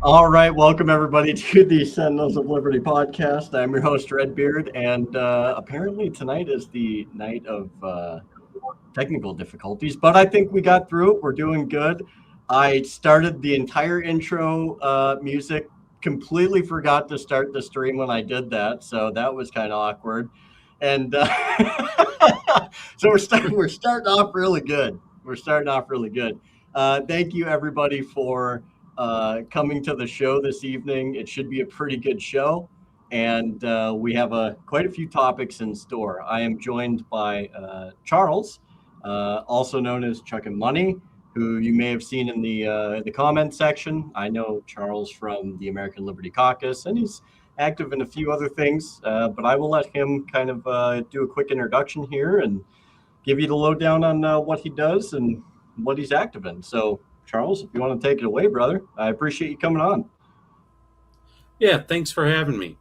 All right, welcome everybody to the Sentinels of Liberty podcast. I'm your host, Redbeard, and apparently tonight is the night of technical difficulties, but I think we got through it. We're doing good. I started the entire intro music, completely forgot to start the stream when I did that, so that was kind of awkward. And so we're starting off really good. We're starting off really good. Thank you everybody for coming to the show this evening. It should be a pretty good show, and we have quite a few topics in store. I am joined by Charles, also known as Chuck and Money, who you may have seen in the comment section. I know Charles from the American Liberty Caucus, and he's active in a few other things, but I will let him kind of do a quick introduction here and give you the lowdown on what he does and what he's active in. So, Charles, if you want to take it away, brother, I appreciate you coming on. Yeah, thanks for having me.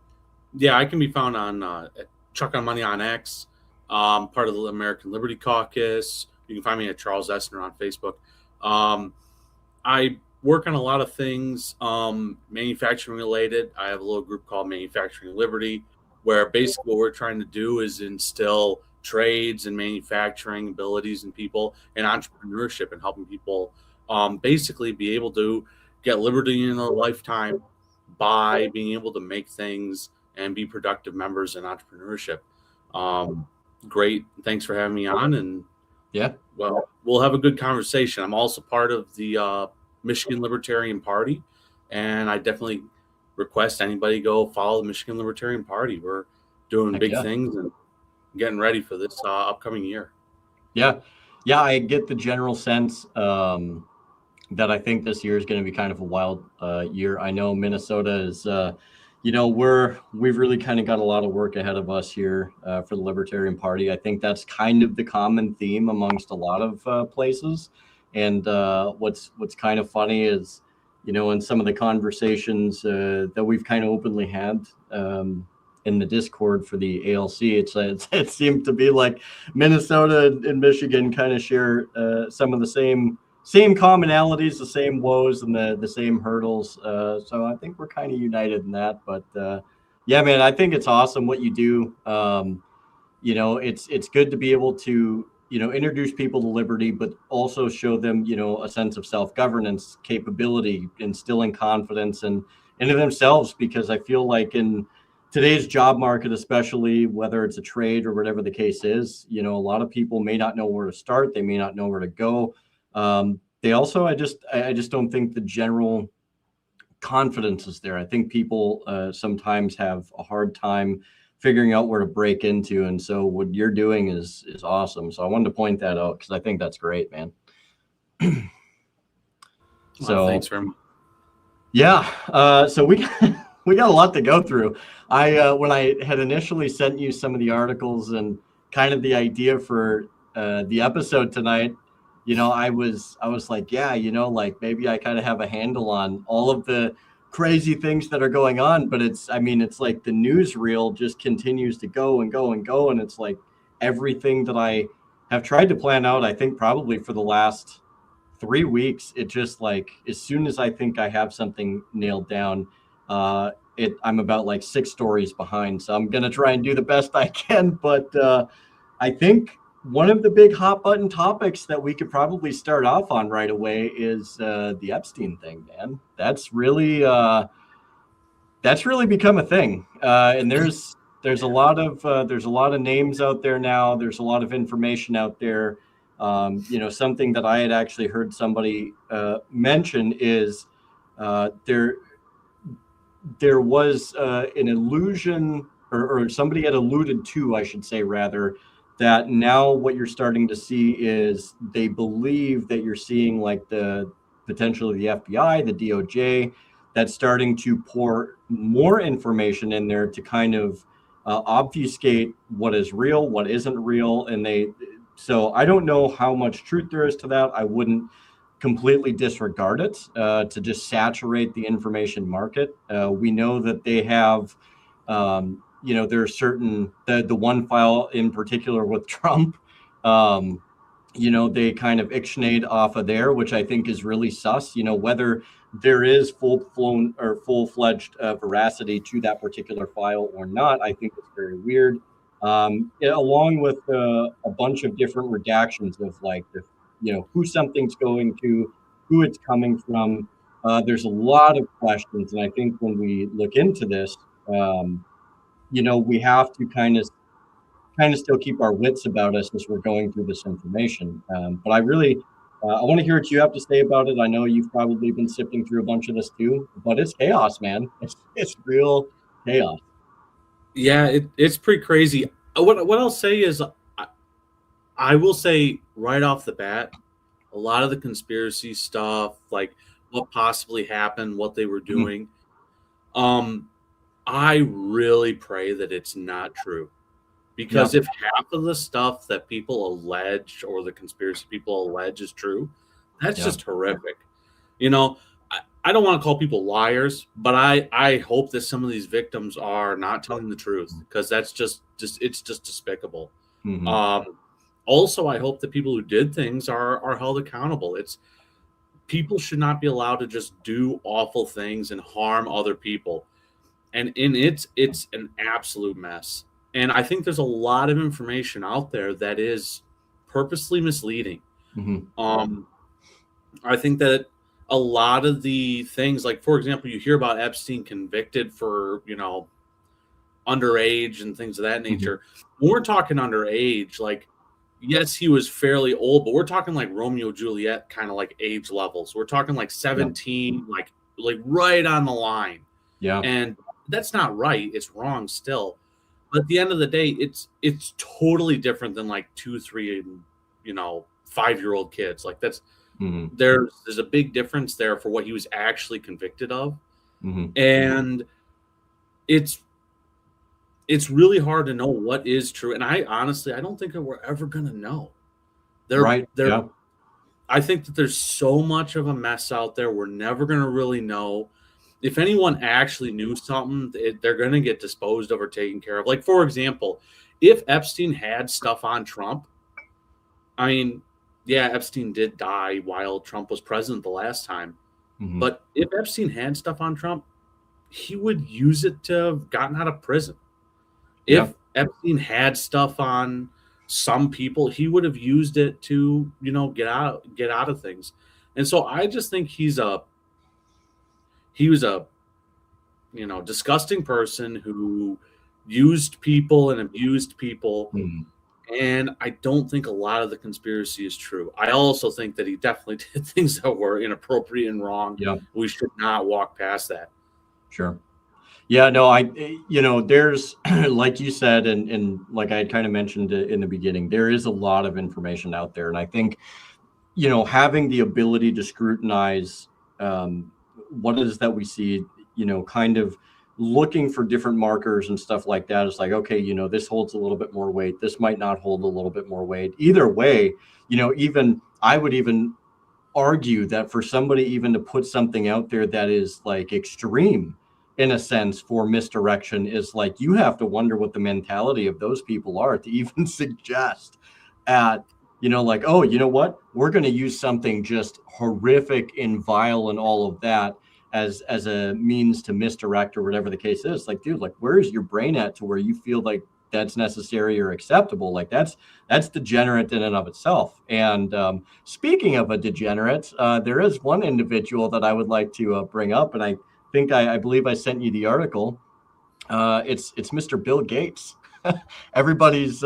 Yeah, I can be found on Chuck on Money on X, part of the American Liberty Caucus. You can find me at Charles Essner on Facebook. I work on a lot of things manufacturing related. I have a little group called Manufacturing Liberty, where basically what we're trying to do is instill trades and manufacturing abilities in people and entrepreneurship and helping people basically be able to get liberty in a lifetime by being able to make things and be productive members in entrepreneurship. Great. Thanks for having me on. And yeah, well, we'll have a good conversation. I'm also part of the Michigan Libertarian Party, and I definitely request anybody go follow the Michigan Libertarian Party. We're doing big things and getting ready for this upcoming year. Yeah, I get the general sense that I think this year is going to be kind of a wild year. I know Minnesota is, we've really kind of got a lot of work ahead of us here for the Libertarian Party. I think that's kind of the common theme amongst a lot of places. And what's kind of funny is, in some of the conversations that we've kind of openly had in the Discord for the ALC, it seemed to be like Minnesota and Michigan kind of share some of the same commonalities, the same woes, and the same hurdles. So I think we're kind of united in that. But yeah, man, I think it's awesome what you do. It's good to be able to introduce people to liberty, but also show them a sense of self-governance capability, instilling confidence into themselves. Because I feel like in today's job market, especially whether it's a trade or whatever the case is, a lot of people may not know where to start. They may not know where to go. They also, I just don't think the general confidence is there. I think people sometimes have a hard time figuring out where to break into. And so what you're doing is awesome. So I wanted to point that out because I think that's great, man. So thanks very much. Yeah. So we got a lot to go through. When I had initially sent you some of the articles and kind of the idea for the episode tonight, I was like, yeah, like maybe I kind of have a handle on all of the crazy things that are going on, but it's like the newsreel just continues to go and go and go. And it's like everything that I have tried to plan out, I think probably for the last 3 weeks, it just like, as soon as I think I have something nailed down, I'm about like 6 stories behind. So I'm going to try and do the best I can. But I think one of the big hot button topics that we could probably start off on right away is the Epstein thing, man. That's really become a thing. And there's a lot of names out there now. There's a lot of information out there. Something that I had actually heard somebody mention is there was an illusion, or somebody had alluded to, I should say rather, that now what you're starting to see is they believe that you're seeing like the potential of the FBI, the DOJ, that's starting to pour more information in there to kind of obfuscate what is real, what isn't real. So I don't know how much truth there is to that. I wouldn't completely disregard it to just saturate the information market. We know that they have there's certain, the one file in particular with Trump, they kind of ictionate off of there, which I think is really sus, whether there is full-blown or full-fledged veracity to that particular file or not, I think it's very weird. Along with a bunch of different redactions of like who something's going to, who it's coming from. There's a lot of questions, and I think when we look into this, we have to kind of still keep our wits about us as we're going through this information. But I really, I want to hear what you have to say about it. I know you've probably been sifting through a bunch of this too, but it's chaos, man. It's real chaos. Yeah, it's pretty crazy. What I'll say is, I will say right off the bat, a lot of the conspiracy stuff, like what possibly happened, what they were doing, I really pray that it's not true. Because if half of the stuff that people allege or the conspiracy people allege is true, that's just horrific. I don't want to call people liars, but I hope that some of these victims are not telling the truth, because that's just it's just despicable. Also, I hope that people who did things are held accountable. People should not be allowed to just do awful things and harm other people. And it's an absolute mess. And I think there's a lot of information out there that is purposely misleading. I think that a lot of the things, like, for example, you hear about Epstein convicted for, underage and things of that nature. When we're talking underage, like, yes, he was fairly old, but we're talking like Romeo and Juliet kind of like age levels. We're talking like 17, like right on the line. Yeah. And that's not right. It's wrong still. But at the end of the day, it's totally different than like 2, 3, 5-year-old kids. Like there's a big difference there for what he was actually convicted of. And it's really hard to know what is true. And I honestly don't think that we're ever going to know. I think that there's so much of a mess out there. We're never going to really know. If anyone actually knew something, they're going to get disposed of or taken care of. Like, for example, if Epstein had stuff on Trump, I mean, yeah, Epstein did die while Trump was president the last time. But if Epstein had stuff on Trump, he would use it to have gotten out of prison. If Epstein had stuff on some people, he would have used it to, get out of things. And so I just think he was a disgusting person who used people and abused people. And I don't think a lot of the conspiracy is true. I also think that he definitely did things that were inappropriate and wrong. We should not walk past that. Sure. Yeah, no, there's, like you said, and like I had kind of mentioned in the beginning, there is a lot of information out there. And I think, having the ability to scrutinize what it is that we see, kind of looking for different markers and stuff like that. It's like, okay, this holds a little bit more weight. This might not hold a little bit more weight. Either way, even I would even argue that for somebody even to put something out there that is like extreme in a sense for misdirection is like, you have to wonder what the mentality of those people are to even suggest at, like, oh, you know what? We're going to use something just horrific and vile and all of that as a means to misdirect or whatever the case is. Like, dude, like, where is your brain at to where you feel like that's necessary or acceptable? Like that's degenerate in and of itself. And speaking of a degenerate, there is one individual that I would like to bring up, and I think I believe I sent you the article. It's Mr. Bill Gates, everybody's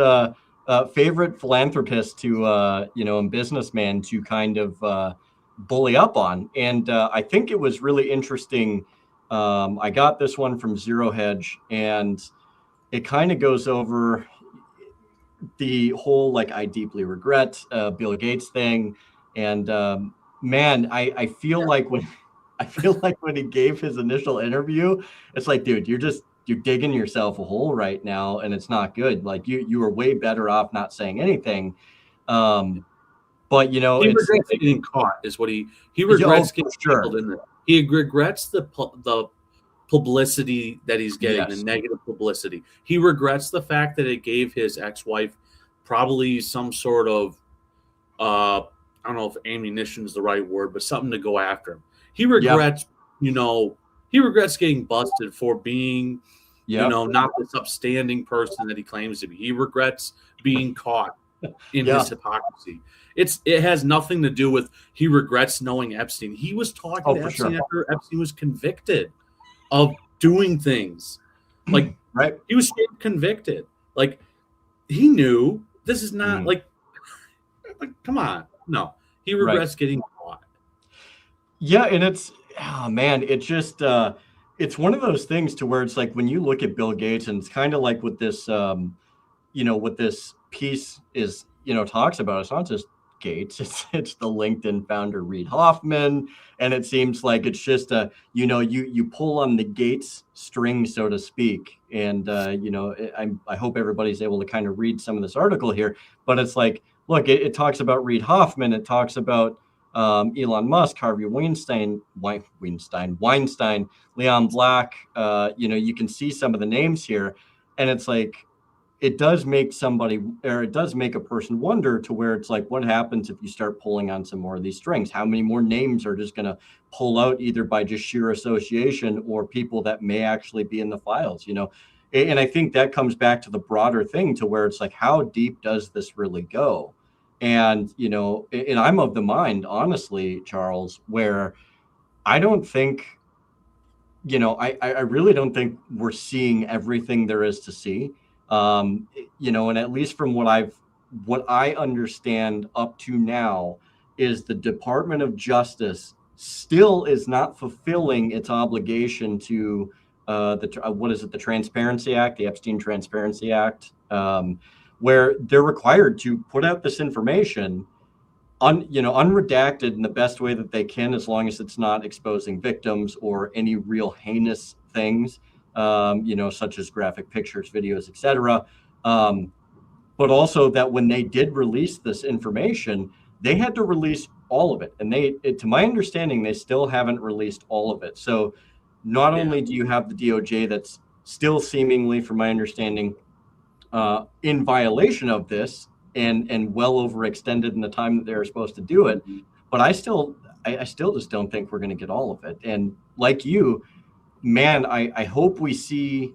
favorite philanthropist to and businessman to kind of bully up on. And I think it was really interesting. I got this one from Zero Hedge, and it kind of goes over the whole, like, I deeply regret Bill Gates thing. And man, I feel like when he gave his initial interview, it's like, dude, you're digging yourself a hole right now, and it's not good. Like you were way better off not saying anything. But he regrets getting caught. Is what he regrets getting killed in it. He regrets the publicity that he's getting, the negative publicity. He regrets the fact that it gave his ex-wife probably some sort of I don't know if ammunition is the right word, but something to go after him. He regrets, he regrets getting busted for being, not this upstanding person that he claims to be. He regrets being caught in his hypocrisy. It has nothing to do with he regrets knowing Epstein. He was talking to Epstein after Epstein was convicted of doing things. Like, he was convicted. Like, he knew this is not like, come on. No, he regrets getting caught. Yeah. And it's, it just, it's one of those things to where it's like, when you look at Bill Gates, and it's kind of like what this, what this piece is, talks about, it's not just Gates, it's the LinkedIn founder, Reid Hoffman. And it seems like it's just you pull on the Gates string, so to speak. And, I hope everybody's able to kind of read some of this article here, but it's like, look, it talks about Reid Hoffman. It talks about Elon Musk, Harvey Weinstein, Leon Black. You can see some of the names here, and it's like, it does make a person wonder, to where it's like, what happens if you start pulling on some more of these strings? How many more names are just going to pull out, either by just sheer association or people that may actually be in the files, And I think that comes back to the broader thing, to where it's like, how deep does this really go? And, and I'm of the mind, honestly, Charles, where I don't think, I really don't think we're seeing everything there is to see. And at least from what I understand up to now, is the Department of Justice still is not fulfilling its obligation to the Transparency Act, the Epstein Transparency Act, where they're required to put out this information unredacted in the best way that they can, as long as it's not exposing victims or any real heinous things, such as graphic pictures, videos, etc. But also that when they did release this information, they had to release all of it. And to my understanding, they still haven't released all of it. So not only do you have the DOJ that's still seemingly, from my understanding, in violation of this, and well overextended in the time that they're supposed to do it, but I still just don't think we're going to get all of it. And like you, man, I hope we see,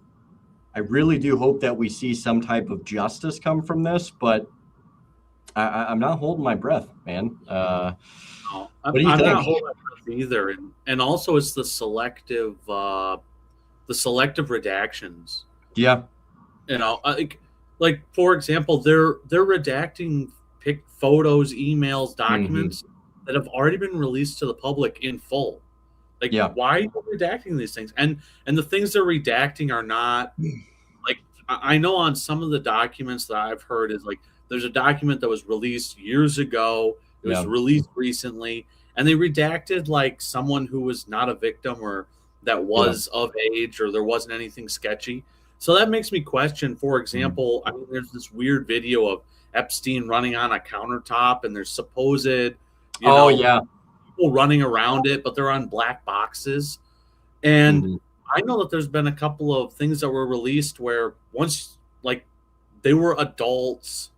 I really do hope that we see some type of justice come from this, but I'm not holding my breath, man. No, what do you think? I'm not holding my breath either. And also it's the selective redactions. Yeah. Like for example, they're redacting photos, emails, documents that have already been released to the public in full. Like, why are you redacting these things? And the things they're redacting are not like, I know on some of the documents that I've heard is like, there's a document that was released years ago. It was released recently, and they redacted like someone who was not a victim or that was of age, or there wasn't anything sketchy. So that makes me question, for example, I mean, there's this weird video of Epstein running on a countertop, and there's supposed, people running around it, but they're on black boxes. And I know that there's been a couple of things that were released where once, like, they were adults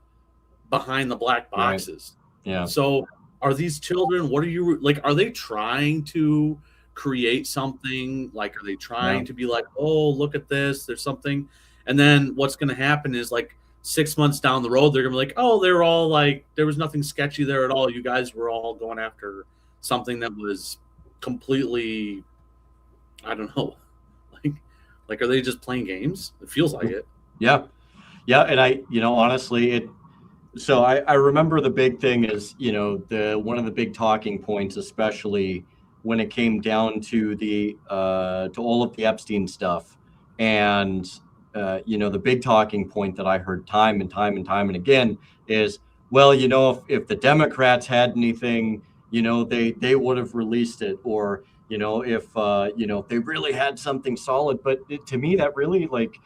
behind the black boxes. Right. Yeah. So are these children, what are you, like, are they trying to create something? Like, are they trying to be like, oh, look at this, there's something? And then what's going to happen is, like, 6 months down the road, they're going to be like, oh, they're all like, there was nothing sketchy there at all. You guys were all going after something that was completely, I don't know. Like, are they just playing games? It feels like it. Yeah. Yeah. And honestly, so I remember the big thing is, one of the big talking points, especially when it came down to to all of the Epstein stuff. And, the big talking point that I heard time and time and again is, well, if the Democrats had anything, they would have released it, or, if they really had something solid. But to me, that really, like,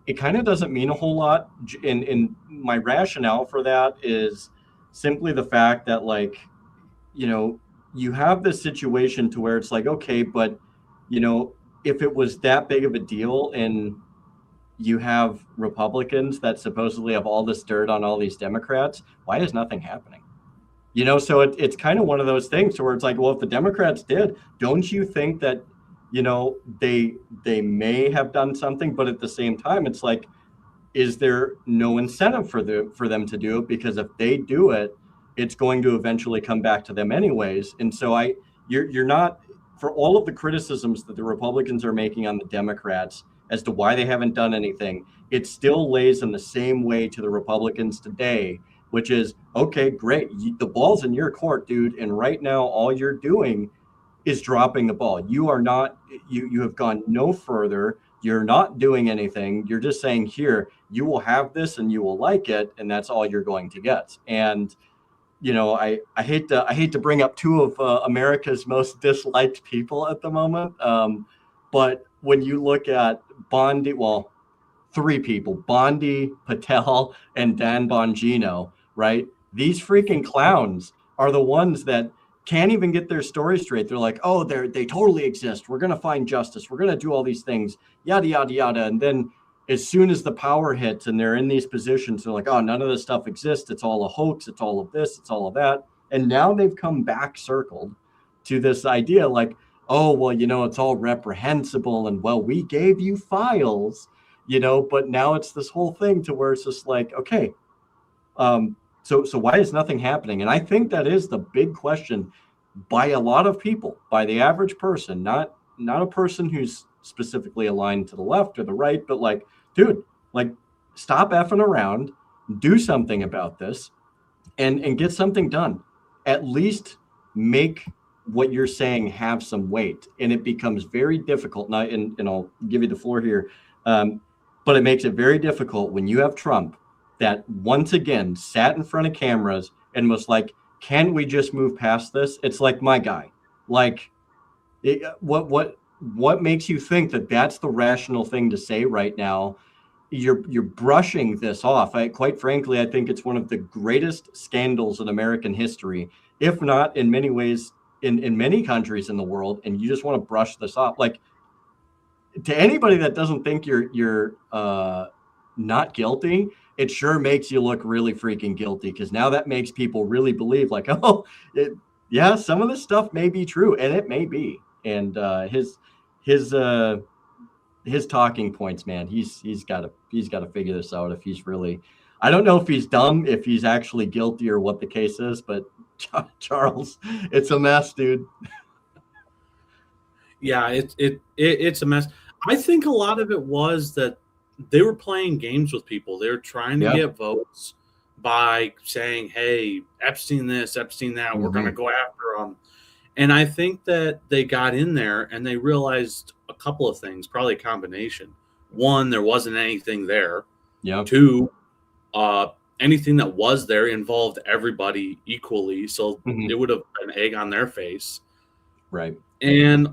it kind of doesn't mean a whole lot. And my rationale for that is simply the fact that, like, you have this situation to where it's like, okay, but, if it was that big of a deal and you have Republicans that supposedly have all this dirt on all these Democrats, why is nothing happening? So it's kind of one of those things where it's like, well, if the Democrats did, don't you think that, they may have done something, but at the same time, it's like, is there no incentive for them to do it? Because if they do it, it's going to eventually come back to them anyways. And so you're not, for all of the criticisms that the Republicans are making on the Democrats as to why they haven't done anything, it still lays in the same way to the Republicans today, which is, okay, great, the ball's in your court, dude, and right now all you're doing is dropping the ball. You are not, you have gone no further. You're not doing anything. You're just saying, here, you will have this and you will like it, and that's all you're going to get. And I hate to bring up two of America's most disliked people at the moment, but when you look at Bondi, well, three people, Bondi, Patel, and Dan Bongino, right? These freaking clowns are the ones that can't even get their story straight. They're like, oh, they totally exist. We're going to find justice. We're going to do all these things, yada, yada, yada. And then as soon as the power hits and they're in these positions, they're like, oh, none of this stuff exists. It's all a hoax. It's all of this. It's all of that. And now they've come back circled to this idea like, oh, well, it's all reprehensible. And well, we gave you files, but now it's this whole thing to where it's just like, okay, so why is nothing happening? And I think that is the big question by a lot of people, by the average person, not a person who's specifically aligned to the left or the right, but like, dude, like, stop effing around, do something about this, and get something done. At least make what you're saying have some weight. And it becomes very difficult. Now, and I'll give you the floor here, but it makes it very difficult when you have Trump that once again sat in front of cameras and was like, can we just move past this? It's like, my guy, like, what makes you think that that's the rational thing to say right now? You're brushing this off. Quite frankly, I think it's one of the greatest scandals in American history, if not in many ways in many countries in the world. And you just want to brush this off. Like, to anybody that doesn't think you're not guilty, it sure makes you look really freaking guilty, because now that makes people really believe like, oh, yeah, some of this stuff may be true, and it may be. And his talking points, man, he's got to figure this out. If he's really, I don't know if he's dumb, if he's actually guilty, or what the case is, but Charles, it's a mess, dude. Yeah, it's a mess. I think a lot of it was that they were playing games with people. They were trying to get votes by saying, hey, Epstein this, Epstein that, we're going to go after them. And I think that they got in there and they realized a couple of things, probably a combination. One, there wasn't anything there. Yeah. Two, anything that was there involved everybody equally. So it would have been egg on their face. Right. And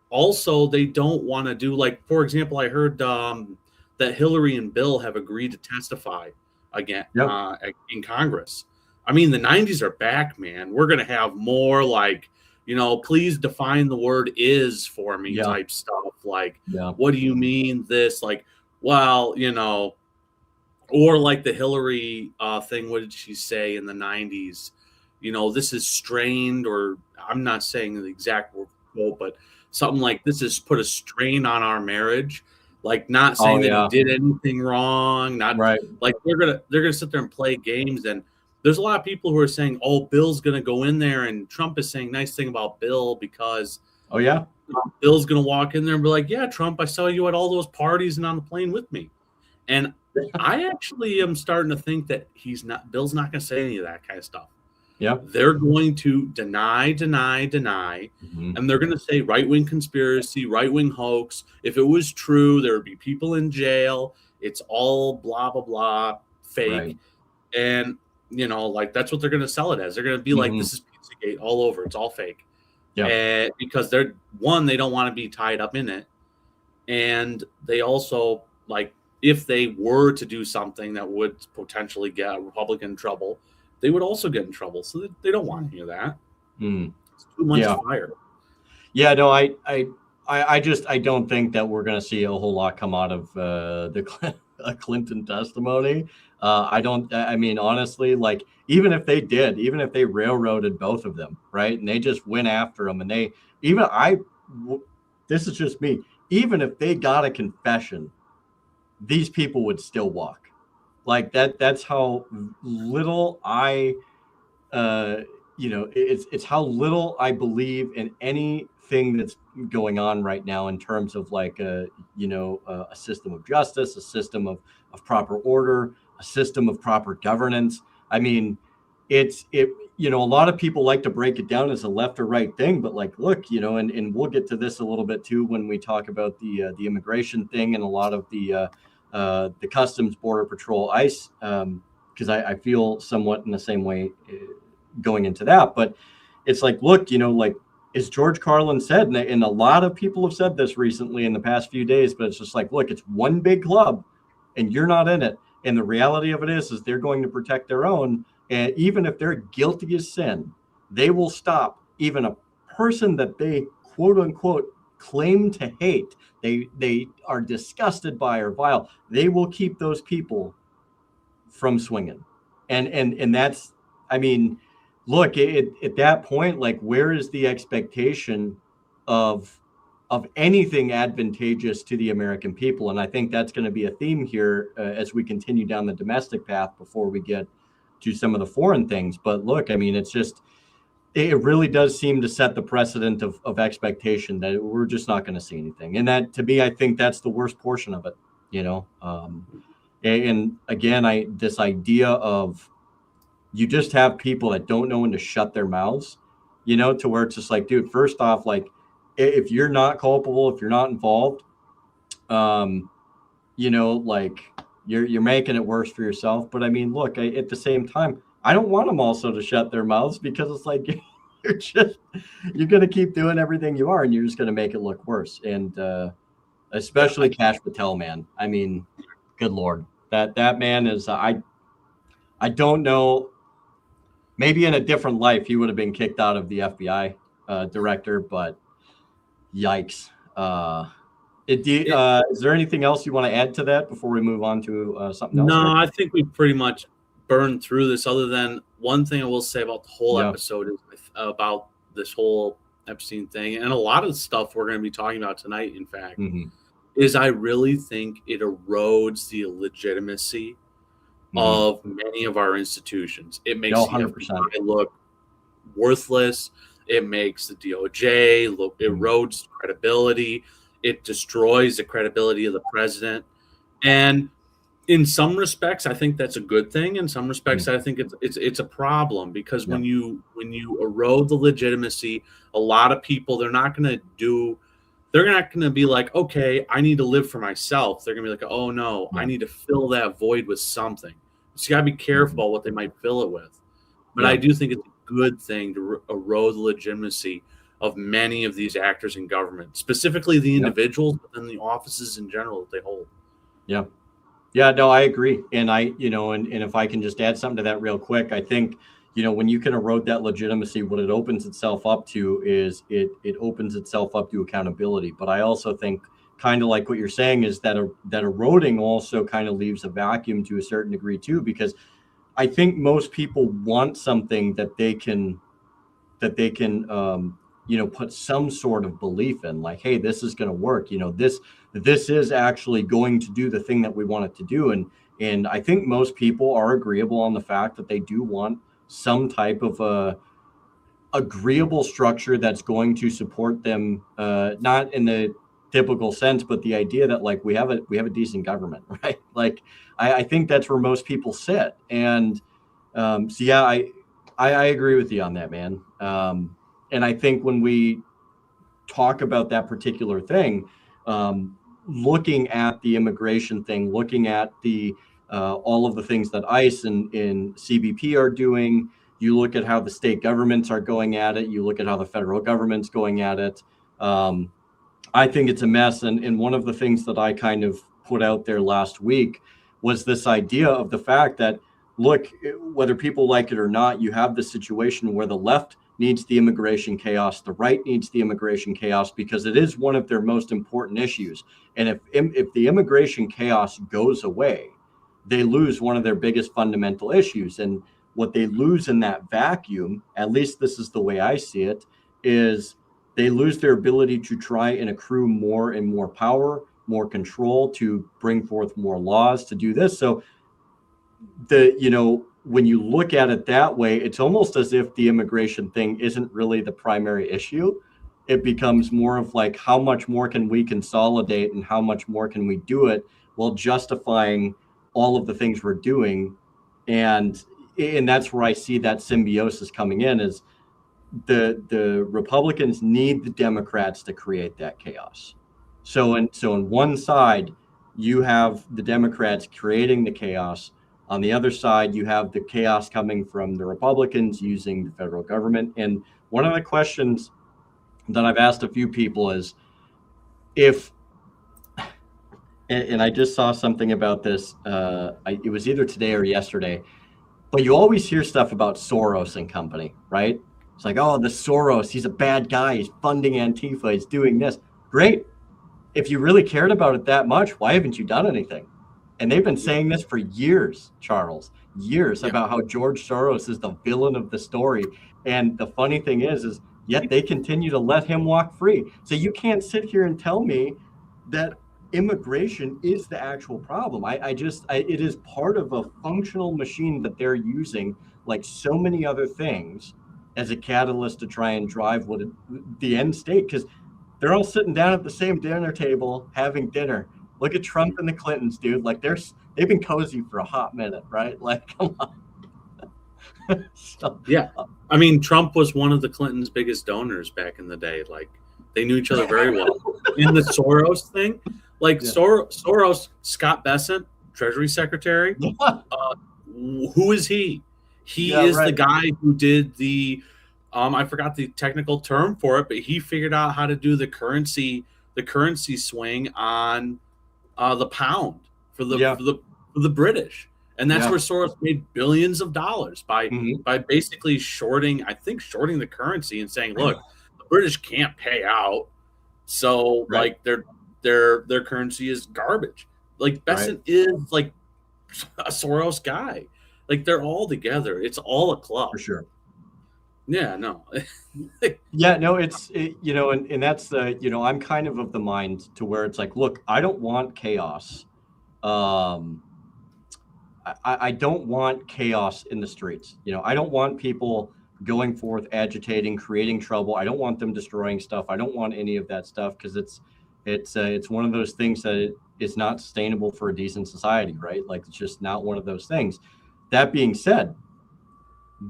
also, they don't want to do, like, for example, I heard that Hillary and Bill have agreed to testify again in Congress. I mean, the 90s are back, man. We're going to have more like, please define the word is for me type stuff. Like, what do you mean this? Like, well, or like the Hillary thing. What did she say in the 90s? This is strained, or I'm not saying the exact quote, but something like, this has put a strain on our marriage. Like, not saying that he did anything wrong, not right. Like they're gonna sit there and play games. And there's a lot of people who are saying, oh, Bill's gonna go in there, and Trump is saying nice thing about Bill because Bill's gonna walk in there and be like, yeah, Trump, I saw you at all those parties and on the plane with me. And I actually am starting to think that Bill's not gonna say any of that kind of stuff. Yeah, they're going to deny, and they're going to say right-wing conspiracy, right-wing hoax. If it was true, there would be people in jail. It's all blah, blah, blah, fake. Right. And, like, that's what they're going to sell it as. They're going to be like, this is Pizzagate all over. It's all fake. Yeah. And because they don't want to be tied up in it. And they also, like, if they were to do something that would potentially get a Republican in trouble, they would also get in trouble. So they don't want any of that. It's too much fire. Yeah, no, I don't think that we're going to see a whole lot come out of the Clinton testimony. I don't. I mean, honestly, like even if they did, even if they railroaded both of them, right, and they just went after them, and they even this is just me. Even if they got a confession, these people would still walk. Like that. That's how little I it's how little I believe in anything that's going on right now in terms of like a system of justice, a system of proper order, a system of proper governance. I mean, a lot of people like to break it down as a left or right thing, but like, look, and we'll get to this a little bit too when we talk about the immigration thing and a lot of the Customs, Border Patrol, ICE, because I feel somewhat in the same way going into that. But it's like, look, like as George Carlin said, and a lot of people have said this recently in the past few days, but it's just like, look, it's one big club and you're not in it. And the reality of it is they're going to protect their own. And even if they're guilty as sin, they will stop even a person that they quote unquote claim to hate. They are disgusted by or vile. They will keep those people from swinging. And that's, I mean, look, at that point, like, where is the expectation of anything advantageous to the American people? And I think that's going to be a theme here as we continue down the domestic path before we get to some of the foreign things. But look, I mean, it really does seem to set the precedent of expectation that we're just not going to see anything. And that, to me, I think that's the worst portion of it, and again, this idea of you just have people that don't know when to shut their mouths, to where it's just like, dude, first off, like, if you're not culpable, if you're not involved, like you're making it worse for yourself. But I mean, look, at the same time, I don't want them also to shut their mouths, because it's like you're going to keep doing everything you are, and you're just going to make it look worse. And especially Kash Patel, man. I mean, good Lord, that man is, I don't know. Maybe in a different life, he would have been kicked out of the FBI director, but yikes. Is there anything else you want to add to that before we move on to something else? No, I think we pretty much burned through this, other than one thing I will say about the whole episode is about this whole Epstein thing, and a lot of the stuff we're going to be talking about tonight, in fact, is I really think it erodes the legitimacy of many of our institutions. It makes the FBI look worthless. It makes the DOJ look, erodes credibility. It destroys the credibility of the president. And in some respects, I think that's a good thing. In some respects, I think it's a problem, because when you erode the legitimacy, a lot of people, they're not going to be like, okay, I need to live for myself. They're going to be like, oh no, I need to fill that void with something. So you got to be careful what they might fill it with. But I do think it's a good thing to erode the legitimacy of many of these actors in government, specifically the individuals, but then the offices in general that they hold. Yeah. Yeah, no, I agree. And and if I can just add something to that real quick, I think, when you can erode that legitimacy, what it opens itself up to is it opens itself up to accountability. But I also think, kind of like what you're saying, is that eroding also kind of leaves a vacuum to a certain degree too, because I think most people want something that they can put some sort of belief in, like, hey, this is going to work. This is actually going to do the thing that we want it to do. And I think most people are agreeable on the fact that they do want some type of a agreeable structure that's going to support them, not in the typical sense, but the idea that, like, we have a decent government, right? Like, I think that's where most people sit. And so yeah, I agree with you on that, man. And I think when we talk about that particular thing, looking at the immigration thing, looking at the all of the things that ICE and CBP are doing, you look at how the state governments are going at it, you look at how the federal government's going at it. I think it's a mess. And one of the things that I kind of put out there last week was this idea of the fact that, look, whether people like it or not, you have this situation where the left needs the immigration chaos, the right needs the immigration chaos, because it is one of their most important issues. And if the immigration chaos goes away, they lose one of their biggest fundamental issues. And what they lose in that vacuum, at least this is the way I see it, is they lose their ability to try and accrue more and more power, more control, to bring forth more laws, to do this. So when you look at it that way, it's almost as if the immigration thing isn't really the primary issue. It becomes more of like, how much more can we consolidate and how much more can we do it while justifying all of the things we're doing. And that's where I see that symbiosis coming in, is the Republicans need the Democrats to create that chaos. So in one side, you have the Democrats creating the chaos. On the other side, you have the chaos coming from the Republicans using the federal government. And one of the questions that I've asked a few people is, and I just saw something about this, it was either today or yesterday, but you always hear stuff about Soros and company, right? It's like, oh, the Soros, he's a bad guy. He's funding Antifa. He's doing this. Great. If you really cared about it that much, why haven't you done anything? And they've been saying this for years, Charles, about how George Soros is the villain of the story. And the funny thing is yet they continue to let him walk free. So you can't sit here and tell me that immigration is the actual problem. It is part of a functional machine that they're using, like so many other things, as a catalyst to try and drive the end state, because they're all sitting down at the same dinner table having dinner. Look at Trump and the Clintons, dude. Like they've been cozy for a hot minute, right? Like, come on. Yeah. I mean, Trump was one of the Clintons' biggest donors back in the day. Like, they knew each other very well. In the Soros thing, Soros, Scott Bessent, Treasury Secretary, who is he? He is the guy who did the, I forgot the technical term for it, but he figured out how to do the currency swing on the pound for the British. And that's where Soros made billions of dollars by basically shorting the currency and saying, look, the British can't pay out, so like their currency is garbage. Like Bessent is like a Soros guy. Like they're all together. It's all a club. For sure. Yeah, no. And that's the, I'm kind of the mind to where it's like, look, I don't want chaos. I don't want chaos in the streets. I don't want people going forth, agitating, creating trouble. I don't want them destroying stuff. I don't want any of that stuff, because it's one of those things that is not sustainable for a decent society, right? Like, it's just not one of those things. That being said,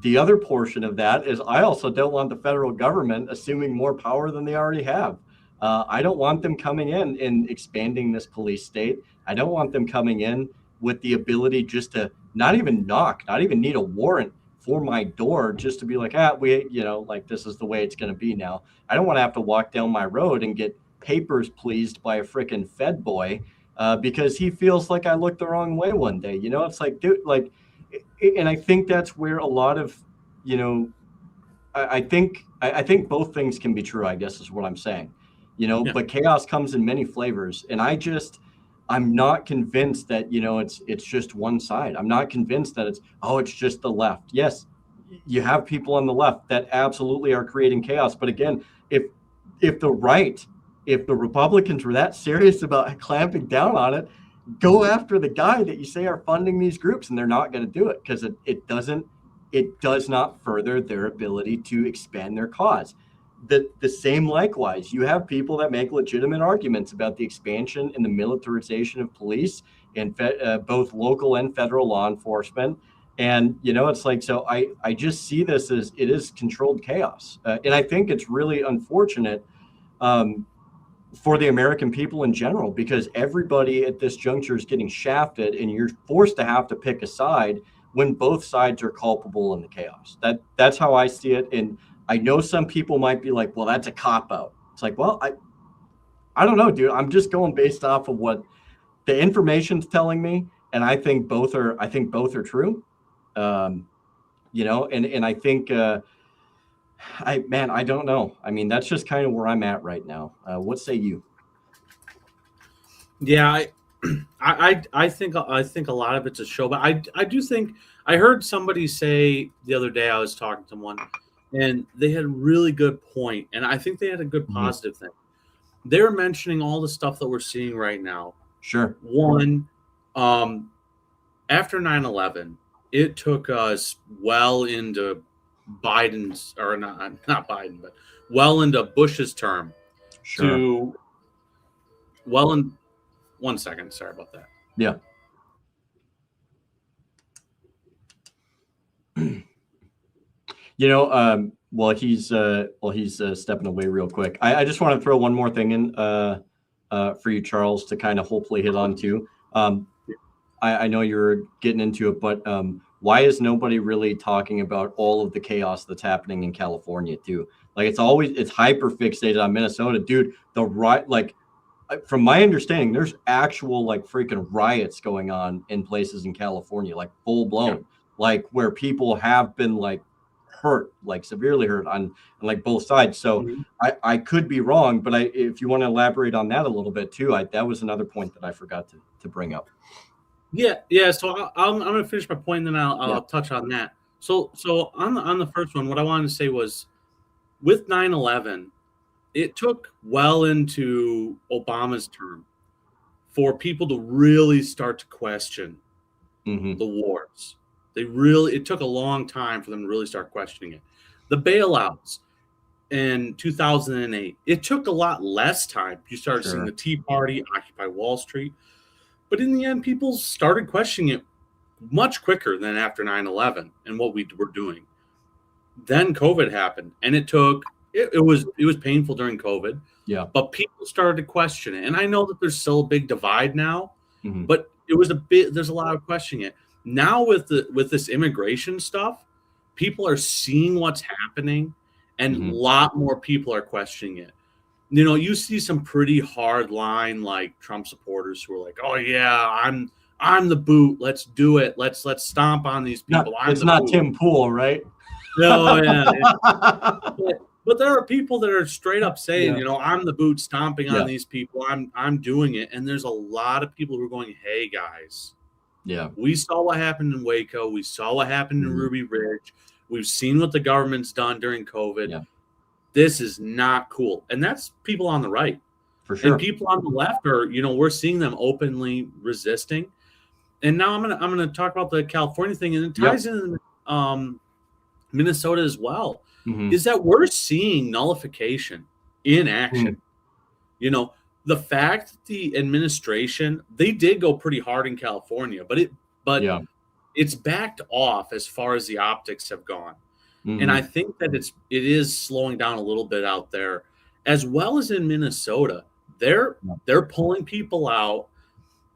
the other portion of that is I also don't want the federal government assuming more power than they already have. I don't want them coming in and expanding this police state. I don't want them coming in with the ability just to not even knock, not even need a warrant for my door, just to be like, like, this is the way it's going to be now. I don't want to have to walk down my road and get papers pleased by a freaking Fed boy because he feels like I looked the wrong way one day. It's like, dude, like, and I think that's where a lot of, I think both things can be true, I guess is what I'm saying, but chaos comes in many flavors. And I'm not convinced that, it's just one side. I'm not convinced that it's just the left. Yes, you have people on the left that absolutely are creating chaos. But again, if the Republicans were that serious about clamping down on it, go after the guy that you say are funding these groups, and they're not going to do it because it does not further their ability to expand their cause. The same likewise, you have people that make legitimate arguments about the expansion and the militarization of police and both local and federal law enforcement. And, it's like, so I just see this as it is controlled chaos. And I think it's really unfortunate for the American people in general, because everybody at this juncture is getting shafted, and you're forced to have to pick a side when both sides are culpable in the chaos. That's how I see it. And I know some people might be like, well, that's a cop-out. It's like, well, I don't know, dude. I'm just going based off of what the information's telling me, and I think both are true. And I think I don't know. I mean, that's just kind of where I'm at right now. What say you? Yeah, I think a lot of it's a show, but I do think I heard somebody say the other day, I was talking to someone, and they had a really good point, and I think they had a good positive thing. They were mentioning all the stuff that we're seeing right now. Sure. One, after 9/11, it took us well into Biden's, or not Biden, but well into Bush's term. Sure. To well in 1 second, sorry about that. Yeah. While he's stepping away real quick, I just want to throw one more thing in for you, Charles, to kind of hopefully hit on too. I know you're getting into it, but why is nobody really talking about all of the chaos that's happening in California too? Like it's hyper fixated on Minnesota, dude. From my understanding, there's actual like freaking riots going on in places in California, like full blown, like where people have been like hurt, like severely hurt on like both sides. So I could be wrong, but if you want to elaborate on that a little bit too, that was another point that I forgot to bring up. Yeah. So I'm going to finish my point, and then I'll touch on that. So on the first one, what I wanted to say was, with 9/11, it took well into Obama's term for people to really start to question the wars. It took a long time for them to really start questioning it. The bailouts in 2008, it took a lot less time. You started seeing the Tea Party, Occupy Wall Street. But in the end, people started questioning it much quicker than after 9/11 and what we were doing. Then COVID happened, and it was painful during COVID. Yeah. But people started to question it. And I know that there's still a big divide now, but there's a lot of questioning it. Now with this immigration stuff, people are seeing what's happening, and a lot more people are questioning it. You know, you see some pretty hard line like Trump supporters who are like, "Oh yeah, I'm the boot. Let's do it. Let's stomp on these people." It's not Tim Pool, right? No, yeah. But there are people that are straight up saying, you know, I'm the boot, stomping on these people. I'm doing it, and there's a lot of people who are going, "Hey guys, we saw what happened in Waco. We saw what happened in Ruby Ridge. We've seen what the government's done during COVID. Yeah. This is not cool." And that's people on the right. For sure. And people on the left are, you know, we're seeing them openly resisting. And now I'm gonna talk about the California thing, and it ties in Minnesota as well. Is that we're seeing nullification in action. You know, the fact that the administration, they did go pretty hard in California, but it's backed off as far as the optics have gone. And I think that it is slowing down a little bit out there, as well as in Minnesota. They're pulling people out,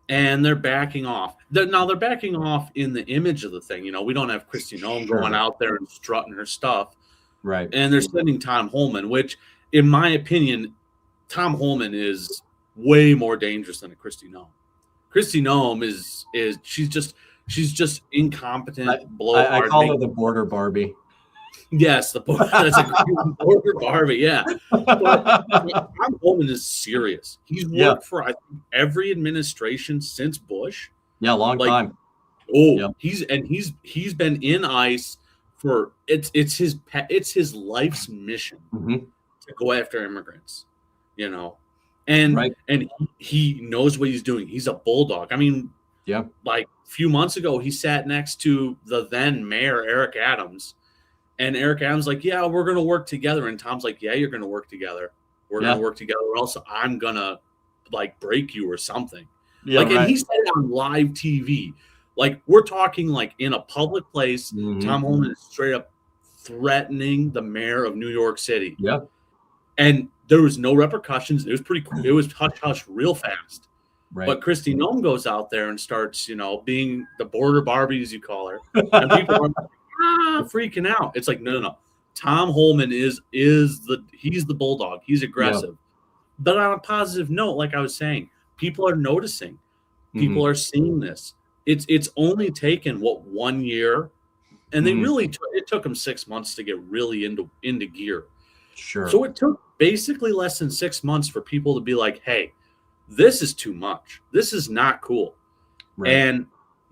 and they're backing off. They're backing off in the image of the thing. You know, we don't have Kristi Noem going out there and strutting her stuff. Right. And they're sending Tom Homan, which, in my opinion, Tom Homan is way more dangerous than a Kristi Noem. Kristi Noem is she's just incompetent. I call her the border Barbie. Yes, that's a border Barbie. Yeah, but Tom Homan is serious. He's worked for, I think, every administration since Bush. Yeah, long time. He's been in ICE for it's his life's mission to go after immigrants. You know, and he knows what he's doing. He's a bulldog. I mean, like a few months ago, he sat next to the then mayor Eric Adams. And Eric Adams like, "Yeah, we're going to work together." And Tom's like, "Yeah, you're going to work together. We're going to work together, or else I'm going to like break you or something." And he said it on live TV. Like, we're talking like in a public place. Tom Homan is straight up threatening the mayor of New York City. Yeah. And there was no repercussions. It was pretty cool. It was hush real fast. Right. But Kristi Noem goes out there and starts, you know, being the border Barbie, as you call her. And people are freaking out. It's like, no. Tom Homan he's the bulldog. He's aggressive. But on a positive note, like I was saying, people are noticing. People are seeing this. It's only taken 1 year, and they really it took them 6 months to get really into gear. Sure. So it took basically less than 6 months for people to be like, "Hey, this is too much. This is not cool. Right. And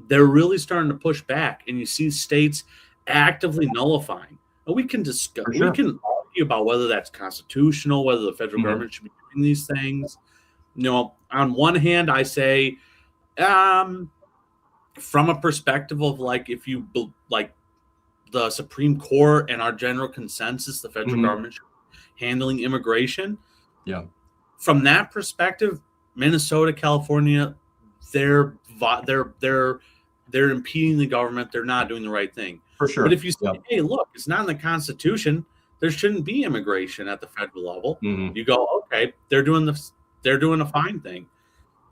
they're really starting to push back. And you see states actively nullifying. And we can discuss, For sure. we can argue about whether that's constitutional, whether the federal government should be doing these things. You know, on one hand, I say, from a perspective of like, if you like the Supreme Court and our general consensus, the federal government should be handling immigration. Yeah. From that perspective, Minnesota, California, they're impeding the government. They're not doing the right thing. For sure. But if you say, hey, look, it's not in the Constitution, there shouldn't be immigration at the federal level. You go, okay, they're doing a fine thing.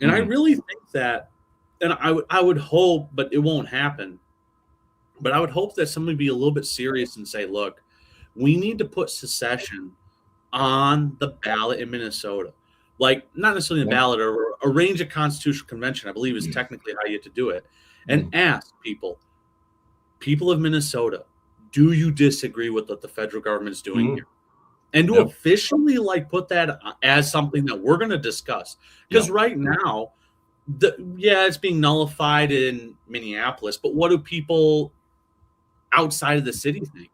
And I really think that, and I would hope, but it won't happen. But I would hope that somebody be a little bit serious and say, look, we need to put secession on the ballot in Minnesota. Like, not necessarily the ballot, or arrange a constitutional convention, I believe is technically how you have to do it. And ask people of Minnesota, do you disagree with what the federal government is doing here? And to officially like put that as something that we're going to discuss. Because right now, it's being nullified in Minneapolis, but what do people outside of the city think?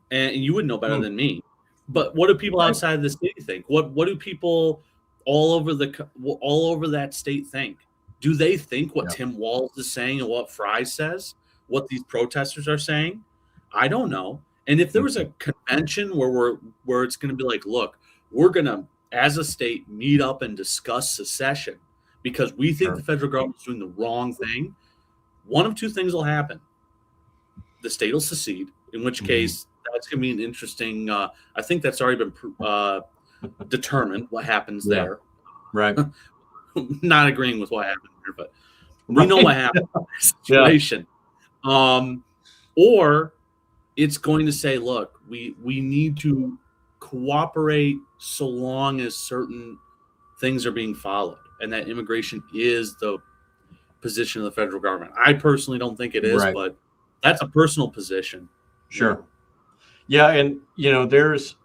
And you would know better than me. But what do people outside of the city think? What do people all over that state think? Do they think what Tim Walz is saying and what Fry says? What these protesters are saying? I don't know. And if there was a convention where it's going to be like, look, we're going to, as a state, meet up and discuss secession because we think the federal government is doing the wrong thing, one of two things will happen. The state will secede, in which case that's going to be an interesting, I think that's already been determined what happens there. Right. Not agreeing with what happened here, but we know what happened in this situation. Or it's going to say, look, we need to cooperate so long as certain things are being followed, and that immigration is the position of the federal government. I personally don't think it is, but that's a personal position. Sure. Yeah, and there's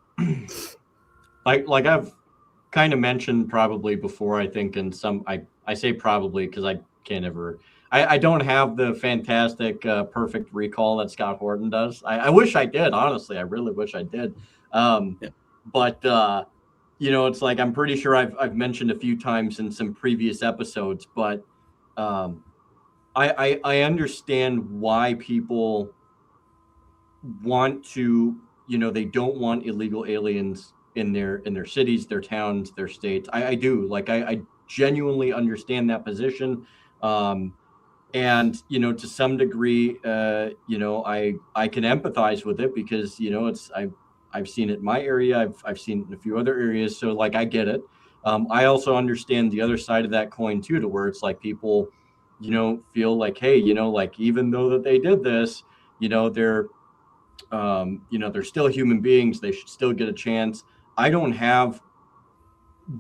like I've kind of mentioned probably before, I think, in some I say probably because I can't ever I don't have the fantastic perfect recall that Scott Horton does. I wish I did, honestly. I really wish I did. But it's like I'm pretty sure I've mentioned a few times in some previous episodes, but I understand why people want to, they don't want illegal aliens in their cities, their towns, their states. I do. Like I genuinely understand that position. And to some degree, I can empathize with it because I've seen it in my area. I've seen it in a few other areas. So like I get it. I also understand the other side of that coin too, to where it's like people, feel like, hey, like even though that they did this, they're still human beings. They should still get a chance. I don't have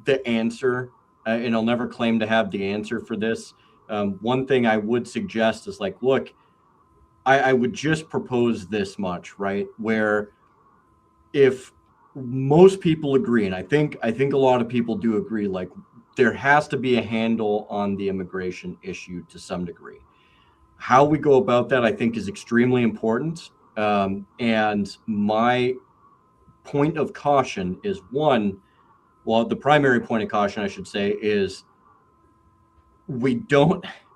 the answer, and I'll never claim to have the answer for this. One thing I would suggest is like, look, I would just propose this much, right? Where if most people agree, and I think a lot of people do agree, like there has to be a handle on the immigration issue to some degree. How we go about that, I think, is extremely important. And my point of caution is the primary point of caution, I should say, is when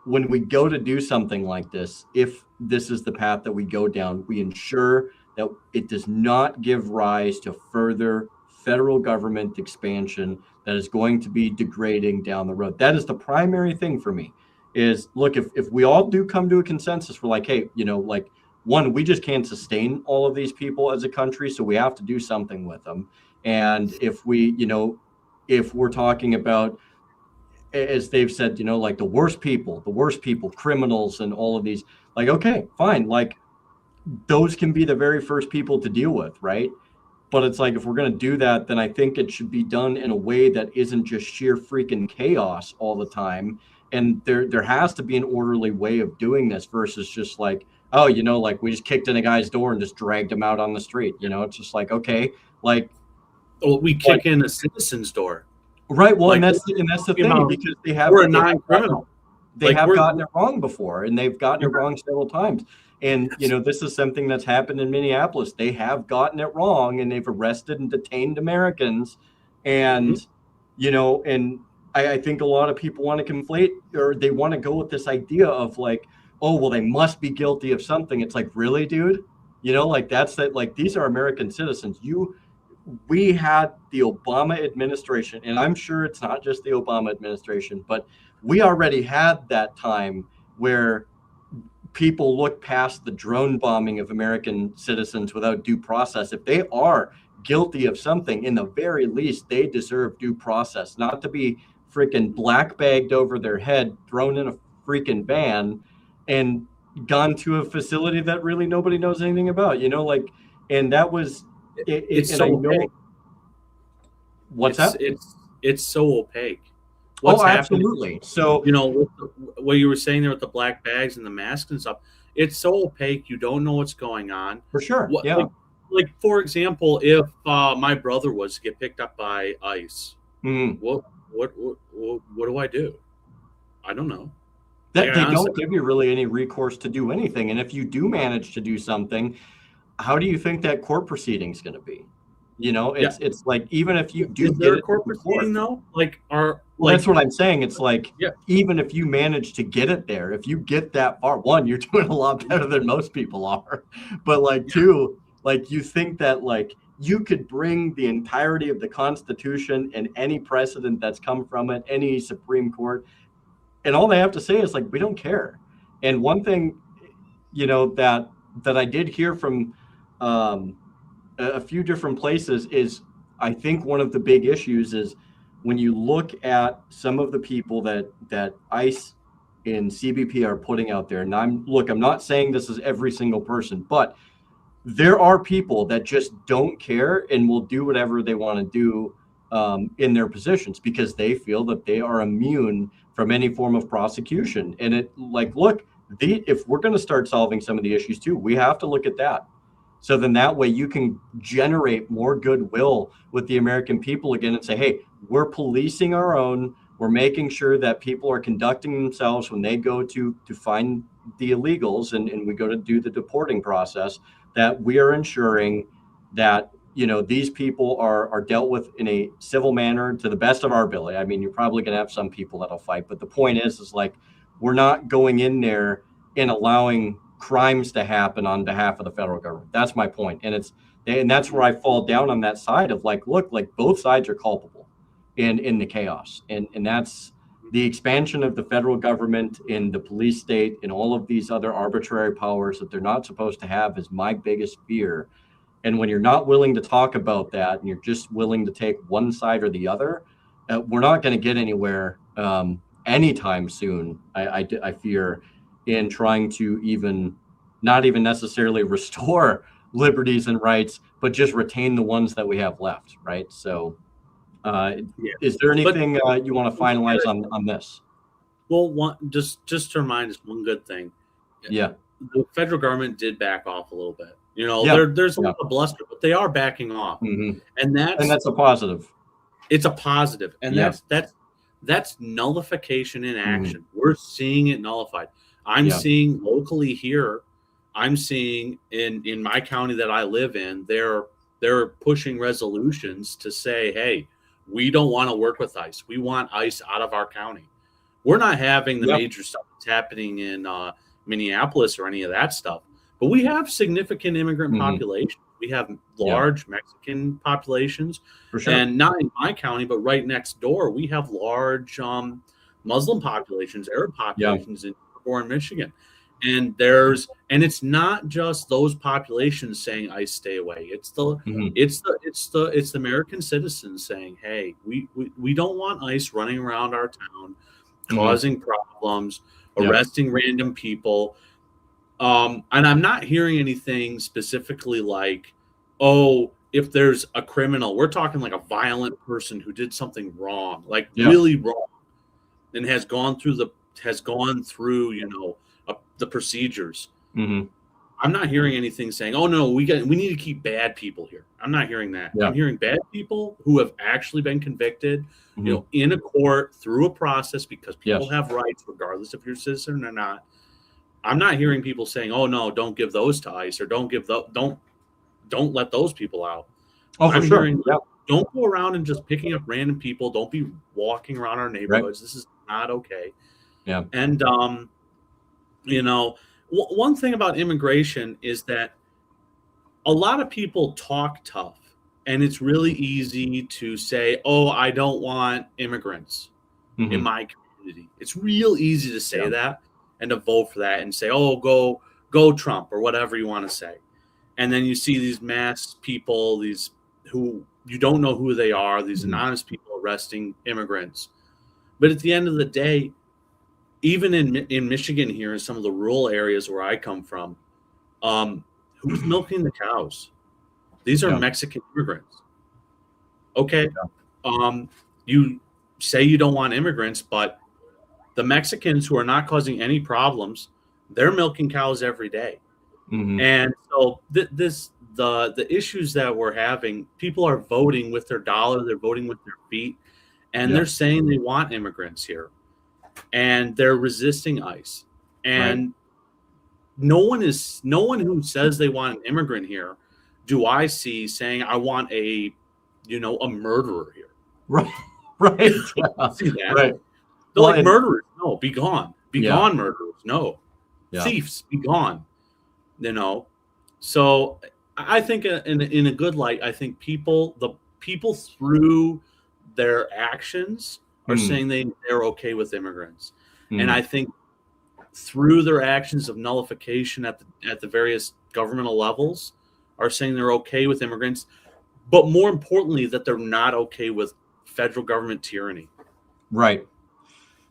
we go to do something like this, if this is the path that we go down, we ensure that it does not give rise to further federal government expansion that is going to be degrading down the road. That is the primary thing for me is, look, if we all do come to a consensus, we're like, hey, one, we just can't sustain all of these people as a country, so we have to do something with them. And if we're talking about, as they've said, like the worst people, criminals and all of these, like, okay, fine. Like those can be the very first people to deal with, right? But it's like, if we're going to do that, then I think it should be done in a way that isn't just sheer freaking chaos all the time. And there has to be an orderly way of doing this versus just like, oh, like we just kicked in a guy's door and just dragged him out on the street. It's just like, okay, like. Well, we kick in a citizen's door. Right. Well, Like, and that's the thing, because we're a non-criminal. They have gotten it wrong before, and they've gotten it wrong several times. And, this is something that's happened in Minneapolis. They have gotten it wrong, and they've arrested and detained Americans. And, and I think a lot of people want to conflate, or they want to go with this idea of like, oh, well, they must be guilty of something. It's like, really, dude? Like these are American citizens. We had the Obama administration, and I'm sure it's not just the Obama administration, but we already had that time where people look past the drone bombing of American citizens without due process. If they are guilty of something, in the very least, they deserve due process, not to be freaking black bagged over their head, thrown in a freaking van, and gone to a facility that really nobody knows anything about, and that was it's so opaque. What's that? It's so opaque. What's absolutely. So, what you were saying there with the black bags and the masks and stuff, it's so opaque. You don't know what's going on. For sure. Like for example, if my brother was to get picked up by ICE, what do I do? I don't know. They don't give you really any recourse to do anything. And if you do manage to do something, how do you think that court proceeding is going to be? It's like, even if you do get a court proceeding, though, that's what I'm saying. It's like, even if you manage to get it there, if you get that far, one, you're doing a lot better than most people are. But two, you think that you could bring the entirety of the Constitution and any precedent that's come from it, any Supreme Court, and all they have to say is we don't care. And one thing, that I did hear from a few different places is, I think one of the big issues is when you look at some of the people that ICE and CBP are putting out there. And I'm not saying this is every single person, but there are people that just don't care and will do whatever they want to do in their positions, because they feel that they are immune from any form of prosecution. And if we're going to start solving some of the issues too, we have to look at that. So then that way you can generate more goodwill with the American people again and say, hey, we're policing our own. We're making sure that people are conducting themselves when they go to find the illegals and we go to do the deporting process, that we are ensuring that, these people are dealt with in a civil manner to the best of our ability. I mean, you're probably going to have some people that'll fight, but the point is we're not going in there and allowing crimes to happen on behalf of the federal government. That's my point. And that's where I fall down on that side of both sides are culpable in the chaos. And that's the expansion of the federal government in the police state and all of these other arbitrary powers that they're not supposed to have is my biggest fear. And when you're not willing to talk about that and you're just willing to take one side or the other, we're not going to get anywhere anytime soon, I fear, in trying to not even necessarily restore liberties and rights, but just retain the ones that we have left, right? So is there anything you want to finalize on this? Well, just to remind us one good thing. Yeah. The federal government did back off a little bit. There's a lot of bluster, but they are backing off. Mm-hmm. And that's a positive. It's a positive. And that's nullification in action. Mm-hmm. We're seeing it nullified. I'm seeing locally here, I'm seeing in my county that I live in, they're pushing resolutions to say, hey, we don't want to work with ICE. We want ICE out of our county. We're not having the major stuff that's happening in Minneapolis or any of that stuff, but we have significant immigrant populations. We have large Mexican populations, for sure. And not in my county, but right next door, we have large Muslim populations, Arab populations in Michigan. And it's not just those populations saying ICE stay away. It's the American citizens saying, hey, we don't want ICE running around our town, causing problems, arresting random people. And I'm not hearing anything specifically like, oh, if there's a criminal, we're talking like a violent person who did something wrong, really wrong, and has gone through the procedures. Mm-hmm. I'm not hearing anything saying, "Oh no, we need to keep bad people here." I'm not hearing that. Yeah. I'm hearing bad people who have actually been convicted, Mhm. in a court through a process, because people Yes. have rights regardless if you're a citizen or not. I'm not hearing people saying, "Oh no, don't give those to ICE," or don't let those people out. Oh, for I'm sure. hearing, Yeah. don't go around and just picking up random people. Don't be walking around our Right. neighborhoods. This is not okay. Yeah. And one thing about immigration is that a lot of people talk tough, and it's really easy to say, "Oh, I don't want immigrants in Mhm. my community." It's real easy to say Yeah. that and to vote for that and say, "Oh, go Trump," or whatever you want to say. And then you see these mass people, these who you don't know who they are, these Mhm. anonymous people arresting immigrants. But at the end of the day, even in Michigan here, in some of the rural areas where I come from, who's milking the cows? These are Yeah. Mexican immigrants. Okay, Yeah. you say you don't want immigrants, but the Mexicans who are not causing any problems, they're milking cows every day. Mhm. And so the issues that we're having, people are voting with their dollar, they're voting with their feet, and they're Yeah. saying they want immigrants here, and they're resisting ICE. Right. And no one who says they want an immigrant here do I see saying I want a murderer here. Right. Right. I Yeah. don't see that. Right. They're Well, like, and murderers, no, be gone. Be yeah. gone, murderers. No. Yeah. Thieves, be gone. You know. So I think in a good light, I think the people through their actions are Mm. saying they're okay with immigrants. And Mm. I think through their actions of nullification at the various governmental levels are saying they're okay with immigrants, but more importantly, that they're not okay with federal government tyranny. Right.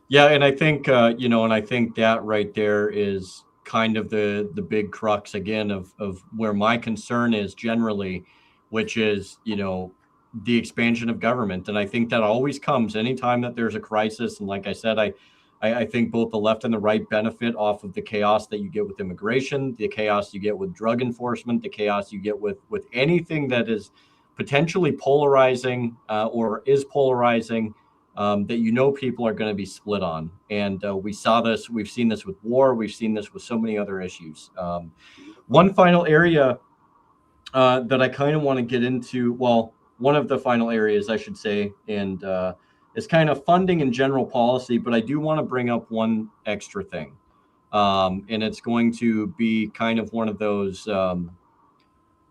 Yeah, and I think and I think that right there is kind of the big crux again of where my concern is generally, which is the expansion of government, and I think that always comes anytime that there's a crisis. And like I said, I think both the left and the right benefit off of the chaos that you get with immigration, the chaos you get with drug enforcement, the chaos you get with anything that is potentially polarizing or is polarizing. That people are going to be split on. And we've seen this with war, we've seen this with so many other issues. One final area that I kind of want to get into, well, one of the final areas, I should say, and is kind of funding and general policy, but I do want to bring up one extra thing. And it's going to be kind of one of those,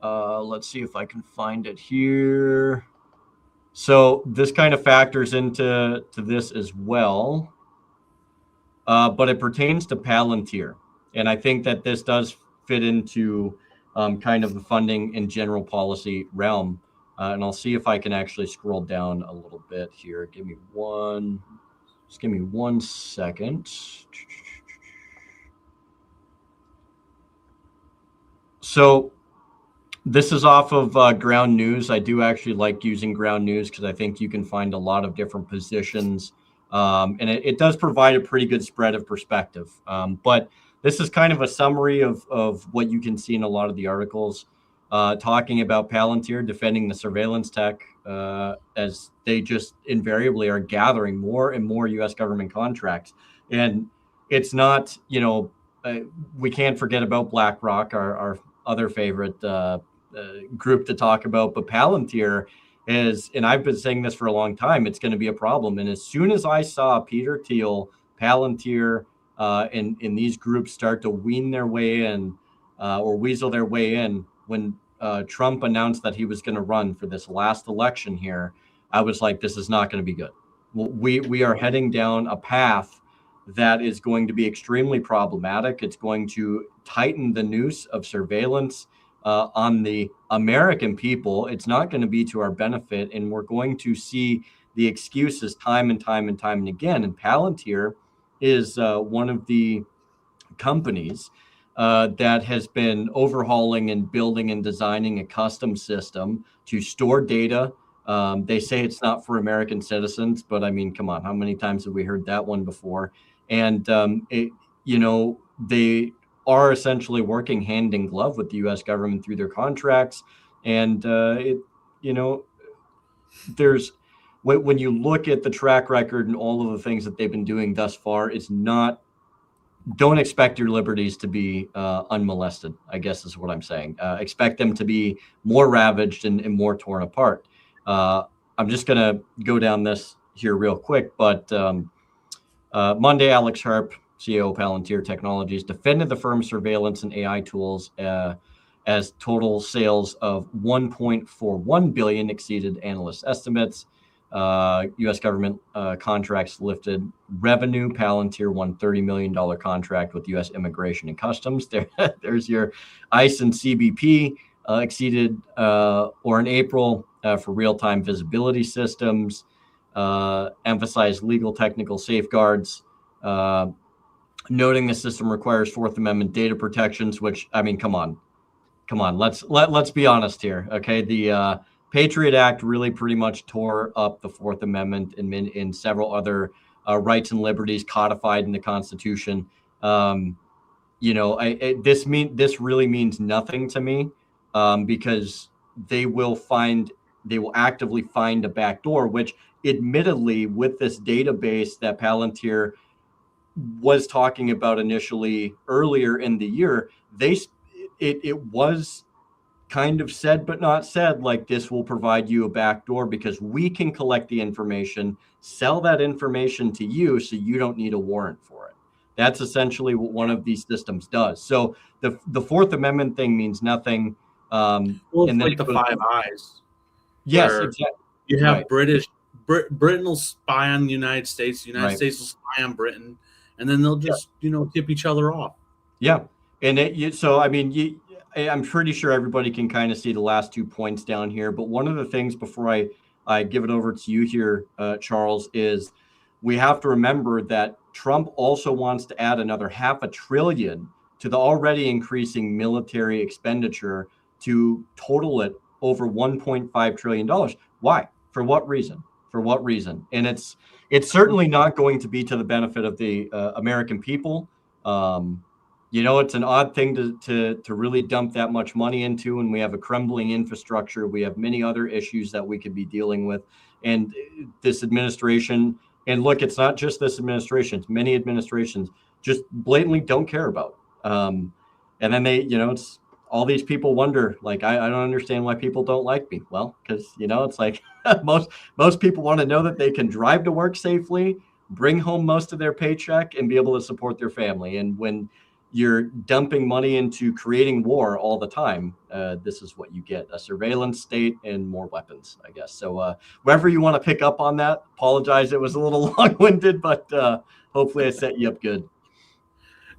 let's see if I can find it here. So this kind of factors into this as well, but it pertains to Palantir, and I think that this does fit into kind of the funding and general policy realm. And I'll see if I can actually scroll down a little bit here. Give me one second. So this is off of Ground News. I do actually like using Ground News because I think you can find a lot of different positions, and it does provide a pretty good spread of perspective. But this is kind of a summary of what you can see in a lot of the articles talking about Palantir defending the surveillance tech as they just invariably are gathering more and more U.S. government contracts. And it's not, we can't forget about BlackRock, our other favorite group to talk about, but Palantir is, and I've been saying this for a long time, it's going to be a problem. And as soon as I saw Peter Thiel, Palantir, and these groups start to wean their way in or weasel their way in when Trump announced that he was going to run for this last election here, I was like, this is not going to be good. We are heading down a path that is going to be extremely problematic. It's going to tighten the noose of surveillance on the American people. It's not going to be to our benefit, and we're going to see the excuses time and time and time and again. And Palantir is one of the companies that has been overhauling and building and designing a custom system to store data. They say it's not for American citizens, but I mean, come on, how many times have we heard that one before? And they are essentially working hand in glove with the U.S. government through their contracts. And there's when you look at the track record and all of the things that they've been doing thus far, it's not. Don't expect your liberties to be unmolested, I guess is what I'm saying. Expect them to be more ravaged and more torn apart. I'm just going to go down this here real quick, but Monday, Alex Harp, CEO of Palantir Technologies, defended the firm's surveillance and AI tools as total sales of $1.41 billion exceeded analyst estimates. U.S. government contracts lifted revenue. Palantir won $30 million contract with U.S. Immigration and Customs. There's your ICE and CBP exceeded, or in April for real-time visibility systems, emphasized legal technical safeguards, noting the system requires Fourth Amendment data protections, which, I mean, come on. Let's be honest here. Okay. The Patriot Act really pretty much tore up the Fourth Amendment and in several other rights and liberties codified in the Constitution. This really means nothing to me because they will actively find a backdoor, which admittedly with this database that Palantir was talking about initially earlier in the year, it was kind of said but not said, like this will provide you a backdoor because we can collect the information, sell that information to you so you don't need a warrant for it. That's essentially what one of these systems does. So the Fourth Amendment thing means nothing. Well, it's like the Five Eyes. Yes, exactly. You have Britain will spy on the United States. The United States will spy on Britain, and then they'll just tip each other off. Yeah, and I'm pretty sure everybody can kind of see the last 2 points down here. But one of the things before I give it over to you here, Charles, is we have to remember that Trump also wants to add another $500 billion to the already increasing military expenditure to total it over $1.5 trillion. Why? For what reason? And it's certainly not going to be to the benefit of the American people. It's an odd thing to really dump that much money into, and we have a crumbling infrastructure. We have many other issues that we could be dealing with. And this administration, and look, it's not just this administration, it's many administrations just blatantly don't care about. And then it's all these people wonder, like, I don't understand why people don't like me. Well, because, it's like most people want to know that they can drive to work safely, bring home most of their paycheck, and be able to support their family. And when you're dumping money into creating war all the time, this is what you get: a surveillance state and more weapons, I guess. So wherever you want to pick up on that, apologize. It was a little long-winded, but hopefully I set you up good.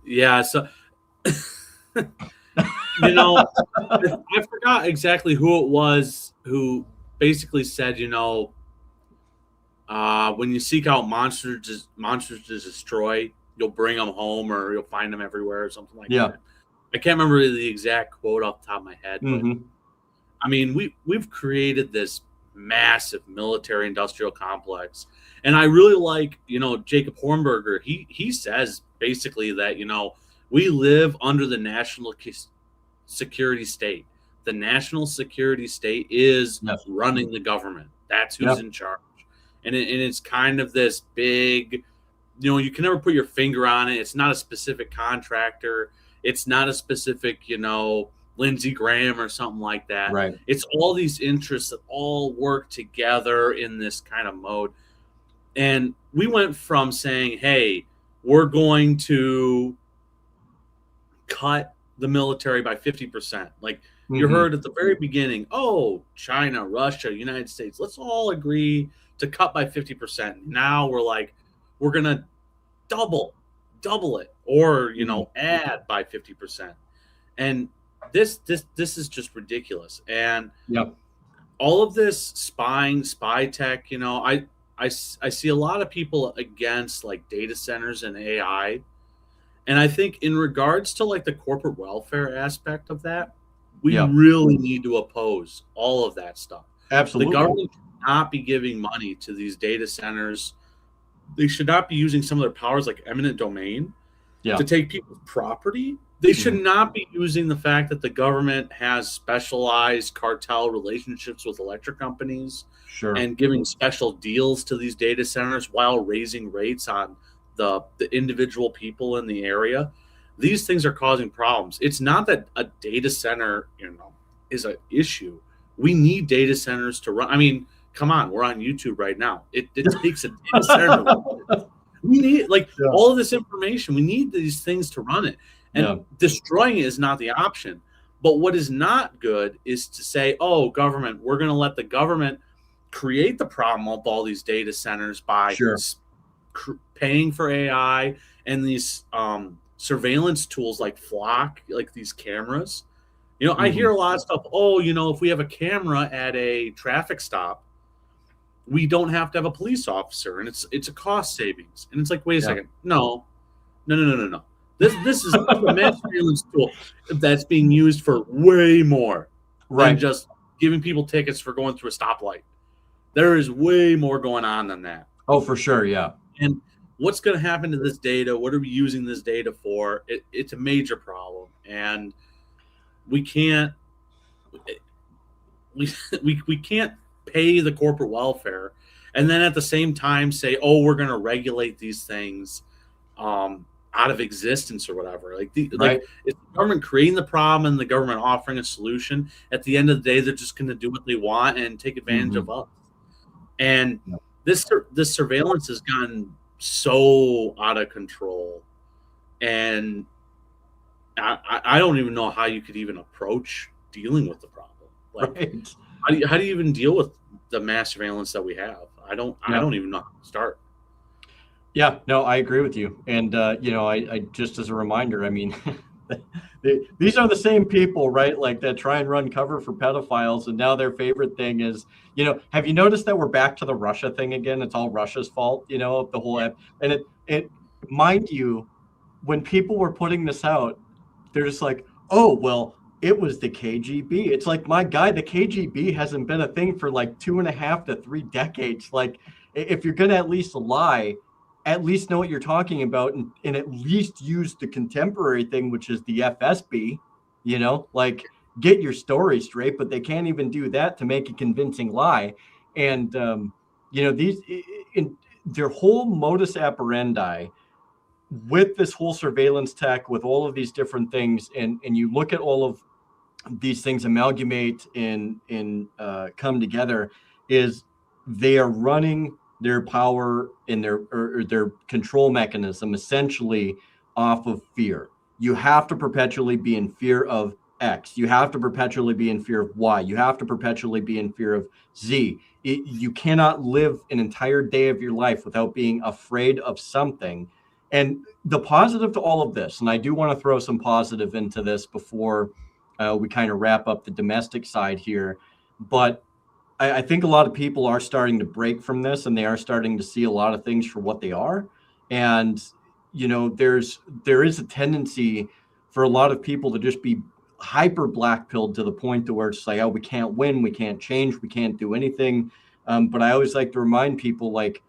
Yeah. So, I forgot exactly who it was who basically said, when you seek out monsters to destroy, you'll bring them home or you'll find them everywhere or something like that. I can't remember the exact quote off the top of my head, but I mean, we've created this massive military industrial complex. And I really like, Jacob Hornberger, he says basically that, we live under the national security state. The national security state is running the government. That's who's in charge. And it's kind of this big, you can never put your finger on it. It's not a specific contractor. It's not a specific, Lindsey Graham or something like that. Right. It's all these interests that all work together in this kind of mode. And we went from saying, hey, we're going to cut the military by 50%. Like you heard at the very beginning, China, Russia, United States, let's all agree to cut by 50%. Now we're like, we're going to double it, or, add by 50%. And this is just ridiculous. And all of this spy tech, I see a lot of people against like data centers and AI. And I think in regards to like the corporate welfare aspect of that, we really need to oppose all of that stuff. Absolutely. The government should not be giving money to these data centers. They should not be using some of their powers like eminent domain Yeah. to take people's property. They should not be using the fact that the government has specialized cartel relationships with electric companies Sure. and giving special deals to these data centers while raising rates on the individual people in the area. These things are causing problems. It's not that a data center, is an issue. We need data centers to run. I mean, come on, we're on YouTube right now. It takes a data center to run it. We need all of this information. We need these things to run it. And destroying it is not the option. But what is not good is to say, oh, government, we're going to let the government create the problem of all these data centers by paying for AI and these surveillance tools like Flock, like these cameras. I hear a lot of stuff. Oh, if we have a camera at a traffic stop, we don't have to have a police officer, and it's a cost savings. And it's like, wait a second, no. This is a mass surveillance tool that's being used for way more than just giving people tickets for going through a stoplight. There is way more going on than that. Oh, for sure, yeah. And what's going to happen to this data? What are we using this data for? It's a major problem, and we can't we can't pay the corporate welfare and then at the same time say, oh, we're going to regulate these things out of existence or whatever. Like it's the government creating the problem and the government offering a solution. At the end of the day, they're just going to do what they want and take advantage of us. And this surveillance has gotten so out of control, and I don't even know how you could even approach dealing with the problem. How do you even deal with the mass surveillance that we have? I don't even know how to start. Yeah, no, I agree with you. And I just as a reminder, I mean, these are the same people, right? Like that try and run cover for pedophiles, and now their favorite thing is, have you noticed that we're back to the Russia thing again? It's all Russia's fault, the whole and it mind you, when people were putting this out, they're just like, oh, well, it was the KGB. It's like, my guy, the KGB hasn't been a thing for like 2.5 to 3 decades. Like, if you're going to at least lie, at least know what you're talking about and at least use the contemporary thing, which is the FSB, get your story straight, but they can't even do that to make a convincing lie. And, their whole modus operandi with this whole surveillance tech, with all of these different things, and you look at all of these things amalgamate and come together, is they are running their power and their control mechanism essentially off of fear. You have to perpetually be in fear of X. You have to perpetually be in fear of Y. You have to perpetually be in fear of Z. You cannot live an entire day of your life without being afraid of something. And the positive to all of this, and I do want to throw some positive into this before we kind of wrap up the domestic side here, but I think a lot of people are starting to break from this, and they are starting to see a lot of things for what they are. And, there is a tendency for a lot of people to just be hyper black-pilled to the point to where it's like, oh, we can't win, we can't change, we can't do anything. But I always like to remind people, like,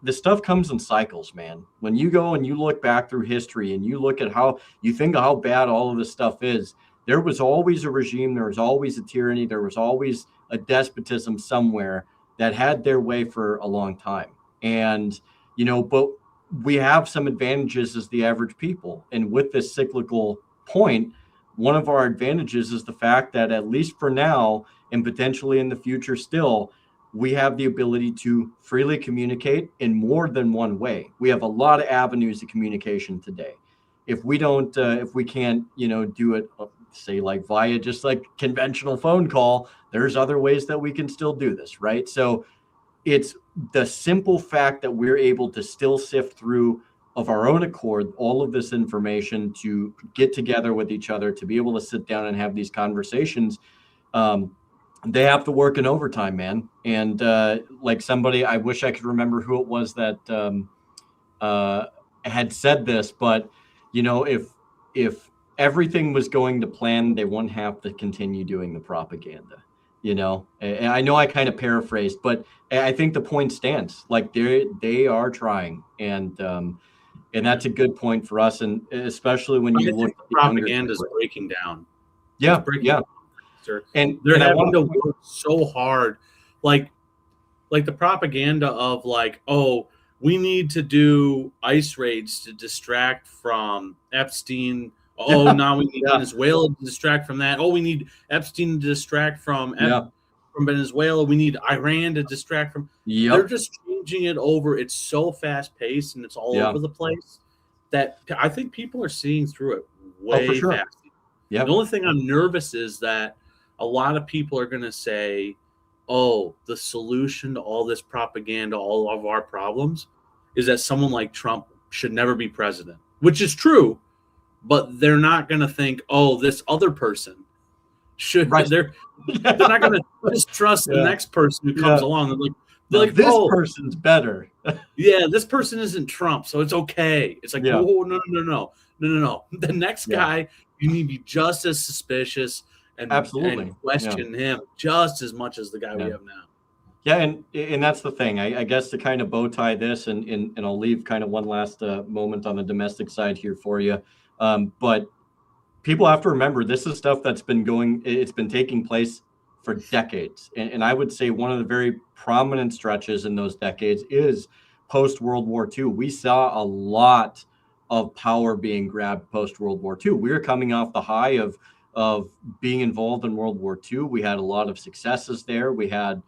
this stuff comes in cycles, man. When you go and you look back through history and you look at how you think of how bad all of this stuff is, there was always a regime, there was always a tyranny, there was always a despotism somewhere that had their way for a long time. And, but we have some advantages as the average people. And with this cyclical point, one of our advantages is the fact that, at least for now, and potentially in the future still, we have the ability to freely communicate in more than one way. We have a lot of avenues of communication today. If we don't, if we can't, do it, say, like via just like conventional phone call, there's other ways that we can still do this, right? So it's the simple fact that we're able to still sift through of our own accord all of this information, to get together with each other, to be able to sit down and have these conversations. They have to work in overtime, man. And like somebody, I wish I could remember who it was that had said this, but if everything was going to plan, they wouldn't have to continue doing the propaganda. And I know I kind of paraphrased, but I think the point stands. Like, they are trying, and And that's a good point for us, and especially when you look at the propaganda is breaking down. Yeah, it's breaking down. And they're having to work so hard, like the propaganda of like, oh, we need to do ICE raids to distract from Epstein. Oh, now we need Venezuela to distract from that. Oh, we need Epstein to distract from Venezuela. We need Iran to distract from. They're just changing it over. It's so fast paced and it's all over the place that I think people are seeing through it way fast. The only thing I'm nervous is that a lot of people are going to say, oh, the solution to all this propaganda, all of our problems, is that someone like Trump should never be president, which is true, but they're not going to think, oh, this other person should. They're not going to just trust the next person who comes along. They're like, this person's better. This person isn't Trump, so it's okay. It's like, oh, no. The next guy, you need to be just as suspicious and question him just as much as the guy we have now. Yeah, and that's the thing. I guess to kind of bow tie this, and I'll leave kind of one last moment on the domestic side here for you. But people have to remember this is stuff that's been it's been taking place for decades. And I would say one of the very prominent stretches in those decades is post-World War II. We saw a lot of power being grabbed post-World War II. We were coming off the high of being involved in World War II. We had a lot of successes there. We had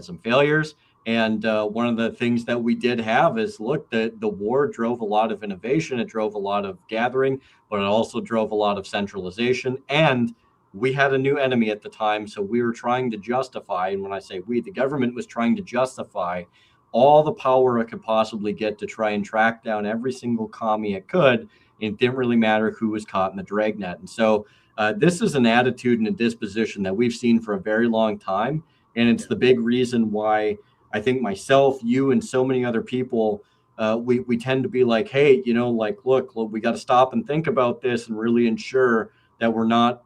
some failures. And one of the things that we did have is, look, the war drove a lot of innovation. It drove a lot of gathering, but it also drove a lot of centralization. And we had a new enemy at the time. So we were trying to justify, and when I say we, the government was trying to justify all the power it could possibly get to try and track down every single commie it could. And it didn't really matter who was caught in the dragnet. And so this is an attitude and a disposition that we've seen for a very long time. And it's the big reason why I think myself, you, and so many other people, we tend to be like, hey, look, we got to stop and think about this and really ensure that we're not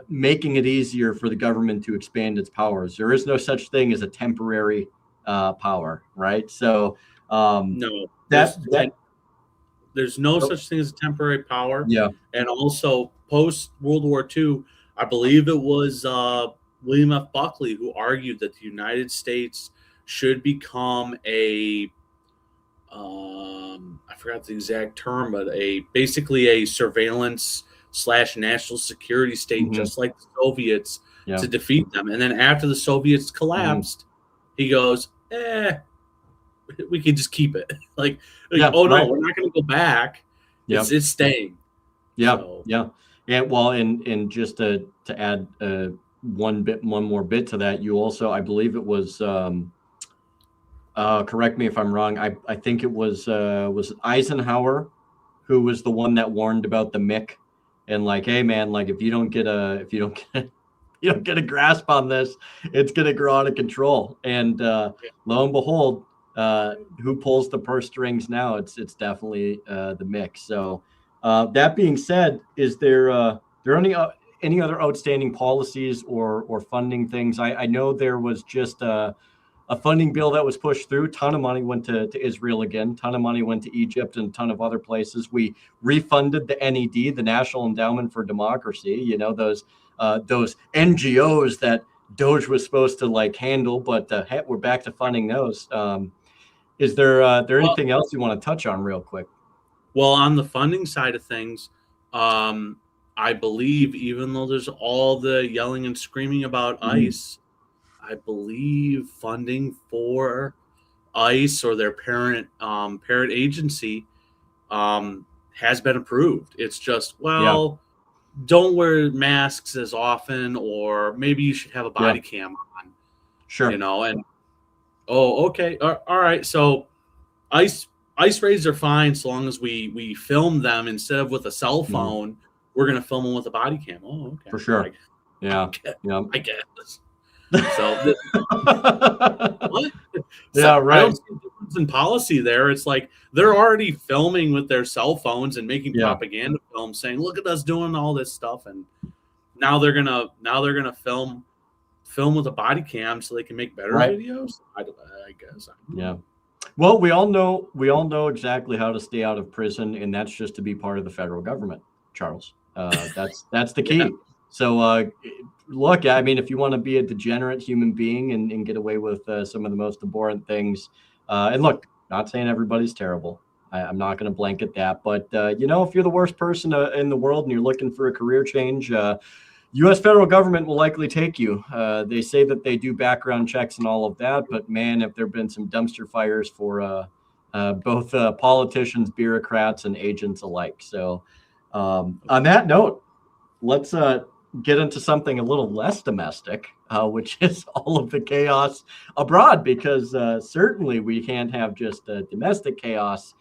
making it easier for the government to expand its powers. There is no such thing as a temporary power, right? So no, there's no such thing as a temporary power. Yeah. And also post World War II, I believe it was William F. Buckley who argued that the United States should become I forgot the exact term, but basically a surveillance / national security state, just like the Soviets, to defeat them. And then after the Soviets collapsed, he goes, we can just keep it. No, we're not going to go back. It's staying. Yeah. So. Yeah. Well, and just to add one more bit to that, you also, I believe it was, correct me if I'm wrong. I think it was Eisenhower who was the one that warned about the MiC and like, hey man, like if you don't get a grasp on this, it's going to grow out of control. And lo and behold, who pulls the purse strings now? It's definitely the MiC. So that being said, is there any other outstanding policies or funding things? I know there was just a funding bill that was pushed through. Ton of money went to Israel again. Ton of money went to Egypt and a ton of other places. We refunded the NED, the National Endowment for Democracy. Those NGOs that Doge was supposed to handle, but we're back to funding those. Is there anything else you want to touch on real quick? Well, on the funding side of things, I believe even though there's all the yelling and screaming about ICE, I believe funding for ICE or their parent agency has been approved. It's just, don't wear masks as often, or maybe you should have a body cam on. Sure. And okay, all right. So ICE raids are fine so long as we film them instead of with a cell phone. We're going to film them with a body cam. Oh, okay. For sure. I guess. So, what? Yeah, right. I don't see a difference in policy there. It's like they're already filming with their cell phones and making propaganda films, saying, "Look at us doing all this stuff," and now they're gonna film with a body cam so they can make better videos. I guess. Yeah. Well, we all know exactly how to stay out of prison, and that's just to be part of the federal government, Charles. That's the Yeah. key. So, look, I mean, if you want to be a degenerate human being and get away with some of the most abhorrent things, and look, not saying everybody's terrible. I'm not going to blanket that, but if you're the worst person in the world and you're looking for a career change, U.S. federal government will likely take you. They say that they do background checks and all of that, but man, if there've been some dumpster fires for both politicians, bureaucrats, and agents alike. So, on that note, let's get into something a little less domestic, which is all of the chaos abroad, because certainly we can't have just domestic chaos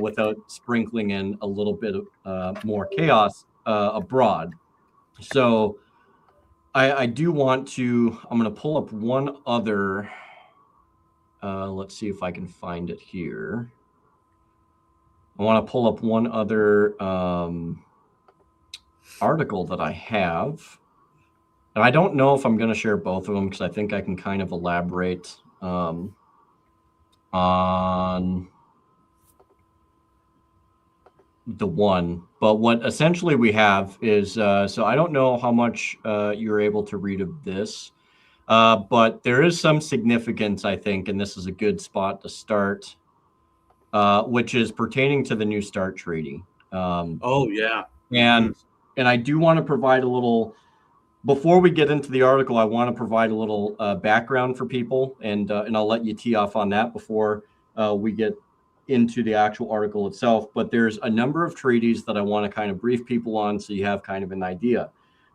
without sprinkling in a little bit of more chaos abroad. So I do want to. I'm going to pull up one other. Let's see if I can find it here. I want to pull up one other article that I have. And I don't know if I'm going to share both of them because I think I can kind of elaborate on the one. But what essentially we have is so I don't know how much you're able to read of this, but there is some significance, I think, and this is a good spot to start, which is pertaining to the New START Treaty. Oh yeah. And I do want to provide a little. Before we get into the article, I want to provide a little background for people, and I'll let you tee off on that before we get into the actual article itself. But there's a number of treaties that I want to kind of brief people on, so you have kind of an idea.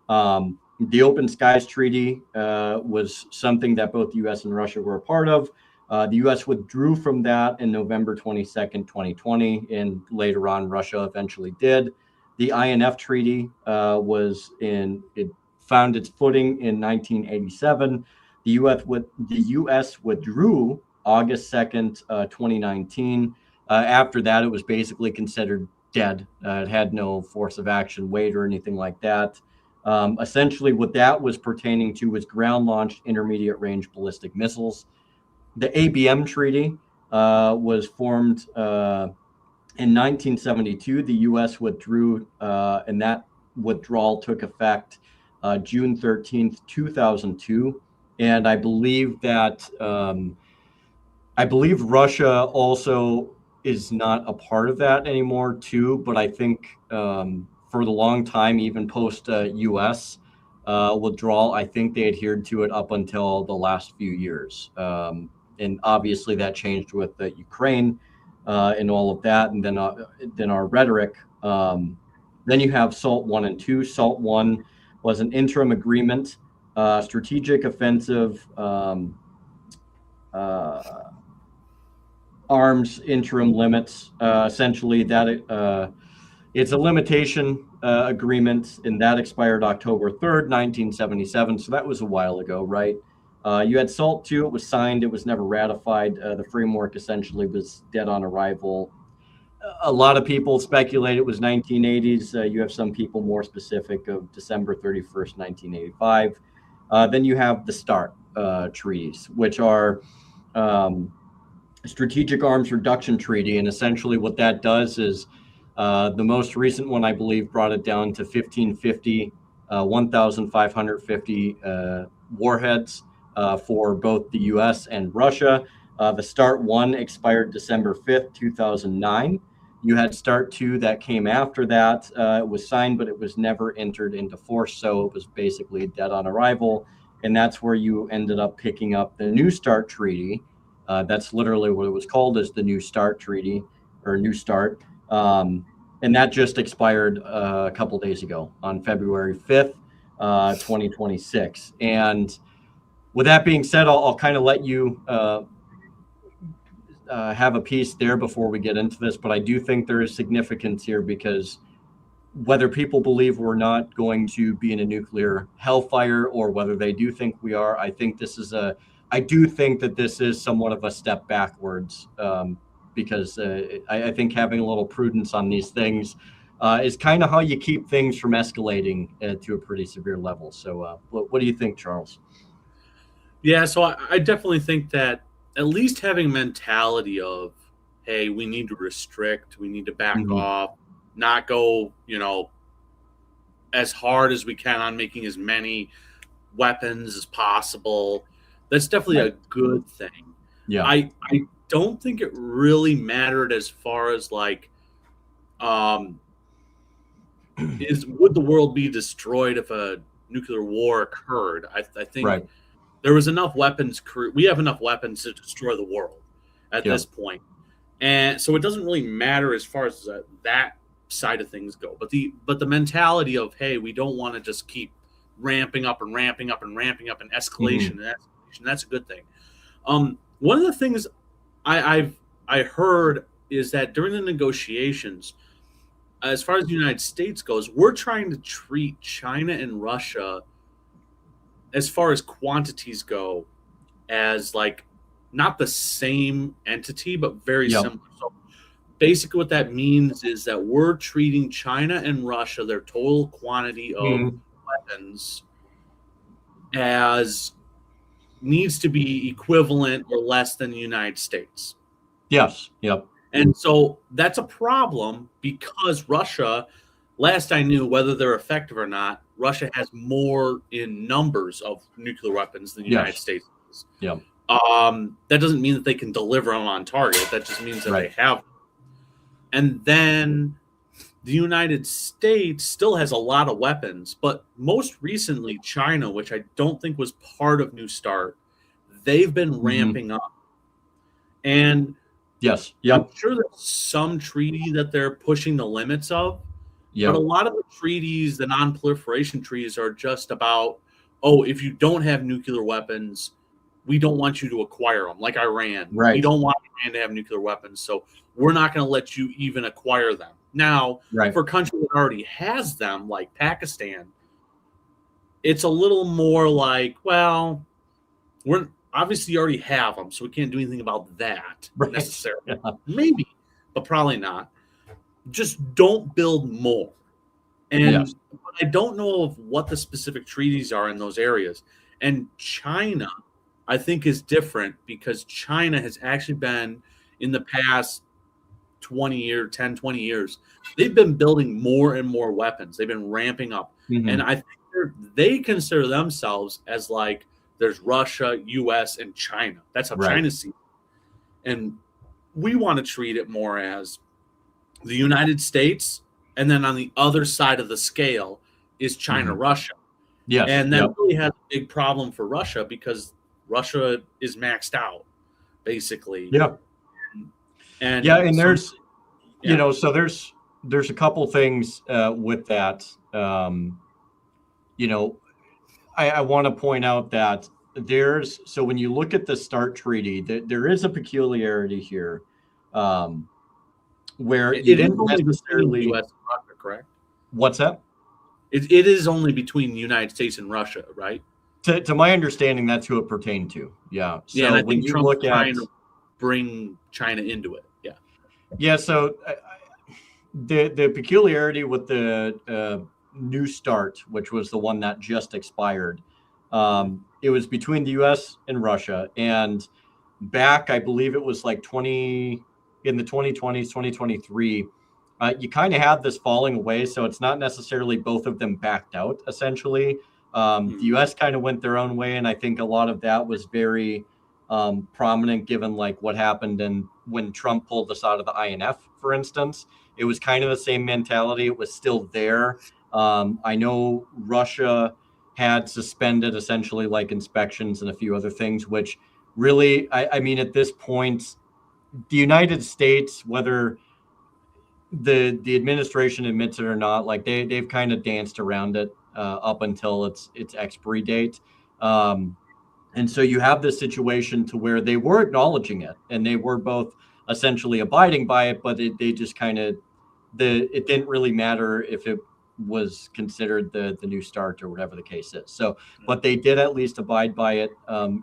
The Open Skies Treaty was something that both the U.S. and Russia were a part of. The U.S. withdrew from that in November 22nd, 2020, and later on, Russia eventually did. The INF Treaty it found its footing in 1987. The U.S. withdrew August 2nd, 2019. After that, it was basically considered dead. It had no force of action, weight, or anything like that. Essentially, what that was pertaining to was ground-launched intermediate-range ballistic missiles. The ABM Treaty was formed in 1972. The U.S. withdrew, and that withdrawal took effect June 13th, 2002. And I believe that Russia also is not a part of that anymore too. But I think for the long time, even post U.S. Withdrawal, I think they adhered to it up until the last few years. And obviously that changed with Ukraine and all of that. And then our rhetoric. Then you have SALT 1 and 2. SALT 1 was an interim agreement, strategic offensive arms interim limits. Essentially, that it's a limitation agreement, and that expired October 3rd, 1977. So that was a while ago, right? You had SALT 2. It was signed. It was never ratified. The framework essentially was dead on arrival. A lot of people speculate it was 1980s. You have some people more specific of December 31st, 1985. Then you have the START treaties, which are Strategic Arms Reduction Treaty. And essentially what that does is the most recent one, I believe, brought it down to 1,550 warheads for both the U.S. and Russia. The START 1 expired December 5th, 2009. You had START 2 that came after that. It was signed, but it was never entered into force. So it was basically dead on arrival. And that's where you ended up picking up the New START Treaty. That's literally what it was called, as the New START Treaty, or New START. And that just expired a couple days ago on February 5th, 2026. And with that being said, I'll kind of let you have a piece there before we get into this, but I do think there is significance here, because whether people believe we're not going to be in a nuclear hellfire or whether they do think we are, I do think that this is somewhat of a step backwards, because I think having a little prudence on these things is kind of how you keep things from escalating to a pretty severe level. So what do you think, Charles? Yeah, so I definitely think that at least having a mentality of, hey, we need to restrict, we need to back off, not go, as hard as we can on making as many weapons as possible. That's definitely a good thing. Yeah. I don't think it really mattered as far as like, would the world be destroyed if a nuclear war occurred? I think there was enough weapons. We have enough weapons to destroy the world at this point. And so it doesn't really matter as far as that side of things go. But the mentality of, hey, we don't want to just keep ramping up and ramping up and ramping up and escalation and escalation. That's a good thing. One of the things I heard is that during the negotiations, as far as the United States goes, we're trying to treat China and Russia, as far as quantities go, as like not the same entity, but very similar. So basically what that means is that we're treating China and Russia, their total quantity of weapons, as needs to be equivalent or less than the United States. Yes. Yep. And so that's a problem because Russia, last I knew, whether they're effective or not, Russia has more in numbers of nuclear weapons than the United States does. Yep. That doesn't mean that they can deliver them on target. That just means that they have them. And then the United States still has a lot of weapons, but most recently China, which I don't think was part of New START, they've been ramping up. And I'm sure there's some treaty that they're pushing the limits of, but a lot of the treaties, the non-proliferation treaties, are just about, if you don't have nuclear weapons, we don't want you to acquire them, like Iran. We don't want Iran to have nuclear weapons, so we're not going to let you even acquire them. Now, for a country that already has them, like Pakistan, it's a little more like, well, we're obviously already have them, so we can't do anything about that necessarily. Maybe, but probably not. Just don't build more. And I don't know of what the specific treaties are in those areas. And China, I think, is different because China has actually been, in the past 20 years, they've been building more and more weapons. They've been ramping up. And I think they consider themselves as like, there's Russia, U.S., and China. That's how China sees it. And we want to treat it more as the United States, and then on the other side of the scale is China, Russia. And that really has a big problem for Russia because Russia is maxed out, basically. And there's, so there's a couple things with that. I want to point out that so when you look at the START treaty, there is a peculiarity here, where it didn't necessarily U.S. and Russia, correct? What's that? It is only between the United States and Russia, right? To my understanding, that's who it pertained to. So and I when think you Trump's look at trying to bring China into it, So the peculiarity with the New START, which was the one that just expired, it was between the U.S. and Russia, and back, I believe it was like in the 2020s, 2023. You kind of had this falling away, so it's not necessarily both of them backed out, essentially. The U.S. kind of went their own way, and I think a lot of that was very prominent given like what happened and when Trump pulled us out of the INF, for instance. It was kind of the same mentality. It was still there. I know Russia had suspended essentially like inspections and a few other things, which really, I mean, at this point, the United States, whether the administration admits it or not, like they've kind of danced around it up until its expiry date. And so you have this situation to where they were acknowledging it and they were both essentially abiding by it, but they just kind of, it didn't really matter if it was considered the New START or whatever the case is. So, but they did at least abide by it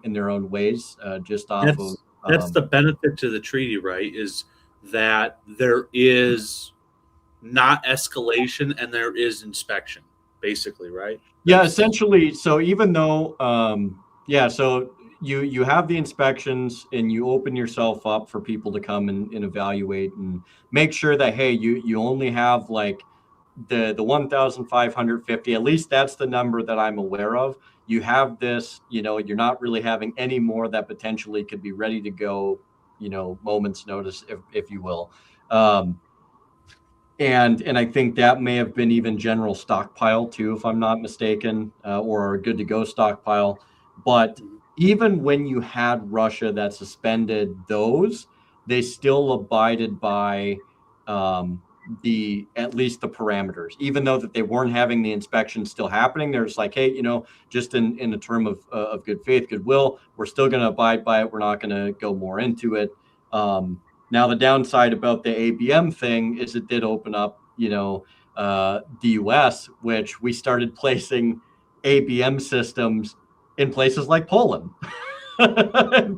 in their own ways, just off of. That's the benefit to the treaty, right? Is that there is not escalation and there is inspection, basically, right? Yeah, essentially. So even though, so you have the inspections and you open yourself up for people to come and evaluate and make sure that, hey, you only have like the 1,550, at least that's the number that I'm aware of. You have this, you're not really having any more that potentially could be ready to go, moments notice, if you will. And I think that may have been even general stockpile too, if I'm not mistaken, or a good to go stockpile. But even when you had Russia that suspended those, they still abided by at least the parameters, even though that they weren't having the inspections still happening. They're just like, hey, just in a term of good faith, goodwill, we're still going to abide by it. We're not going to go more into it. Now, the downside about the ABM thing is it did open up, the US, which we started placing ABM systems in places like Poland. and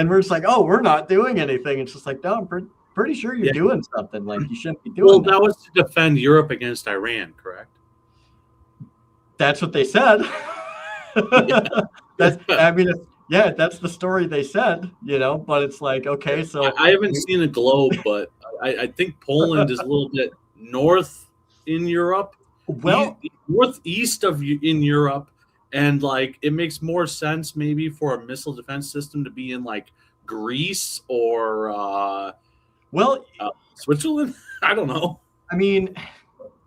we're just like, oh, we're not doing anything. It's just like, no, I'm pretty sure you're doing something. Like, you shouldn't be doing that. Well, that was to defend Europe against Iran, correct? That's what they said. That's the story they said, but it's like, okay, so I haven't seen a globe, but I think Poland is a little bit north in Europe, northeast in Europe, and like it makes more sense maybe for a missile defense system to be in like Greece or Switzerland. I don't know. I mean,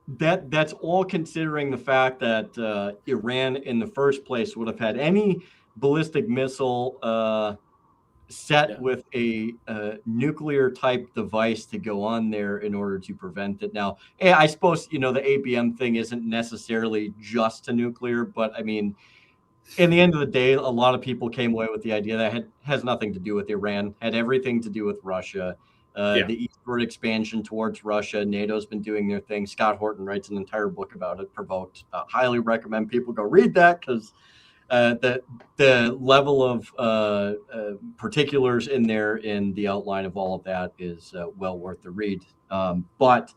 that's all considering the fact that Iran in the first place would have had any ballistic missile set with a nuclear type device to go on there in order to prevent it. Now, I suppose, the ABM thing isn't necessarily just to nuclear, but I mean, in the end of the day, a lot of people came away with the idea that has nothing to do with Iran, had everything to do with Russia. The eastward expansion towards Russia. NATO's been doing their thing. Scott Horton writes an entire book about it, Provoked. Highly recommend people go read that, because the level of particulars in there in the outline of all of that is well worth the read. But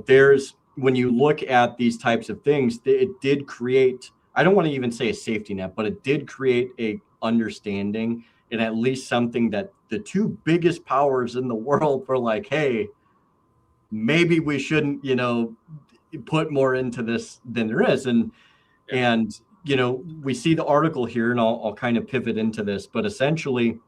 there's, when you look at these types of things, it did create, I don't want to even say a safety net, but it did create a understanding, and at least something that the two biggest powers in the world were like, hey, maybe we shouldn't, put more into this than there is. And we see the article here, and I'll kind of pivot into this, but essentially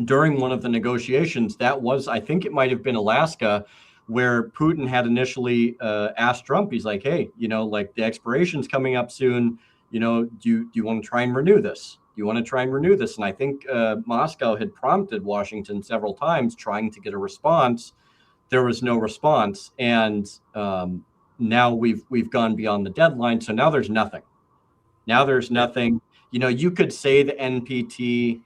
during one of the negotiations, that was, I think it might have been Alaska, where Putin had initially asked Trump, he's like, hey, like the expiration's coming up soon, do you want to try and renew this? You want to try and renew this? And I think Moscow had prompted Washington several times trying to get a response. There was no response. And now we've gone beyond the deadline. So now there's nothing. You could say the NPT,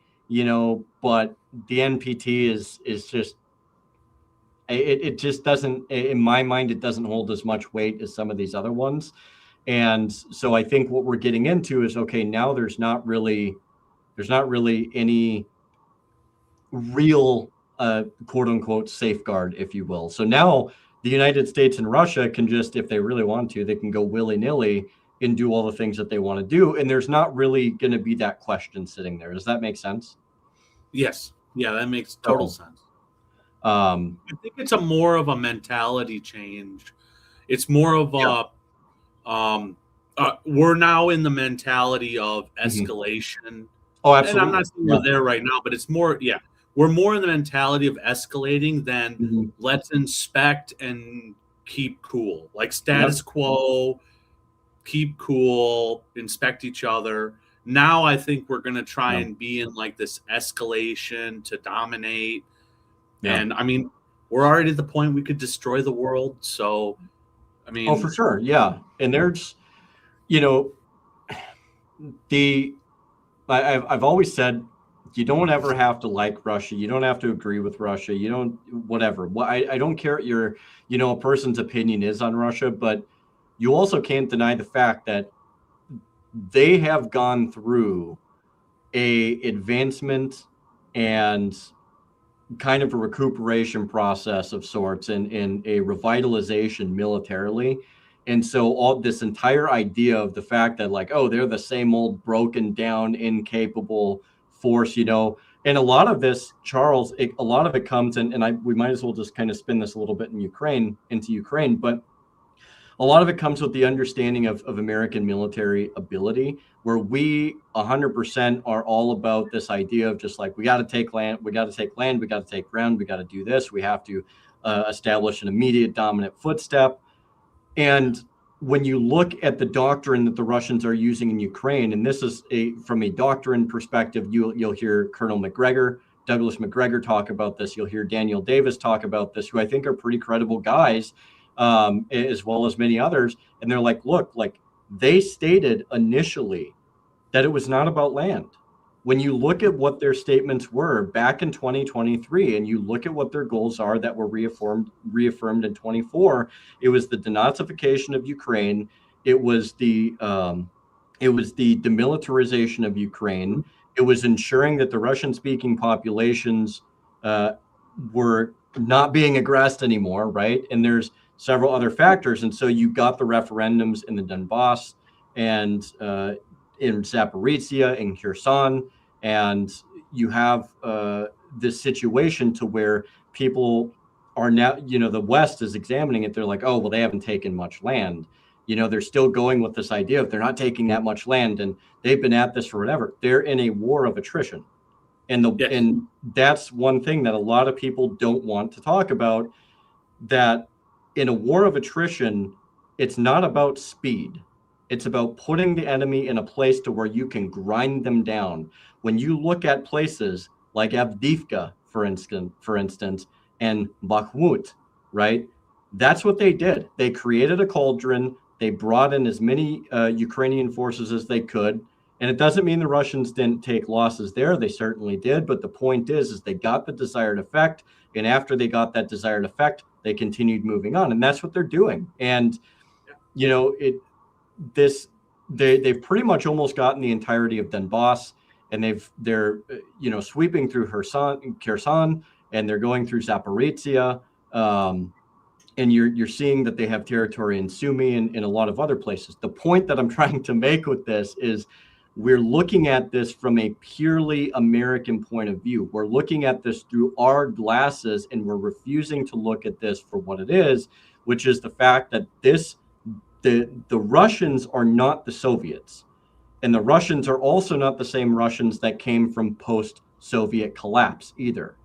but the NPT is just, it just doesn't, in my mind, it doesn't hold as much weight as some of these other ones. And so I think what we're getting into is, okay, now there's not really any real quote unquote safeguard, if you will. So now the United States and Russia can just, if they really want to, they can go willy-nilly and do all the things that they want to do. And there's not really going to be that question sitting there. Does that make sense? Yes. Yeah, that makes total sense. I think it's more of a mentality change. It's more of we're now in the mentality of escalation. Oh, absolutely. And I'm not saying we're there right now, but it's more, we're more in the mentality of escalating than let's inspect and keep cool. Like status quo, keep cool, inspect each other. Now I think we're going to try and be in like this escalation to dominate. Yeah. And I mean, we're already at the point we could destroy the world. So, I mean. Oh, for sure. Yeah. And there's, I've always said, you don't ever have to like Russia. You don't have to agree with Russia. You don't, whatever. Well, I don't care what your, a person's opinion is on Russia, but you also can't deny the fact that they have gone through a advancement and kind of a recuperation process of sorts and a revitalization militarily. And so all this entire idea of the fact that like, oh, they're the same old broken down, incapable, force, and a lot of this, Charles, a lot of it comes, we might as well just kind of spin this a little bit into Ukraine, but a lot of it comes with the understanding of American military ability, where we 100% are all about this idea of just like, we got to take land, we got to take ground, we got to do this, we have to establish an immediate dominant footstep. And when you look at the doctrine that the Russians are using in Ukraine, and this is from a doctrine perspective, you'll hear Colonel Douglas McGregor talk about this. You'll hear Daniel Davis talk about this, who I think are pretty credible guys, as well as many others. And they're like, look, like they stated initially that it was not about land. When you look at what their statements were back in 2023, and you look at what their goals are that were reaffirmed in 24, it was the denazification of Ukraine. It was the demilitarization of Ukraine. It was ensuring that the Russian-speaking populations were not being aggressed anymore, right? And there's several other factors. And so you got the referendums in the Donbass and in Zaporizhia, in Kherson, and you have this situation to where people are now, the West is examining it. They're like, oh, well, they haven't taken much land. They're still going with this idea of they're not taking that much land, and they've been at this for whatever. They're in a war of attrition. And that's one thing that a lot of people don't want to talk about, that in a war of attrition, it's not about speed. It's about putting the enemy in a place to where you can grind them down. When you look at places like Avdiivka, for instance, and Bakhmut, right? That's what they did. They created a cauldron. They brought in as many Ukrainian forces as they could. And it doesn't mean the Russians didn't take losses there. They certainly did. But the point is they got the desired effect. And after they got that desired effect, they continued moving on. And that's what they're doing. And, they've pretty much almost gotten the entirety of Donbass, and they're sweeping through Kherson, and they're going through Zaporizhia, and you're seeing that they have territory in Sumy and in a lot of other places. The point that I'm trying to make with this is we're looking at this from a purely American point of view. We're looking at this through our glasses, and we're refusing to look at this for what it is, which is the fact that the Russians are not the Soviets. And the Russians are also not the same Russians that came from post-Soviet collapse either.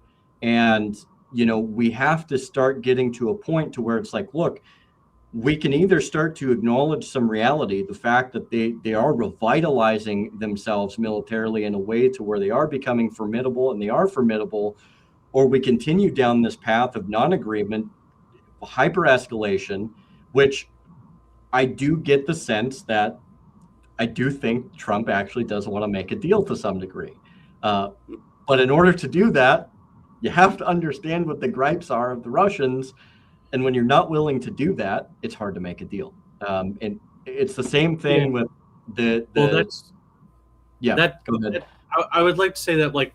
And, we have to start getting to a point to where it's like, look, we can either start to acknowledge some reality, the fact that they are revitalizing themselves militarily in a way to where they are becoming formidable, and they are formidable, or we continue down this path of non-agreement, hyper-escalation, which I do get the sense that I do think Trump actually does want to make a deal to some degree. But in order to do that, you have to understand what the gripes are of the Russians. And when you're not willing to do that, it's hard to make a deal. And it's the same thing with the well, that's yeah. That, go ahead. I would like to say that, like,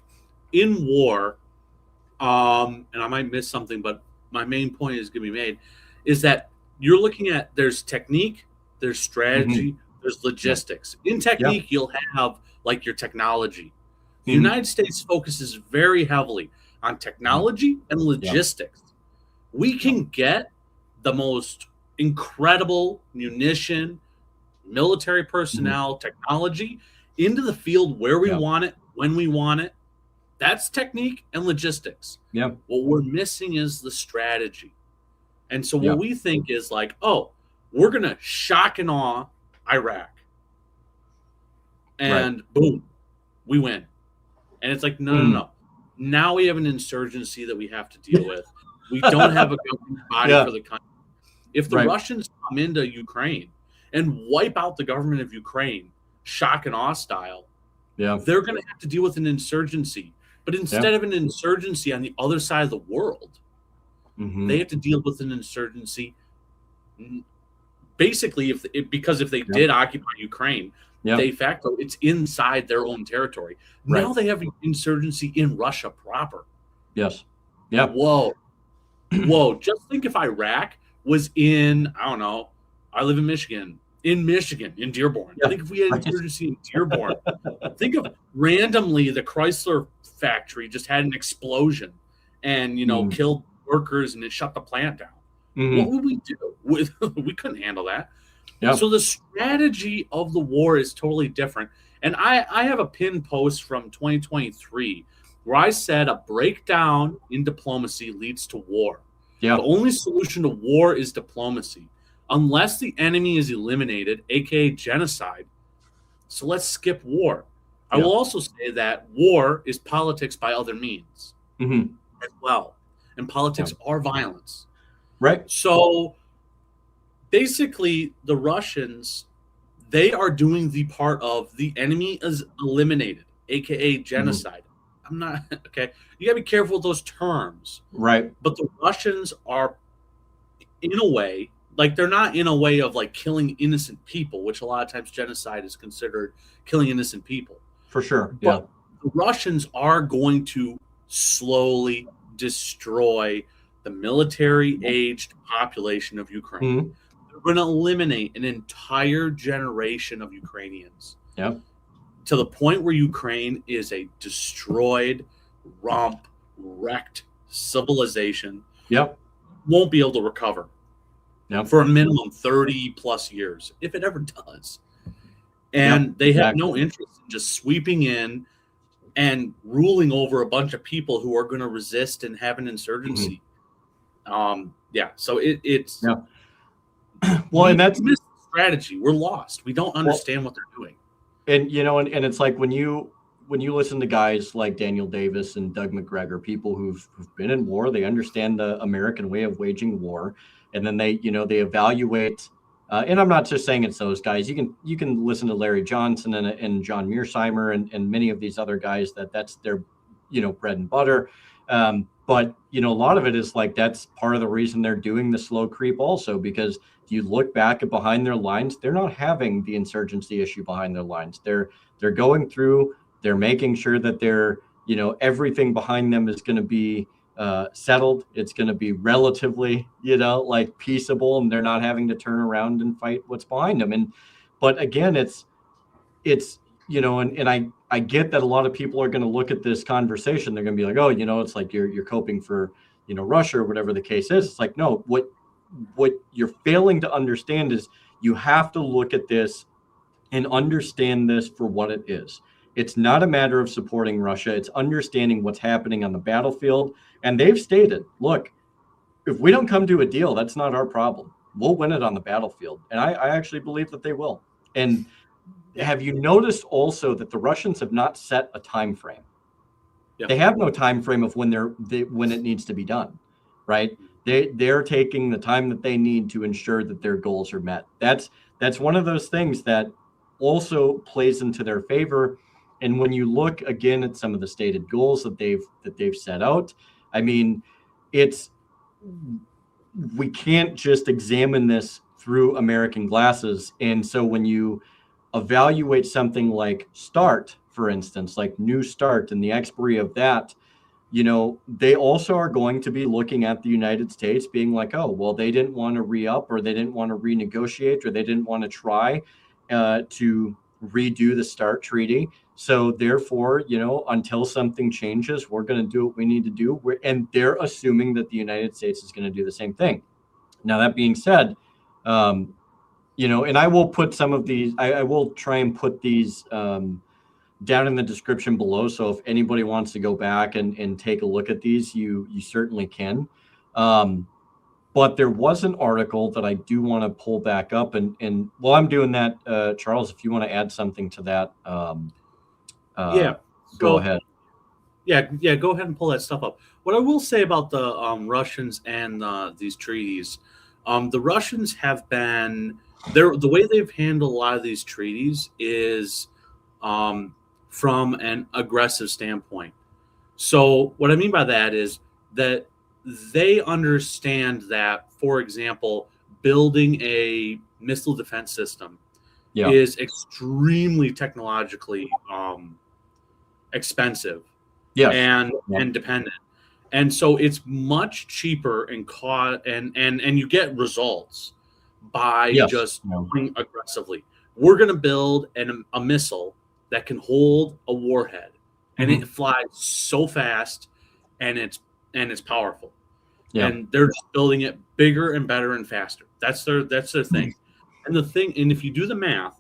in war, and I might miss something, but my main point is going to be made, is that you're looking at, there's technique, there's strategy, there's logistics. In technique, you'll have like your technology. The United States focuses very heavily on technology and logistics. We can get the most incredible munition, military personnel, technology into the field where we want it, when we want it. That's technique and logistics. What we're missing is the strategy. And so what we think is like, oh, we're going to shock and awe Iraq. And boom, we win. And it's like, no. Now we have an insurgency that we have to deal with. We don't have a governing body for the country. If the Russians come into Ukraine and wipe out the government of Ukraine, shock and awe style, they're going to have to deal with an insurgency. But instead of an insurgency on the other side of the world, they have to deal with an insurgency. Basically, because if they did occupy Ukraine, de facto, it's inside their own territory. Now they have an insurgency in Russia proper. Whoa. Just think if Iraq was in, I don't know, I live in Michigan, in Michigan, in Dearborn. Yeah. Think if we had insurgency in Dearborn. Think of randomly the Chrysler factory just had an explosion and, killed workers and it shut the plant down. What would we do? We couldn't handle that. Yeah. So the strategy of the war is totally different. And I have a pinned post from 2023 where I said a breakdown in diplomacy leads to war. Yeah. The only solution to war is diplomacy. Unless the enemy is eliminated, aka genocide. So let's skip war. I will also say that war is politics by other means as well. And politics are violence. Right. So basically, the Russians, they are doing the part of the enemy is eliminated, aka genocide. I'm not okay. You gotta be careful with those terms. Right. But the Russians are, in a way, like they're not in a way of like killing innocent people, which a lot of times genocide is considered killing innocent people. For sure. But the Russians are going to slowly destroy the military-aged population of Ukraine. They're going to eliminate an entire generation of Ukrainians. Yeah. To the point where Ukraine is a destroyed, wrecked civilization. Yep. Won't be able to recover. Yep. For a minimum 30 plus years, if it ever does. And they have no interest in just sweeping in and ruling over a bunch of people who are going to resist and have an insurgency. So it's well, and that's the strategy. We're lost. We don't understand what they're doing. And and it's like when you listen to guys like Daniel Davis and Doug McGregor, people who've been in war, they understand the American way of waging war, and then they they evaluate. And I'm not just saying it's those guys. You can listen to Larry Johnson and John Mearsheimer and many of these other guys that's their bread and butter. But a lot of it is like that's part of the reason they're doing the slow creep also, because if you look back at behind their lines, they're not having the insurgency issue behind their lines. They're going through, they're making sure that they're everything behind them is going to be settled. It's going to be relatively like peaceable, and they're not having to turn around and fight what's behind them. But again, it's and I get that a lot of people are going to look at this conversation, they're going to be like, oh, it's like you're coping for Russia or whatever the case is. It's like, no, what you're failing to understand is you have to look at this and understand this for what it is. It's not a matter of supporting Russia. It's understanding what's happening on the battlefield. And they've stated, look, if we don't come to a deal, that's not our problem. We'll win it on the battlefield. And I actually believe that they will. And have you noticed also that the Russians have not set a time frame? Yeah. They have no time frame of when when it needs to be done, right? They're taking the time that they need to ensure that their goals are met. That's one of those things that also plays into their favor. And when you look again at some of the stated goals that they've set out, I mean, we can't just examine this through American glasses. And so when you evaluate something like START, for instance, like New START and the expiry of that, they also are going to be looking at the United States being like, oh, well, they didn't want to re-up, or they didn't want to renegotiate, or they didn't want to try to redo the START treaty. So therefore, until something changes, we're going to do what we need to do. And they're assuming that the United States is going to do the same thing. Now, that being said, and I will put some of these, I will try and put these down in the description below. So if anybody wants to go back and take a look at these, you certainly can. But there was an article that I do want to pull back up. And while I'm doing that, Charles, if you want to add something to that, go ahead. Yeah, go ahead and pull that stuff up. What I will say about the Russians and these treaties, the Russians have been, the way they've handled a lot of these treaties is from an aggressive standpoint. So what I mean by that is that they understand that, for example, building a missile defense system is extremely technologically expensive and dependent. And so it's much cheaper and you get results by Yes. just Yeah. going aggressively. We're going to build a missile that can hold a warhead, and it flies so fast, and it's powerful. Yeah. And they're just building it bigger and better and faster. That's their thing. And if you do the math,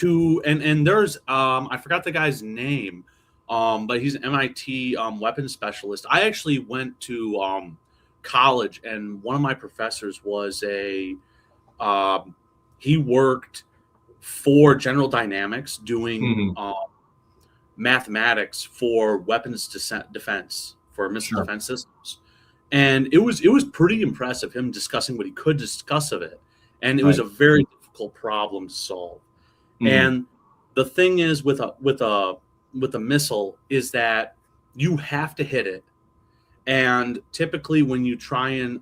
and there's I forgot the guy's name, but he's an MIT weapons specialist. I actually went to college, and one of my professors was he worked for General Dynamics doing mathematics for weapons defense for missile defense systems. And it was pretty impressive, him discussing what he could discuss of it. And it was a very difficult problem to solve. And the thing is with a missile is that you have to hit it. And typically when you try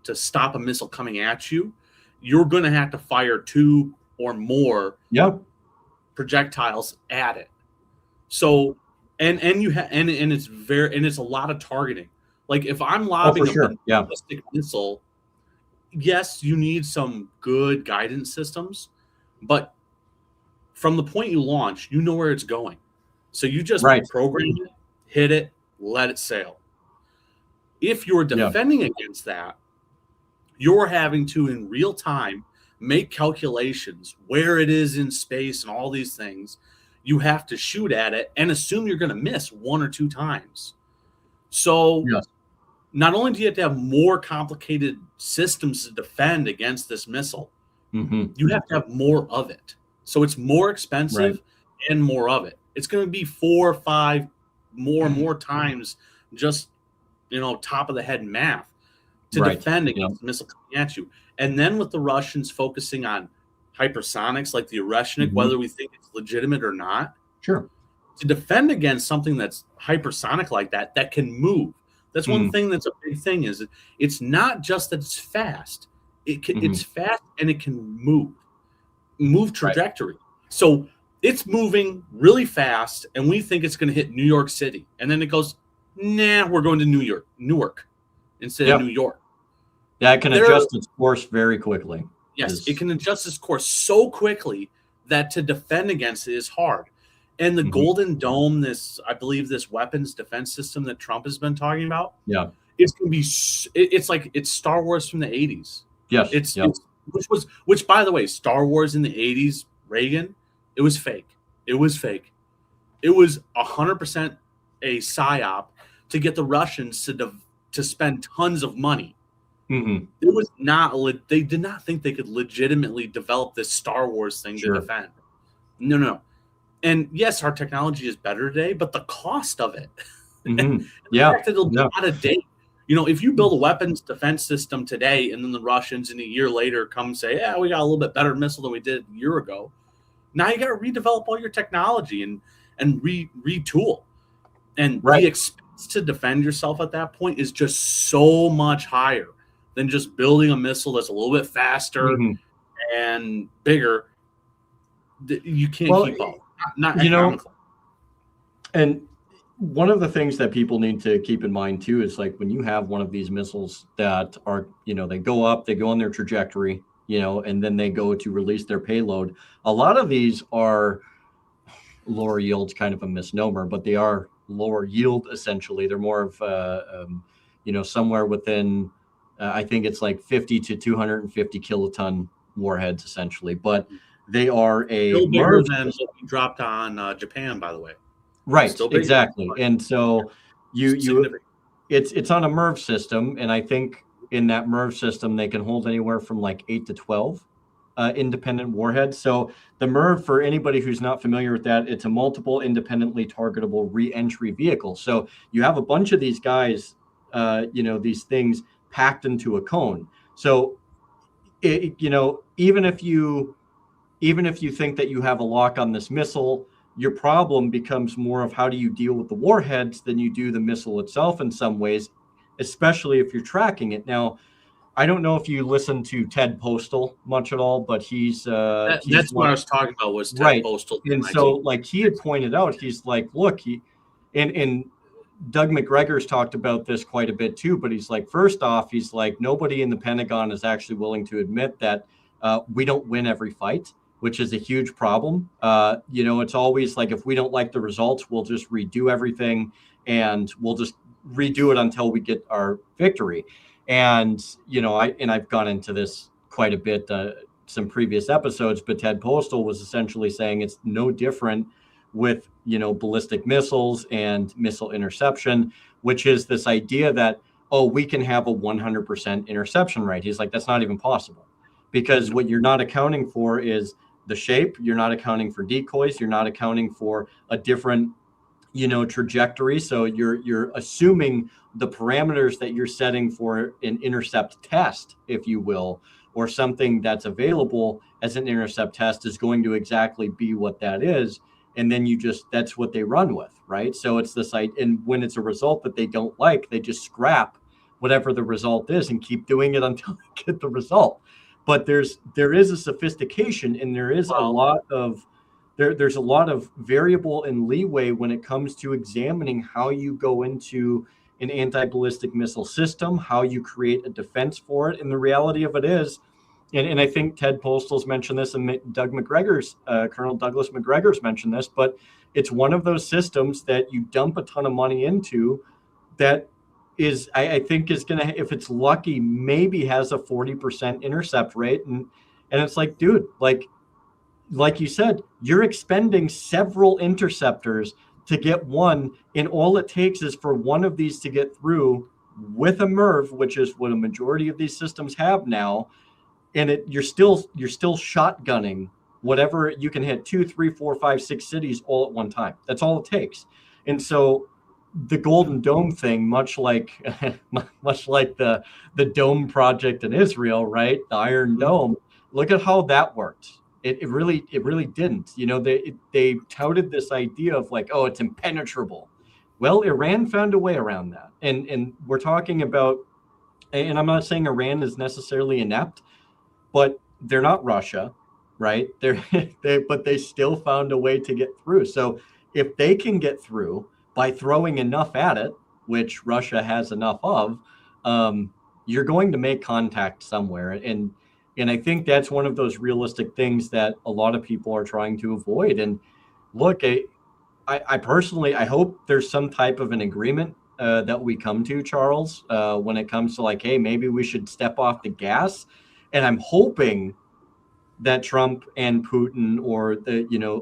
to stop a missile coming at you, you're going to have to fire 2 or more projectiles at it. So and it's a lot of targeting. Like if I'm lobbing a ballistic missile, yes, you need some good guidance systems, but from the point you launch, you know where it's going. So you just program it, hit it, let it sail. If you're defending against that, you're having to, in real time, make calculations where it is in space and all these things. You have to shoot at it and assume you're going to miss 1 or 2 times. So not only do you have to have more complicated systems to defend against this missile, you have to have more of it. So it's more expensive and more of it. It's going to be 4 or 5 more times just, top of the head math to defend against the missile coming at you. And then with the Russians focusing on hypersonics like the Oreshnik, whether we think it's legitimate or not, to defend against something that's hypersonic like that can move. That's one thing that's a big thing is it's not just that it's fast. It's fast and it can move trajectory. So it's moving really fast and we think it's going to hit New York City. And then it goes, nah, we're going to Newark instead of New York. Yeah, it can adjust its course very quickly. Yes, it can adjust its course so quickly that to defend against it is hard. And the Golden Dome, I believe this weapons defense system that Trump has been talking about, it's going to be, it's Star Wars from the 80s. Yes. Which by the way, Star Wars in the 80s, Reagan, it was fake. It was 100% a psyop to get the Russians to spend tons of money. It was not. They did not think they could legitimately develop this Star Wars thing to defend. No. And yes, our technology is better today, but the cost of it, the fact that it'll be out of date. If you build a weapons defense system today, and then the Russians in a year later come say, "Yeah, we got a little bit better missile than we did a year ago," now you got to redevelop all your technology and retool. And the expense to defend yourself at that point is just so much higher than just building a missile that's a little bit faster and bigger. You can't keep up. Not economically. And one of the things that people need to keep in mind too is like when you have one of these missiles that are, they go up, they go on their trajectory, and then they go to release their payload. A lot of these are lower yields, kind of a misnomer, but they are lower yield essentially. They're more of somewhere within I think it's like 50 to 250 kiloton warheads essentially, but they are still bigger than what we dropped on Japan, by the way. Right, exactly. And so it's on a MIRV system, and I think in that MIRV system they can hold anywhere from like 8 to 12 independent warheads. So the MIRV, for anybody who's not familiar with that, it's a multiple independently targetable re-entry vehicle. So you have a bunch of these guys, these things packed into a cone. So even if you think that you have a lock on this missile, your problem becomes more of how do you deal with the warheads than you do the missile itself in some ways, especially if you're tracking it. Now, I don't know if you listen to Ted Postal much at all, but that's what I was talking about was Ted Postal. And so like he had pointed out, he's like, look, and Doug McGregor's talked about this quite a bit too, but he's like, first off, he's like, nobody in the Pentagon is actually willing to admit that we don't win every fight, which is a huge problem. It's always like, if we don't like the results, we'll just redo everything and we'll just redo it until we get our victory. And, I've gone into this quite a bit, some previous episodes, but Ted Postal was essentially saying it's no different with, ballistic missiles and missile interception, which is this idea that, we can have a 100% interception rate. He's like, that's not even possible, because what you're not accounting for is the shape. You're not accounting for decoys. You're not accounting for a different, trajectory. So you're assuming the parameters that you're setting for an intercept test, if you will, or something that's available as an intercept test is going to exactly be what that is. And then that's what they run with, right? So it's this, and when it's a result that they don't like, they just scrap whatever the result is and keep doing it until they get the result. But there is a sophistication, and there is there's a lot of variable and leeway when it comes to examining how you go into an anti-ballistic missile system, how you create a defense for it. And the reality of it is, and I think Ted Postal's mentioned this, and Colonel Douglas McGregor's mentioned this, but it's one of those systems that you dump a ton of money into that is, I think, is going to, if it's lucky, maybe has a 40% intercept rate. And it's like, dude, like you said, you're expending several interceptors to get one, and all it takes is for one of these to get through with a MIRV, which is what a majority of these systems have now. And you're still shotgunning whatever you can hit 2, 3, 4, 5, 6 cities all at one time. That's all it takes. And so the Golden Dome thing, much like the Dome project in Israel, right? The Iron Dome. Look at how that worked. It really didn't. They touted this idea of like, oh, it's impenetrable. Well, Iran found a way around that. And we're talking about, and I'm not saying Iran is necessarily inept, but they're not Russia, right? But they still found a way to get through. So if they can get through by throwing enough at it, which Russia has enough of, you're going to make contact somewhere. And I think that's one of those realistic things that a lot of people are trying to avoid. And look, I personally, I hope there's some type of an agreement that we come to, Charles, when it comes to like, hey, maybe we should step off the gas. And I'm hoping that Trump and Putin, or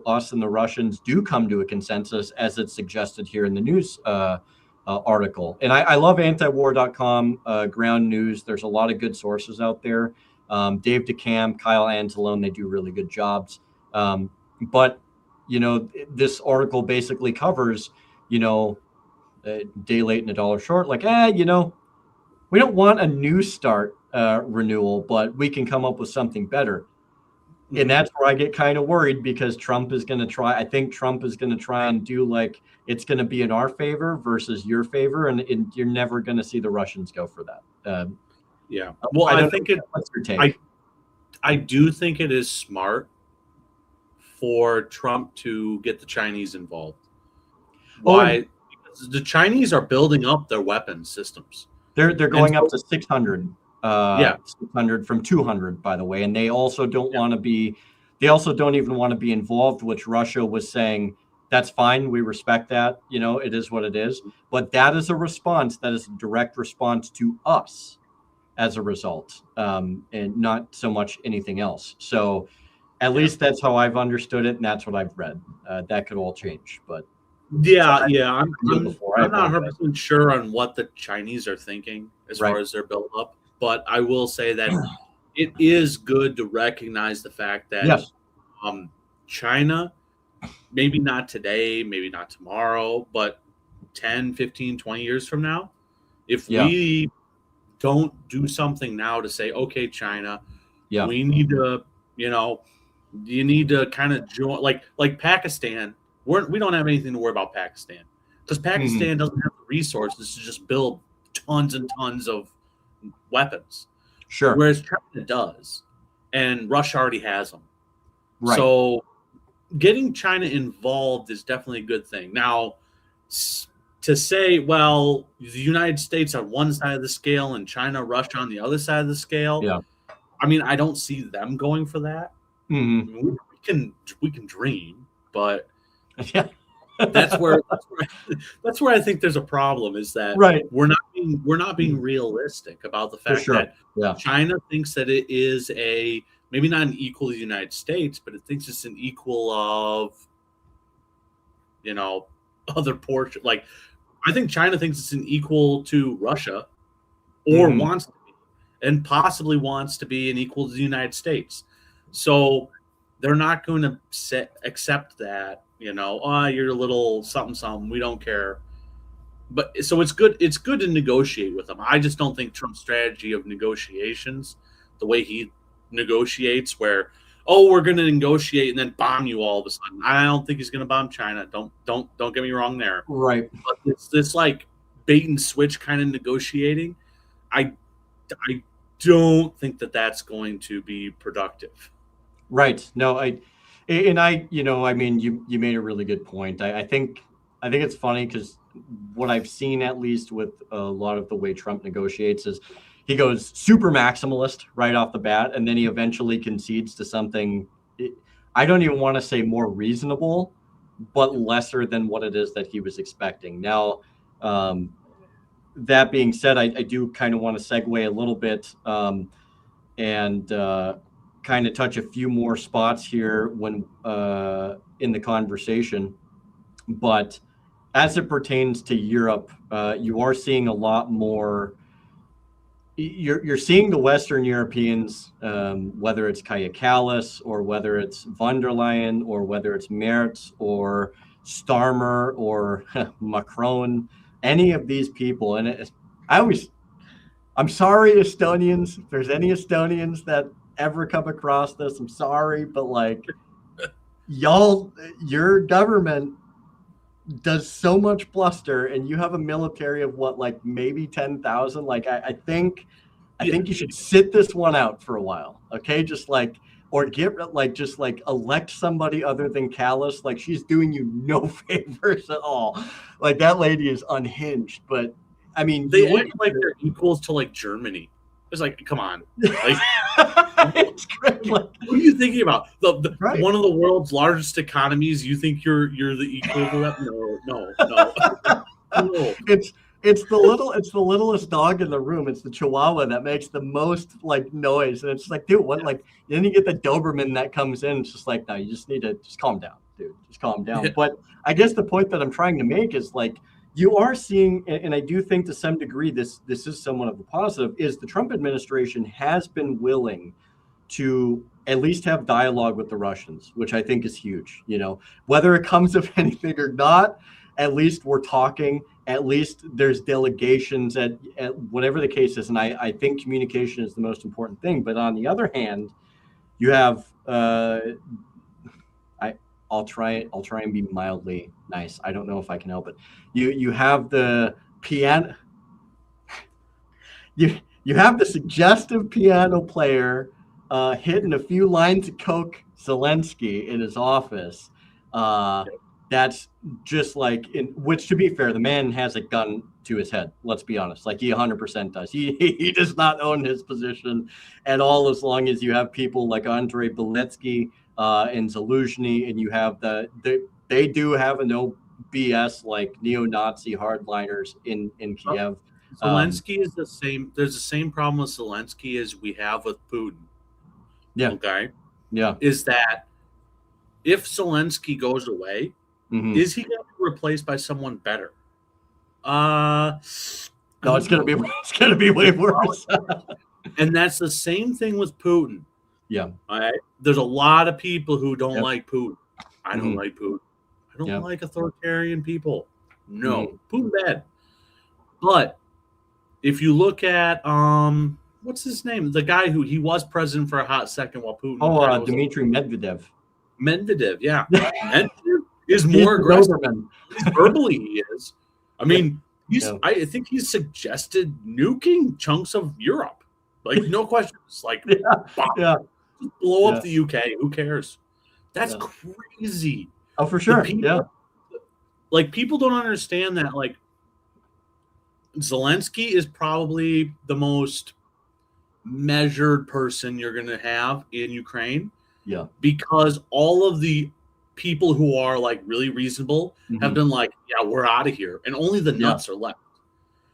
us and the Russians, do come to a consensus, as it's suggested here in the news article. And I love antiwar.com, ground news. There's a lot of good sources out there. Dave DeCamp, Kyle Anzalone, they do really good jobs. But this article basically covers, a day late and a dollar short, like, we don't want a new start renewal, but we can come up with something better. And that's where I get kind of worried, because Trump is going to try and do like, it's going to be in our favor versus your favor. And you're never going to see the Russians go for that. Yeah. Well, I think what's your take? I do think it is smart for Trump to get the Chinese involved. Why? Because the Chinese are building up their weapons systems. They're going up to 600. 600 from 200, by the way. And they also don't even want to be involved, which Russia was saying, that's fine. We respect that. It is what it is. But that is a response. That is a direct response to us as a result, and not so much anything else. So at least that's how I've understood it. And that's what I've read. That could all change, but I'm not 100% sure on what the Chinese are thinking as far as their build up. But I will say that it is good to recognize the fact that China, maybe not today, maybe not tomorrow, but 10, 15, 20 years from now, if we don't do something now to say, okay, China, we need to, you need to kind of join, like Pakistan. We don't have anything to worry about Pakistan, because Pakistan doesn't have the resources to just build tons and tons of weapons. Sure. Whereas China does, and Russia already has them. Right. So getting China involved is definitely a good thing. Now, to say, well, the United States on one side of the scale and China, Russia on the other side of the scale. Yeah. I mean, I don't see them going for that. Mm-hmm. I mean, we can dream, but Yeah. that's where I think there's a problem, is that Right. we're not being realistic about the fact that China thinks that it is maybe not an equal to the United States, but it thinks it's an equal of, other portion. Like, I think China thinks it's an equal to Russia, or wants to be, and possibly wants to be an equal to the United States. So they're not going to accept that, you're a little something, something, we don't care. But so it's good to negotiate with them. I just don't think Trump's strategy of negotiations, the way he negotiates, where, we're going to negotiate and then bomb you all of a sudden. I don't think he's going to bomb China. Don't get me wrong there. Right. But it's this like bait and switch kind of negotiating. I don't think that that's going to be productive. Right. No, I mean, you made a really good point. I think it's funny because what I've seen, at least with a lot of the way Trump negotiates, is he goes super maximalist right off the bat, and then he eventually concedes to something, I don't even want to say more reasonable, but lesser than what it is that he was expecting. Now, that being said, I do kind of want to segue a little bit and kind of touch a few more spots here when in the conversation. But as it pertains to Europe, you are seeing a lot more. You're seeing the Western Europeans, whether it's Kaja Kallas or whether it's von der Leyen or whether it's Merz or Starmer or Macron, any of these people. And I'm sorry, Estonians, if there's any Estonians that ever come across this, I'm sorry, but like, your government does so much bluster, and you have a military of what, like maybe 10,000. Like, I think you should sit this one out for a while, okay? Just like, or just elect somebody other than Callis. Like, she's doing you no favors at all. Like, that lady is unhinged. But I mean, they act like they're equals to like Germany. It's like, come on. Like, it's great. Like, what are you thinking about? Right. One of the world's largest economies. You think you're the equal to that? No. No. It's the littlest dog in the room. It's the Chihuahua that makes the most like noise, and it's like, dude, what? Like, then you get the Doberman that comes in. It's just like, no, you just need to just calm down, dude. Just calm down. But I guess the point that I'm trying to make is, like, you are seeing, and I do think to some degree this is somewhat of a positive, is the Trump administration has been willing to at least have dialogue with the Russians, which I think is huge. Whether it comes of anything or not, at least we're talking. At least there's delegations at whatever the case is. And I think communication is the most important thing. But on the other hand, you have I'll try and be mildly nice. I don't know if I can help it. You have the piano. You have the suggestive piano player hitting a few lines of coke Zelensky in his office. That's just like, which, to be fair, the man has a gun to his head. Let's be honest. Like, he 100% does. He does not own his position at all, as long as you have people like Andrei Beletsky and Zaluzhny, and you have they do have a no BS like neo-Nazi hardliners in Kiev. Zelensky is the same. There's the same problem with Zelensky as we have with Putin. Yeah. Okay. Yeah. Is that if Zelensky goes away, is he going to be replaced by someone better? No, it's going to be way worse. And that's the same thing with Putin. Yeah. All right. There's a lot of people who don't like Putin. I don't like Putin. I don't like authoritarian people. No, Putin bad. But if you look at what's his name? The guy who he was president for a hot second while Putin. Dmitry Medvedev. Medvedev, yeah. Medvedev is more aggressive. Verbally, he is. I mean, I think he's suggested nuking chunks of Europe. Like, no questions. Like, blow up the UK. Who cares? That's crazy. Oh, for sure. People don't understand that. Like, Zelensky is probably the most measured person you're going to have in Ukraine. Yeah. Because all of the people who are like really reasonable have been like, yeah, we're out of here. And only the nuts are left.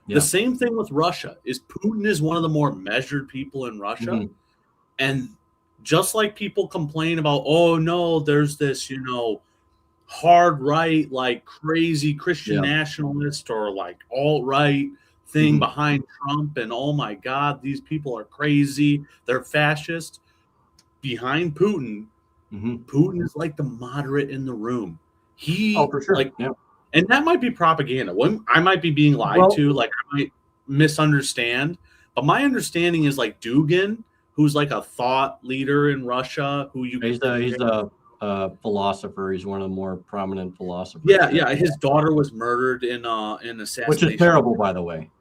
Yeah. The same thing with Russia is Putin is one of the more measured people in Russia. And just like people complain about, oh no, there's this, hard right, like crazy Christian nationalist or like alt-right thing behind Trump. And oh my God, these people are crazy. They're fascist. Behind Putin, Putin is like the moderate in the room. For sure. And that might be propaganda. I might be being lied to. Like I might misunderstand. But my understanding is like Dugin, who's like a thought leader in Russia, he's a philosopher. He's one of the more prominent philosophers. Yeah. His daughter was murdered in assassination, which is terrible, by the way.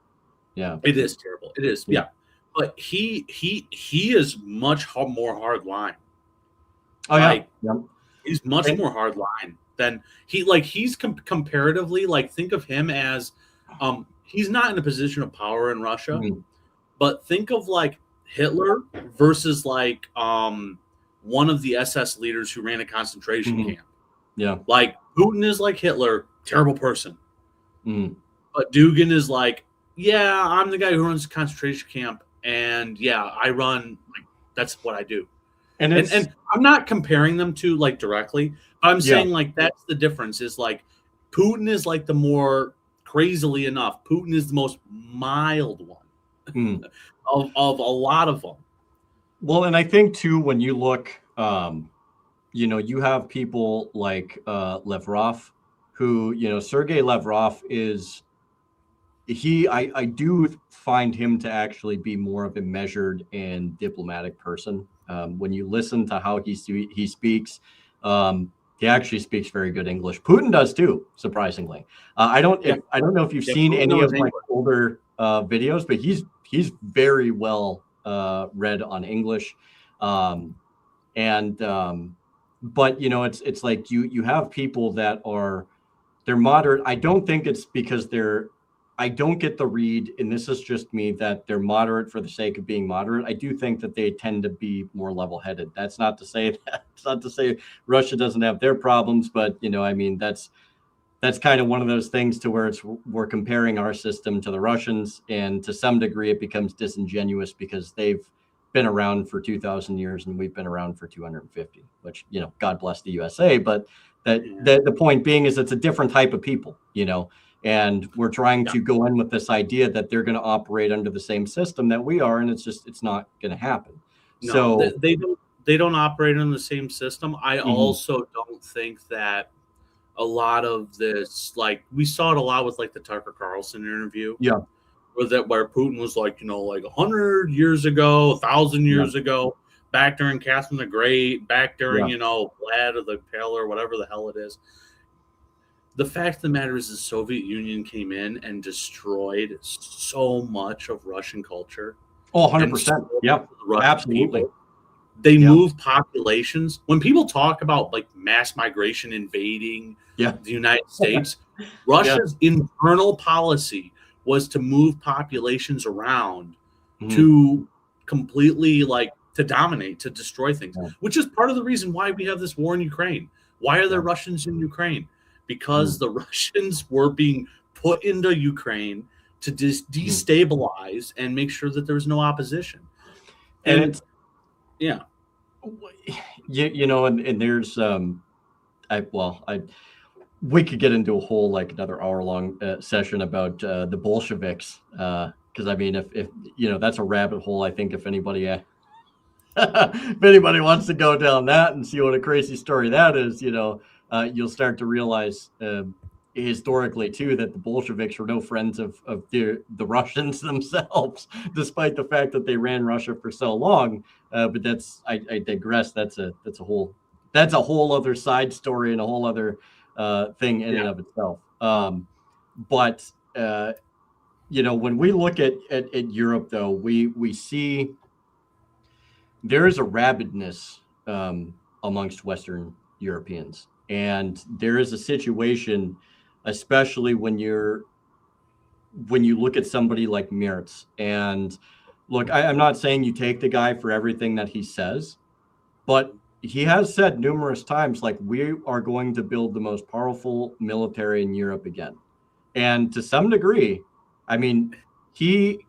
Yeah, it is terrible. It is. Yeah. But he is much more hard line. He's much more hard line than he's comparatively, like, think of him as he's not in a position of power in Russia, but think of like Hitler versus like one of the SS leaders who ran a concentration camp. Yeah. Like Putin is like Hitler, terrible person. But Dugin is like, yeah, I'm the guy who runs a concentration camp. And yeah, I run, like, that's what I do. And I'm not comparing them to like directly. I'm saying like that's the difference is like Putin is like the more, crazily enough, Putin is the most mild one of a lot of them. Well, and I think too, when you look, you have people like Lavrov, who, Sergei Lavrov is, I do find him to actually be more of a measured and diplomatic person. When you listen to how he speaks, he actually speaks very good English. Putin does too, surprisingly. I don't know if you've seen Putin any of my English. older videos, but he's very well read on English. But it's like you have people that they're moderate. I don't think it's because I don't get the read, and this is just me, that they're moderate for the sake of being moderate. I do think that they tend to be more level-headed. That's not to say Russia doesn't have their problems, but that's kind of one of those things to where we're comparing our system to the Russians, and to some degree it becomes disingenuous because they've been around for 2,000 years and we've been around for 250, which, God bless the USA, but the point being is it's a different type of people, and we're trying to go in with this idea that they're going to operate under the same system that we are, and it's not going to happen. No, so they don't operate in the same system. I also don't think that a lot of this, like we saw it a lot with like the Tucker Carlson interview. Yeah. Where Putin was like, like 100 years ago, 1,000 years ago, back during Catherine the Great, back during, Vlad of the Pale or whatever the hell it is. The fact of the matter is the Soviet Union came in and destroyed so much of Russian culture. Oh, 100%. Yeah, absolutely. People. They move populations. When people talk about like mass migration invading the United States, Russia's internal policy was to move populations around to completely to dominate, to destroy things, which is part of the reason why we have this war in Ukraine. Why are there Russians in Ukraine? Because the Russians were being put into Ukraine to destabilize and make sure that there was no opposition. And it's, and there's, we could get into a whole another hour-long session about the Bolsheviks, because if that's a rabbit hole. I think if anybody wants to go down that and see what a crazy story that is, you'll start to realize historically too that the Bolsheviks were no friends of the Russians themselves, despite the fact that they ran Russia for so long. But I digress. That's a whole other side story and a whole other thing in and of itself. But when we look at Europe, though, we see there is a rabidness amongst Western Europeans, and there is a situation, especially when you're when you look at somebody like Mertz, and look, I'm not saying you take the guy for everything that he says, but he has said numerous times, like, we are going to build the most powerful military in Europe again. And to some degree, I mean, he,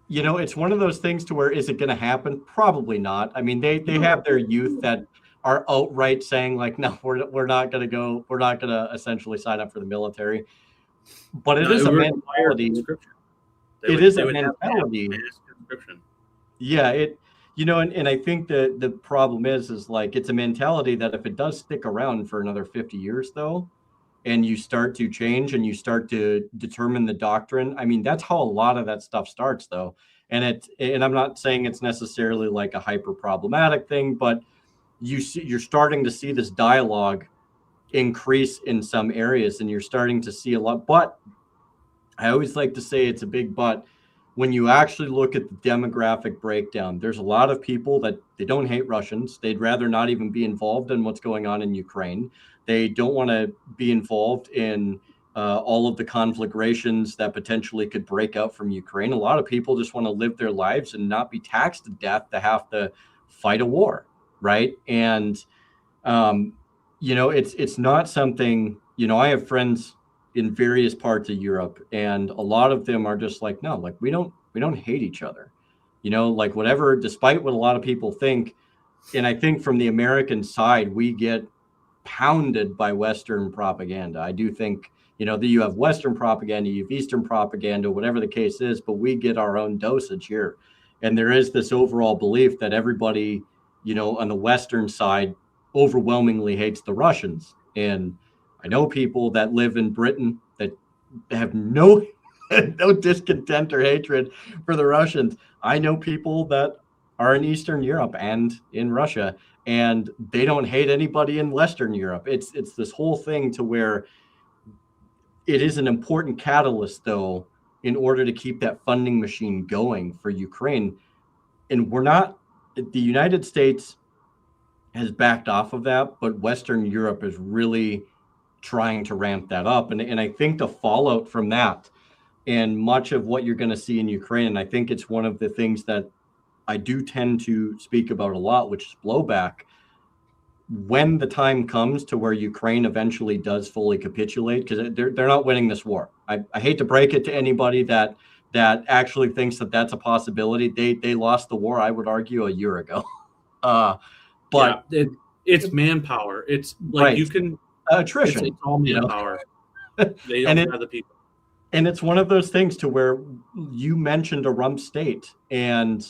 it's one of those things to where, is it going to happen? Probably not. I mean, they have their youth that are outright saying, like, no, we're not going to go, we're not going to essentially sign up for the military. But it is a mentality. It is a mentality. Yeah, and I think that the problem is like, it's a mentality that if it does stick around for another 50 years, though, and you start to change and you start to determine the doctrine, I mean, that's how a lot of that stuff starts, though. And I'm not saying it's necessarily like a hyper problematic thing, but you're starting to see this dialogue increase in some areas, and you're starting to see a lot. But I always like to say it's a big but. When you actually look at the demographic breakdown, there's a lot of people that they don't hate Russians. They'd rather not even be involved in what's going on in Ukraine. They don't want to be involved in all of the conflagrations that potentially could break out from Ukraine. A lot of people just want to live their lives and not be taxed to death to have to fight a war, right? And it's not something. I have friends in various parts of Europe, and a lot of them are just like, no, like, we don't hate each other, like, whatever, despite what a lot of people think. And I think from the American side, we get pounded by Western propaganda. I do think, that you have Western propaganda, you have Eastern propaganda, whatever the case is, but we get our own dosage here. And there is this overall belief that everybody, on the Western side overwhelmingly hates the Russians. And I know people that live in Britain that have no discontent or hatred for the Russians. I know people that are in Eastern Europe and in Russia, and they don't hate anybody in Western Europe. It's this whole thing to where it is an important catalyst, though, in order to keep that funding machine going for Ukraine. And the United States has backed off of that, but Western Europe is really trying to ramp that up. And I think the fallout from that and much of what you're going to see in Ukraine, and I think it's one of the things that I do tend to speak about a lot, which is blowback. When the time comes to where Ukraine eventually does fully capitulate, because they're not winning this war. I hate to break it to anybody that actually thinks that that's a possibility. They lost the war, I would argue, a year ago. But yeah, it's manpower. It's like, right. You can attrition. It's all manpower. They don't have the people. And it's one of those things to where you mentioned a rump state, and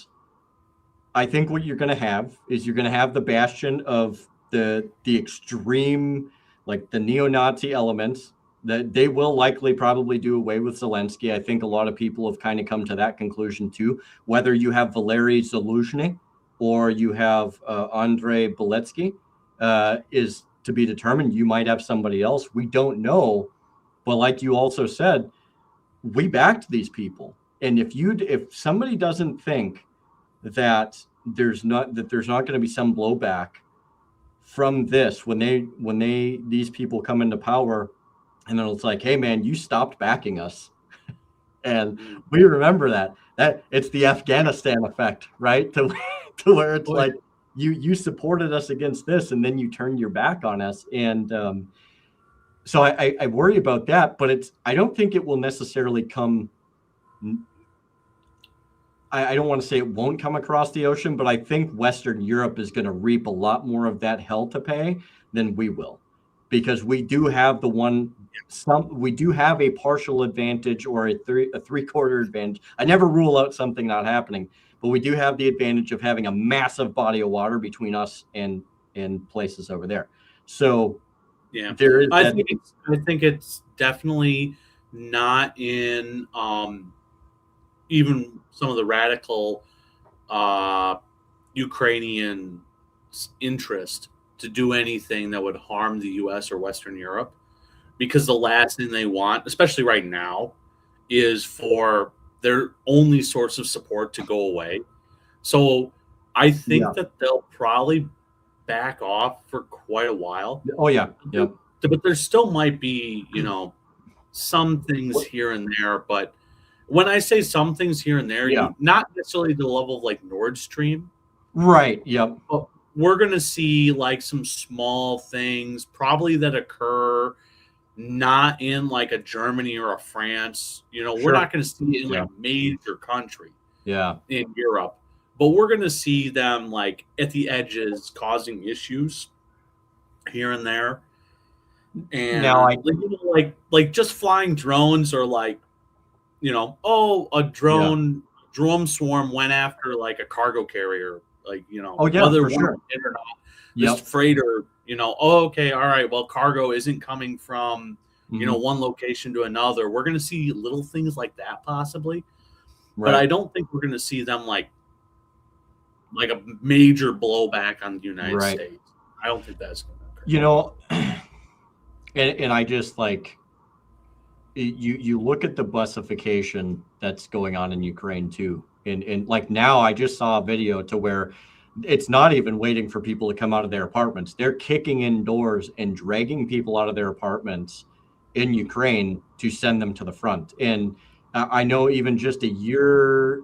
I think what you're going to have is you're going to have the bastion of the extreme, like the neo-Nazi elements, that they will likely probably do away with Zelensky. I think a lot of people have kind of come to that conclusion too. Whether you have Valery Zaluzhny or you have Andrei Beletsky is to be determined. You might have somebody else. We don't know. But like you also said, we backed these people. And if somebody doesn't think that there's not going to be some blowback from this when these people come into power, and then it's like, hey man, you stopped backing us. And we remember that it's the Afghanistan effect, right? To where it's like, you supported us against this, and then you turned your back on us. And so I worry about that, but I don't think it will necessarily come. I don't want to say it won't come across the ocean, but I think Western Europe is going to reap a lot more of that hell to pay than we will, because we do have we do have a partial advantage, or a three-quarter advantage. I never rule out something not happening, but we do have the advantage of having a massive body of water between us and places over there. So yeah, there is. I think it's definitely not in even some of the radical Ukrainian interest to do anything that would harm the U.S. or Western Europe, because the last thing they want, especially right now, is for their only source of support to go away. So I think that they'll probably back off for quite a while. Oh yeah, yeah. But there still might be, some things here and there, but when I say some things here and there, Yeah. not necessarily the level of like Nord Stream. Right. Yep. But we're going to see like some small things probably that occur not in like a Germany or a France. We're not going to see it in like a major country in Europe, but we're going to see them like at the edges causing issues here and there. And now like just flying drones or like, a drone swarm went after like a cargo carrier, like, whether for sure. it or not, this freighter, okay, all right, well, cargo isn't coming from, one location to another. We're going to see little things like that possibly, but I don't think we're going to see them like a major blowback on the United States. I don't think that's going to occur. And I just like, you look at the busification that's going on in Ukraine too. And like now I just saw a video to where it's not even waiting for people to come out of their apartments. They're kicking in doors and dragging people out of their apartments in Ukraine to send them to the front. And I know even just a year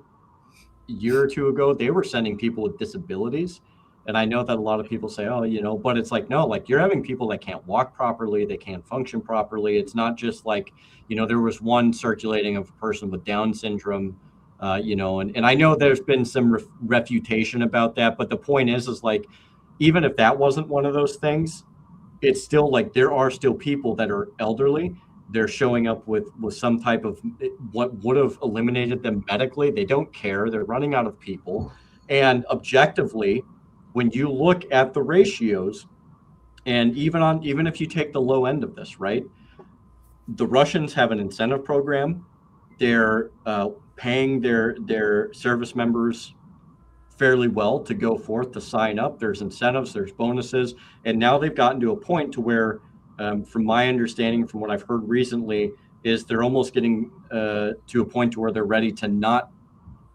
or two ago, they were sending people with disabilities. And I know that a lot of people say, but it's like, no, like you're having people that can't walk properly. They can't function properly. It's not just like, there was one circulating of a person with Down syndrome, and I know there's been some refutation about that. But the point is like, even if that wasn't one of those things, it's still like there are still people that are elderly. They're showing up with some type of what would have eliminated them medically. They don't care. They're running out of people. And objectively, when you look at the ratios, and even if you take the low end of this, right, the Russians have an incentive program. They're paying their service members fairly well to go forth to sign up. There's incentives, there's bonuses, and now they've gotten to a point to where, from my understanding, from what I've heard recently, is they're almost getting to a point to where they're ready to not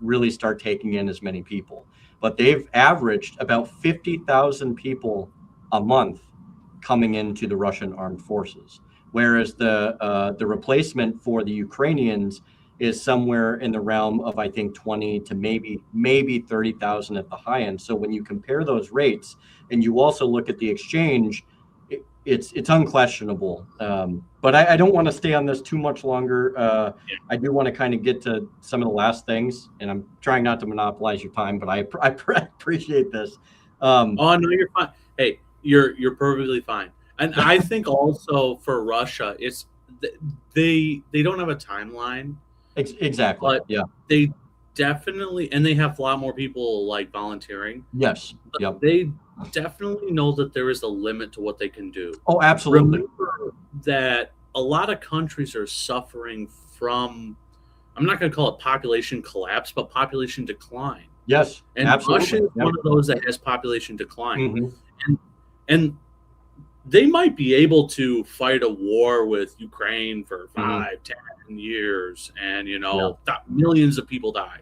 really start taking in as many people. But they've averaged about 50,000 people a month coming into the Russian armed forces, whereas the replacement for the Ukrainians is somewhere in the realm of, I think, 20 to maybe 30,000 at the high end. So when you compare those rates and you also look at the exchange, it's unquestionable. But I don't want to stay on this too much longer. I do want to kind of get to some of the last things, and I'm trying not to monopolize your time, but I appreciate this. Oh no, you're fine. Hey, you're perfectly fine. And I think also for Russia, it's they don't have a timeline. Exactly. But they definitely, and they have a lot more people like volunteering. Yes. Yep. They definitely know that there is a limit to what they can do. Oh, absolutely. Remember that a lot of countries are suffering from, I'm not going to call it population collapse, but population decline. Yes, and absolutely. Russia is one of those that has population decline. And they might be able to fight a war with Ukraine for 5, 10 years, and millions of people die.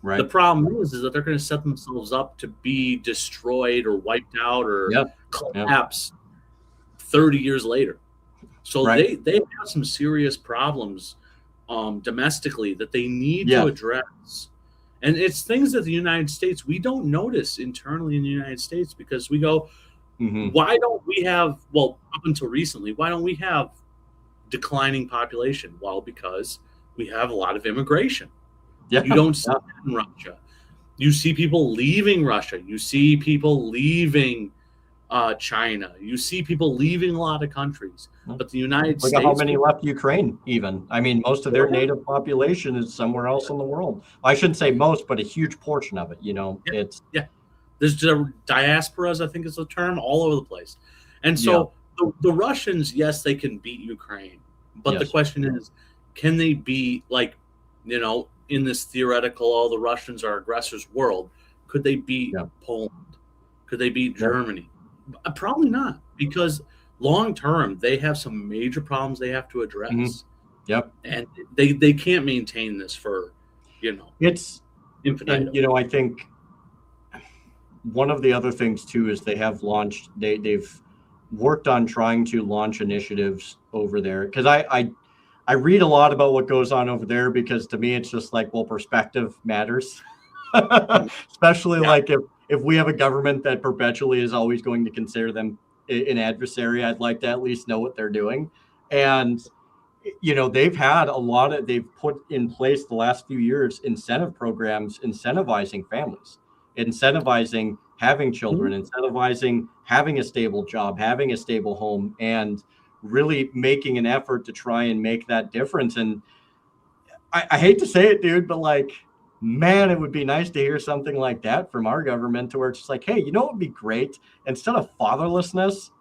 Right. The problem is that they're going to set themselves up to be destroyed or wiped out or collapse 30 years later. So they have some serious problems domestically that they need to address. And it's things that the United States, we don't notice internally in the United States, because we go, why don't we have, up until recently, why don't we have declining population? Well, because we have a lot of immigration. You don't see that in Russia. You see people leaving Russia. You see people leaving China. You see people leaving a lot of countries. But the United States... Look at how many left Ukraine, even. I mean, most of their native population is somewhere else in the world. I shouldn't say most, but a huge portion of it, it's... There's diasporas, I think is the term, all over the place. And so the Russians, yes, they can beat Ukraine. But the question is, can they beat, in this theoretical, the Russians are aggressors world, could they beat Poland? Could they beat Germany? Probably not, because long term, they have some major problems they have to address. And they can't maintain this for, it's infinite. And, I think one of the other things too is they have launched, they've worked on trying to launch initiatives over there, because I I read a lot about what goes on over there because to me it's just like, well, perspective matters. Especially Yeah. like if we have a government that perpetually is always going to consider them an adversary, I'd like to at least know what they're doing. And they've put in place the last few years incentive programs incentivizing families, incentivizing having children, incentivizing having a stable job, having a stable home, and really making an effort to try and make that difference. And I hate to say it, dude, but like, man, it would be nice to hear something like that from our government, to where it's just like, hey, what would be great? Instead of fatherlessness,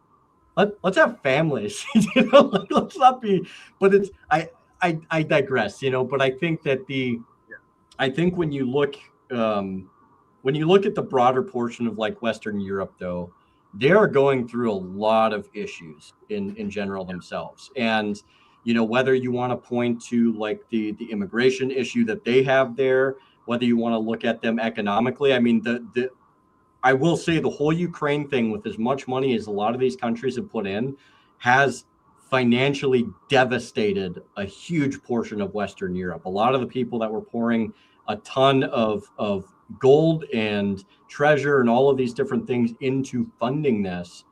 let's have families. Like, let's not be. But it's I digress. But I think that I think when you look at the broader portion of like Western Europe, though, they are going through a lot of issues in general themselves. And whether you want to point to like the immigration issue that they have there, whether you want to look at them economically, I mean, the I will say the whole Ukraine thing, with as much money as a lot of these countries have put in, has financially devastated a huge portion of Western Europe. A lot of the people that were pouring a ton of gold and treasure and all of these different things into funding this.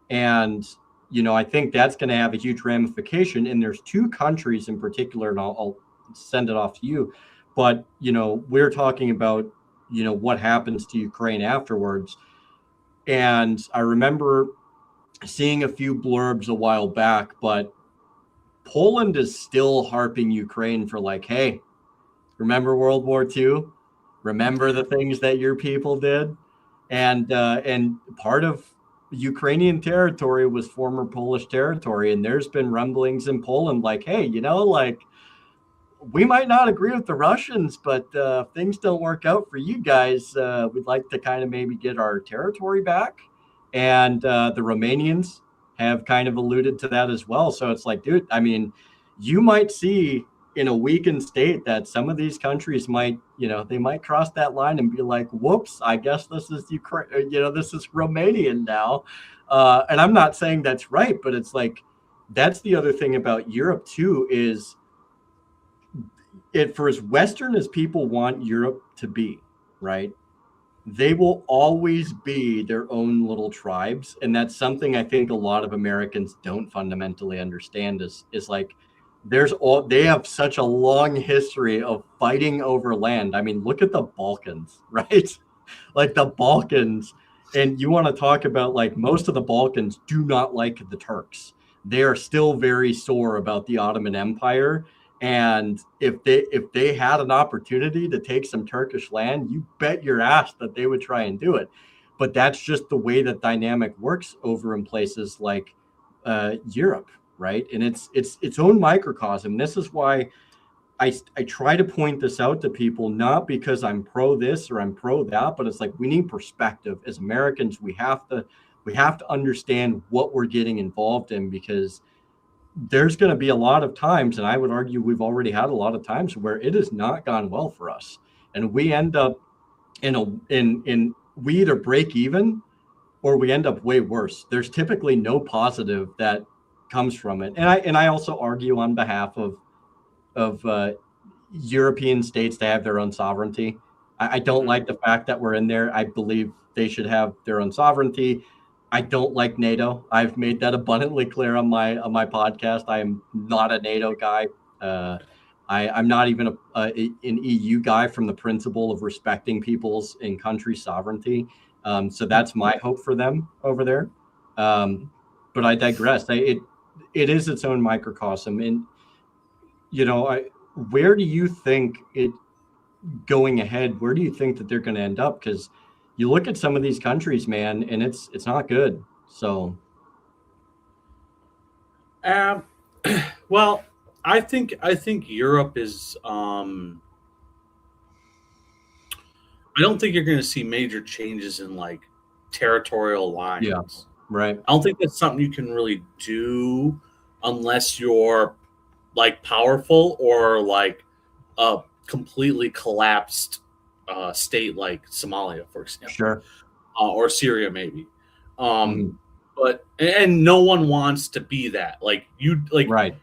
And, I think that's going to have a huge ramification. And there's two countries in particular, and I'll send it off to you. But, we're talking about, what happens to Ukraine afterwards. And I remember seeing a few blurbs a while back, but Poland is still harping Ukraine for like, hey, remember World War II? Remember the things that your people did? And part of Ukrainian territory was former Polish territory. And there's been rumblings in Poland like, hey, like, we might not agree with the Russians, but if things don't work out for you guys, we'd like to kind of maybe get our territory back. And the Romanians have kind of alluded to that as well. So it's like, dude, I mean, you might see in a weakened state that some of these countries might, they might cross that line and be like, whoops, I guess this is Ukraine, this is Romanian now. And I'm not saying that's right, but it's like, that's the other thing about Europe too, is for as Western as people want Europe to be, right? They will always be their own little tribes. And that's something I think a lot of Americans don't fundamentally understand is like, they have such a long history of fighting over land. I mean, look at the Balkans, right? Like the Balkans. And you want to talk about like, most of the Balkans do not like the Turks. They are still very sore about the Ottoman Empire. And if they had an opportunity to take some Turkish land, you bet your ass that they would try and do it. But that's just the way that dynamic works over in places like Europe, right? And it's its own microcosm. This is why I try to point this out to people, not because I'm pro this or I'm pro that, but it's like, we need perspective as Americans. We have to understand what we're getting involved in, because there's going to be a lot of times, and I would argue we've already had a lot of times, where it has not gone well for us, and we end up we either break even or we end up way worse. There's typically no positive that comes from it. And I also argue on behalf of European states to have their own sovereignty. I don't like the fact that we're in there. I believe they should have their own sovereignty. I don't like NATO. I've made that abundantly clear on my podcast. I am not a NATO guy. I'm not even an EU guy, from the principle of respecting people's and countries' sovereignty. So that's my hope for them over there. But I digress. It is its own microcosm. And, where do you think it going ahead? Where do you think that they're going to end up? Because you look at some of these countries, man, and it's not good. So, well, I think Europe is. I don't think you're going to see major changes in like territorial lines. Yeah, right. I don't think that's something you can really do unless you're like powerful or like a completely collapsed state like Somalia, for example. Sure. Or Syria, maybe. But no one wants to be that. Like you, like right.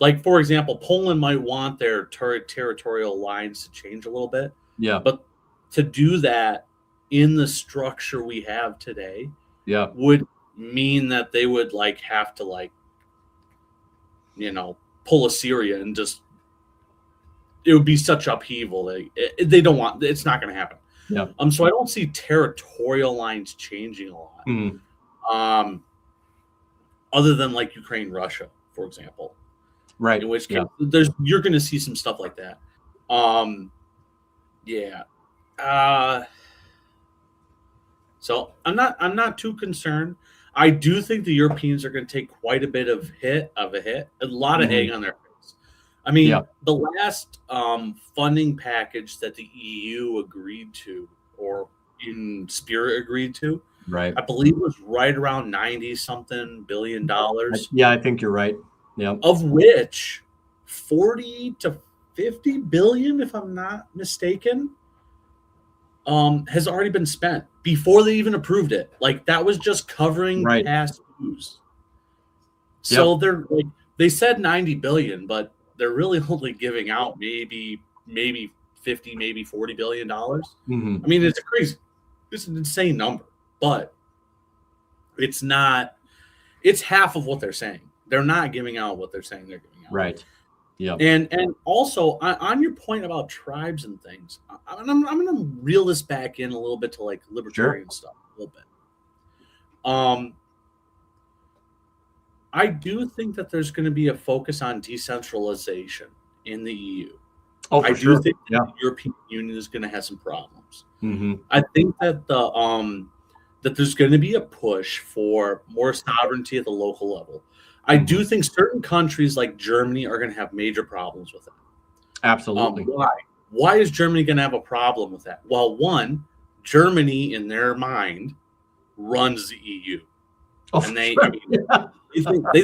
like, for example, Poland might want their territorial lines to change a little bit. Yeah. But to do that in the structure we have today Yeah. would mean that they would like have to like, pull a Syria and just, it would be such upheaval. They don't want, it's not going to happen. Yeah. So I don't see territorial lines changing a lot. Mm-hmm. Other than like Ukraine, Russia, for example. Right. In which case, you're going to see some stuff like that. Yeah. So I'm not too concerned. I do think the Europeans are going to take quite a bit of a lot of egg on their face. I mean, the last funding package that the EU agreed to, or in spirit agreed to, right, I believe was right around $90-something billion. Yeah, I think you're right. Yeah, of which 40 to 50 billion, if I'm not mistaken, has already been spent before they even approved it. Like that was just covering past dues. So they're like, they said 90 billion, but they're really only giving out maybe 50, maybe $40 billion. Mm-hmm. I mean, it's an insane number, but it's not. It's half of what they're saying. They're not giving out what they're saying they're giving out. Right. Yeah. And also on your point about tribes and things, I'm going to reel this back in a little bit to like libertarian stuff a little bit. I do think that there's going to be a focus on decentralization in the EU. Oh, for sure. I do think that the European Union is going to have some problems. Mm-hmm. I think that that there's going to be a push for more sovereignty at the local level. I do think certain countries like Germany are going to have major problems with it. Absolutely. Why? Why is Germany going to have a problem with that? Well, one, Germany in their mind runs the EU. Oh, and they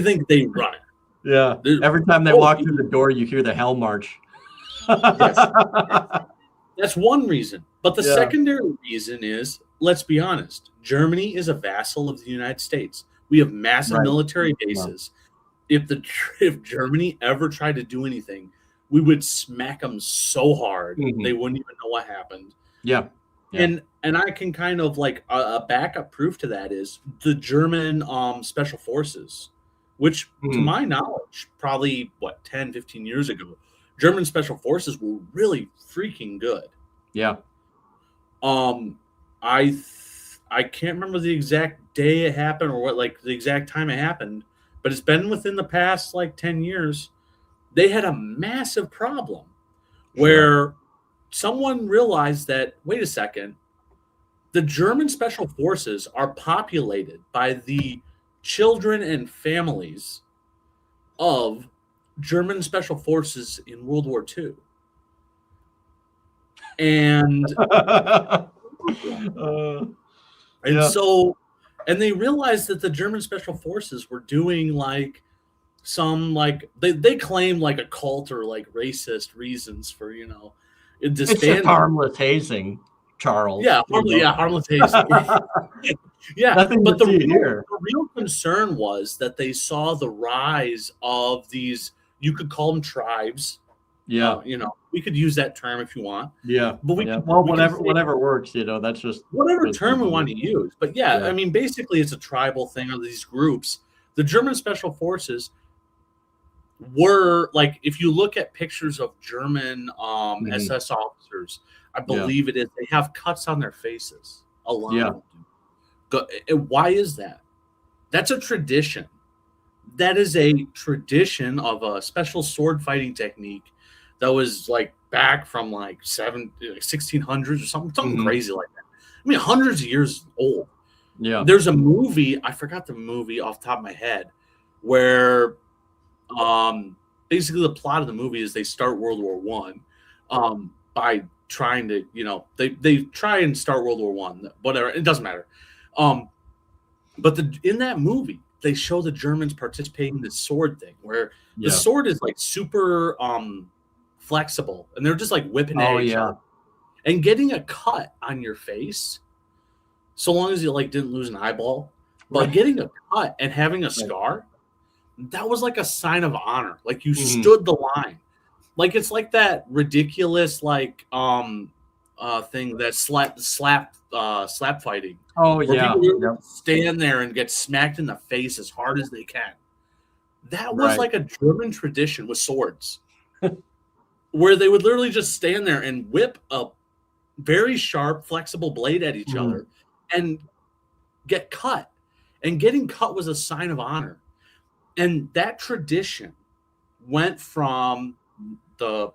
think they run it. Yeah. Every time they walk through the door, you hear the Hell March. Yes. That's one reason. But the secondary reason is, let's be honest, Germany is a vassal of the United States. We have massive military bases. Wow. If Germany ever tried to do anything, we would smack them so hard they wouldn't even know what happened. Yeah. And I can kind of like a backup proof to that is the German special forces, which to my knowledge, probably 10, 15 years ago, German special forces were really freaking good. Yeah. I can't remember the exact day it happened or the exact time it happened, but it's been within the past 10 years. They had a massive problem where someone realized that, wait a second, the German special forces are populated by the children and families of German special forces in World War II. And and they realized that the German special forces were doing they claim a cult or racist reasons for disbanding. It's just harmless hazing, Charles. Yeah, harmless hazing. Yeah, nothing but the real concern was that they saw the rise of these, you could call them tribes. Yeah. We could use that term if you want. Yeah. But whatever works, that's just whatever term we want to use. But I mean, basically it's a tribal thing of these groups. The German special forces were if you look at pictures of German SS officers, I believe it is, they have cuts on their faces. A lot of them do. Why is that? That's a tradition. That is a tradition of a special sword fighting technique that was back from 1600s or something crazy like that. I mean, hundreds of years old. Yeah. There's a movie, I forgot the movie off the top of my head, where basically the plot of the movie is they start World War I by trying to, they try and start World War I, whatever, it doesn't matter. But in that movie, they show the Germans participating in this sword thing where the sword is super flexible, and they're just whipping at each other. And getting a cut on your face, so long as you didn't lose an eyeball, but getting a cut and having a scar, that was like a sign of honor. Like you Mhm. stood the line. Like it's like that ridiculous thing that slap fighting, Oh where yeah. people literally Yep. stand there and get smacked in the face as hard as they can. That was Right. like a German tradition with swords, where they would literally just stand there and whip a very sharp, flexible blade at each Mhm. other and get cut. And getting cut was a sign of honor. And that tradition went from the,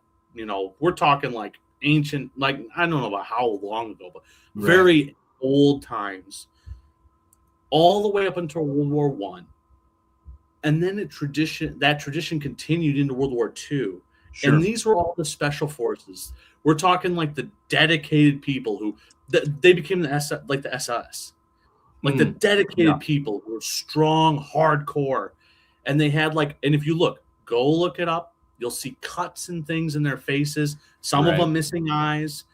we're talking like ancient, like I don't know about how long ago, but Right. very old times, all the way up until World War One. And then that tradition continued into World War II. Sure. And these were all the special forces. We're talking like the dedicated people who they became the SS, like the dedicated people who were strong, hardcore, and they had and if you go look it up, you'll see cuts and things in their faces. Some of them missing eyes.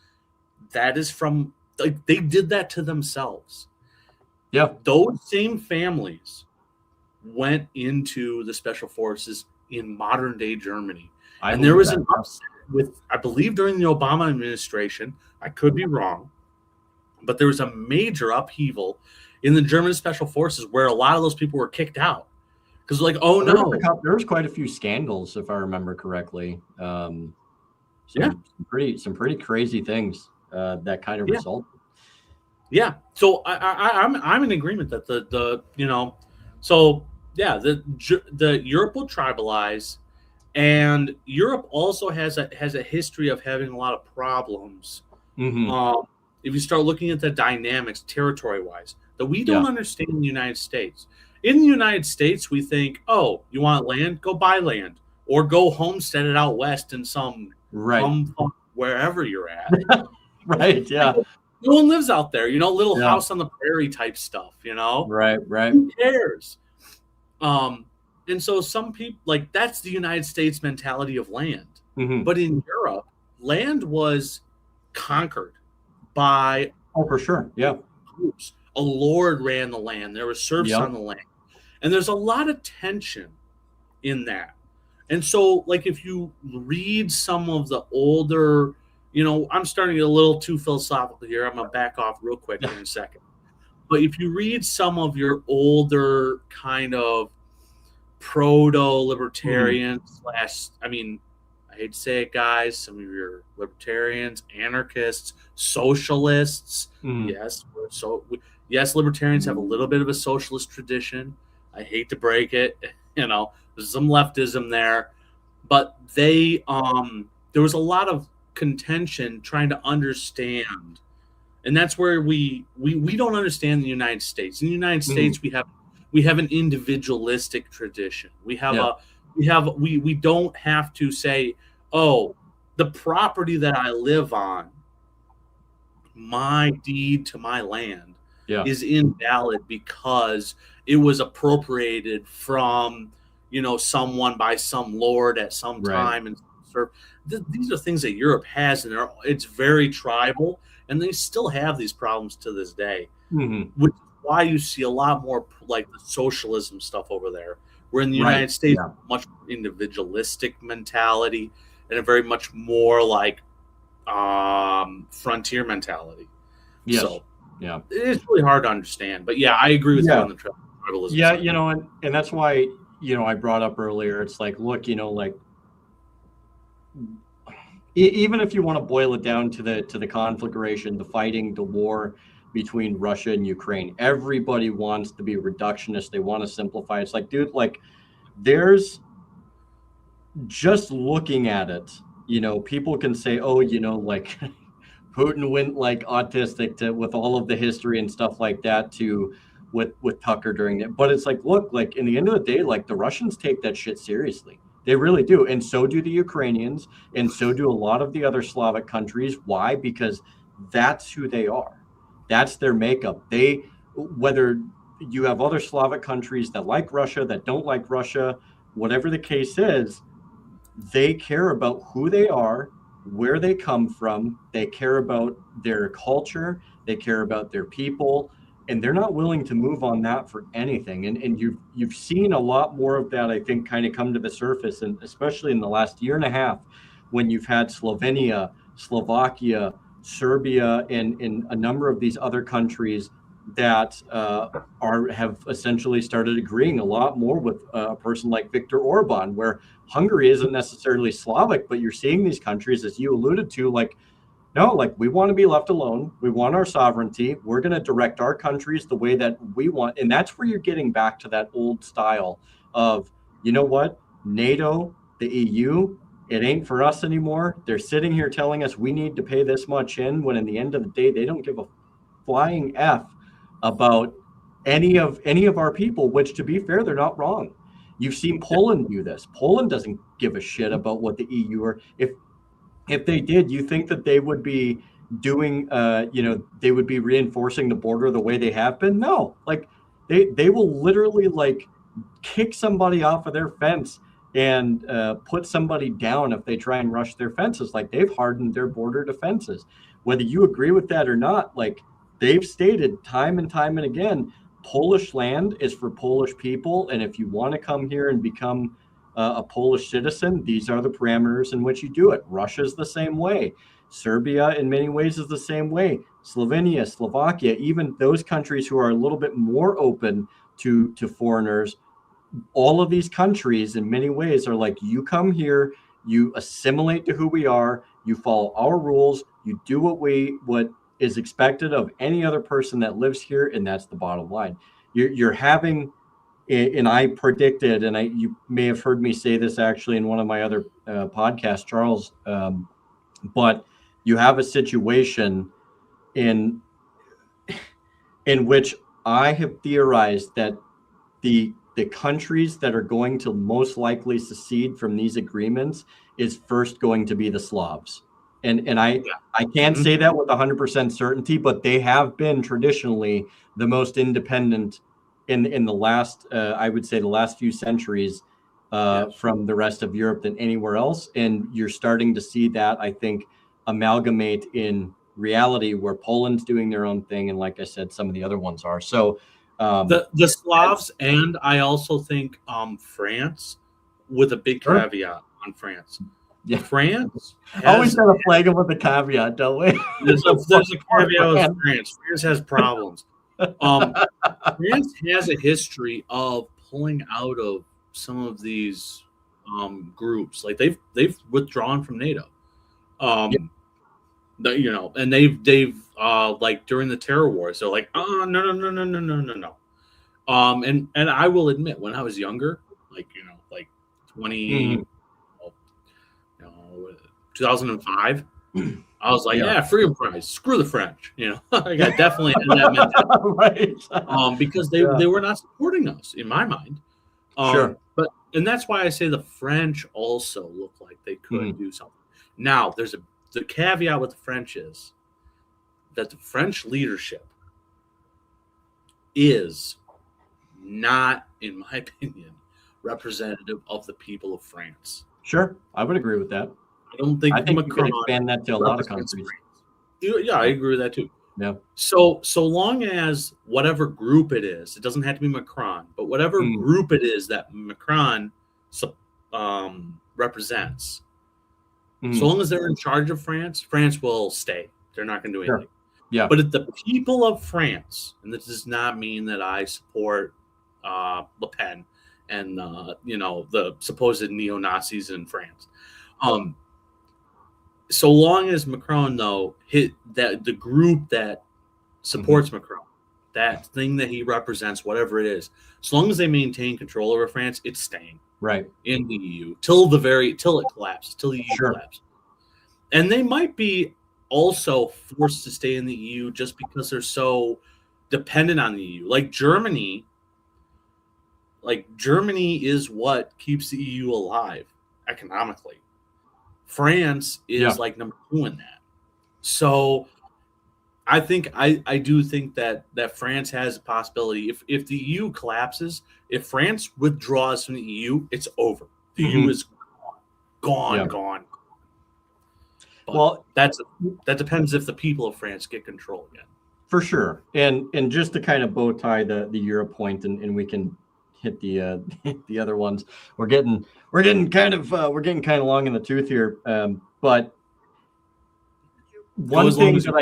That is from they did that to themselves. Yeah. Those same families went into the special forces in modern day Germany. And there was an upset with, I believe, during the Obama administration. I could be wrong, but there was a major upheaval in the German special forces where a lot of those people were kicked out because, there was quite a few scandals, if I remember correctly. Some pretty crazy things that kind of result. Yeah, so I'm in agreement that the Europe will tribalize, and Europe also has a history of having a lot of problems. Mm-hmm. If you start looking at the dynamics territory-wise that we don't understand in the United States. In the United States, we think, oh, you want land? Go buy land. Or go homestead it out west in some wherever you're at. Right, yeah. No one lives out there, little house on the prairie type stuff, Right. Who cares? And so some people, that's the United States mentality of land. Mm-hmm. But in Europe, land was conquered by for sure, yeah, groups. A lord ran the land. There were serfs on the land, and there's a lot of tension in that. And so, if you read some of the older, I'm starting to get a little too philosophical here. I'm gonna back off real quick in a second. But if you read some of your older kind of proto-libertarian I hate to say it, guys, some of your libertarians, anarchists, socialists. Yes, libertarians have a little bit of a socialist tradition. I hate to break it. There's some leftism there. But there was a lot of contention trying to understand. And that's where we don't understand the United States. In the United States, we have an individualistic tradition. We don't have to say, oh, the property that I live on, my deed to my land is invalid because it was appropriated from, someone by some lord at some time. And these are things that Europe has, and it's very tribal, and they still have these problems to this day, which is why you see a lot more the socialism stuff over there. Where in the United States, much more individualistic mentality and a very much more frontier mentality. Yes. So, it's really hard to understand. But I agree with you on the tribalism. Yeah, side. And that's why, I brought up earlier, it's look, even if you want to boil it down to the conflagration, the fighting, the war between Russia and Ukraine, everybody wants to be reductionist. They want to simplify. It's dude, there's just looking at it, people can say, oh, Putin went autistic with all of the history and stuff like that with Tucker during it. But it's look, in the end of the day, the Russians take that shit seriously. They really do. And so do the Ukrainians. And so do a lot of the other Slavic countries. Why? Because that's who they are. That's their makeup. Whether you have other Slavic countries that like Russia, that don't like Russia, whatever the case is, they care about who they are, where they come from. They care about their culture. They care about their people. and they're not willing to move on that for anything. And you've seen a lot more of that, I think, kind of come to the surface, and especially in the last year and a half, when you've had Slovenia, Slovakia, Serbia, and a number of these other countries that have essentially started agreeing a lot more with a person like Viktor Orban, where Hungary isn't necessarily Slavic, but you're seeing these countries, as you alluded to, like, no, like, we want to be left alone. We want our sovereignty. We're going to direct our countries the way that we want. And that's where you're getting back to that old style of, you know what, NATO, the EU, it ain't for us anymore. They're sitting here telling us we need to pay this much in, when in the end of the day, they don't give a flying F about any of our people, which, to be fair, they're not wrong. You've seen Poland do this. Poland doesn't give a shit about what the EU are. If they did, you think that they would be doing, they would be reinforcing the border the way they have been? No, like, they will literally, like, kick somebody off of their fence and put somebody down if they try and rush their fences. Like, they've hardened their border defenses. Whether you agree with that or not, like, they've stated time and time and again, Polish land is for Polish people, and if you want to come here and become a Polish citizen, these are the parameters in which you do it. Russia's the same way. Serbia, in many ways, is the same way. Slovenia, Slovakia, even those countries who are a little bit more open to foreigners, all of these countries, in many ways, are like, you come here, you assimilate to who we are, you follow our rules, you do what is expected of any other person that lives here, and that's the bottom line. You're having, and I predicted, and you may have heard me say this actually in one of my other podcasts, Charles, but you have a situation in which I have theorized that the countries that are going to most likely secede from these agreements is first going to be the Slavs. And I can't say that with 100% certainty, but they have been traditionally the most independent in the last, I would say, the last few centuries from the rest of Europe than anywhere else. And you're starting to see that, I think, amalgamate in reality, where Poland's doing their own thing, and, like I said, some of the other ones are. So the Slavs, and I also think France, with a big caveat on France. Yeah. France always got to flag them with a caveat, don't we? There's a caveat with France. France has problems. France has a history of pulling out of some of these groups. Like, they've withdrawn from NATO. And they've like, during the terror wars, they're like, oh, no. And I will admit, when I was younger, like 20. 2005, I was like, yeah, freedom prize, screw the French, like, I definitely had that mentality. Right. Because they were not supporting us, in my mind. Sure. And that's why I say the French also look like they could do something. Now, the caveat with the French is that the French leadership is not, in my opinion, representative of the people of France. Sure, I would agree with that. I don't think Macron, you can expand that to a lot of countries. Yeah, I agree with that too. Yeah. So long as whatever group it is, it doesn't have to be Macron, but whatever group it is that Macron represents, so long as they're in charge of France, France will stay. They're not going to do anything. Sure. Yeah. But if the people of France, and this does not mean that I support Le Pen and the supposed neo-Nazis in France. So long as Macron, though, hit that the group that supports Macron, that thing that he represents, whatever it is, as long as they maintain control over France, it's staying in the EU till it collapses, till the EU collapses. And they might be also forced to stay in the EU just because they're so dependent on the EU. Like Germany is what keeps the EU alive economically. France is like number 2 in that. So I do think that France has a possibility. If the EU collapses, if France withdraws from the EU, it's over. The EU is gone. But that depends if the people of France get control again. For sure. And just to kind of bow tie the euro point, and we can hit the the other ones. We're getting kind of long in the tooth here. But Go one as long thing as you.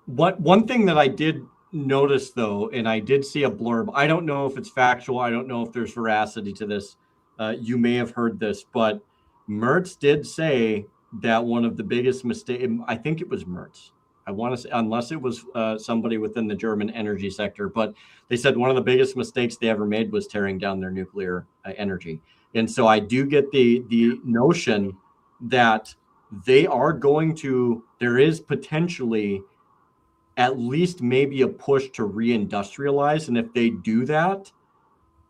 that one thing that I did notice though, and I did see a blurb. I don't know if it's factual. I don't know if there's veracity to this. You may have heard this, but Mertz did say that one of the biggest mistakes. I think it was Mertz. I want to say, unless it was somebody within the German energy sector, but they said one of the biggest mistakes they ever made was tearing down their nuclear energy. And so I do get the notion that they are going to. There is potentially at least maybe a push to reindustrialize. And if they do that,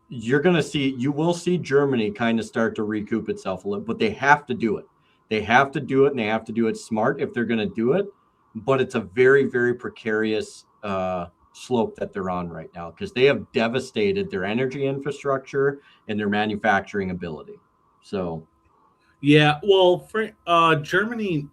you will see Germany kind of start to recoup itself a little, but they have to do it. They have to do it, and they have to do it smart if they're going to do it. But it's a very, very precarious slope that they're on right now because they have devastated their energy infrastructure and their manufacturing ability. So, Yeah, well, for Germany,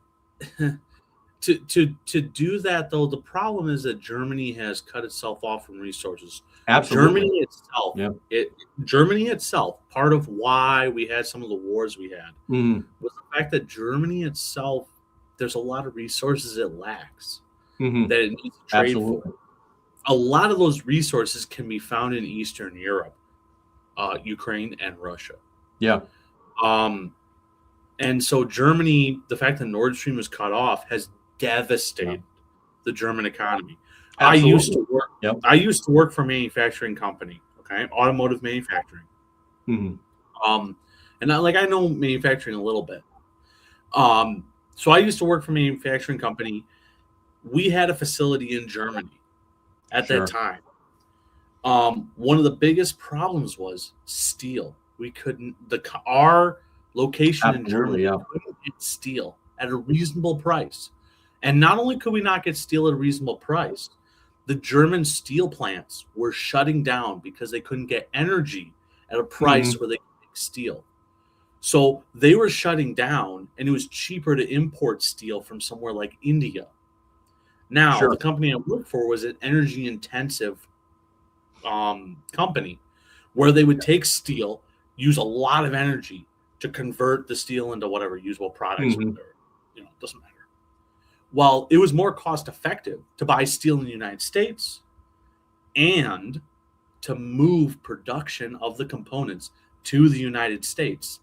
to do that though, the problem is that Germany has cut itself off from resources. absolutely. Germany itself, Yeah. Germany itself, part of why we had some of the wars we had Mhm. was the fact that Germany itself, there's a lot of resources it lacks Mhm. that it needs to trade Absolutely. for. A lot of those resources can be found in Eastern Europe, Ukraine and Russia. Yeah. And so Germany, the fact that Nord Stream was cut off has devastated the German economy. Absolutely. I used to work for a manufacturing company, okay, automotive manufacturing. Mm-hmm. And I know manufacturing a little bit. So I used to work for a manufacturing company. We had a facility in Germany at that time. One of the biggest problems was steel. We couldn't our location in Germany couldn't get steel at a reasonable price. And not only could we not get steel at a reasonable price, the German steel plants were shutting down because they couldn't get energy at a price where they could make steel. So they were shutting down, and it was cheaper to import steel from somewhere like India. Now, the company I worked for was an energy intensive company where they would take steel, use a lot of energy to convert the steel into whatever usable products, it doesn't matter. Well, it was more cost effective to buy steel in the United States and to move production of the components to the United States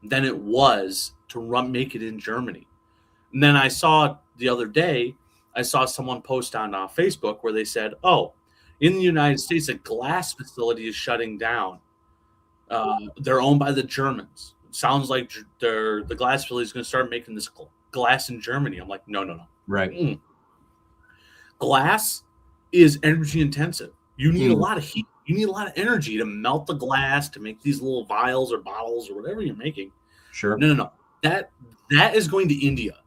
than it was to make it in Germany. And then I saw the other day, I saw someone post on Facebook where they said, in the United States, a glass facility is shutting down. They're owned by the Germans. It sounds like the glass facility is going to start making this glass in Germany. I'm like, no. Right. Glass is energy intensive. You need a lot of heat. You need a lot of energy to melt the glass, to make these little vials or bottles or whatever you're making. Sure. No. That is going to India.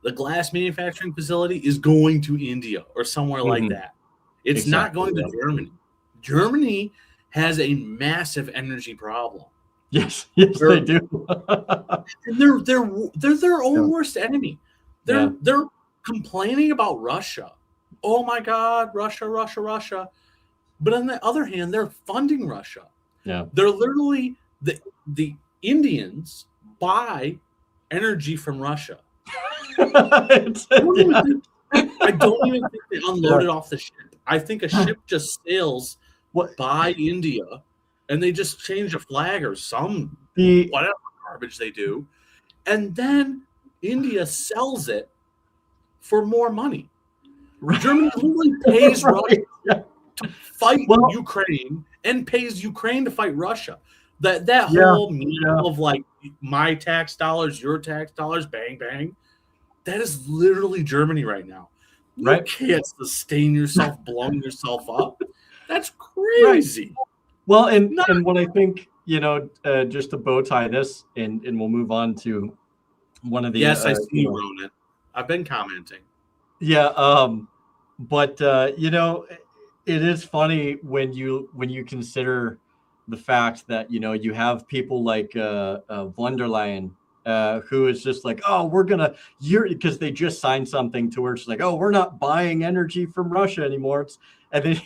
The glass manufacturing facility is going to India or somewhere like that. It's not going to Germany. Germany has a massive energy problem. Yes, they do. And they're their own worst enemy. They're complaining about Russia. Oh my God, Russia. But on the other hand, they're funding Russia. Yeah. They're literally the Indians buy energy from Russia. I don't even think they unload it off the ship. I think a ship just sails by India, and they just change a flag or whatever garbage they do, and then India sells it for more money. Germany literally pays Russia to fight Ukraine and pays Ukraine to fight Russia. That whole meal of like my tax dollars, your tax dollars, bang bang. That is literally Germany right now. You can't sustain yourself, blowing yourself up. That's crazy. Right. Well, and what I think, just to bow tie this, and we'll move on to one of the. Yes, I see you, Ronan. I've been commenting. Yeah, but it is funny when you consider the fact that you have people like von der Leyen who is just like, oh, because they just signed something to where it's like, oh, we're not buying energy from Russia anymore. And then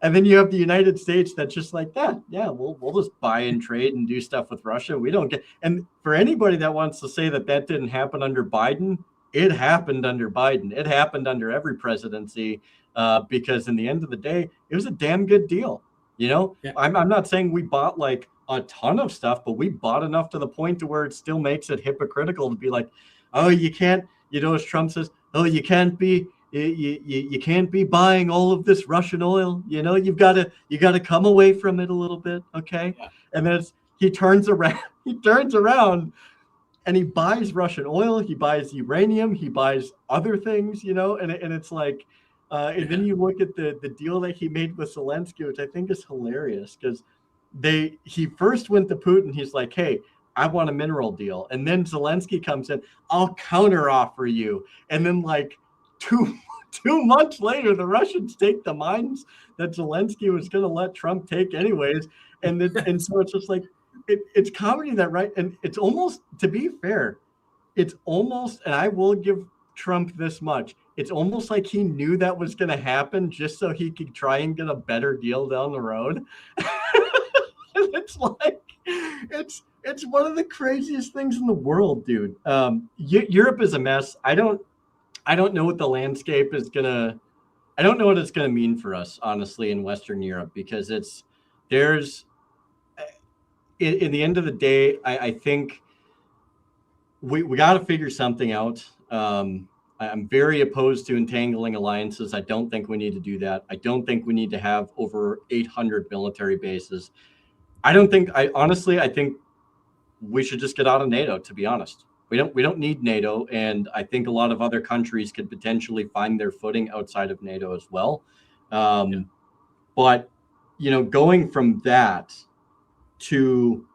and then you have the United States that's just like that. Yeah, we'll just buy and trade and do stuff with Russia. We don't get. And for anybody that wants to say that didn't happen under Biden, it happened under Biden. It happened under every presidency, because in the end of the day, it was a damn good deal. Yeah. I'm not saying we bought like a ton of stuff, but we bought enough to the point to where it still makes it hypocritical to be like, oh, you can't. As Trump says, oh, you can't be. You can't be buying all of this Russian oil. You got to come away from it a little bit, okay? Yeah. And then he turns around and he buys Russian oil, he buys uranium, he buys other things, and it's like, and then you look at the deal that he made with Zelensky, which I think is hilarious because he first went to Putin. He's like, hey, I want a mineral deal, and then Zelensky comes in, I'll counter offer you, and then like. Two months later, the Russians take the mines that Zelensky was going to let Trump take anyways. And so it's just like, it's comedy that, right? And it's almost, to be fair, it's almost, and I will give Trump this much, it's almost like he knew that was going to happen just so he could try and get a better deal down the road. It's like, it's one of the craziest things in the world, dude. Europe is a mess. I don't know what the landscape is I don't know what it's gonna mean for us, honestly, in Western Europe, because in the end of the day, I think we got to figure something out. I'm very opposed to entangling alliances. I don't think we need to do that. I don't think we need to have over 800 military bases. I think we should just get out of NATO, to be honest. We don't need NATO, and I think a lot of other countries could potentially find their footing outside of NATO as well. But going from that to,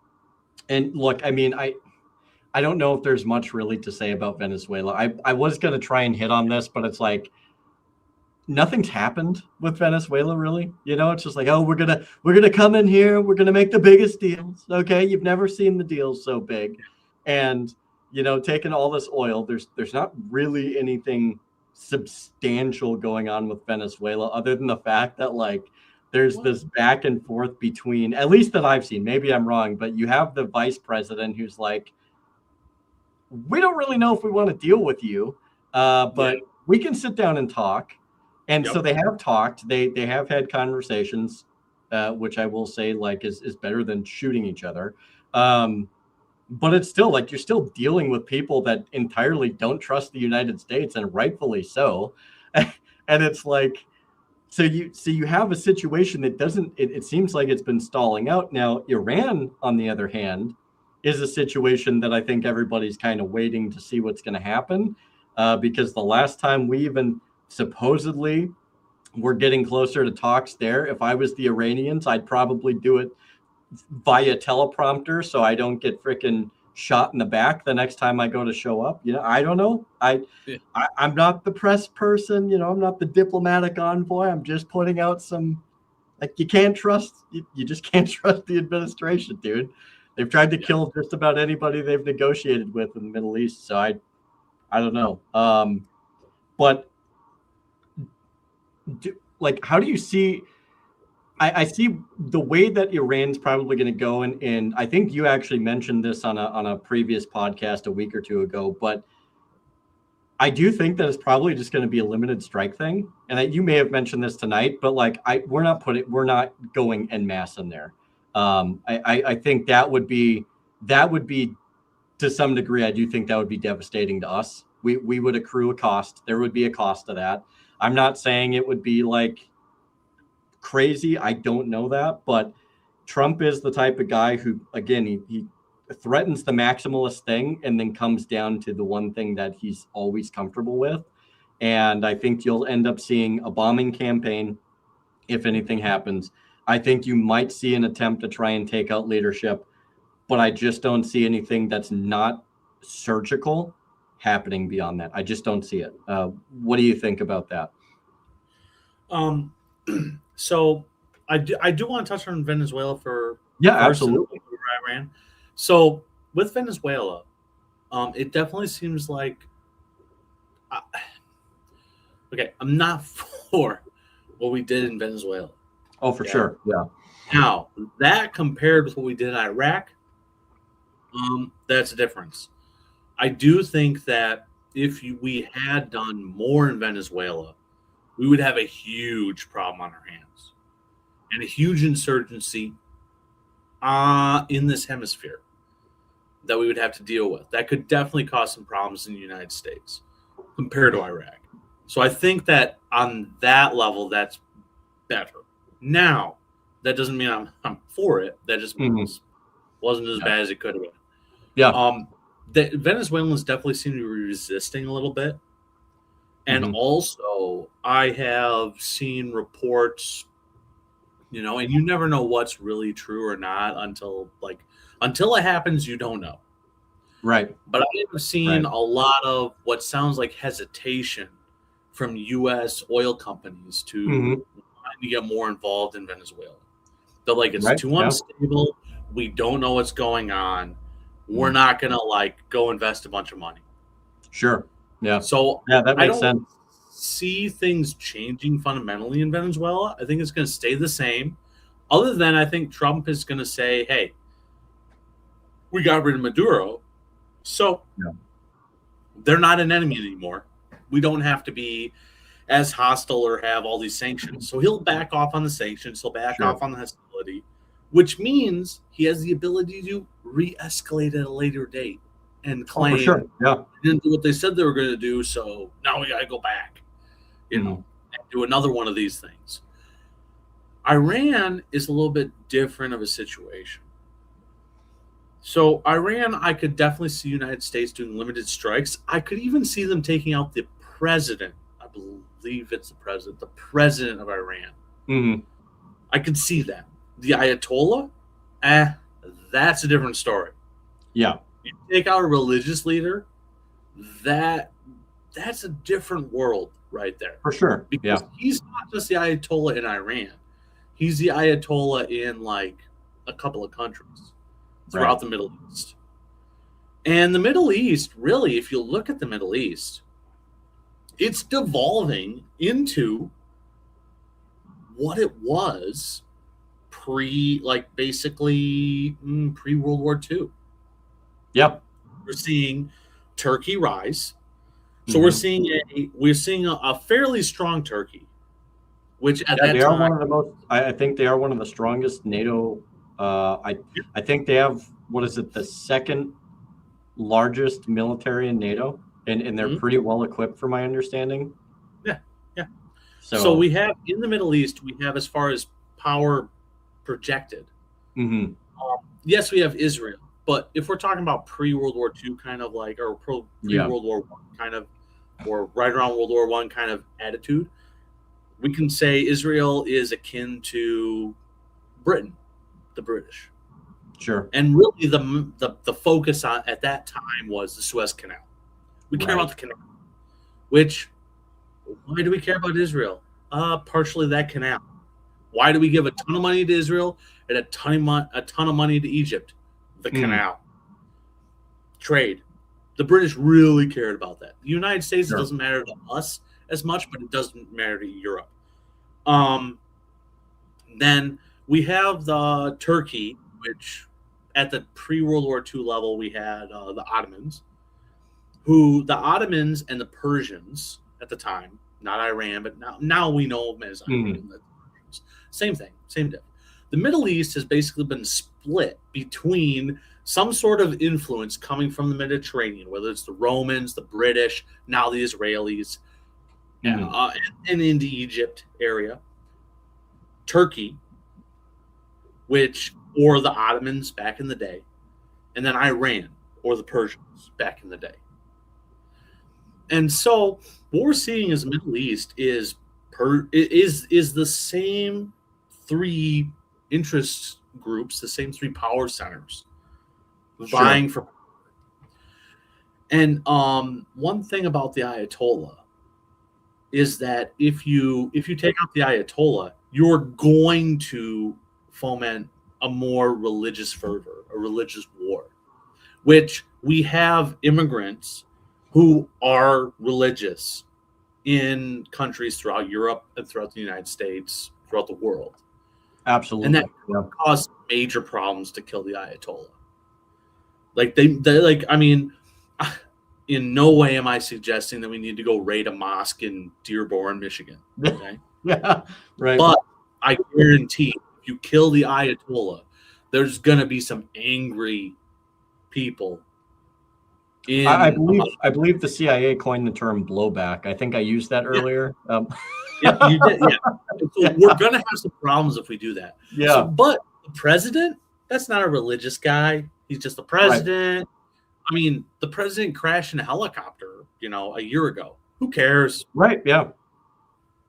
and look, I mean, I don't know if there's much really to say about Venezuela. I was going to try and hit on this, but it's like nothing's happened with Venezuela, really. It's just like, oh, we're gonna come in here, we're gonna make the biggest deals. Okay, you've never seen the deals so big, and taking all this oil, there's not really anything substantial going on with Venezuela other than the fact that like there's this back and forth between, at least that I've seen, maybe I'm wrong, but you have the vice president who's like, we don't really know if we want to deal with you, but we can sit down and talk. And so they have talked, they have had conversations, which I will say like is better than shooting each other. But it's still like you're still dealing with people that entirely don't trust the United States, and rightfully so. And it's like, so you have a situation that it seems like it's been stalling out. Now, Iran, on the other hand, is a situation that I think everybody's kind of waiting to see what's going to happen, because the last time we even supposedly were getting closer to talks there, if I was the Iranians, I'd probably do it via teleprompter so I don't get freaking shot in the back the next time I go to show up. I don't know. I'm not the press person, I'm not the diplomatic envoy. I'm just putting out some, like, you just can't trust the administration, dude. They've tried to kill just about anybody they've negotiated with in the Middle East. So I don't know. But how do you see, I see the way that Iran's probably going to go, and I think you actually mentioned this on a previous podcast a week or two ago, but I do think that it's probably just going to be a limited strike thing. And you may have mentioned this tonight, but like we're not going en masse in there. I think that would be to some degree. I do think that would be devastating to us. We would accrue a cost. There would be a cost to that. I'm not saying it would be like crazy. I don't know that, but Trump is the type of guy who, again, he threatens the maximalist thing and then comes down to the one thing that he's always comfortable with. And I think you'll end up seeing a bombing campaign if anything happens. I think you might see an attempt to try and take out leadership, but I just don't see anything that's not surgical happening beyond that. I just don't see it. What do you think about that? So I do want to touch on Venezuela for absolutely Iran. So with Venezuela, It definitely seems like okay, I'm not for what we did in Venezuela. Oh, for sure. Yeah. Now, that compared with what we did in Iraq, that's a difference. I do think that if we had done more in Venezuela, we would have a huge problem on our hands and a huge insurgency in this hemisphere that we would have to deal with. That could definitely cause some problems in the United States compared to Iraq. So I think that on that level, that's better. Now, that doesn't mean I'm for it. That just means wasn't as bad as it could have been. Yeah. The Venezuelans definitely seem to be resisting a little bit. And also, I have seen reports, and you never know what's really true or not until it happens, you don't know. Right. But I have seen a lot of what sounds like hesitation from U.S. oil companies to get more involved in Venezuela. They're like, it's too unstable. We don't know what's going on. We're not going to go invest a bunch of money. Sure. Yeah. So that makes sense. See things changing fundamentally in Venezuela. I think it's going to stay the same. Other than I think Trump is going to say, hey, we got rid of Maduro. So they're not an enemy anymore. We don't have to be as hostile or have all these sanctions. So he'll back off on the sanctions. He'll back off on the hostility, which means he has the ability to re-escalate at a later date and claim they didn't do what they said they were going to do, so now we got to go back, and do another one of these things. Iran is a little bit different of a situation. So Iran, I could definitely see the United States doing limited strikes. I could even see them taking out the president. I believe it's the president of Iran. I could see that. The Ayatollah, that's a different story. Yeah. You take out a religious leader, that's a different world right there. For sure. Because he's not just the Ayatollah in Iran. He's the Ayatollah in a couple of countries throughout the Middle East. And the Middle East, really, if you look at the Middle East, it's devolving into what it was pre-World War II. Yep. We're seeing Turkey rise. So we're seeing a fairly strong Turkey, which at that they time, are one of the most. I think they are one of the strongest NATO. I think they have the second largest military in NATO, and they're pretty well equipped, from my understanding. Yeah. So we have in the Middle East, we have as far as power projected. Yes, we have Israel. But if we're talking about pre-World War II kind of or pre-World War I kind of, or right around World War I kind of attitude, we can say Israel is akin to Britain, the British. Sure. And really the focus at that time was the Suez Canal. We care about the canal. Which, why do we care about Israel? Partially that canal. Why do we give a ton of money to Israel and a ton of money to Egypt? The canal. Trade. The British really cared about that. The United States, it doesn't matter to us as much, but it doesn't matter to Europe. Then we have the Turkey, which at the pre-World War II level, we had the Ottomans, the Ottomans and the Persians at the time, not Iran, but now we know them as Iran. Same thing, same difference. The Middle East has basically been split between some sort of influence coming from the Mediterranean, whether it's the Romans, the British, now the Israelis, and into Egypt area, Turkey, or the Ottomans back in the day, and then Iran or the Persians back in the day. And so what we're seeing as the Middle East is the same three interest groups, the same three power centers vying for power. And one thing about the Ayatollah is that if you take out the Ayatollah, you're going to foment a more religious fervor, a religious war, which we have immigrants who are religious in countries throughout Europe and throughout the United States, throughout the world. Absolutely. And that caused major problems to kill the Ayatollah. Like they like, I mean, in no way am I suggesting that we need to go raid a mosque in Dearborn, Michigan. Okay? Yeah, right. But I guarantee if you kill the Ayatollah, there's gonna be some angry people. I believe the CIA coined the term blowback. I think I used that earlier. Yeah, you did. Yeah. So we're gonna have some problems if we do that. Yeah. So, but the president, that's not a religious guy. He's just the president. Right. I mean, the president crashed in a helicopter, a year ago. Who cares? Right. Yeah.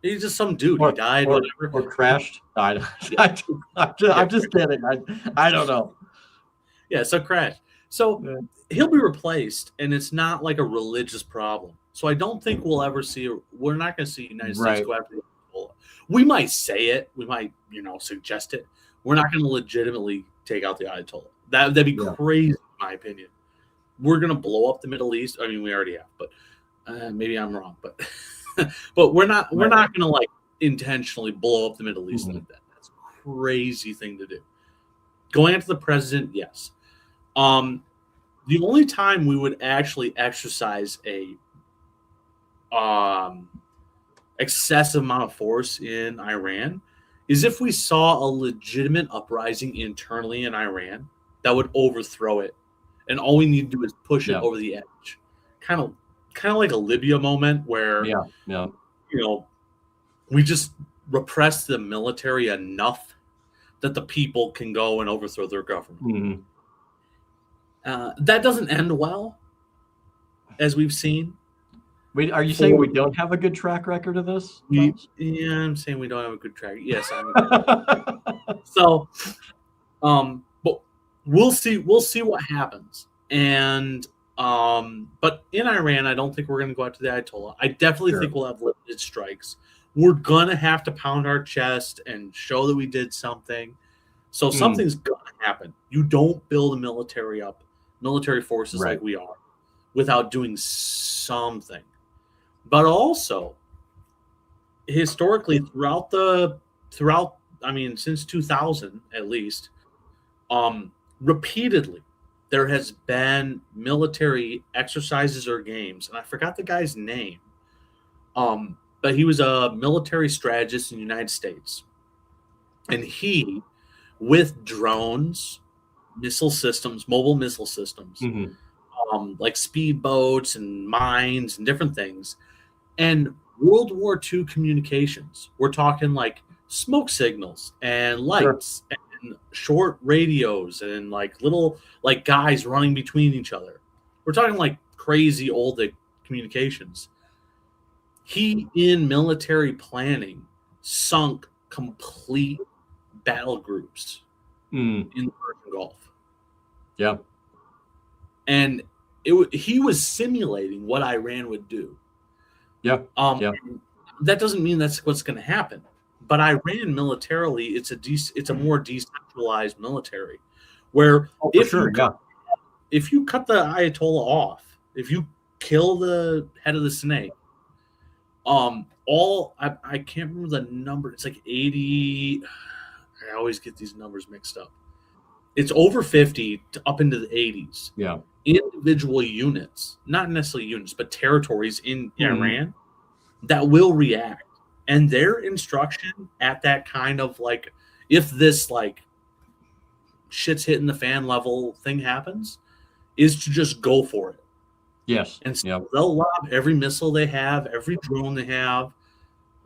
He's just some dude. He died, whatever. Or crashed. Died. I'm just kidding. I don't know. Yeah. So crash. So he'll be replaced, and it's not like a religious problem. So I don't think we'll ever see. We're not going to see the United States go after the Ayatollah. We might say it. We might, suggest it. We're not going to legitimately take out the Ayatollah. That'd be crazy, in my opinion. We're going to blow up the Middle East. I mean, we already have, but maybe I'm wrong. But but we're not going to like intentionally blow up the Middle East like that. That's a crazy thing to do. Going after the president, yes. The only time we would actually exercise a excessive amount of force in Iran is if we saw a legitimate uprising internally in Iran that would overthrow it, and all we need to do is push it over the edge, kind of like a Libya moment where we just repress the military enough that the people can go and overthrow their government. That doesn't end well, as we've seen. Wait, are you saying we don't have a good track record of this? I'm saying we don't have a good track. Yes, so, but we'll see. We'll see what happens. And but in Iran, I don't think we're going to go out to the Ayatollah. I definitely think we'll have limited strikes. We're going to have to pound our chest and show that we did something. So something's going to happen. You don't build a military forces like we are, without doing something. But also, historically, since 2000 at least, repeatedly, there has been military exercises or games, and I forgot the guy's name, but he was a military strategist in the United States, and he, with drones, missile systems, mobile missile systems, like speedboats and mines and different things, and World War II communications. We're talking like smoke signals and lights and short radios and like little like guys running between each other. We're talking like crazy old communications. He, in military planning, sunk complete battle groups in the Persian Gulf. Yeah. And he was simulating what Iran would do. Yeah. That doesn't mean that's what's going to happen. But Iran militarily, it's a more decentralized military, where if you cut the Ayatollah off, if you kill the head of the snake, I can't remember the number. It's like 80. I always get these numbers mixed up. It's over 50 to up into the 80s. Yeah. Individual units, not necessarily units, but territories in Iran that will react. And their instruction at that kind of like, if this like shit's hitting the fan level thing happens, is to just go for it. Yes. And so they'll lob every missile they have, every drone they have.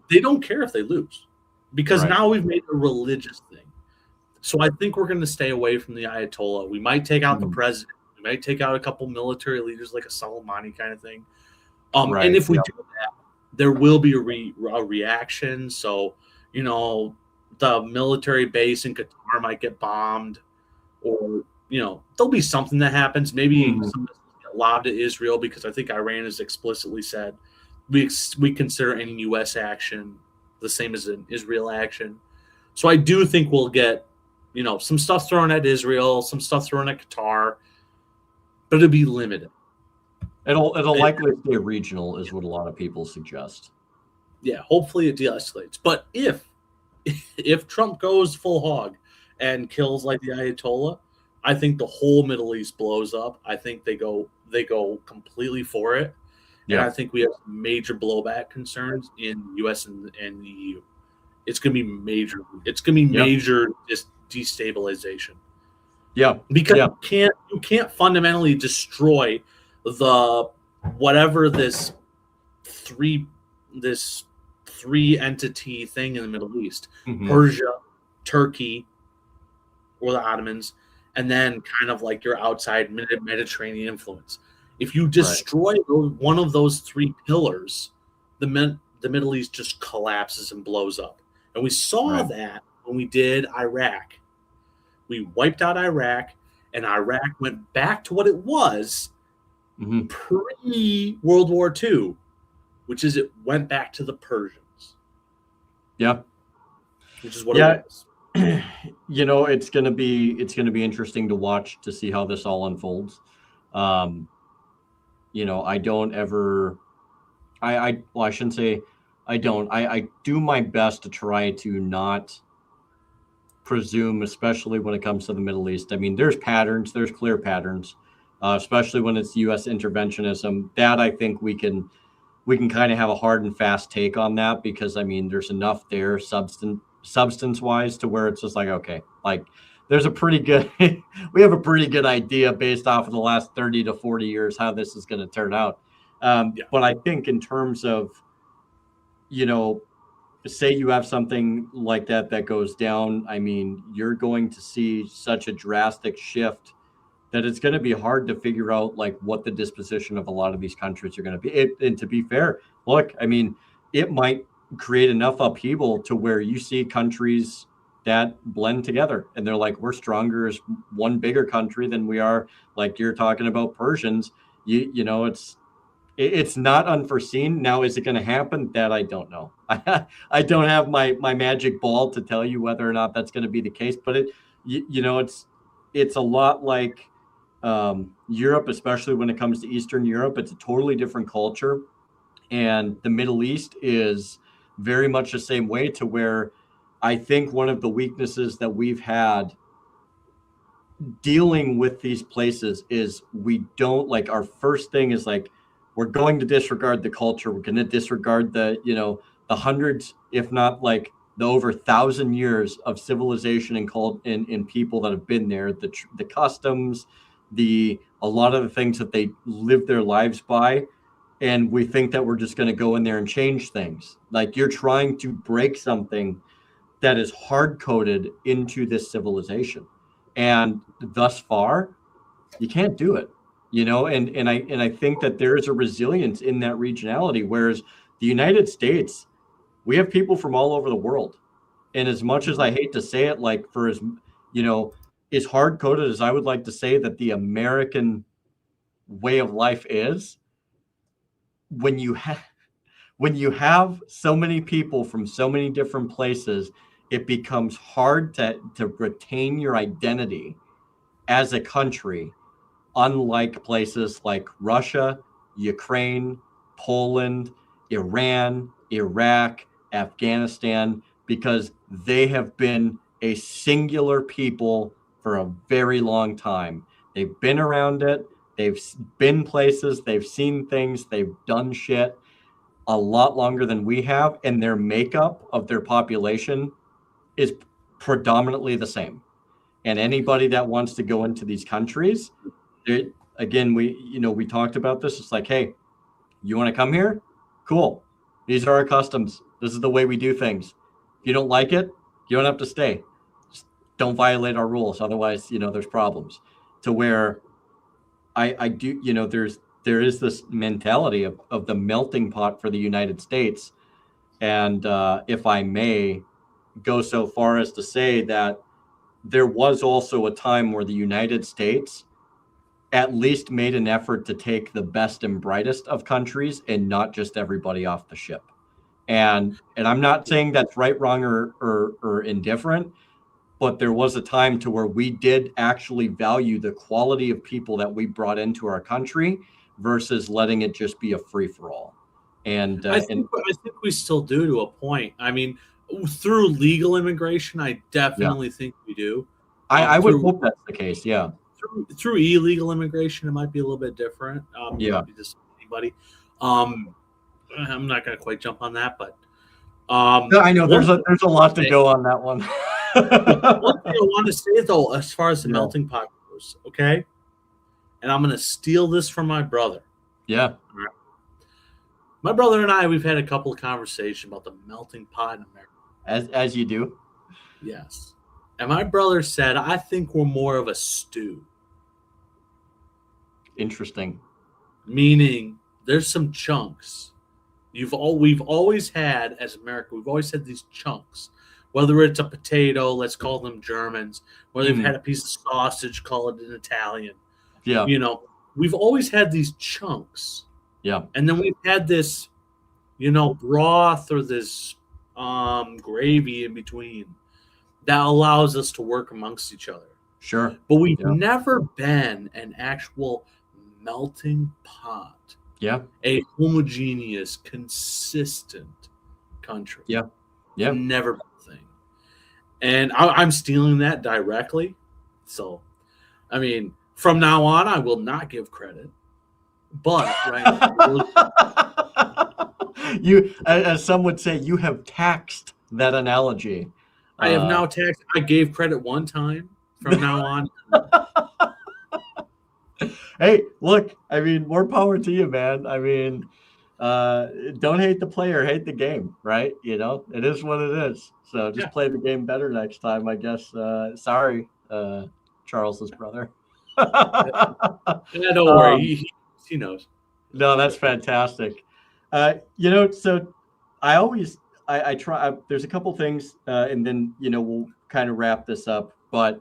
They don't care if they lose, because now we've made it a religious thing. So I think we're going to stay away from the Ayatollah. We might take out the president. We might take out a couple military leaders, like a Soleimani kind of thing. And if we do that, there will be a reaction. So, the military base in Qatar might get bombed, or, there'll be something that happens. Maybe some get lobbed to Israel, because I think Iran has explicitly said we consider any U.S. action the same as an Israel action. So I do think we'll get, some stuff thrown at Israel, some stuff thrown at Qatar. but it'll be limited. It'll likely stay regional, is what a lot of people suggest. Yeah, hopefully it de-escalates. But if Trump goes full hog and kills like the Ayatollah, I think the whole Middle East blows up. I think they go completely for it. And I think we have major blowback concerns in the U.S. and the EU. It's going to be major. It's going to be major destabilization. Yeah, because you can't fundamentally destroy the whatever this three entity thing in the Middle East, Persia, Turkey, or the Ottomans, and then kind of like your outside Mediterranean influence. If you destroy one of those three pillars, the Middle East just collapses and blows up. And we saw that when we did Iraq. We wiped out Iraq, and Iraq went back to what it was pre-World War II, which is it went back to the Persians. Yeah. Which is what it was. You know, it's gonna be interesting to watch to see how this all unfolds. You know, I shouldn't say I don't. I do my best to try to not presume, especially when it comes to the Middle East. I mean, there's clear patterns, especially when it's U.S. interventionism. That I think we can kind of have a hard and fast take on that, because I mean, there's enough there substance wise to where it's just like, okay, like there's a pretty good we have a pretty good idea based off of the last 30 to 40 years how this is going to turn out. But I think in terms of, you know, say you have something like that goes down, I mean, you're going to see such a drastic shift that it's going to be hard to figure out like what the disposition of a lot of these countries are going to be. And to be fair, look, I mean, it might create enough upheaval to where you see countries that blend together and they're like, we're stronger as one bigger country than we are, like you're talking about Persians. You know, it's not unforeseen. Now, is it going to happen? That I don't know. I don't have my magic ball to tell you whether or not that's going to be the case. But you know, it's a lot like Europe, especially when it comes to Eastern Europe. It's a totally different culture, and the Middle East is very much the same way. To where I think one of the weaknesses that we've had dealing with these places is we don't like, our first thing is like, we're going to disregard the culture. We're going to disregard the, you know, the hundreds, if not like the over 1,000 years of civilization and people that have been there, the customs, a lot of the things that they live their lives by. And we think that we're just going to go in there and change things. Like, you're trying to break something that is hard coded into this civilization. And thus far, you can't do it. You know, and I think that there is a resilience in that regionality, whereas the United States, we have people from all over the world. And as much as I hate to say it, like, for as, you know, as hard coded as I would like to say that the American way of life is, when you have so many people from so many different places, it becomes hard to retain your identity as a country. Unlike places like Russia, Ukraine, Poland, Iran, Iraq, Afghanistan, because they have been a singular people for a very long time. They've been around it. They've been places. They've seen things. They've done shit a lot longer than we have. And their makeup of their population is predominantly the same. And anybody that wants to go into these countries, again, we talked about this. It's like, hey, you want to come here? Cool. These are our customs. This is the way we do things. If you don't like it, you don't have to stay. Just don't violate our rules. Otherwise, you know, there's problems. To where I do, you know, there is this mentality of the melting pot for the United States. And if I may go so far as to say that there was also a time where the United States at least made an effort to take the best and brightest of countries and not just everybody off the ship. And I'm not saying that's right, wrong, or indifferent. but there was a time to where we did actually value the quality of people that we brought into our country versus letting it just be a free-for-all. And I think we still do to a point. I mean, through legal immigration, I definitely think we do. I would hope that's the case. Yeah. Through illegal immigration, it might be a little bit different. Yeah. Just anybody. I'm not going to quite jump on that, but no, I know there's a lot to go on that one. One thing I want to say though, as far as the melting pot goes, okay, and I'm going to steal this from my brother. Yeah. Right. My brother and I, we've had a couple of conversations about the melting pot in America. As you do. Yes. And my brother said, I think we're more of a stew. Interesting. Meaning there's some chunks. We've always had, as America, we've always had these chunks. Whether it's a potato, let's call them Germans. Whether they've had a piece of sausage, call it an Italian. Yeah. You know, we've always had these chunks. Yeah. And then we've had this, broth or this gravy in between that allows us to work amongst each other. Sure. But we've never been an actual melting pot. Yeah. A homogeneous, consistent country. Yeah. Yeah. Never been a thing. And I'm stealing that directly. So, I mean, from now on, I will not give credit. But, right. You, as some would say, you have taxed that analogy. I have now taxed. I gave credit one time. From now on. Hey, look, I mean, more power to you, man. I mean, don't hate the player, hate the game, right? It is what it is. So just play the game better next time, I guess. Sorry, Charles's brother. Yeah, don't worry. He knows. No, that's fantastic. So I try. There's a couple things, and then we'll kind of wrap this up. But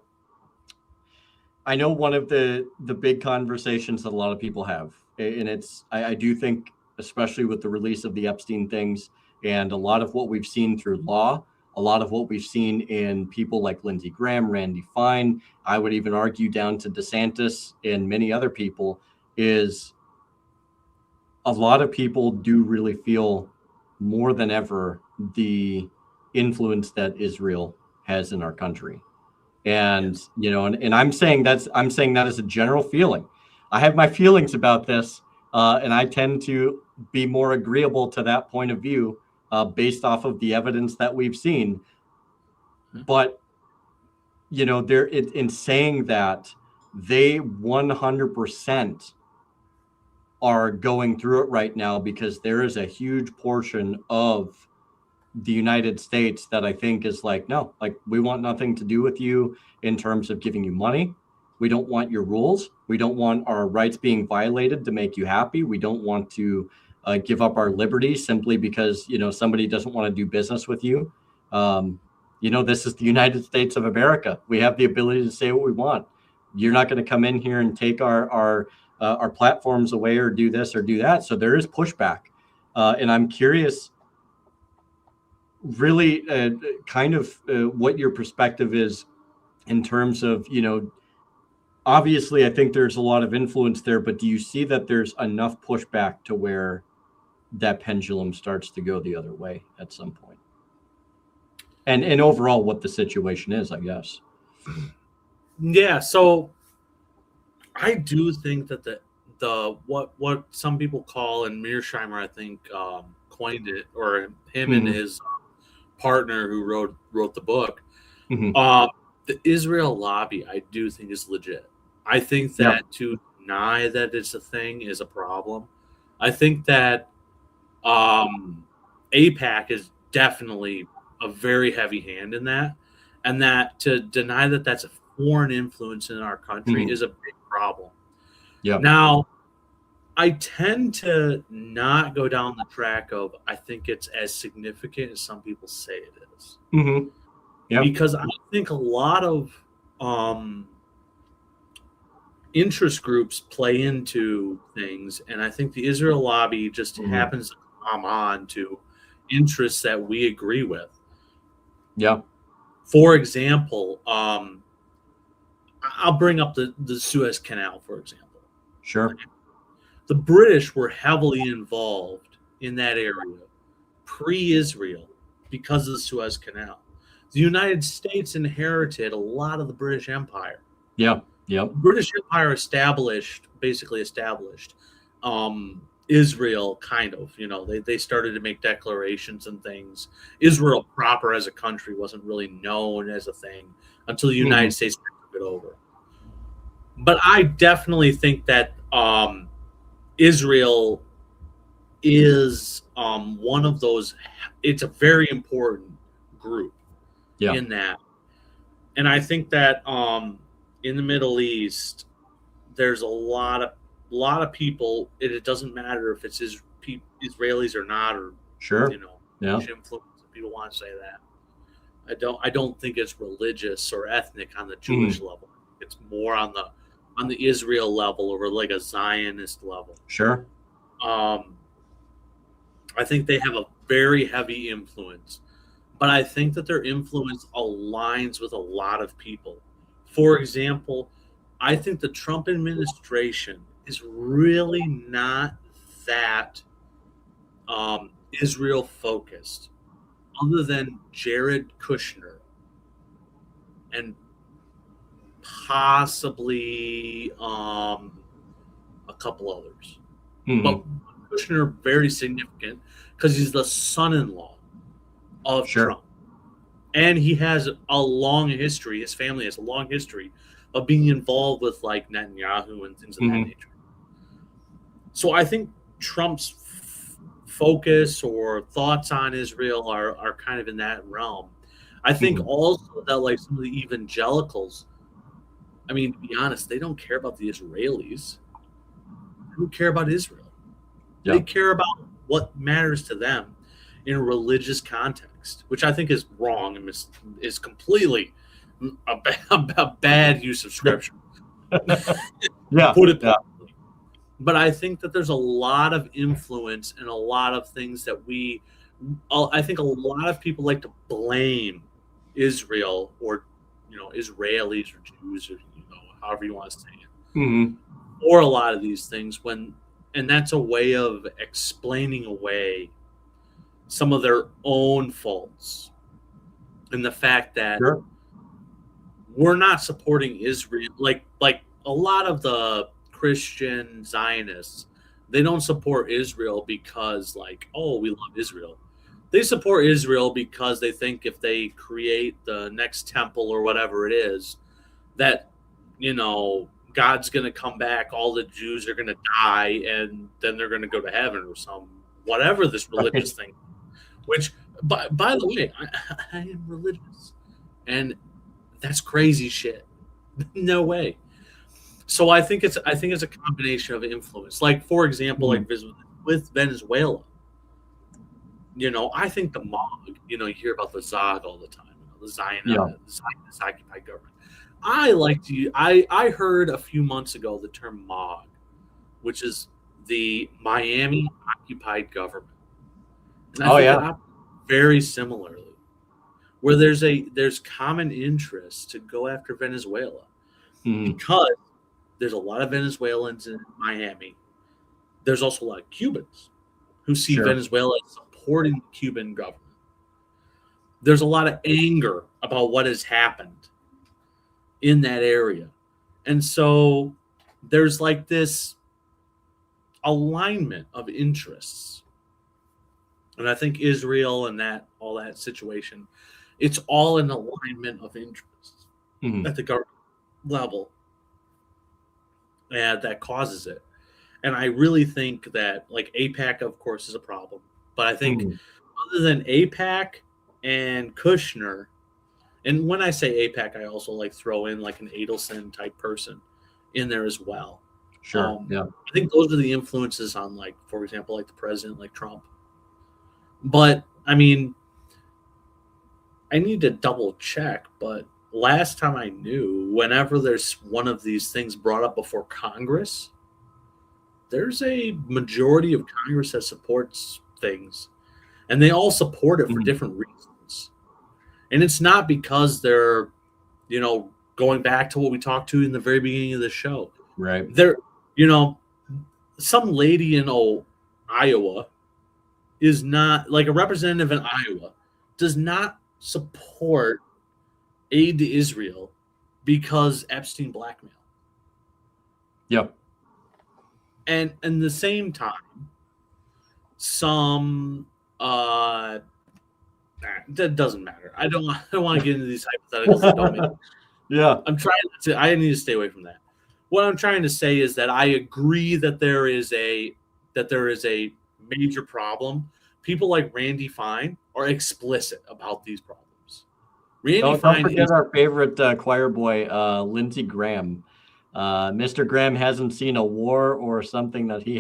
I know one of the big conversations that a lot of people have, and I do think, especially with the release of the Epstein things, and a lot of what we've seen through law, a lot of what we've seen in people like Lindsey Graham, Randy Fine, I would even argue down to DeSantis and many other people, is a lot of people do really feel more than ever the influence that Israel has in our country. And, and I'm saying that as a general feeling. I have my feelings about this, and I tend to be more agreeable to that point of view based off of the evidence that we've seen. But, in saying that, they 100% are going through it right now because there is a huge portion of the United States that I think is like, no, like we want nothing to do with you in terms of giving you money. We don't want your rules. We don't want our rights being violated to make you happy. We don't want to give up our liberty simply because, somebody doesn't want to do business with you. This is the United States of America. We have the ability to say what we want. You're not going to come in here and take our platforms away or do this or do that. So there is pushback. And I'm curious, really what your perspective is in terms of, obviously I think there's a lot of influence there, but do you see that there's enough pushback to where that pendulum starts to go the other way at some point? And overall what the situation is, I guess. Yeah, so I do think that the what some people call, and Mearsheimer I think coined it, or him and his partner who wrote the book, the Israel lobby I do think is legit. I think that to deny that it's a thing is a problem. I think that AIPAC is definitely a very heavy hand in that, and that to deny that that's a foreign influence in our country is a big problem. Yeah. Now, I tend to not go down the track of I think it's as significant as some people say it is. Because I think a lot of interest groups play into things, and I think the Israel lobby just happens to come on to interests that we agree with. Yeah. For example, I'll bring up the Suez Canal, for example. Sure. The British were heavily involved in that area pre-Israel because of the Suez Canal. The United States inherited a lot of the British Empire. Yeah. Yep. The British Empire basically established Israel, kind of. They started to make declarations and things. Israel proper as a country wasn't really known as a thing until the United States took it over. But I definitely think that Israel is one of those. It's a very important group in that, and I think that in the Middle East, there's a lot of people. It doesn't matter if it's Israelis or not, or sure, influence. People want to say that. I don't think it's religious or ethnic on the Jewish level. It's more on the Israel level, or like a Zionist level. Sure. I think they have a very heavy influence, but I think that their influence aligns with a lot of people. For example, I think the Trump administration is really not that Israel focused, other than Jared Kushner and possibly a couple others. But Kushner, very significant because he's the son-in-law of Trump. And he has a long history, his family has a long history of being involved with like Netanyahu and things of that nature. So I think Trump's focus or thoughts on Israel are kind of in that realm. I think also that like some of the evangelicals, I mean, to be honest, they don't care about the Israelis. They don't care about Israel. Yeah. They care about what matters to them in a religious context, which I think is wrong and is completely a bad use of scripture. Yeah. Put it that way. But I think that there's a lot of influence and a lot of things that I think a lot of people like to blame Israel or, Israelis or Jews or, however you want to say it, or a lot of these things and that's a way of explaining away some of their own faults and the fact that we're not supporting Israel. Like a lot of the Christian Zionists, they don't support Israel because like, oh, we love Israel. They support Israel because they think if they create the next temple or whatever it is, that, God's going to come back, all the Jews are going to die, and then they're going to go to heaven or whatever this religious thing. Which, by the way, I am religious, and that's crazy shit. No way. So I think it's a combination of influence. Like, for example, like with Venezuela, I think the MOG, you hear about the ZOG all the time, the Zionist occupied government. I heard a few months ago the term MOG, which is the Miami occupied government. And I think very similarly, where there's common interest to go after Venezuela because there's a lot of Venezuelans in Miami. There's also a lot of Cubans who see Venezuela as supporting the Cuban government. There's a lot of anger about what has happened in that area. And so there's like this alignment of interests. And I think Israel and all that situation, it's all an alignment of interests at the government level. And that causes it. And I really think that like AIPAC, of course, is a problem. But I think other than AIPAC and Kushner, and when I say AIPAC, I also like throw in like an Adelson type person in there as well. Sure. I think those are the influences on, like, for example, like the president, like Trump. But I mean, I need to double check. But last time I knew, whenever there's one of these things brought up before Congress, there's a majority of Congress that supports things, and they all support it for different reasons. And it's not because they're, going back to what we talked to in the very beginning of the show. Right. They're, some lady in Iowa is not, like a representative in Iowa, does not support aid to Israel because Epstein blackmail. Yep. And in the same time, some that doesn't matter. I don't want to get into these hypotheticals that don't make sense. Yeah. I need to stay away from that. What I'm trying to say is that I agree that there is a major problem. People like Randy Fine are explicit about these problems. Don't forget our favorite choir boy, Lindsey Graham. Mr. Graham hasn't seen a war or something that he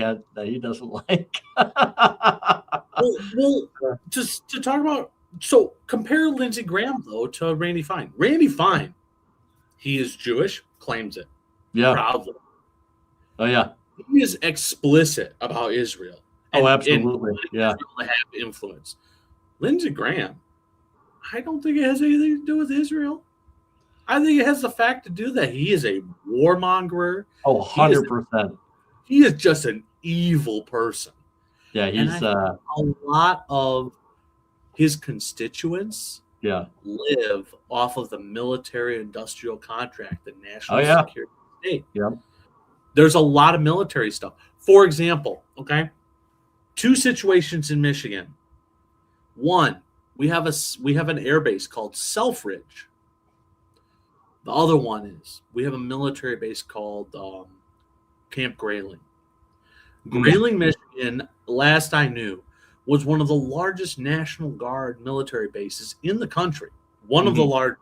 doesn't like. well, just to talk about, so compare Lindsey Graham though to Randy Fine. Randy Fine, he is Jewish, claims it, proudly. Oh yeah, he is explicit about Israel. Absolutely, yeah. Have influence. Lindsey Graham, I don't think it has anything to do with Israel. I think it has the fact to do that he is a warmonger. 100%. He is just an evil person. Yeah, he's a lot of his constituents live off of the military-industrial contract, the national security state. Yeah. There's a lot of military stuff. For example, okay, 2 situations in Michigan. One, we have an air base called Selfridge. The other one is we have a military base called Camp Grayling. Grayling, Michigan, last I knew, was one of the largest National Guard military bases in the country. One of the largest.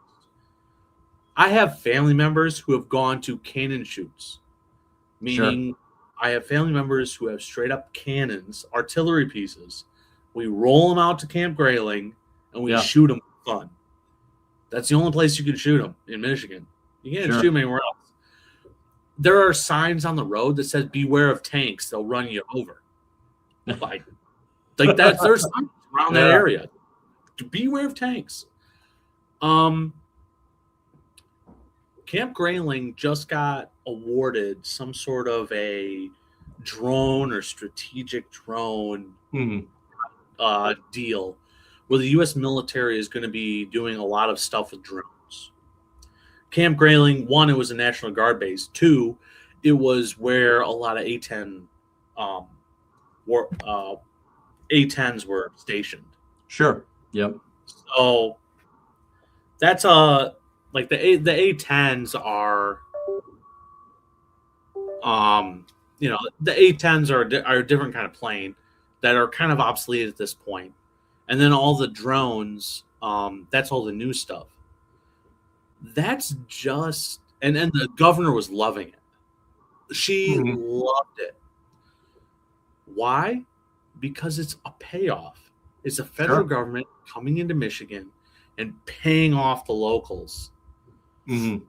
I have family members who have gone to cannon shoots, meaning I have family members who have straight up cannons, artillery pieces. We roll them out to Camp Grayling and we shoot them for fun. That's the only place you can shoot them in Michigan. You can't shoot them anywhere else. There are signs on the road that says "Beware of tanks; they'll run you over." Like that's there's signs around that area. Beware of tanks. Camp Grayling just got awarded some sort of a drone or strategic drone deal where the U.S. military is going to be doing a lot of stuff with drones. Camp Grayling, 1, it was a National Guard base. 2, it was where a lot of A-10 A-10s were stationed. Sure. Yep. So that's the A-10s are the A-10s are a different kind of plane that are kind of obsolete at this point. And then all the drones, that's all the new stuff. That's just and the governor was loving it. She loved it. Why? Because it's a payoff. It's the federal government coming into Michigan and paying off the locals to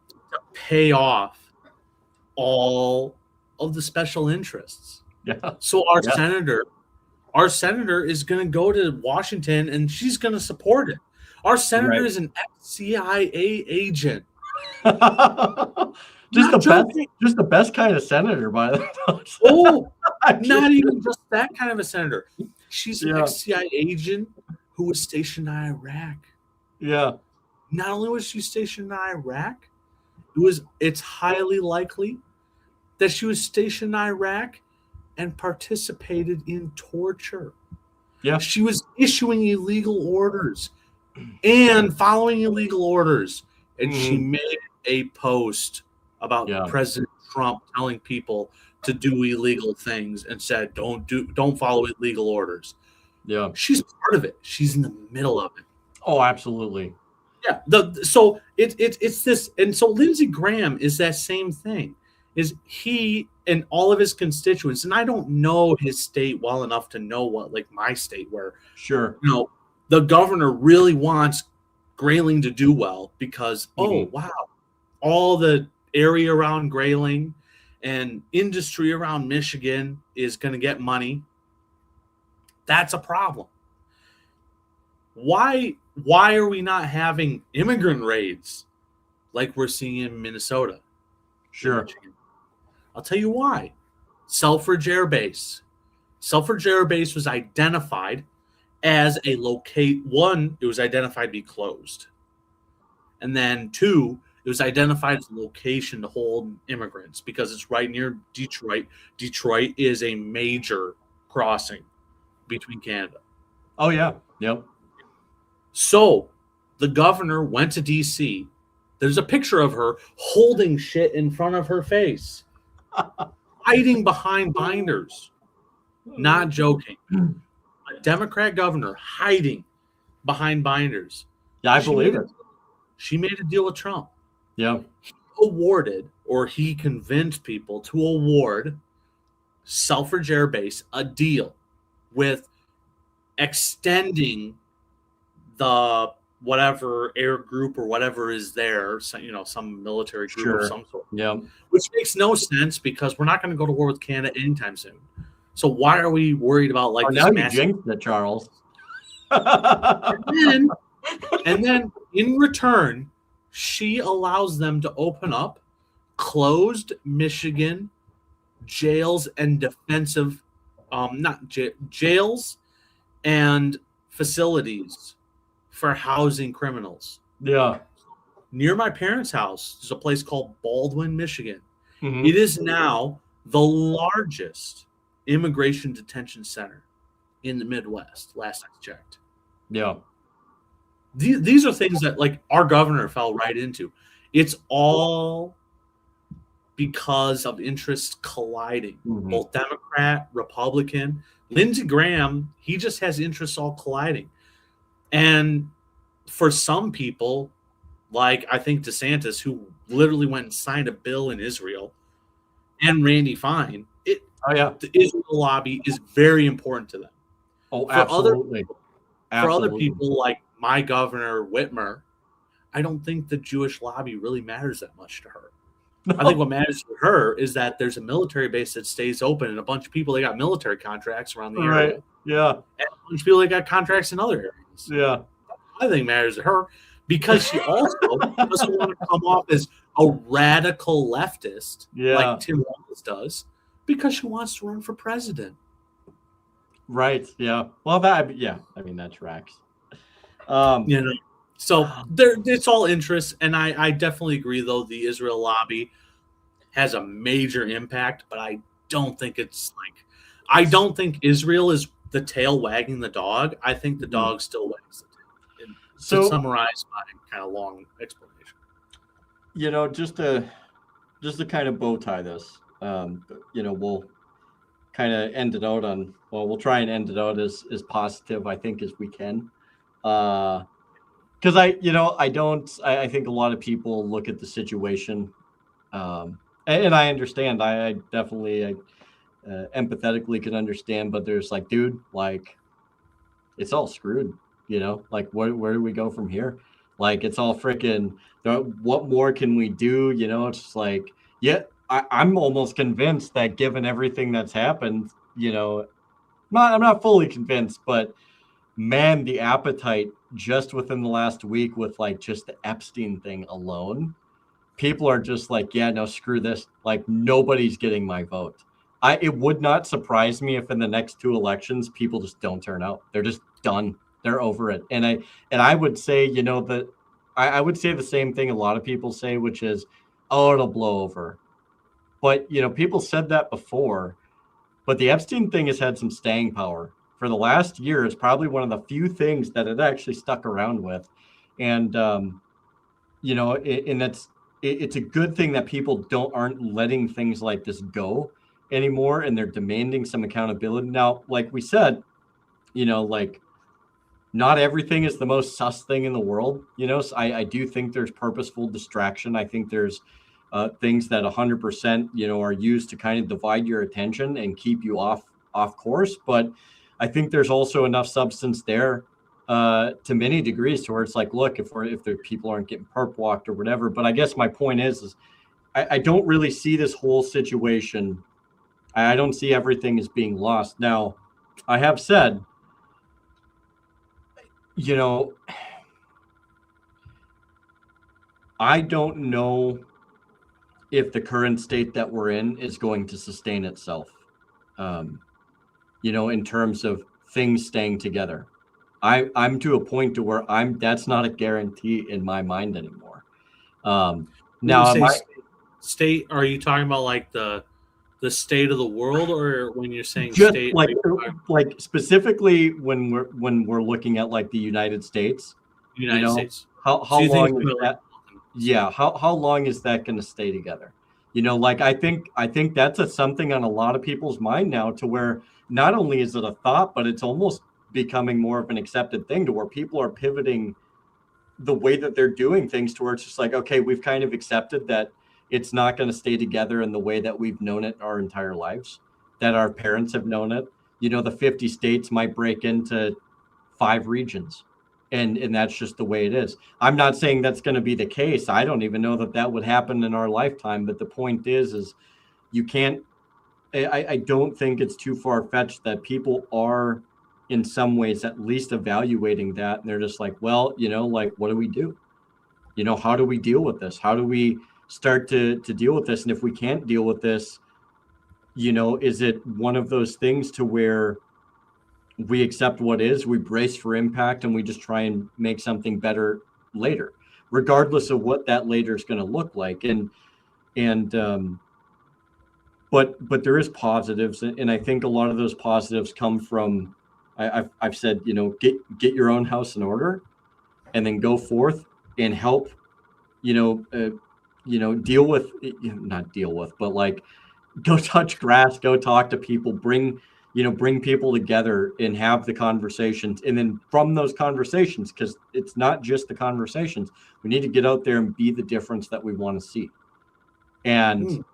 pay off all of the special interests. Yeah. So our senator is going to go to Washington and she's going to support it. Our senator is an ex-CIA agent. Just the best kind of senator, by the way. Not even just that kind of a senator. She's an ex-CIA agent who was stationed in Iraq. Yeah. Not only was she stationed in Iraq, it's highly likely that she was stationed in Iraq and participated in torture. Yeah. She was issuing illegal orders and following illegal orders. And she made a post about President Trump telling people to do illegal things and said, don't follow illegal orders. Yeah. She's part of it. She's in the middle of it. Oh, absolutely. Yeah. So it's this. And so Lindsey Graham is that same thing. Is he and all of his constituents, and I don't know his state well enough to know what, like my state, where the governor really wants Grayling to do well because wow, all the area around Grayling and industry around Michigan is going to get money. That's a problem. Why why are we not having immigrant raids like we're seeing in Minnesota? Sure. I'll tell you why. Selfridge Air Base. Selfridge Air Base was identified as a one, it was identified to be closed. And then two, it was identified as a location to hold immigrants because it's right near Detroit. Detroit is a major crossing between Canada. Oh, yeah. Yep. So the governor went to D.C. There's a picture of her holding shit in front of her face, hiding behind binders. Not joking. A Democrat governor hiding behind binders. Yeah, I believe it. She made a deal with Trump. Yeah. He convinced people to award Selfridge Air Base a deal with extending the whatever air group or whatever is there, some military group of some sort. Yeah. Which makes no sense because we're not going to go to war with Canada anytime soon. So why are we worried about like this now massive... you jinxed it, Charles. and then in return, she allows them to open up closed Michigan jails and defensive, jails and facilities for housing criminals. Yeah. Near my parents' house, there's a place called Baldwin, Michigan. Mm-hmm. It is now the largest immigration detention center in the Midwest, last I checked. Yeah. These are things that like our governor fell right into. It's all because of interests colliding, both Democrat, Republican. Lindsey Graham, he just has interests all colliding. And for some people, like I think DeSantis, who literally went and signed a bill in Israel, and Randy Fine, the Israel lobby is very important to them. Oh, absolutely. For other people like my governor, Whitmer, I don't think the Jewish lobby really matters that much to her. No. I think what matters to her is that there's a military base that stays open and a bunch of people that got military contracts around the area. Yeah. And a bunch of people that got contracts in other areas. Yeah. I think matters to her because she also doesn't want to come off as a radical leftist like Tim Walz does because she wants to run for president. Right. Yeah. Well, I mean, that tracks. So it's all interest, and I definitely agree. Though the Israel lobby has a major impact, but I don't think I don't think Israel is the tail wagging the dog. I think the dog still wags the tail. So to summarize my kind of long explanation, just to kind of bow tie this, we'll kind of end it out on. Well, we'll try and end it out as positive, I think, as we can. Because I think a lot of people look at the situation, and I understand. I definitely empathetically can understand, but there's like, dude, like, it's all screwed. Like, where do we go from here? Like, it's all freaking. What more can we do? It's just like, I'm almost convinced that given everything that's happened, I'm not fully convinced, but man, the appetite just within the last week with like just the Epstein thing alone, people are just like, yeah, no, screw this. Like, nobody's getting my vote. It would not surprise me if in the next two elections, people just don't turn out. They're just done. They're over it. And I would say, that I would say the same thing a lot of people say, which is, oh, it'll blow over. But, people said that before, but the Epstein thing has had some staying power. For the last year, it's probably one of the few things that it actually stuck around with. And, and it's a good thing that people aren't letting things like this go anymore. And they're demanding some accountability. Now, like we said, like not everything is the most sus thing in the world. So I do think there's purposeful distraction. I think there's things that 100%, are used to kind of divide your attention and keep you off course. But I think there's also enough substance there to many degrees to where it's like, look, if the people aren't getting perp walked or whatever. But I guess my point is I don't really see this whole situation. I don't see everything as being lost. Now, I have said, I don't know if the current state that we're in is going to sustain itself. Um, in terms of things staying together. I'm to a point to where that's not a guarantee in my mind anymore. When you Now, am say I state, are you talking about like the state of the world, or when you're saying just state, like specifically when we're looking at like the United States, the United States? how So you think it's long is gonna, like, that? Yeah, how long is that going to stay together? Like I think that's something on a lot of people's mind now, to where not only is it a thought, but it's almost becoming more of an accepted thing, to where people are pivoting the way that they're doing things, to where it's just like, okay, we've kind of accepted that it's not going to stay together in the way that we've known it our entire lives, that our parents have known it. The 50 states might break into 5 regions, and that's just the way it is. I'm not saying that's going to be the case. I don't even know that that would happen in our lifetime, but the point is you can't I don't think it's too far-fetched that people are in some ways at least evaluating that, and they're just like, well, like, what do we do? How do we deal with this? How do we start to deal with this? And if we can't deal with this, is it one of those things to where we accept what is, we brace for impact, and we just try and make something better later, regardless of what that later is going to look like? And but there is positives, and I think a lot of those positives come from, I've said, get your own house in order, and then go forth and help, deal with, not deal with, but like, go touch grass, go talk to people, bring people together and have the conversations. And then from those conversations, because it's not just the conversations, we need to get out there and be the difference that we want to see. And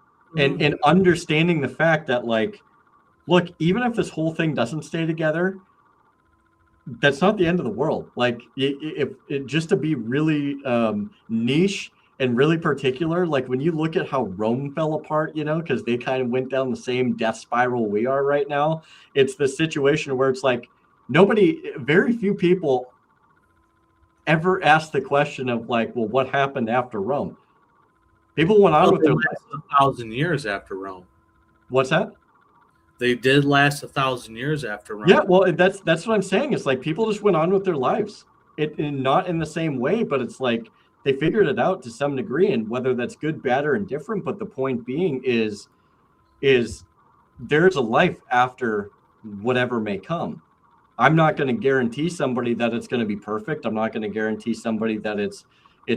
understanding the fact that, like, look, even if this whole thing doesn't stay together, that's not the end of the world. Like, if just to be really niche and really particular, like when you look at how Rome fell apart, because they kind of went down the same death spiral we are right now. It's the situation where it's like very few people ever asked the question of, like, well, what happened after Rome? People went on with their lives. 1,000 years after Rome. What's that? They did last 1,000 years after Rome. Yeah, well, that's what I'm saying. It's like people just went on with their lives. Not in the same way, but it's like they figured it out to some degree, and whether that's good, bad, or indifferent. But the point being is there's a life after whatever may come. I'm not going to guarantee somebody that it's going to be perfect. I'm not going to guarantee somebody that it's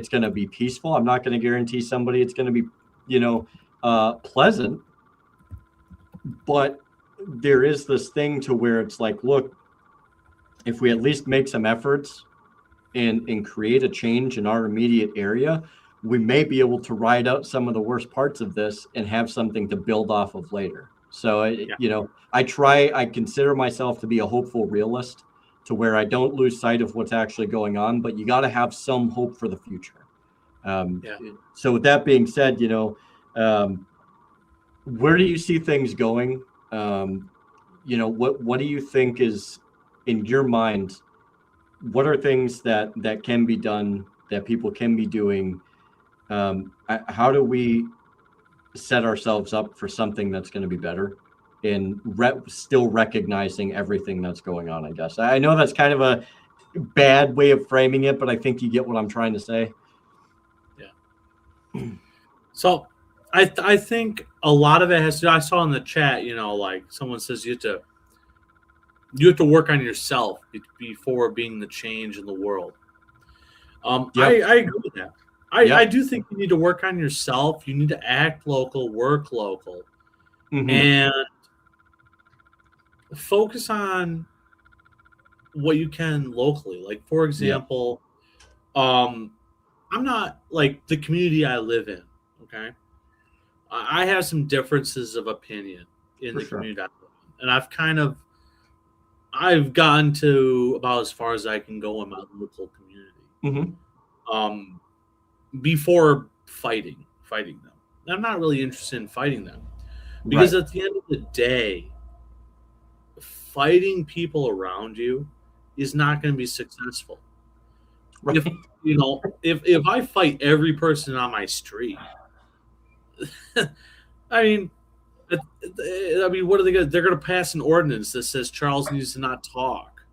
going to be peaceful. I'm not going to guarantee somebody it's going to be, pleasant. But there is this thing to where it's like, look, if we at least make some efforts and create a change in our immediate area, we may be able to ride out some of the worst parts of this and have something to build off of later. So, I consider myself to be a hopeful realist, to where I don't lose sight of what's actually going on, but you got to have some hope for the future. So with that being said, where do you see things going? What do you think is, in your mind, what are things that can be done, that people can be doing? How do we set ourselves up for something that's going to be better, and still recognizing everything that's going on? I guess I know that's kind of a bad way of framing it, but I think you get what I'm trying to say. Yeah. So I think a lot of it has to, I saw in the chat, like someone says you have to work on yourself before being the change in the world. Yep. I agree with that. I do think you need to work on yourself. You need to act local, work local, and focus on what you can locally. Like, for example, I'm not, like, the community I live in, okay? I have some differences of opinion in the community I live in. And I've gotten to about as far as I can go in my local community. Before fighting them. I'm not really interested in fighting them, because at the end of the day, fighting people around you is not going to be successful. Right. If if I fight every person on my street, I mean, what are they going to? They're going to pass an ordinance that says Charles needs to not talk.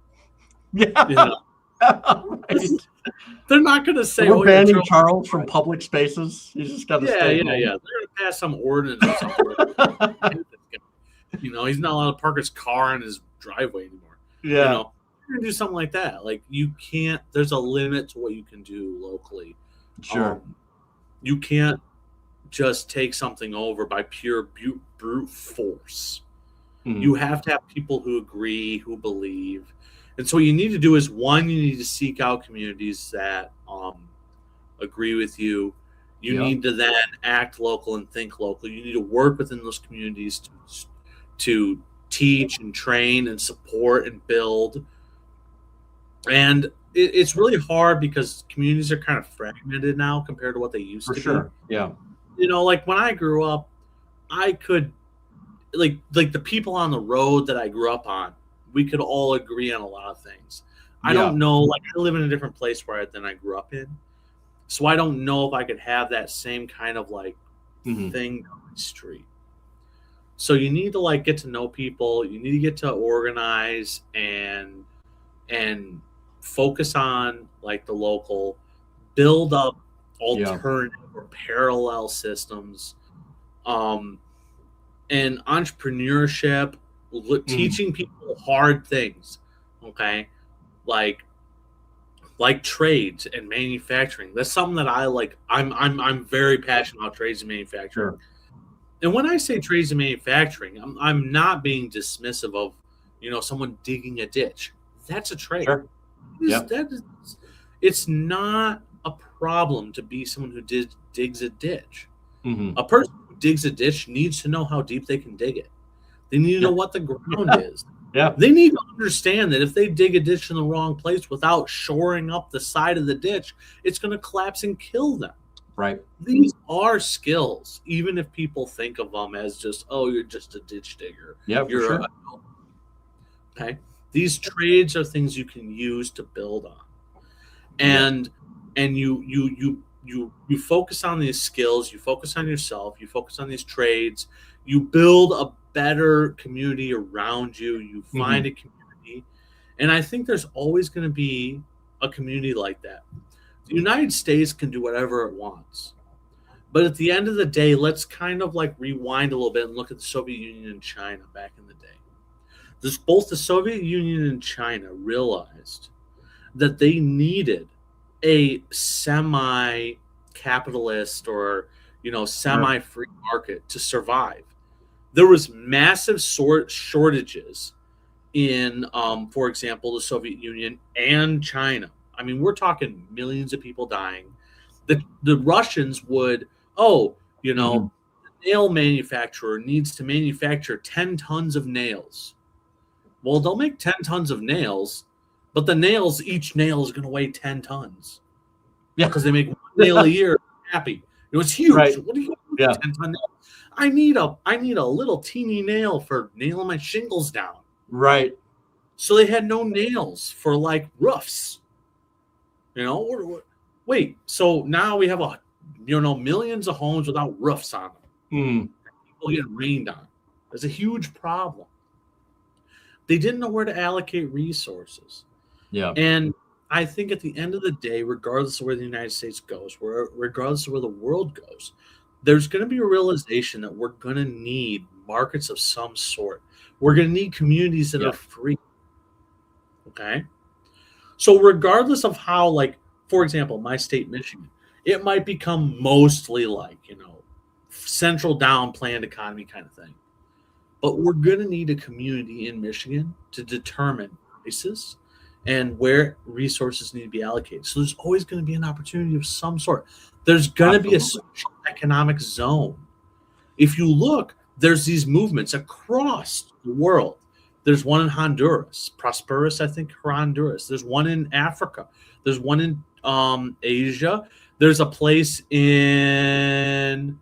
You Yeah. know, Right. they're not going to say, We're "Oh yeah, banning Charles from public spaces. He's just got to yeah, stay yeah, home. yeah." They're going to pass some ordinance or something. He's not allowed to park his car in his driveway anymore. Yeah. You're gonna do something like that. Like you can't. There's a limit to what you can do locally. Sure. You can't just take something over by pure brute force. You have to have people who agree, who believe. And so what you need to do is, one, you need to seek out communities that agree with you. You need to then act local and think local. You need to work within those communities to teach and train and support and build. And it's really hard because communities are kind of fragmented now compared to what they used to be. For sure. Yeah. Like when I grew up, I could like the people on the road that I grew up on, we could all agree on a lot of things. I don't know, like I live in a different place than I grew up in. So I don't know if I could have that same kind of like thing on the street. So you need to like get to know people, you need to get to organize and focus on like the local, build up alternative or parallel systems. And entrepreneurship, teaching people hard things, okay, like trades and manufacturing. That's something that I like. I'm very passionate about trades and manufacturing. Sure. And when I say trades and manufacturing, I'm not being dismissive of someone digging a ditch. That's a trade. Sure. It's not a problem to be someone who digs a ditch. A person who digs a ditch needs to know how deep they can dig it. They need to know what the ground is. They need to understand that if they dig a ditch in the wrong place without shoring up the side of the ditch, it's going to collapse and kill them. Right. These are skills, even if people think of them as just, oh, you're just a ditch digger. Yeah, you're for sure. Okay. These trades are things you can use to build on. And you focus on these skills, you focus on yourself, you focus on these trades, you build a better community around you, you find a community. And I think there's always going to be a community like that. The United States can do whatever it wants. But at the end of the day, let's kind of like rewind a little bit and look at the Soviet Union and China back in the day. Both the Soviet Union and China realized that they needed a semi-capitalist or semi-free market to survive. There was massive shortages in, for example, the Soviet Union and China. I mean, we're talking millions of people dying. The Russians would, the nail manufacturer needs to manufacture 10 tons of nails. Well, they'll make 10 tons of nails, but each nail is going to weigh 10 tons. Yeah, because they make one nail a year. Happy. It's huge. Right. What do you do? 10-ton nail? I need a little teeny nail for nailing my shingles down. Right. So they had no nails for like roofs. Wait. So now we have millions of homes without roofs on them. People get rained on. That's a huge problem. They didn't know where to allocate resources. Yeah. And I think at the end of the day, regardless of where the United States goes, regardless of where the world goes, there's going to be a realization that we're going to need markets of some sort. We're going to need communities that are free. Okay? So regardless of how, like, for example, my state, Michigan, it might become mostly like, central down planned economy kind of thing. But we're going to need a community in Michigan to determine prices and where resources need to be allocated. So there's always going to be an opportunity of some sort. There's going to be a social economic zone. If you look, there's these movements across the world. There's one in Honduras, Prosperous, I think, Honduras. There's one in Africa. There's one in Asia. There's a place in...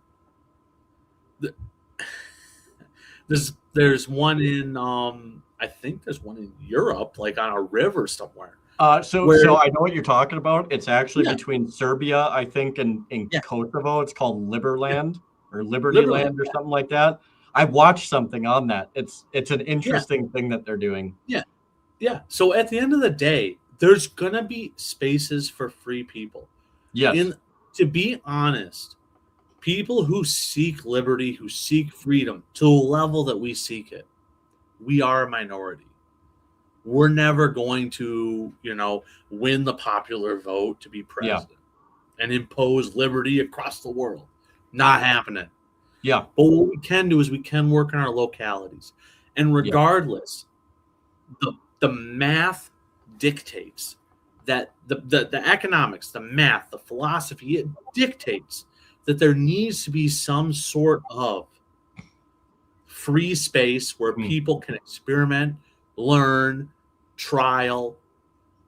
There's one in I think there's one in Europe, like on a river somewhere. So I know what you're talking about. It's actually Yeah. between Serbia, I think, and Yeah. Kosovo. It's called Liberland or Liberty Liberland, Land or something like that. I watched something on that. It's an yeah, interesting thing that they're doing. yeah, yeah. So at the end of the day, there's gonna be spaces for free people. Yes. In To be honest, people who seek liberty, who seek freedom to the level that we seek it, we are a minority. We're never going to, win the popular vote to be Yeah. president and impose liberty across the world. Not happening. Yeah. But what we can do is we can work in our localities. And regardless, the math dictates that the economics, the math, the philosophy, it dictates that there needs to be some sort of free space where people can experiment, learn, trial,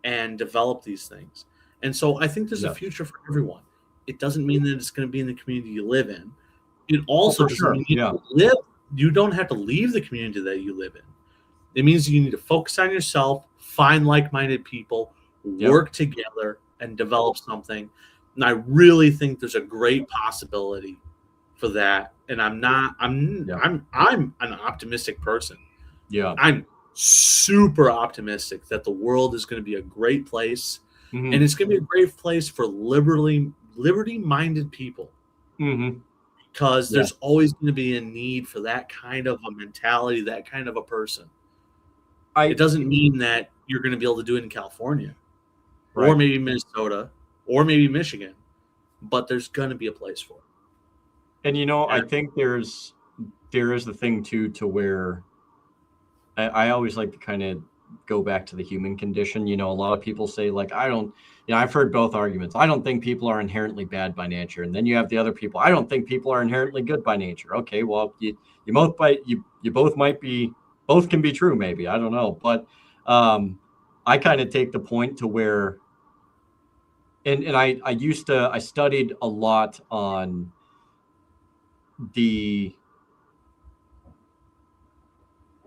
and develop these things. And so I think there's a future for everyone. It doesn't mean that it's going to be in the community you live in. It also doesn't mean you don't have to leave the community that you live in. It means you need to focus on yourself, find like-minded people, work together, and develop something. And I really think there's a great possibility for that. And I'm an optimistic person. Yeah. I'm super optimistic that the world is going to be a great place, and it's going to be a great place for liberty-minded people. Because there's always going to be a need for that kind of a mentality, that kind of a person. It doesn't mean that you're going to be able to do it in California, or maybe Minnesota, or maybe Michigan, but there's going to be a place for it. And I think there is the thing too, to where I always like to kind of go back to the human condition. A lot of people say, like, I've heard both arguments. I don't think people are inherently bad by nature. And then you have the other people. I don't think people are inherently good by nature. Okay, well, you both can be true, maybe. I don't know. But I kind of take the point to where, and I studied a lot on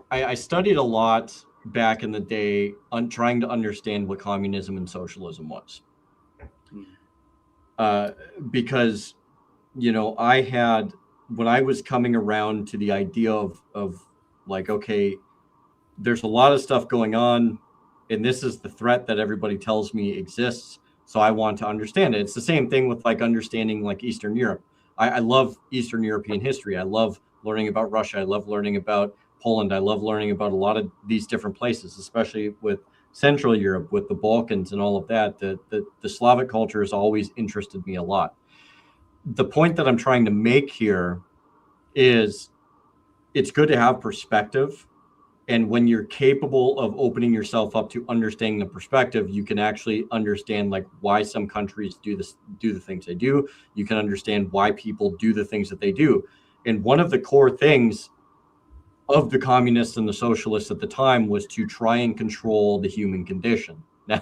I studied a lot back in the day on trying to understand what communism and socialism was. Because, when I was coming around to the idea of like, okay, there's a lot of stuff going on, and this is the threat that everybody tells me exists. So I want to understand it. It's the same thing with like understanding like Eastern Europe. I love Eastern European history. I love learning about Russia. I love learning about Poland. I love learning about a lot of these different places, especially with Central Europe, with the Balkans and all of that. The Slavic culture has always interested me a lot. The point that I'm trying to make here is it's good to have perspective. And when you're capable of opening yourself up to understanding the perspective, you can actually understand like why some countries do the things they do. You can understand why people do the things that they do. And one of the core things of the communists and the socialists at the time was to try and control the human condition. Now,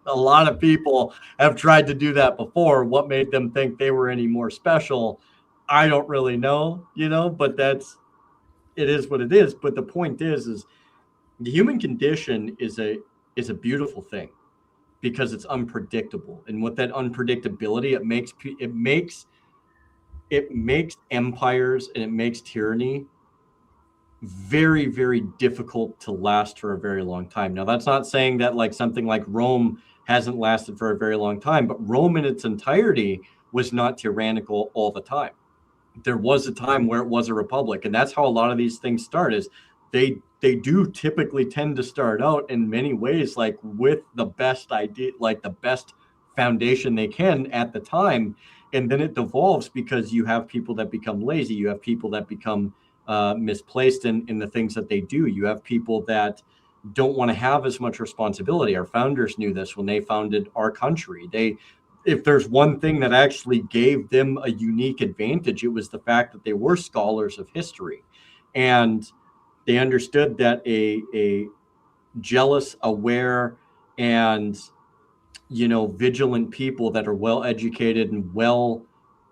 a lot of people have tried to do that before. What made them think they were any more special? I don't really know, but it is what it is. But the point is the human condition is a beautiful thing because it's unpredictable. And with that unpredictability, it makes empires and it makes tyranny very, very difficult to last for a very long time. Now, that's not saying that like something like Rome hasn't lasted for a very long time, but Rome in its entirety was not tyrannical all the time. There was a time where it was a republic, and that's how a lot of these things start. Is they do typically tend to start out in many ways like with the best idea, like the best foundation they can at the time, and then it devolves because you have people that become lazy, you have people that become misplaced in the things that they do, you have people that don't want to have as much responsibility. Our founders knew this when they founded our country. If there's one thing that actually gave them a unique advantage, it was the fact that they were scholars of history, and they understood that a jealous, aware, and vigilant people that are well educated and well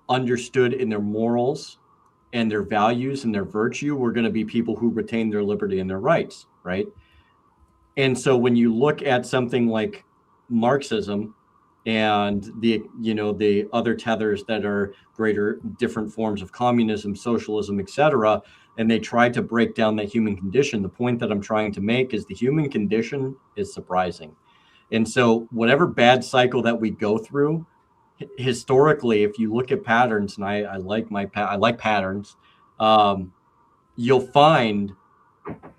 understood in their morals and their values and their virtue were going to be people who retain their liberty and their rights, right? And so when you look at something like Marxism and the other tethers that are greater different forms of communism, socialism, etc. And they try to break down the human condition. The point that I'm trying to make is the human condition is surprising. And so whatever bad cycle that we go through, historically, if you look at patterns, and I like patterns, you'll find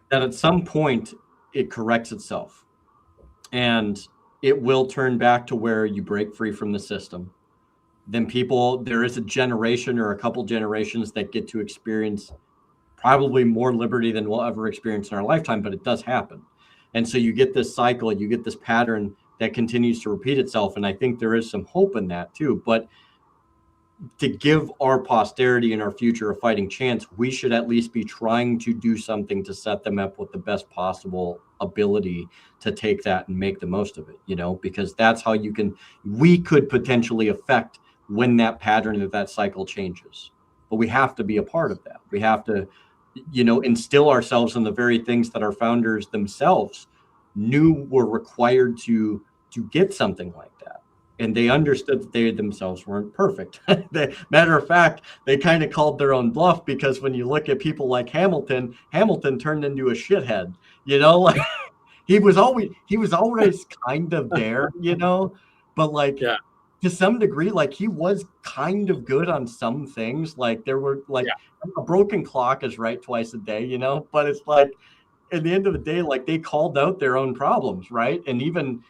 that at some point it corrects itself, and it will turn back to where you break free from the system. Then there is a generation or a couple generations that get to experience probably more liberty than we'll ever experience in our lifetime, but it does happen. And so you get this cycle, you get this pattern that continues to repeat itself. And I think there is some hope in that too. But to give our posterity and our future a fighting chance, we should at least be trying to do something to set them up with the best possible ability to take that and make the most of it, because that's how we could potentially affect when that pattern of that cycle changes. But we have to be a part of that. We have to, instill ourselves in the very things that our founders themselves knew were required to get something like that. And they understood that they themselves weren't perfect. Matter of fact, they kind of called their own bluff, because when you look at people like Hamilton turned into a shithead, like he was always kind of there, but like, yeah, to some degree, like he was kind of good on some things. Like there were like a broken clock is right twice a day, but it's like at the end of the day, like they called out their own problems. Right. And even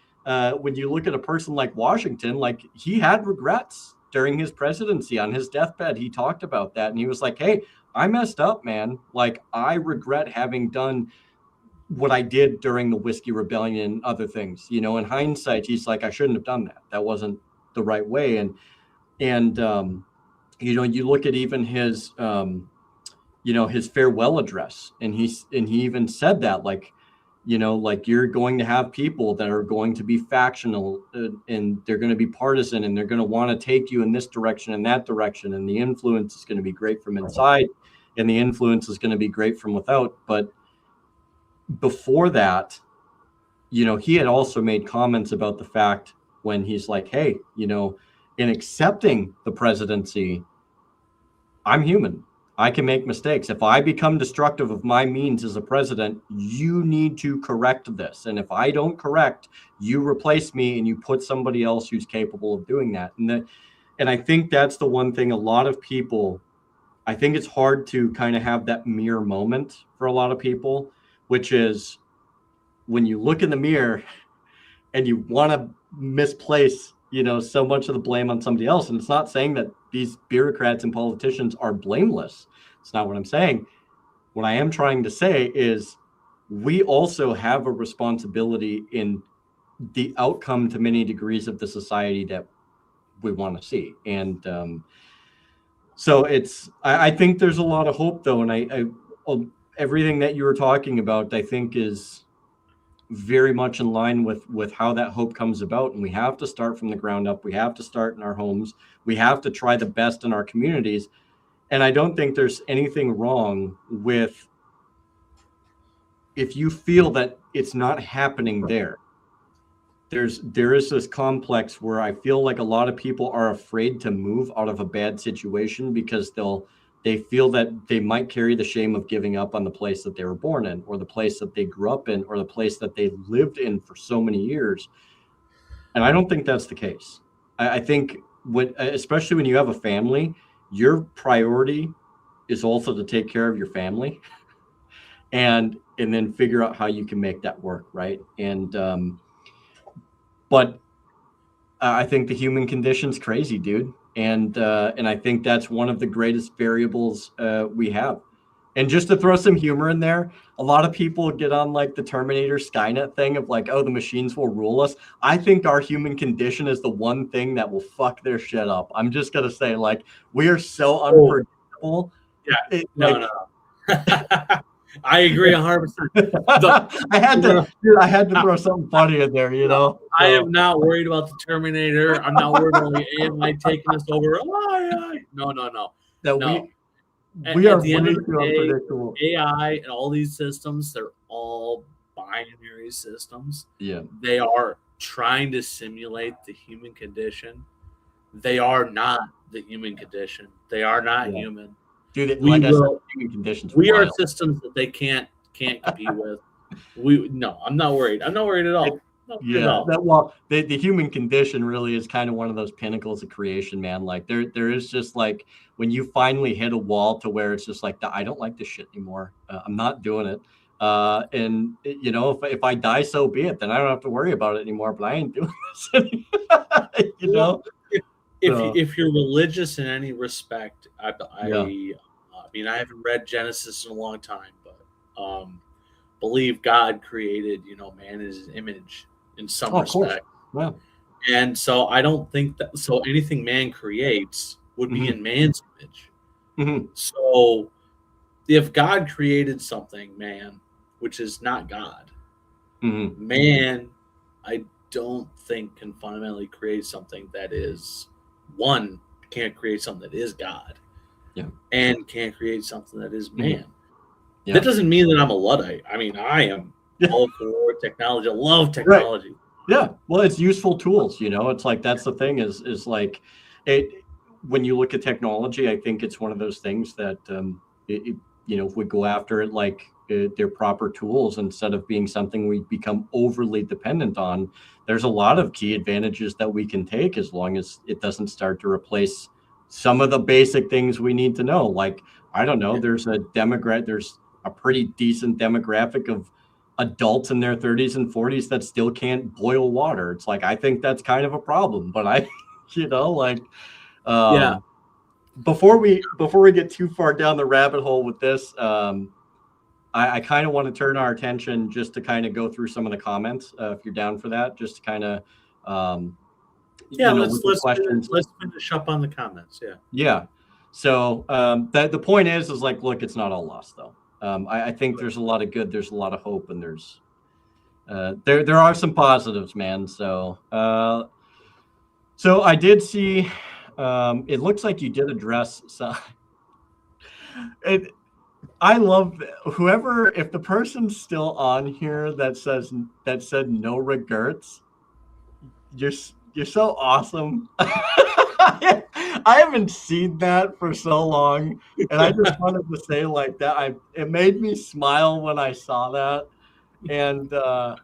when you look at a person like Washington, like he had regrets during his presidency. On his deathbed, he talked about that. And he was like, hey, I messed up, man. Like I regret having done what I did during the Whiskey Rebellion and other things. In hindsight, he's like, I shouldn't have done that. That wasn't the right way. And you look at even his his farewell address, and he even said that, like you're going to have people that are going to be factional, and they're going to be partisan, and they're going to want to take you in this direction and that direction, and the influence is going to be great from inside and the influence is going to be great from without. But before that, he had also made comments about the fact when he's like, hey, in accepting the presidency, I'm human. I can make mistakes. If I become destructive of my means as a president, you need to correct this. And if I don't correct, you replace me and you put somebody else who's capable of doing that. And I think that's the one thing a lot of people, I think it's hard to kind of have that mirror moment for a lot of people, which is when you look in the mirror and you want to misplace, so much of the blame on somebody else. And it's not saying that these bureaucrats and politicians are blameless. It's not what I'm saying. What I am trying to say is we also have a responsibility in the outcome to many degrees of the society that we want to see. And so I think there's a lot of hope, though. And I everything that you were talking about, I think is very much in line with how that hope comes about. And we have to start from the ground up. We have to start in our homes. We have to try the best in our communities. And I don't think there's anything wrong with, if you feel that it's not happening there is this complex where I feel like a lot of people are afraid to move out of a bad situation because they feel that they might carry the shame of giving up on the place that they were born in, or the place that they grew up in, or the place that they lived in for so many years. And I don't think that's the case. I think especially when you have a family, your priority is also to take care of your family and then figure out how you can make that work. Right. And, but I think the human condition's crazy, dude. And I think that's one of the greatest variables we have. And just to throw some humor in there, a lot of people get on like the Terminator Skynet thing of like, oh, the machines will rule us. I think our human condition is the one thing that will fuck their shit up. I'm just going to say, like, we are so unpredictable. Yeah, no. I agree 100%. I had to throw something funny in there, So. I am not worried about the Terminator. I'm not worried about the AMI taking us over. No. We are way too unpredictable. AI and all these systems, they're all binary systems. Yeah. They are trying to simulate the human condition. They are not the human condition. They are not human. Dude, We like I said, will. human conditions We are wild. systems that they can't compete with. No, I'm not worried. I'm not worried at all. The human condition really is kind of one of those pinnacles of creation, man. Like there is just like when you finally hit a wall to where it's just like, I don't like this shit anymore. I'm not doing it. And you know, if I die, so be it. Then I don't have to worry about it anymore. But I ain't doing this anymore. You know. If you're religious in any respect, I mean, I haven't read Genesis in a long time, but believe God created, man in his image in some respect. Yeah. And so I don't think that anything man creates would be in man's image. Mm-hmm. So if God created something, man, which is not God, man, I don't think can fundamentally create something that is can't create something that is God. Yeah. And can't create something that is man. Yeah. That doesn't mean that I'm a Luddite. I mean, I am all for technology. I love technology. Right. Yeah. Well, it's useful tools, It's like that's the thing is like it when you look at technology, I think it's one of those things that if we go after it like they're proper tools instead of being something we become overly dependent on, there's a lot of key advantages that we can take as long as it doesn't start to replace some of the basic things we need to know. Like, I don't know, there's a pretty decent demographic of adults in their 30s and 40s that still can't boil water. It's like, I think that's kind of a problem, but before we get too far down the rabbit hole with this, I kind of want to turn our attention just to kind of go through some of the comments, if you're down for that, just to kind of let's finish up on the comments. Yeah. So the point is like, look, it's not all lost though. I think there's a lot of good, there's a lot of hope, and there's there are some positives, man. So I did see. It looks like you did address some. I love whoever, if the person's still on here that said no regrets, you're so awesome. I haven't seen that for so long, and I just wanted to say like that. It made me smile when I saw that, and I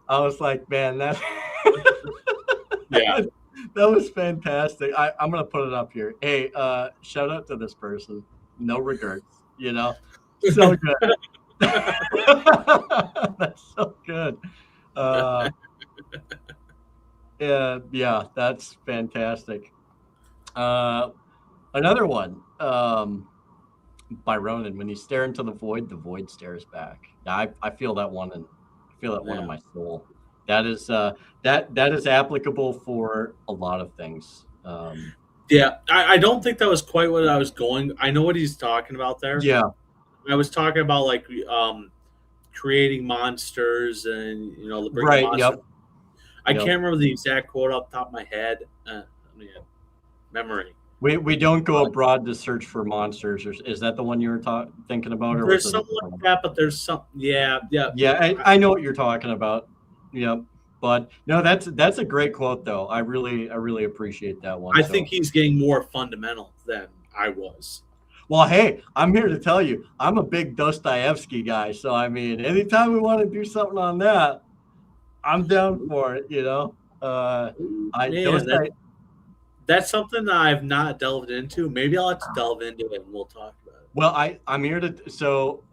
was like, man, that that was fantastic. I'm gonna put it up here. Hey, shout out to this person. No regrets. So good. That's so good. Yeah, that's fantastic. Another one by Ronan. When you stare into the void stares back. Yeah, I feel that one, and I feel that one in my soul. That is that is applicable for a lot of things. I don't think that was quite what I was going. I know what he's talking about there. Yeah, I was talking about like creating monsters and the right. Monster. Yep. I can't remember the exact quote off the top of my head. Memory. We don't go abroad to search for monsters. Is that the one you were thinking about? Or there's something like that, but there's some. Yeah. I know what you're talking about. Yep. But no, that's a great quote though. I really appreciate that one. I think he's getting more fundamental than I was. Well, hey, I'm here to tell you, I'm a big Dostoevsky guy. So I mean, anytime we want to do something on that, I'm down for it. That's something that I've not delved into. Maybe I'll have to delve into it and we'll talk about it. Well, I'm here to. So,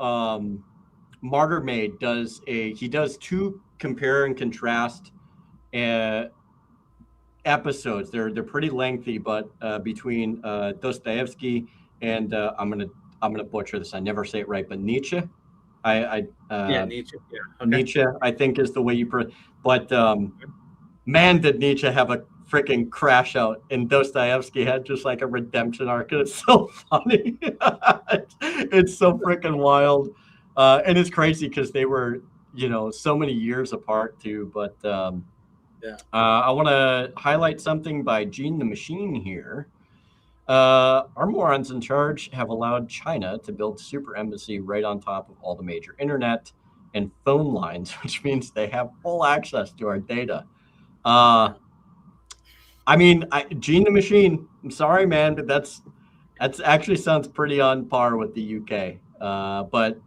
Martyr Maid does two compare and contrast episodes. They're pretty lengthy, but between Dostoevsky and I'm gonna butcher this. I never say it right, but Nietzsche. Nietzsche. Yeah. Okay. Nietzsche, I think, is the way you but man, did Nietzsche have a freaking crash out, and Dostoevsky had just like a redemption arc, and it's so funny. It's so freaking wild, and it's crazy because they were so many years apart too. But I want to highlight something by Gene the Machine here. Our morons in charge have allowed China to build super embassy right on top of all the major internet and phone lines, which means they have full access to our data. I mean, Gene the Machine. I'm sorry, man, but that's actually sounds pretty on par with the UK. But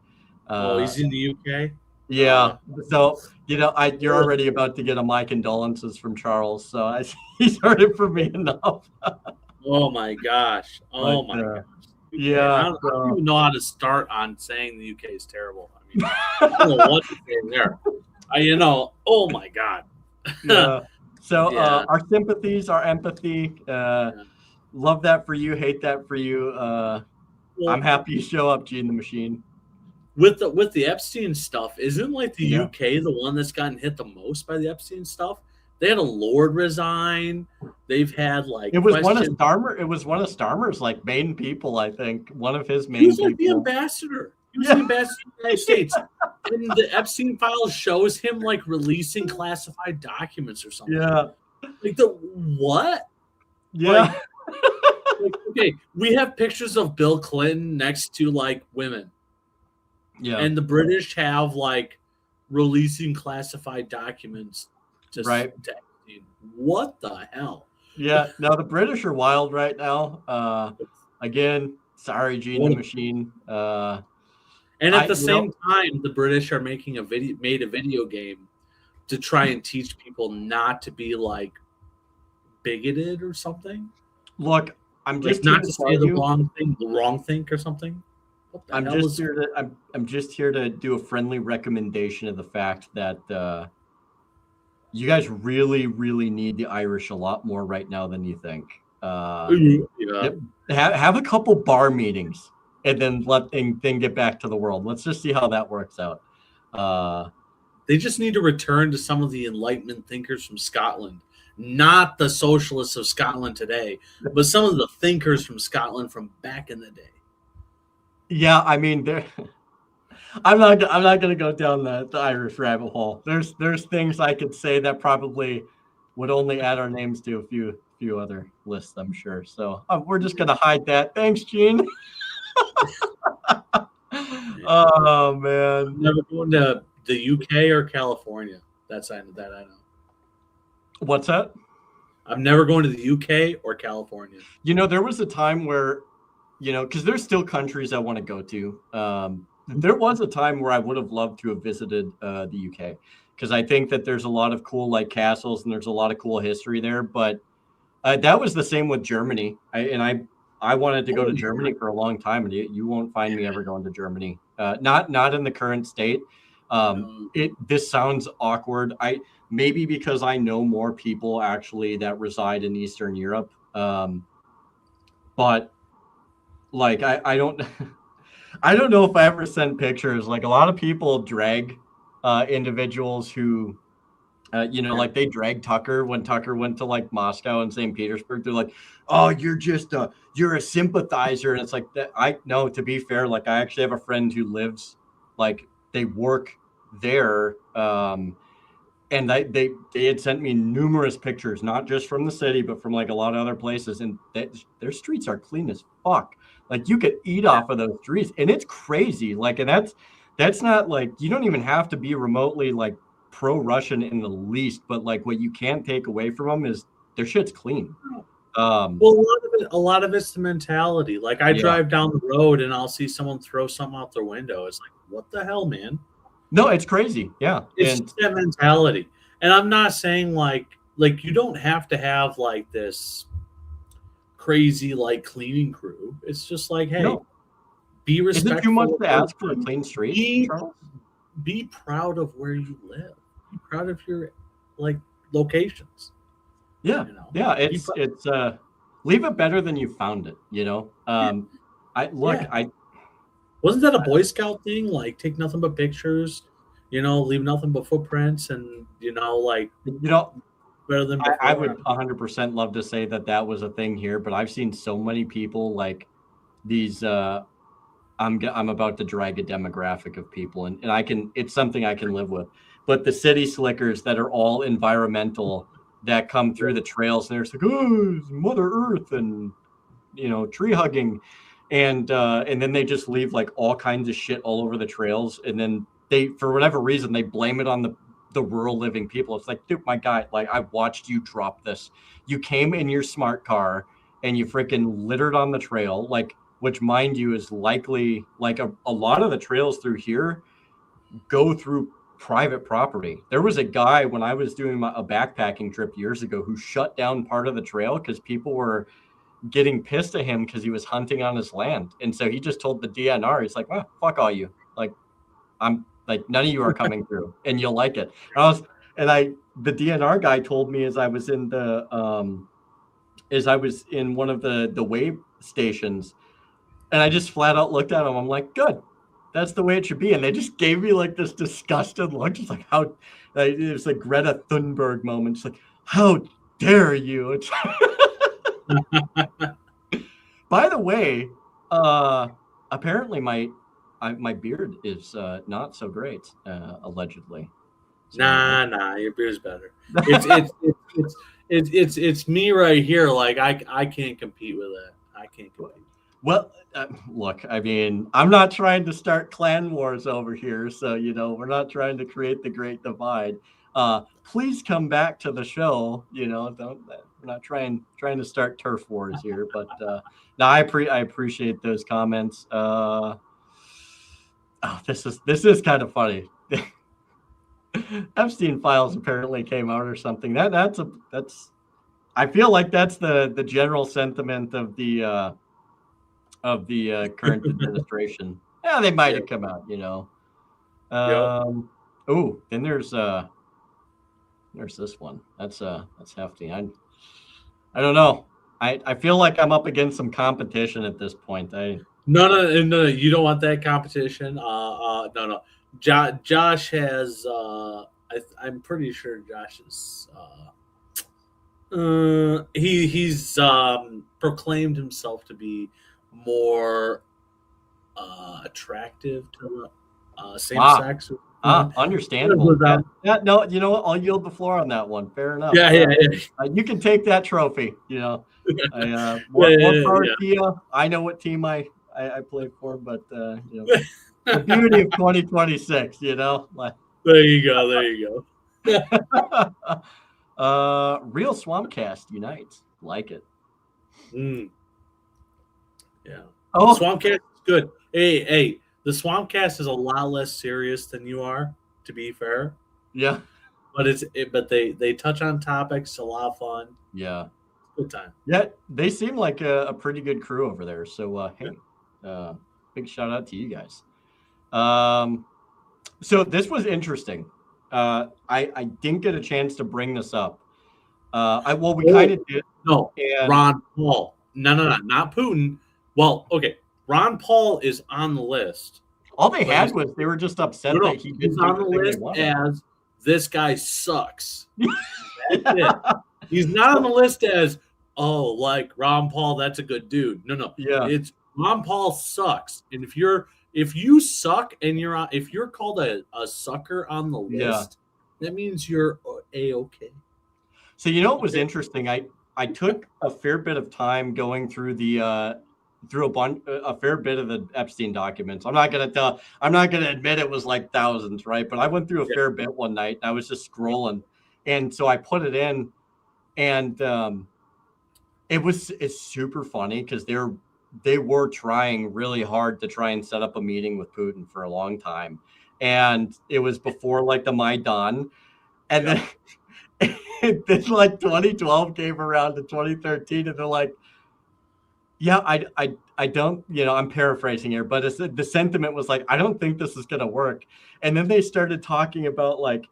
Oh, he's in the UK. yeah. So you're already about to get my condolences from Charles. So he's heard it from me enough. Oh my gosh. Oh But, my gosh. yeah. I don't even know how to start on saying the UK is terrible. I mean, I don't know what to say there. Oh my God. Yeah. So Yeah. our sympathies, our empathy. Love that for you. Hate that for you. I'm happy you show up, Gene the Machine. With the Epstein stuff, isn't like the Yeah. UK the one that's gotten hit the most by the Epstein stuff? They had a Lord resign. They've had like it was one of Starmer's like main people, I think. One of his main he was like people. the ambassador. He was the ambassador to the United States. And the Epstein file shows him like releasing classified documents or something. Yeah. Like the what? Yeah. Like, okay, we have pictures of Bill Clinton next to like women. Yeah. And the British have like releasing classified documents to Epstein. What the hell? Yeah. No, the British are wild right now. Again, sorry, Gene the Machine. And at the same time, the British are made a video game to try and teach people not to be like bigoted or something. Look, I'm just not to say the wrong thing or something. I'm just here to do a friendly recommendation of the fact that you guys really, really need the Irish a lot more right now than you think. Have a couple bar meetings and then get back to the world. Let's just see how that works out. They just need to return to some of the Enlightenment thinkers from Scotland, not the socialists of Scotland today, but some of the thinkers from Scotland from back in the day. Yeah, I mean, I'm not going to go down the Irish rabbit hole. There's things I could say that probably would only add our names to a few other lists, I'm sure. So we're just going to hide that. Thanks, Gene. Oh man, never going to the UK or California. That I know. What's that? I'm never going to the UK or California. There was a time where, because there's still countries I want to go to. There was a time where I would have loved to have visited the UK, because I think that there's a lot of cool like castles and there's a lot of cool history there. But that was the same with Germany. I wanted to go to Germany for a long time, and you won't find me ever going to Germany. Not in the current state. This sounds awkward. Maybe because I know more people actually that reside in Eastern Europe. But like I don't I don't know if I ever sent pictures. Like a lot of people drag individuals who like they drag Tucker when Tucker went to like Moscow and St. Petersburg. They're like, oh, you're a sympathizer. And it's like that. To be fair, like I actually have a friend who lives, like they work there. And they had sent me numerous pictures, not just from the city, but from like a lot of other places. And their streets are clean as fuck. Like you could eat off of those streets, and it's crazy. Like, and that's not like, you don't even have to be remotely like pro-Russian in the least, but like what you can't take away from them is their shit's clean. Well, a lot of it's the mentality. Like I drive down the road and I'll see someone throw something out their window. It's like, what the hell, man? No, it's crazy. Yeah. It's just that mentality. And I'm not saying like you don't have to have like this crazy like cleaning crew. It's just like, hey, be respectful. Is it too much to ask for a clean street? Be proud of where you live. Be proud of your like locations. Yeah. Yeah. It's leave it better than you found it, wasn't that a Boy Scout thing? Like take nothing but pictures, leave nothing but footprints, and better than before. I would 100% love to say that was a thing here, but I've seen so many people like these. I'm about to drag a demographic of people, and it's something I can live with. But the city slickers that are all environmental that come through the trails, and they're just like, oh, Mother Earth, and tree hugging. And then they just leave like all kinds of shit all over the trails. And then they, for whatever reason, they blame it on the rural living people. It's like, dude, my guy, like I watched you drop this. You came in your smart car and you freaking littered on the trail, like, which mind you is likely like a lot of the trails through here go through private property. There was a guy when I was doing a backpacking trip years ago who shut down part of the trail because people were getting pissed at him because he was hunting on his land. And so he just told the DNR, he's like, well, fuck all you. Like, I'm like, none of you are coming through and you'll like it. The DNR guy told me as I was in one of the way stations, and I just flat out looked at him. I'm like, good. That's the way it should be. And they just gave me like this disgusted look. Just like, how, like, it was like Greta Thunberg moment. Just like, how dare you? It's by the way, apparently my beard is not so great, allegedly. So, Nah, your beer's better. It's me right here. Like I can't compete with that. I can't compete. Well, look, I mean, I'm not trying to start clan wars over here, so we're not trying to create the great divide. Please come back to the show. We're not trying to start turf wars here, but no, I appreciate those comments. This is kind of funny. Epstein files apparently came out or something. That's I feel like that's the general sentiment of the current administration. Yeah, they might have come out, Oh, then there's this one. That's hefty. I don't know. I feel like I'm up against some competition at this point. No, you don't want that competition. No. Josh has. I'm pretty sure Josh is. He's proclaimed himself to be more attractive to same sex. Understandable. No, you know what? I'll yield the floor on that one. Fair enough. Yeah. You can take that trophy. More power to you. I know what team I play for, but the beauty of 2026. There you go. Real Swampcast unites. Like it. Yeah. Oh, Swampcast is good. Hey, the Swampcast is a lot less serious than you are, to be fair. Yeah. But they touch on topics, a lot of fun. Yeah. Good time. Yeah, they seem like a pretty good crew over there. So hey, big shout out to you guys. So this was interesting. I didn't get a chance to bring this up. We kind of did. No, Ron Paul. No, not Putin. Well, okay. Ron Paul is on the list. All they had was they were just upset that he didn't on the list as this guy sucks. That's it. He's not on the list as like Ron Paul, that's a good dude. No. Yeah. It's Ron Paul sucks. And if you suck and if you're called a sucker on the list, that means you're A-okay. So what was interesting? I took a fair bit of time going through a fair bit of the Epstein documents. I'm not gonna admit it was like thousands, right? But I went through a fair bit one night. And I was just scrolling, and so I put it in, and it's super funny because they were trying really hard to try and set up a meeting with Putin for a long time, and it was before like the Maidan, and then. Then like 2012 came around to 2013, and they're like, yeah, I don't, I'm paraphrasing here, but the sentiment was like, I don't think this is going to work. And then they started talking about like,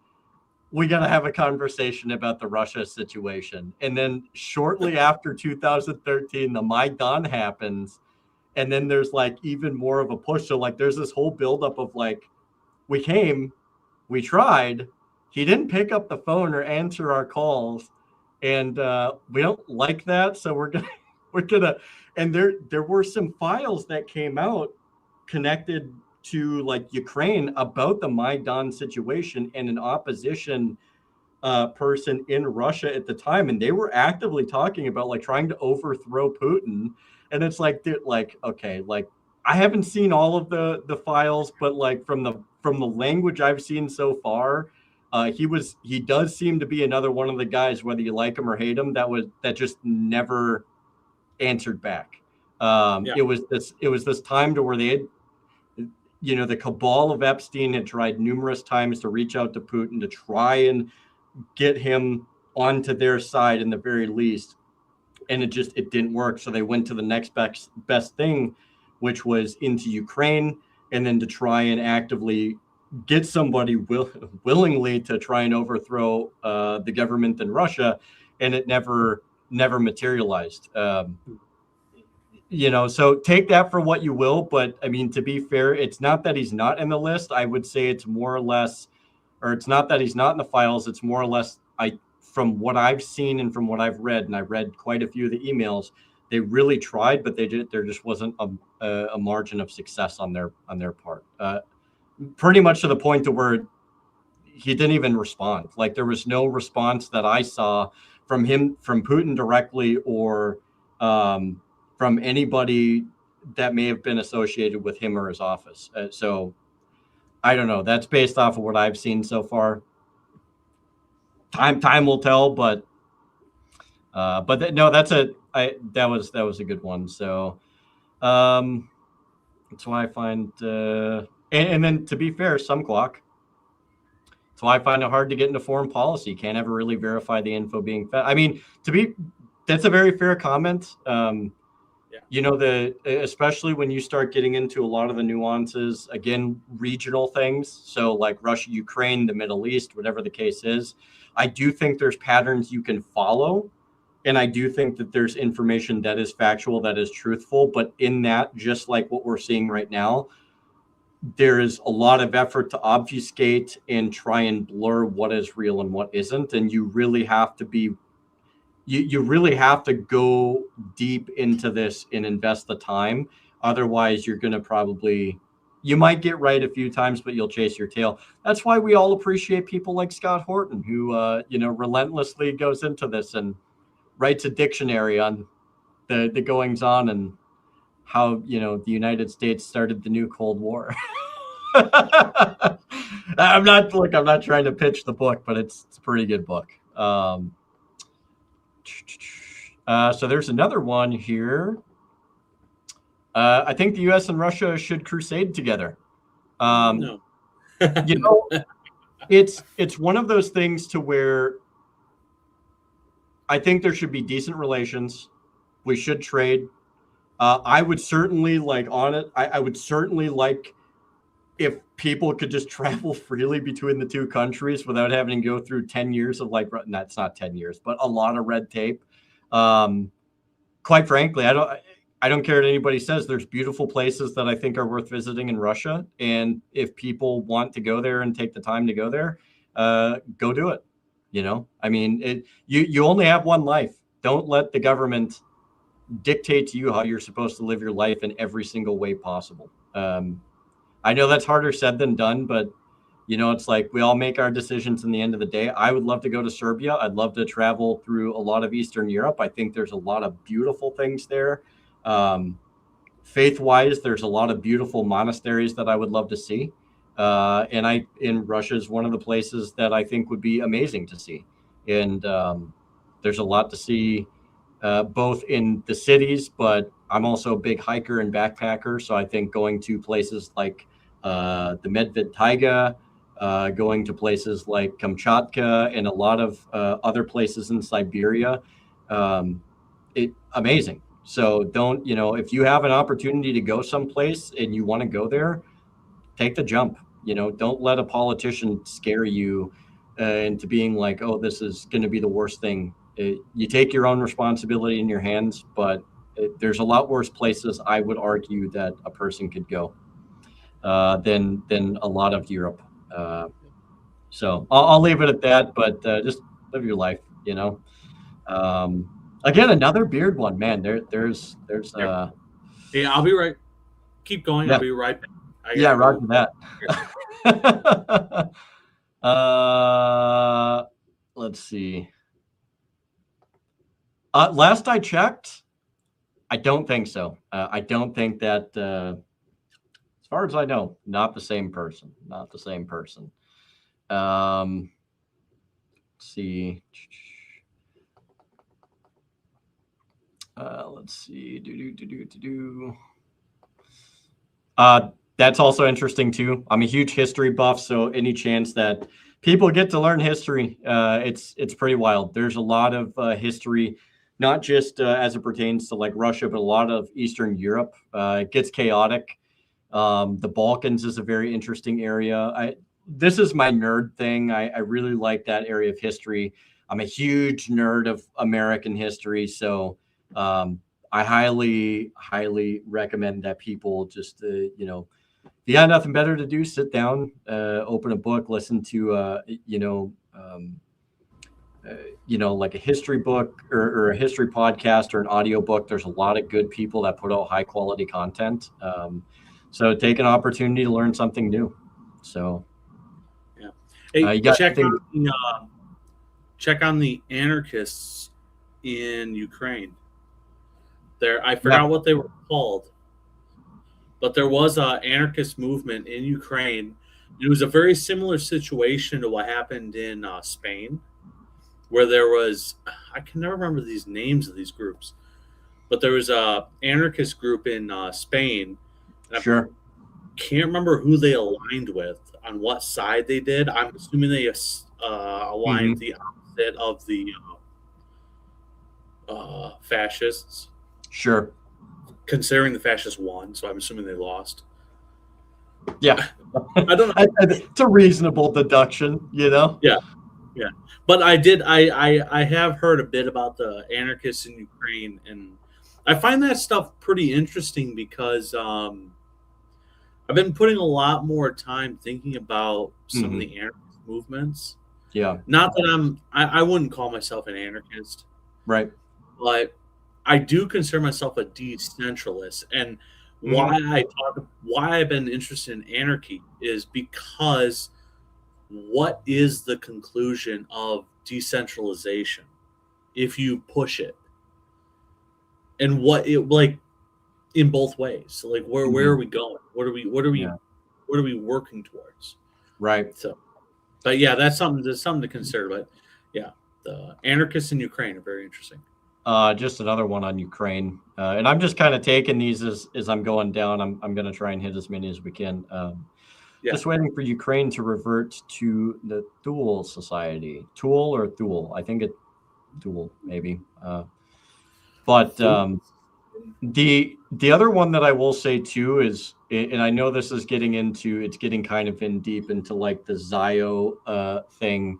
we got to have a conversation about the Russia situation. And then shortly after 2013, the Maidan happens. And then there's like even more of a push. So like, there's this whole buildup of like, we tried, he didn't pick up the phone or answer our calls. And we don't like that. So we're gonna, and there were some files that came out connected to like Ukraine about the Maidan situation and an opposition person in Russia at the time, and they were actively talking about like trying to overthrow Putin. And it's like, dude, like, okay, like I haven't seen all of the files, but like from the language I've seen so far, He does seem to be another one of the guys, whether you like him or hate him, that just never answered back. It was this time to where they had, the cabal of Epstein had tried numerous times to reach out to Putin to try and get him onto their side in the very least, and it didn't work. So they went to the next best thing, which was into Ukraine, and then to try and actively get somebody willingly to try and overthrow the government in Russia, and it never materialized. So take that for what you will, but I mean, to be fair, it's not that he's not in the list. I would say it's more or less, or it's not that he's not in the files. It's more or less, from what I've seen and from what I've read, and I read quite a few of the emails, they really tried, but there just wasn't a margin of success on their part. Pretty much to the point to where he didn't even respond. Like, there was no response that I saw from Putin directly, or from anybody that may have been associated with him or his office. So I don't know. That's based off of what I've seen so far. Time will tell, but no, that was a good one. So that's why I find, and then to be fair, some clock. That's why I find it hard to get into foreign policy. You can't ever really verify the info being fed. I mean, that's a very fair comment. Especially when you start getting into a lot of the nuances, again, regional things. So like Russia, Ukraine, the Middle East, whatever the case is, I do think there's patterns you can follow. And I do think that there's information that is factual, that is truthful. But in that, just like what we're seeing right now, there is a lot of effort to obfuscate and try and blur what is real and what isn't. And you really have to you really have to go deep into this and invest the time. Otherwise, you're going to you might get right a few times, but you'll chase your tail. That's why we all appreciate people like Scott Horton, who, relentlessly goes into this and writes a dictionary on the goings on and how, the United States started the new Cold War. I'm not trying to pitch the book, but it's a pretty good book. So there's another one here. I think the U.S. and Russia should crusade together. No. It's one of those things to where I think there should be decent relations. We should trade. I would certainly I would certainly like if people could just travel freely between the two countries without having to go through 10 years of that's not 10 years, but a lot of red tape. Quite frankly, I don't care what anybody says. There's beautiful places that I think are worth visiting in Russia. And if people want to go there and take the time to go there, go do it. I mean, you only have one life. Don't let the government dictate to you how you're supposed to live your life in every single way possible. I know that's harder said than done, but it's like we all make our decisions in the end of the day. I would love to go to Serbia. I'd love to travel through a lot of Eastern Europe. I think there's a lot of beautiful things there. Faith-wise, there's a lot of beautiful monasteries that I would love to see. And Russia is one of the places that I think would be amazing to see. And there's a lot to see, both in the cities, but I'm also a big hiker and backpacker. So I think going to places like the Medved Taiga, going to places like Kamchatka and a lot of other places in Siberia, amazing. So don't, if you have an opportunity to go someplace and you want to go there, take the jump. Don't let a politician scare you into being like, oh, this is going to be the worst thing. You take your own responsibility in your hands, but there's a lot worse places, I would argue, that a person could go than a lot of Europe. So I'll leave it at that, but just live your life, Again, another beard one, man. There's Yeah, I'll be right. Keep going. Yeah. I'll be right back. Roger that. Let's see. Last I checked, I don't think so. I don't think that, as far as I know, not the same person. Let's see. Let's see. That's also interesting too. I'm a huge history buff, so any chance that people get to learn history, it's pretty wild. There's a lot of history, not just as it pertains to like Russia, but a lot of Eastern Europe. It gets chaotic. The Balkans is a very interesting area. This is my nerd thing. I really like that area of history. I'm a huge nerd of American history, so I highly recommend that people just if you got nothing better to do, sit down, open a book, listen to like a history book or a history podcast or an audio book. There's a lot of good people that put out high quality content. So take an opportunity to learn something new. So yeah, hey, check on the anarchists in Ukraine. I forgot what they were called, but there was an anarchist movement in Ukraine. It was a very similar situation to what happened in Spain, where there was, I can never remember these names of these groups, but there was a anarchist group in Spain. Sure. I can't remember who they aligned with, on what side they did. I'm assuming they aligned the opposite of the fascists. Sure. Considering the fascists won, so I'm assuming they lost. Yeah. I don't know. It's a reasonable deduction, Yeah. Yeah. But I have heard a bit about the anarchists in Ukraine, and I find that stuff pretty interesting because I've been putting a lot more time thinking about some of the anarchist movements. Yeah. Not that I wouldn't call myself an anarchist. Right. But I do consider myself a decentralist, and why I've been interested in anarchy is because what is the conclusion of decentralization if you push it, and what it like in both ways. So like where are we going? What are we working towards? Right. So, but yeah, that's something to consider. But yeah, the anarchists in Ukraine are very interesting. Just another one on Ukraine, and I'm just kind of taking these as I'm going down. I'm going to try and hit as many as we can. Just waiting for Ukraine to revert to the Thule society. Tool or Thule? I think it's Thule, maybe. But the other one that I will say too is, and I know this is getting kind of deep into like the Zio thing.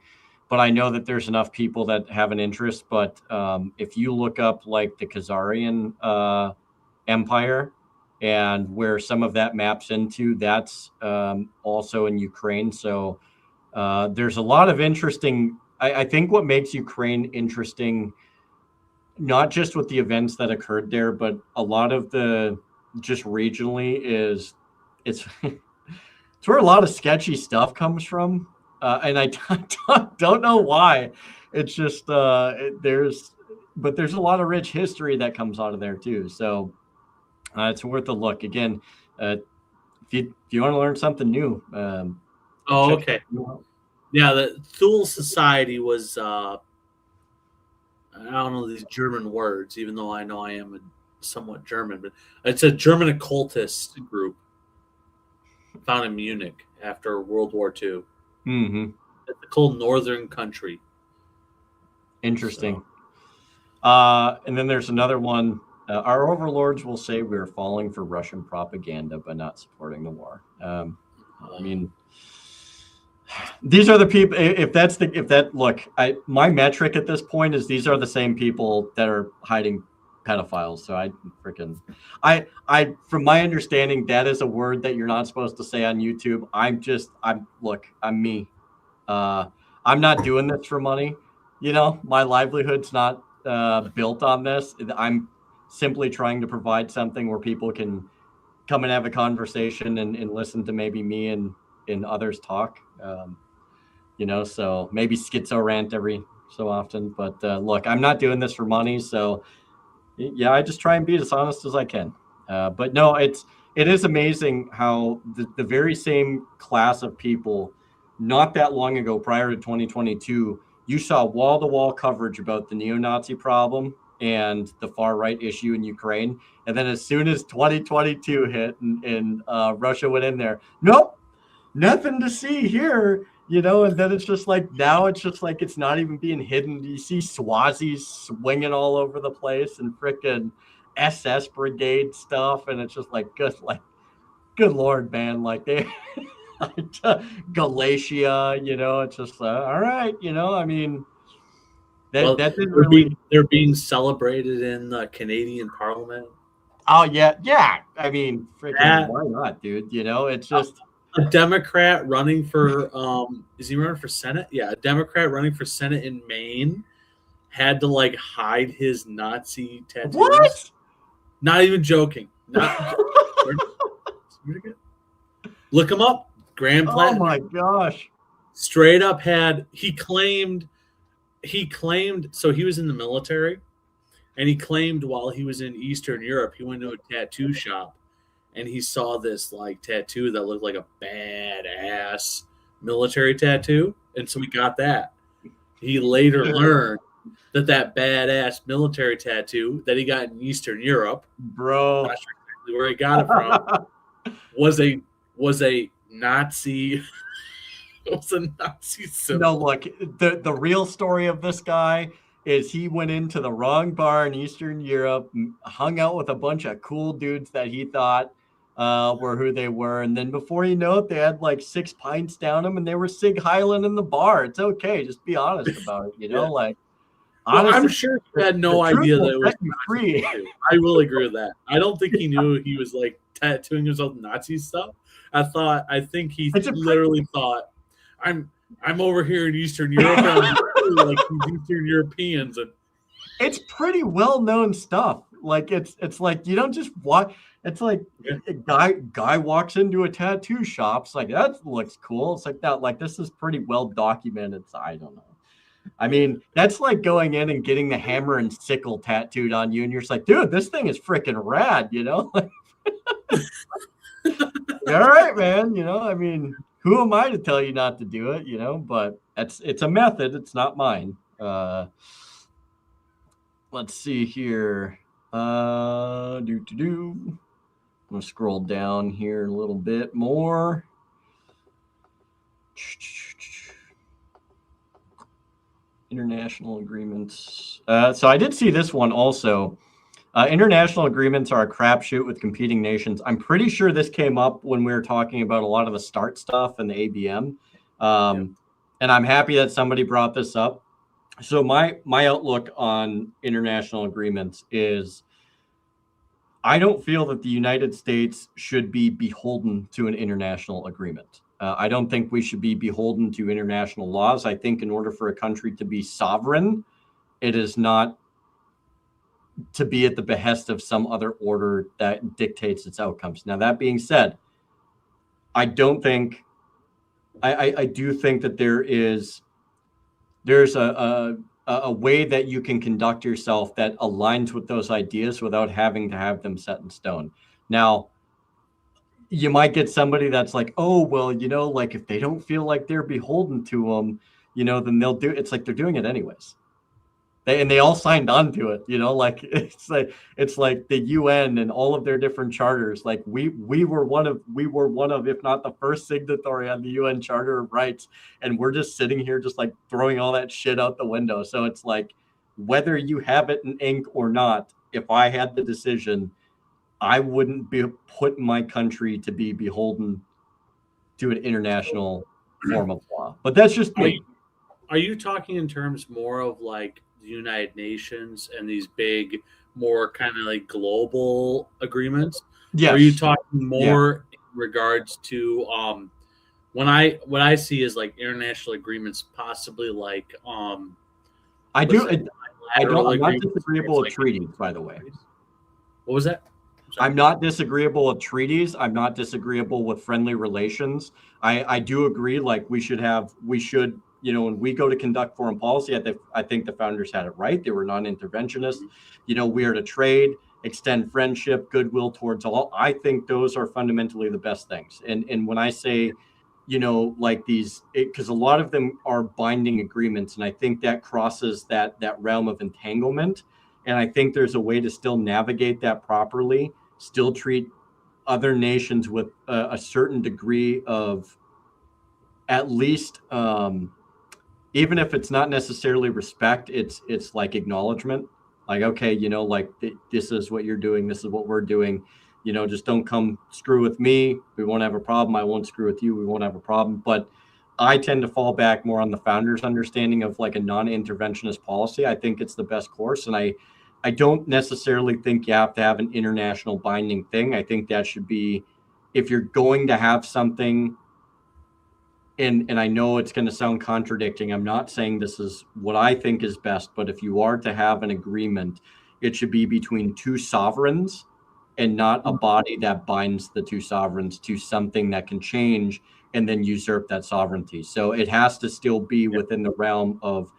But I know that there's enough people that have an interest. But if you look up like the Khazarian Empire and where some of that maps into, that's also in Ukraine. So there's a lot of interesting. I think what makes Ukraine interesting, not just with the events that occurred there, but a lot of the just regionally is it's where a lot of sketchy stuff comes from. And I don't know why. It's just there's a lot of rich history that comes out of there too. So it's worth a look. Again, if you want to learn something new. Okay. Yeah, the Thule Society was I don't know these German words, even though I know I am somewhat German, but it's a German occultist group found in Munich after World War II. It's a cold northern country. Interesting. And then there's another one. Our overlords will say we're falling for Russian propaganda, but not supporting the war. I mean, these are the people. My metric at this point is these are the same people that are hiding pedophiles. So I from my understanding, that is a word that you're not supposed to say on YouTube. I'm me. I'm not doing this for money. My livelihood's not built on this. I'm simply trying to provide something where people can come and have a conversation and listen to maybe me and others talk. So maybe schizo rant every so often. But look, I'm not doing this for money. So yeah, I just try and be as honest as I can. But no, it is amazing how the very same class of people not that long ago, prior to 2022, you saw wall-to-wall coverage about the neo-Nazi problem and the far-right issue in Ukraine. And then as soon as 2022 hit and Russia went in there, nope, nothing to see here, and then it's just like, now it's just like, it's not even being hidden. You see Swazis swinging all over the place and freaking SS brigade stuff. And it's just like, good Lord, man. Like Galatia, it's just, all right. I mean, that didn't really. They're being celebrated in the Canadian Parliament. Oh, yeah. Yeah. I mean, freaking, why not, dude? It's just. A Democrat running for is he running for Senate? Yeah, a Democrat running for Senate in Maine had to hide his Nazi tattoos. What? Not even joking. Look him up. Grand Platte. Oh my gosh. Straight up he claimed so he was in the military, and he claimed while he was in Eastern Europe, he went to a tattoo shop and he saw this tattoo that looked like a badass military tattoo. And so he got that. He later learned that badass military tattoo that he got in Eastern Europe, bro, not sure exactly where he got it from, was a Nazi. It was a Nazi symbol. No, look, the real story of this guy is he went into the wrong bar in Eastern Europe, hung out with a bunch of cool dudes that he thought were who they were. And then before you know it, they had 6 pints down them and they were Sig Heiling in the bar. It's okay. Just be honest about it, Yeah. Honestly, I'm sure he had no idea that it was free. I will agree with that. I don't think he knew he was tattooing himself Nazi stuff. I think he literally thought, I'm over here in Eastern Europe and I'm like these Eastern Europeans, and it's pretty well known stuff. It's like you don't just walk. It's like a guy walks into a tattoo shop. It's like, that looks cool. It's like that. This is pretty well documented. So I don't know. I mean, that's like going in and getting the hammer and sickle tattooed on you, and you're just like, dude, this thing is freaking rad. All right, man. I mean, who am I to tell you not to do it? But it's a method. It's not mine. Let's see here. I'm going to scroll down here a little bit more. International agreements. So I did see this one also. International agreements are a crapshoot with competing nations. I'm pretty sure this came up when we were talking about a lot of the START stuff and the ABM. And I'm happy that somebody brought this up. So my outlook on international agreements is, I don't feel that the United States should be beholden to an international agreement. I don't think we should be beholden to international laws. I think in order for a country to be sovereign, it is not to be at the behest of some other order that dictates its outcomes. Now, that being said, I do think that there's a way that you can conduct yourself that aligns with those ideas without having to have them set in stone. Now, you might get somebody that's like, oh, well, if they don't feel like they're beholden to them, then they'll do it. It's like they're doing it anyways. They all signed on to it, it's like the UN and all of their different charters. We were one of, if not the first signatory on the UN Charter of Rights, and we're just sitting here just throwing all that shit out the window. So it's like, whether you have it in ink or not, if I had the decision, I wouldn't be put my country to be beholden to an international form of law. But that's just me. Are you talking in terms more of the United Nations and these big, more kind of global agreements? Yes. Are you talking more in regards to what I see is international agreements, possibly I'm not disagreeable with treaties, by the way. What was that? I'm not disagreeable with treaties. I'm not disagreeable with friendly relations. I do agree. We should, when we go to conduct foreign policy, I think the founders had it right. They were non-interventionists. We are to trade, extend friendship, goodwill towards all. I think those are fundamentally the best things. And when I say like these, because a lot of them are binding agreements, and I think that crosses that realm of entanglement. And I think there's a way to still navigate that properly, still treat other nations with a certain degree of, at least, even if it's not necessarily respect, it's like acknowledgement. Like, okay, like this is what you're doing, this is what we're doing. Just don't come screw with me. We won't have a problem. I won't screw with you. We won't have a problem. But I tend to fall back more on the founder's understanding of like a non-interventionist policy. I think it's the best course, and I don't necessarily think you have to have an international binding thing. I think that should be, if you're going to have something, and I know it's going to sound contradicting. I'm not saying this is what I think is best, but if you are to have an agreement, it should be between two sovereigns and not a body that binds the two sovereigns to something that can change and then usurp that sovereignty. So it has to still be within the realm of,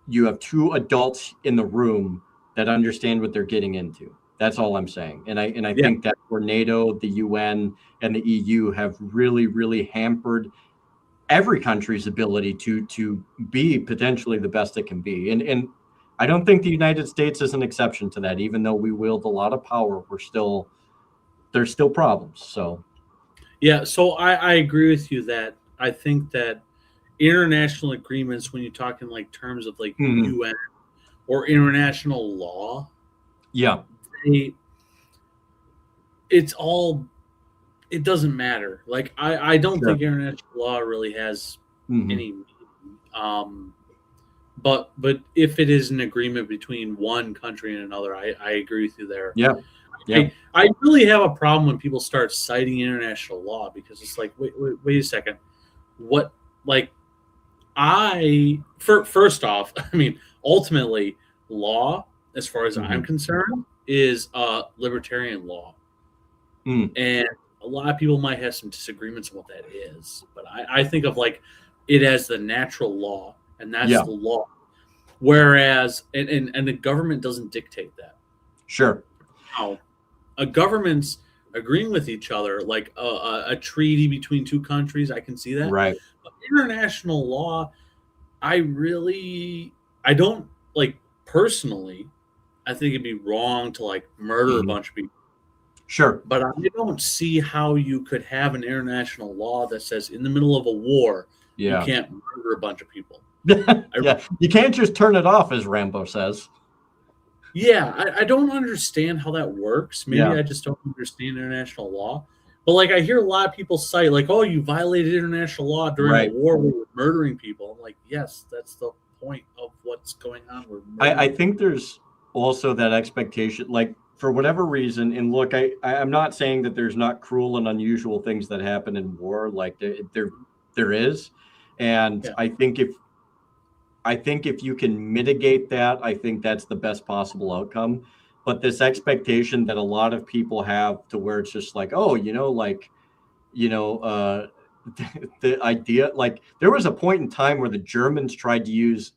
you have two adults in the room that understand what they're getting into. That's all I'm saying. And I think that where NATO, the UN, and the EU have really, really hampered every country's ability to be potentially the best it can be. And I don't think the United States is an exception to that. Even though we wield a lot of power, there's still problems. So yeah, so I agree with you that I think that international agreements, when you talk in like terms of like UN or international law, it doesn't matter. Like I don't think international law really has any meaning. But if it is an agreement between one country and another, I agree with you there. I really have a problem when people start citing international law, because it's like, wait a second, what? Like, first off, I mean, ultimately, law, as far as I'm concerned, is libertarian law, and a lot of people might have some disagreements on what that is, but I think of like it as the natural law, and that's the law. Whereas, and the government doesn't dictate that. Sure. Now, a government's agreeing with each other, like a treaty between two countries, I can see that. Right. But international law, I don't like, personally, I think it'd be wrong to like murder a bunch of people. Sure. But I don't see how you could have an international law that says in the middle of a war, you can't murder a bunch of people. You can't just turn it off, as Rambo says. I don't understand how that works. Maybe I just don't understand international law. But like, I hear a lot of people cite like, oh, you violated international law during a war where we were murdering people. I'm like, yes, that's the point of what's going on. I think there's also that expectation, like, for whatever reason, and look, I'm not saying that there's not cruel and unusual things that happen in war. Like there is. And I think if you can mitigate that, I think that's the best possible outcome. But this expectation that a lot of people have, to where it's just like, oh, the idea, like, there was a point in time where the Germans tried to use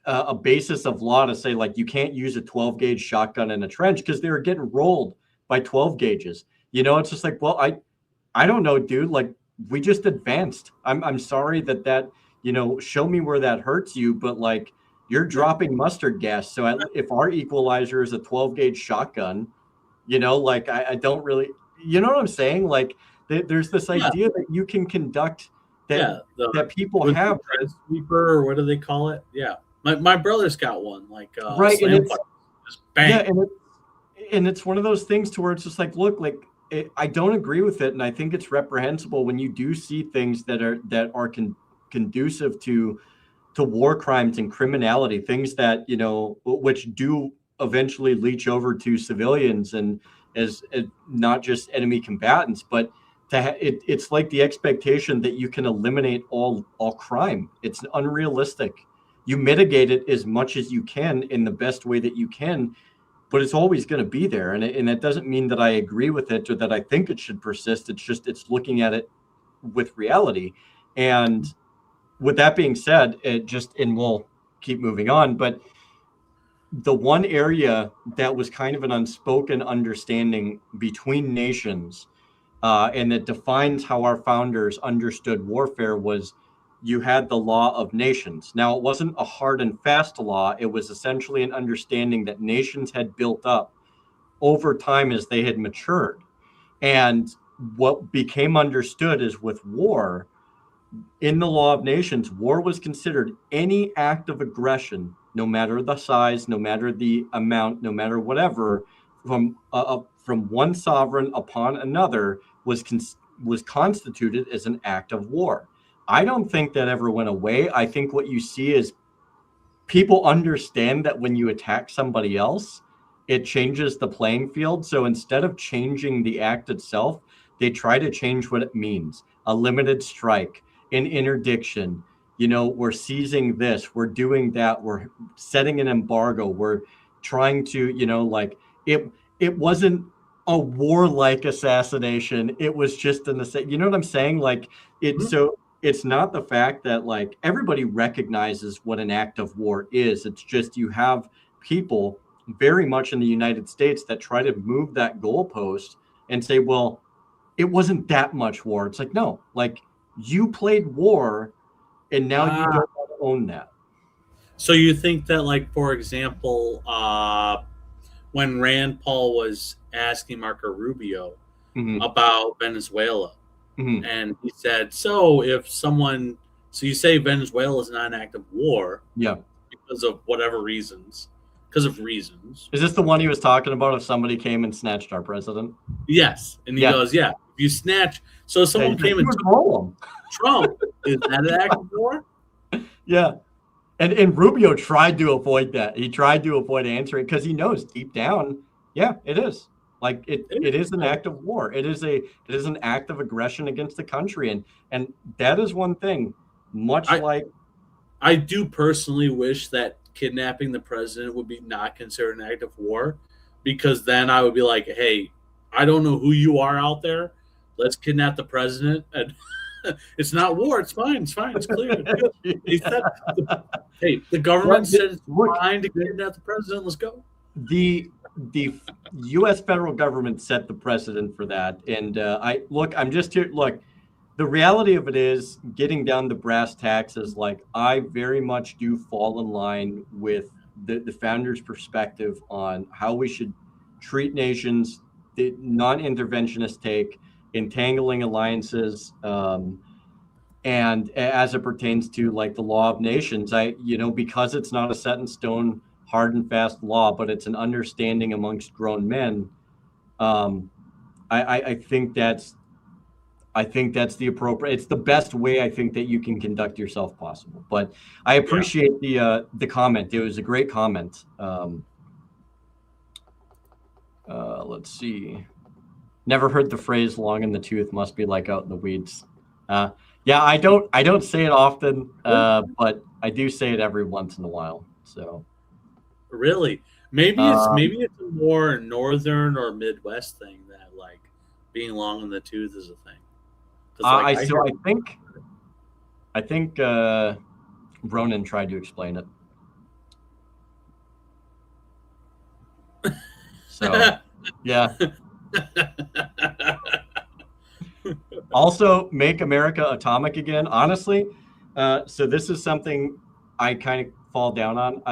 a basis of law to say, like, you can't use a 12 gauge shotgun in a trench because they were getting rolled by 12 gauges. It's just like, well, I don't know, dude. Like, we just advanced. I'm sorry that show me where that hurts you, but like, you're dropping mustard gas. So if our equalizer is a 12 gauge shotgun, like, I don't really, you know what I'm saying? Like, there's this idea that you can conduct that people have. Sweeper, or what do they call it? Yeah. My brother's got one, like, right. And it's, just bang. Yeah. And it's one of those things to where it's just like, look, like, I don't agree with it. And I think it's reprehensible when you do see things that are conducive to war crimes and criminality, things that, which do eventually leach over to civilians and as not just enemy combatants, but it's like the expectation that you can eliminate all crime. It's unrealistic. You mitigate it as much as you can in the best way that you can, but it's always going to be there. And it doesn't mean that I agree with it or that I think it should persist. It's just, it's looking at it with reality. And with that being said, and we'll keep moving on, but the one area that was kind of an unspoken understanding between nations and that defines how our founders understood warfare was you had the law of nations. Now, it wasn't a hard and fast law. It was essentially an understanding that nations had built up over time as they had matured. And what became understood is with war, in the law of nations, war was considered any act of aggression, no matter the size, no matter the amount, no matter whatever, from one sovereign upon another was constituted as an act of war. I don't think that ever went away. I think what you see is people understand that when you attack somebody else, it changes the playing field. So instead of changing the act itself, they try to change what it means. A limited strike, an interdiction, we're seizing this, we're doing that, we're setting an embargo, we're trying to, it wasn't a warlike assassination. It was just you know what I'm saying? Like so it's not the fact that like everybody recognizes what an act of war is. It's just you have people very much in the United States that try to move that goalpost and say, well, it wasn't that much war. It's like, no, like you played war and now you don't want to own that. So you think that, like, for example, when Rand Paul was asking Marco Rubio about Venezuela, and he said, so you say Venezuela is not an act of war because of whatever reasons. Because of reasons. Is this the one he was talking about if somebody came and snatched our president? Yes. And he goes, if you snatch. So if someone came and took Trump, is that an act of war? Yeah. And Rubio tried to avoid that. He tried to avoid answering because he knows deep down, it is. Like it is an act of war. It is an act of aggression against the country. And that is one thing, I do personally wish that kidnapping the president would be not considered an act of war, because then I would be like, hey, I don't know who you are out there. Let's kidnap the president. And it's not war. It's fine. It's clear. He said, the government said it's fine to kidnap the president. Let's go. The U.S. federal government set the precedent for that. And I'm just here. Look, the reality of it is, getting down to brass tacks is like, I very much do fall in line with the founders' perspective on how we should treat nations, the non-interventionist take, entangling alliances, and as it pertains to like the law of nations, because it's not a set in stone, hard and fast law, but it's an understanding amongst grown men. I think that's the appropriate. It's the best way I think that you can conduct yourself possible. But I appreciate the comment. It was a great comment. Let's see. Never heard the phrase "long in the tooth" must be like out in the weeds. I don't say it often, but I do say it every once in a while. So really, maybe it's a more northern or Midwest thing that like being long in the tooth is a thing. I think Ronan tried to explain it. So, yeah. Also, make America atomic again. Honestly, so this is something I kind of fall down on.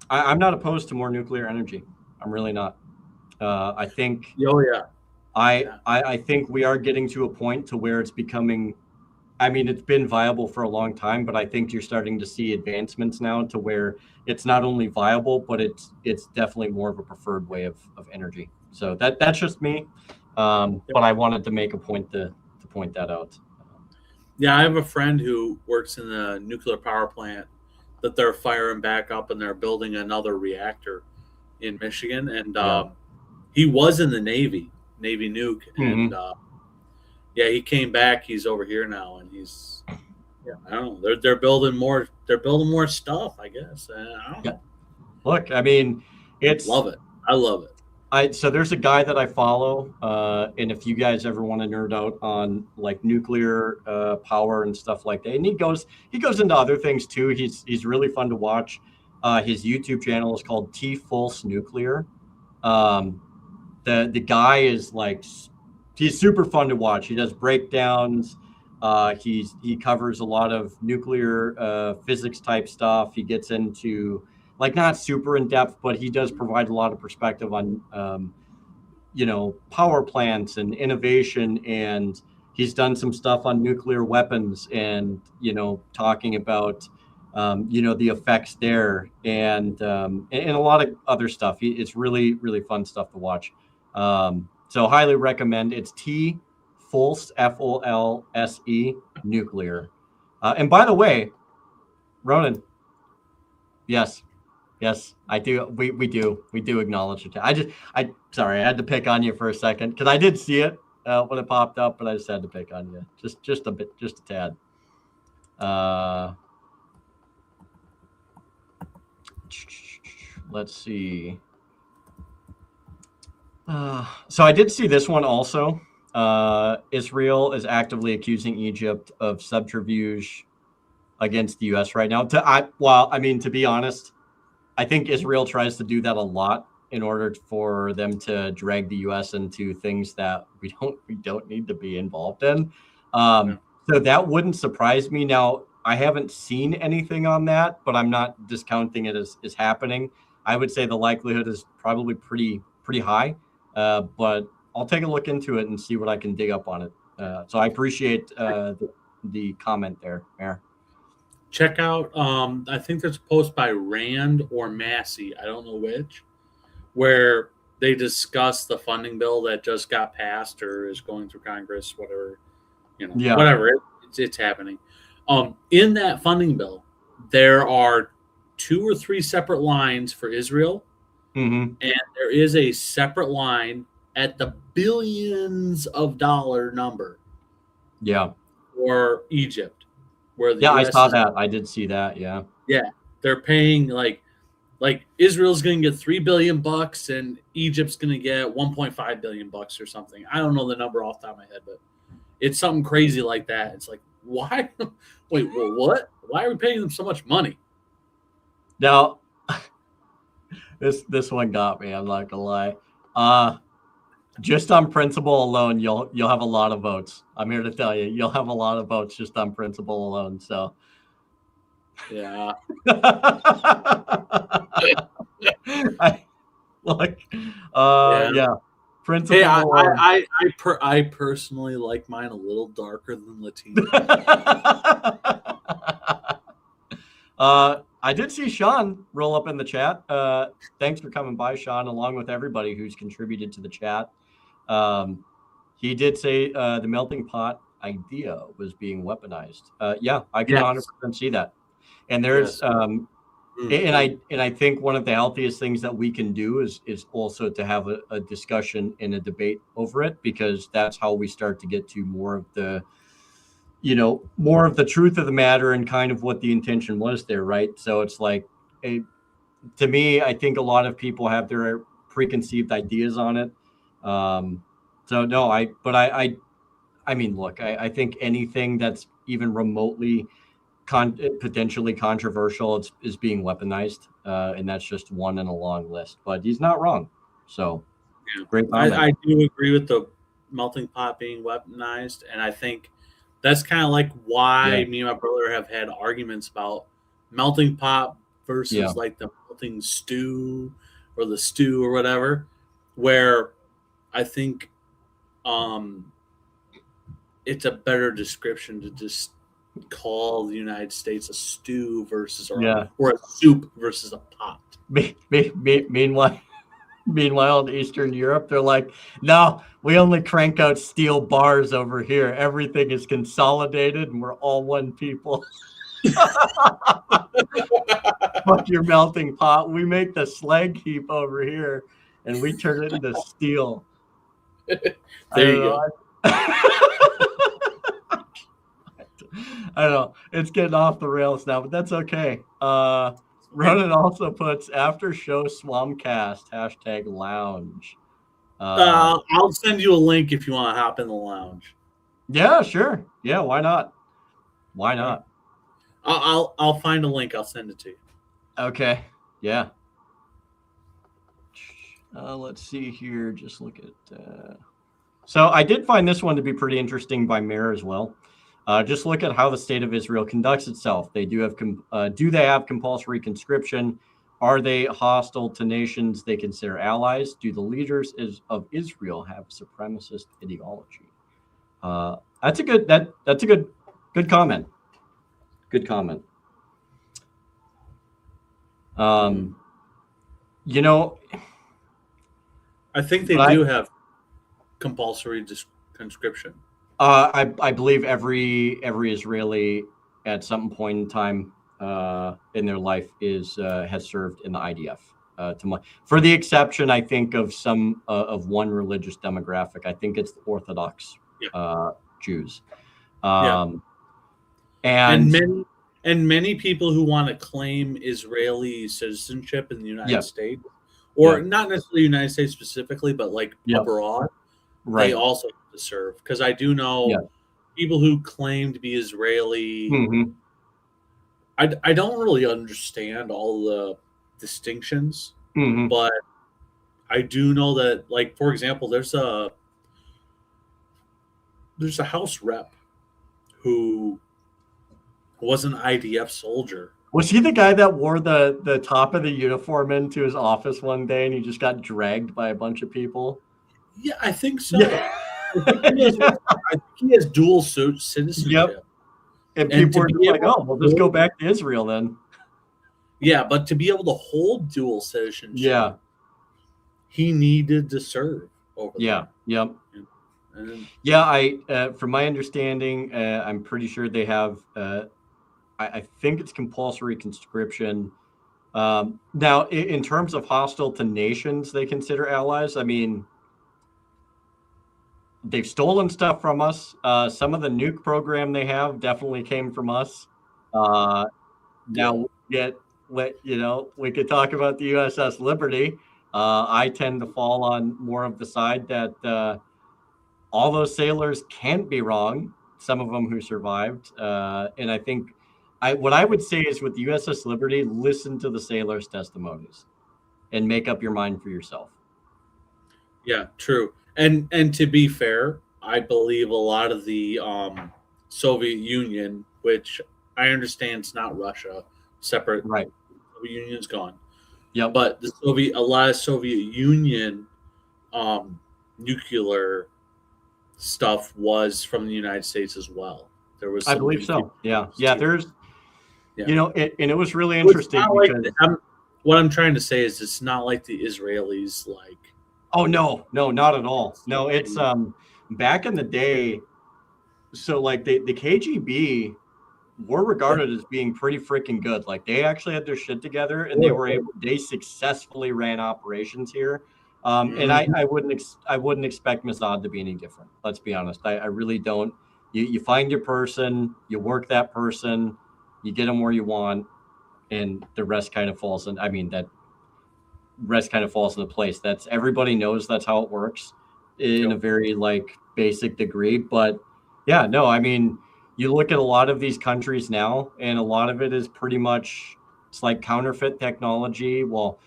I'm not opposed to more nuclear energy. I'm really not. I think. Oh yeah. I think we are getting to a point to where it's becoming, it's been viable for a long time, but I think you're starting to see advancements now to where it's not only viable, but it's definitely more of a preferred way of energy. So that's just me. But I wanted to make a point to point that out. Yeah, I have a friend who works in the nuclear power plant that they're firing back up, and they're building another reactor in Michigan. And he was in the Navy nuke, and he came back. He's over here now, and he's I don't know. They're building more. They're building more stuff, I guess. I don't know. Look, it's love it. I love it. So there's a guy that I follow, and if you guys ever want to nerd out on like nuclear power and stuff like that, and he goes into other things too. He's really fun to watch. His YouTube channel is called T Fulse Nuclear. The guy is like he's super fun to watch. He does breakdowns. He covers a lot of nuclear physics type stuff. He gets into like not super in depth, but he does provide a lot of perspective on power plants and innovation, and he's done some stuff on nuclear weapons and talking about the effects there, and a lot of other stuff. It's really really fun stuff to watch. So highly recommend. It's T Folse, Folse, nuclear. And by the way, Ronan, yes, yes, I do. We do acknowledge it. Sorry, I had to pick on you for a second because I did see it when it popped up, but I just had to pick on you just a bit, just a tad. Let's see. So I did see this one also. Israel is actively accusing Egypt of subterfuge against the U.S. right now. To be honest, I think Israel tries to do that a lot in order for them to drag the U.S. into things that we don't need to be involved in. So that wouldn't surprise me. Now, I haven't seen anything on that, but I'm not discounting it as happening. I would say the likelihood is probably pretty high, but I'll take a look into it and see what I can dig up on it. So I appreciate the comment there, Mayor. Check out, I think there's a post by Rand or Massey, I don't know which, where they discuss the funding bill that just got passed or is going through Congress, whatever, whatever, it's happening. In that funding bill, there are 2 or 3 separate lines for Israel, and there is a separate line at the billions of dollar number. Yeah. For Egypt. Where the US I saw that. I did see that. Yeah. Yeah. They're paying like Israel's going to get $3 billion and Egypt's going to get $1.5 billion or something. I don't know the number off the top of my head, but it's something crazy like that. It's like, why? Wait, well, what? Why are we paying them so much money? Now, this one got me. I'm not gonna lie. Just on principle alone, you'll have a lot of votes. I'm here to tell you, you'll have a lot of votes just on principle alone. So, yeah. Yeah. Principle. Hey, I personally like mine a little darker than Latino. I did see Sean roll up in the chat. Thanks for coming by, Sean, along with everybody who's contributed to the chat. He did say the melting pot idea was being weaponized. Yeah, I can 100% see that. And there's and I think one of the healthiest things that we can do is also to have a discussion and a debate over it, because that's how we start to get to more of the truth of the matter and kind of what the intention was there, right? So it's like, to me, I think a lot of people have their preconceived ideas on it. So no, I mean, look, I think anything that's even remotely potentially controversial is being weaponized, and that's just one in a long list. But he's not wrong. So great comment. I do agree with the melting pot being weaponized, and I think that's kind of like why me and my brother have had arguments about melting pot versus like the melting stew or the stew or whatever, where I think it's a better description to just call the United States a stew versus or a soup versus a pot. Meanwhile, in Eastern Europe, they're like, no, we only crank out steel bars over here. Everything is consolidated and we're all one people. Fuck your melting pot. We make the slag heap over here and we turn it into steel. There you go. I don't know. It's getting off the rails now, but that's okay. Ronan also puts after show Swamcast #lounge. I'll send you a link if you want to hop in the lounge. Yeah, sure. Yeah, why not? Why not? I'll find a link. I'll send it to you. Okay. Yeah. Let's see here. Just look at. So I did find this one to be pretty interesting by Mayor as well. Just look at how the state of Israel conducts itself. They do have do they have compulsory conscription? Are they hostile to nations they consider allies? Do the leaders of Israel have supremacist ideology? That's a good comment. Good comment. You know, I think they do have compulsory conscription. I believe every Israeli at some point in time in their life has served in the IDF. For the exception, I think of some of one religious demographic. I think it's the Orthodox Jews. And many people who want to claim Israeli citizenship in the United States, or not necessarily the United States specifically, but like abroad, they also have to serve. Because I do know people who claim to be Israeli. Mm-hmm. I don't really understand all the distinctions, but I do know that, like, for example, there's a House rep who was an IDF soldier. Was he the guy that wore the top of the uniform into his office one day and he just got dragged by a bunch of people? Yeah, I think so. Yeah. I think he has dual citizenship. Yep. And people were just like, oh, we'll just go back to Israel then. Yeah, but to be able to hold dual citizenship, he needed to serve over there. Yep. From my understanding, I'm pretty sure they have, I think it's compulsory conscription. Now, in terms of hostile to nations they consider allies, I mean, they've stolen stuff from us. Some of the nuke program they have definitely came from us. Now, we could talk about the USS Liberty. I tend to fall on more of the side that all those sailors can't be wrong. Some of them who survived. And I think what I would say is with the USS Liberty, listen to the sailors' testimonies and make up your mind for yourself. Yeah, true. And to be fair, I believe a lot of the Soviet Union, which I understand is not Russia, separate. Right. Soviet Union's gone. Yeah. But a lot of Soviet Union nuclear stuff was from the United States as well. There was, I believe so. Yeah. There's, and it was really interesting because what I'm trying to say is it's not like the Israelis like. Oh no, not at all. No, it's back in the day. So like the KGB were regarded as being pretty freaking good. Like they actually had their shit together, and they successfully ran operations here. And I wouldn't expect Mossad to be any different. Let's be honest. I really don't. You find your person, you work that person, you get them where you want, and the rest kind of falls in. I mean, that rest kind of falls into place. That's everybody knows that's how it works in a very like basic degree. But yeah, no, I mean, you look at a lot of these countries now, and a lot of it is pretty much it's like counterfeit technology. Well,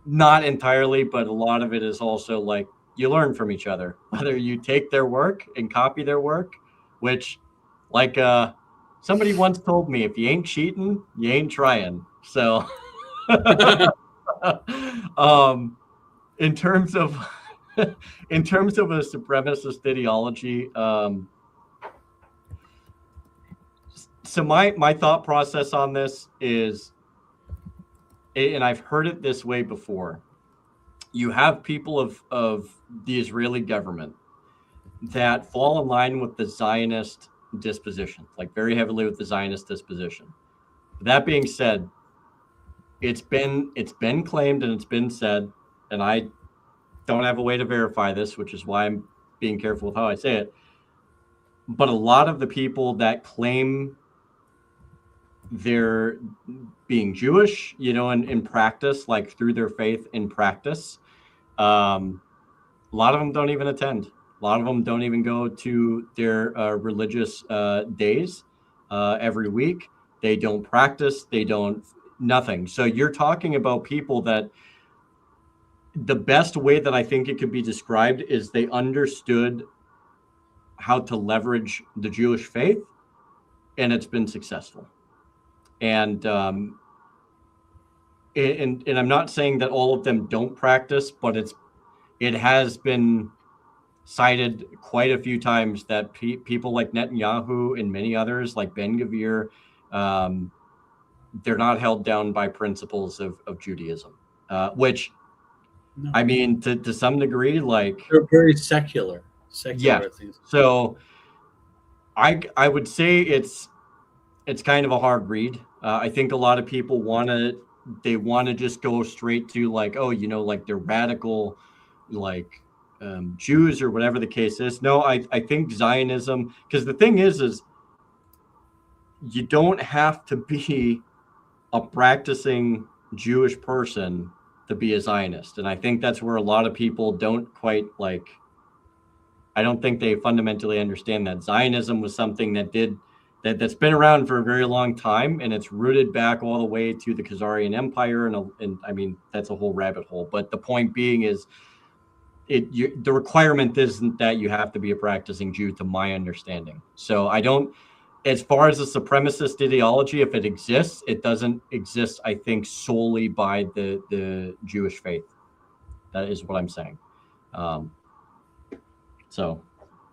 not entirely, but a lot of it is also like you learn from each other, whether you take their work and copy their work, which like somebody once told me, if you ain't cheating, you ain't trying. So in terms of a supremacist ideology, so my thought process on this is, and I've heard it this way before, you have people of the Israeli government that fall in line with the Zionist disposition, like very heavily with the Zionist disposition. That being said, it's been claimed and it's been said, and I don't have a way to verify this, which is why I'm being careful with how I say it, but a lot of the people that claim they're being Jewish, in practice, like through their faith in practice, a lot of them don't even attend. A lot of them don't even go to their religious days every week. They don't practice. They don't nothing. So you're talking about people that the best way that I think it could be described is they understood how to leverage the Jewish faith, and it's been successful. And and I'm not saying that all of them don't practice, but it has been cited quite a few times that people like Netanyahu and many others like Ben-Gvir, they're not held down by principles of Judaism, which, no. I mean, to some degree, like, they're very secular yeah. things. So I would say it's kind of a hard read. I think a lot of people want to just go straight to like, oh, like they're radical, like Jews or whatever the case is. No, I think Zionism, because the thing is you don't have to be a practicing Jewish person to be a Zionist. And I think that's where a lot of people don't quite like, I don't think they fundamentally understand that Zionism was something that's been around for a very long time, and it's rooted back all the way to the Khazarian Empire. And I mean, that's a whole rabbit hole. But the point being is the requirement isn't that you have to be a practicing Jew, to my understanding. So I don't, as far as a supremacist ideology, if it exists, it doesn't exist, I think, solely by the Jewish faith. That is what I'm saying. So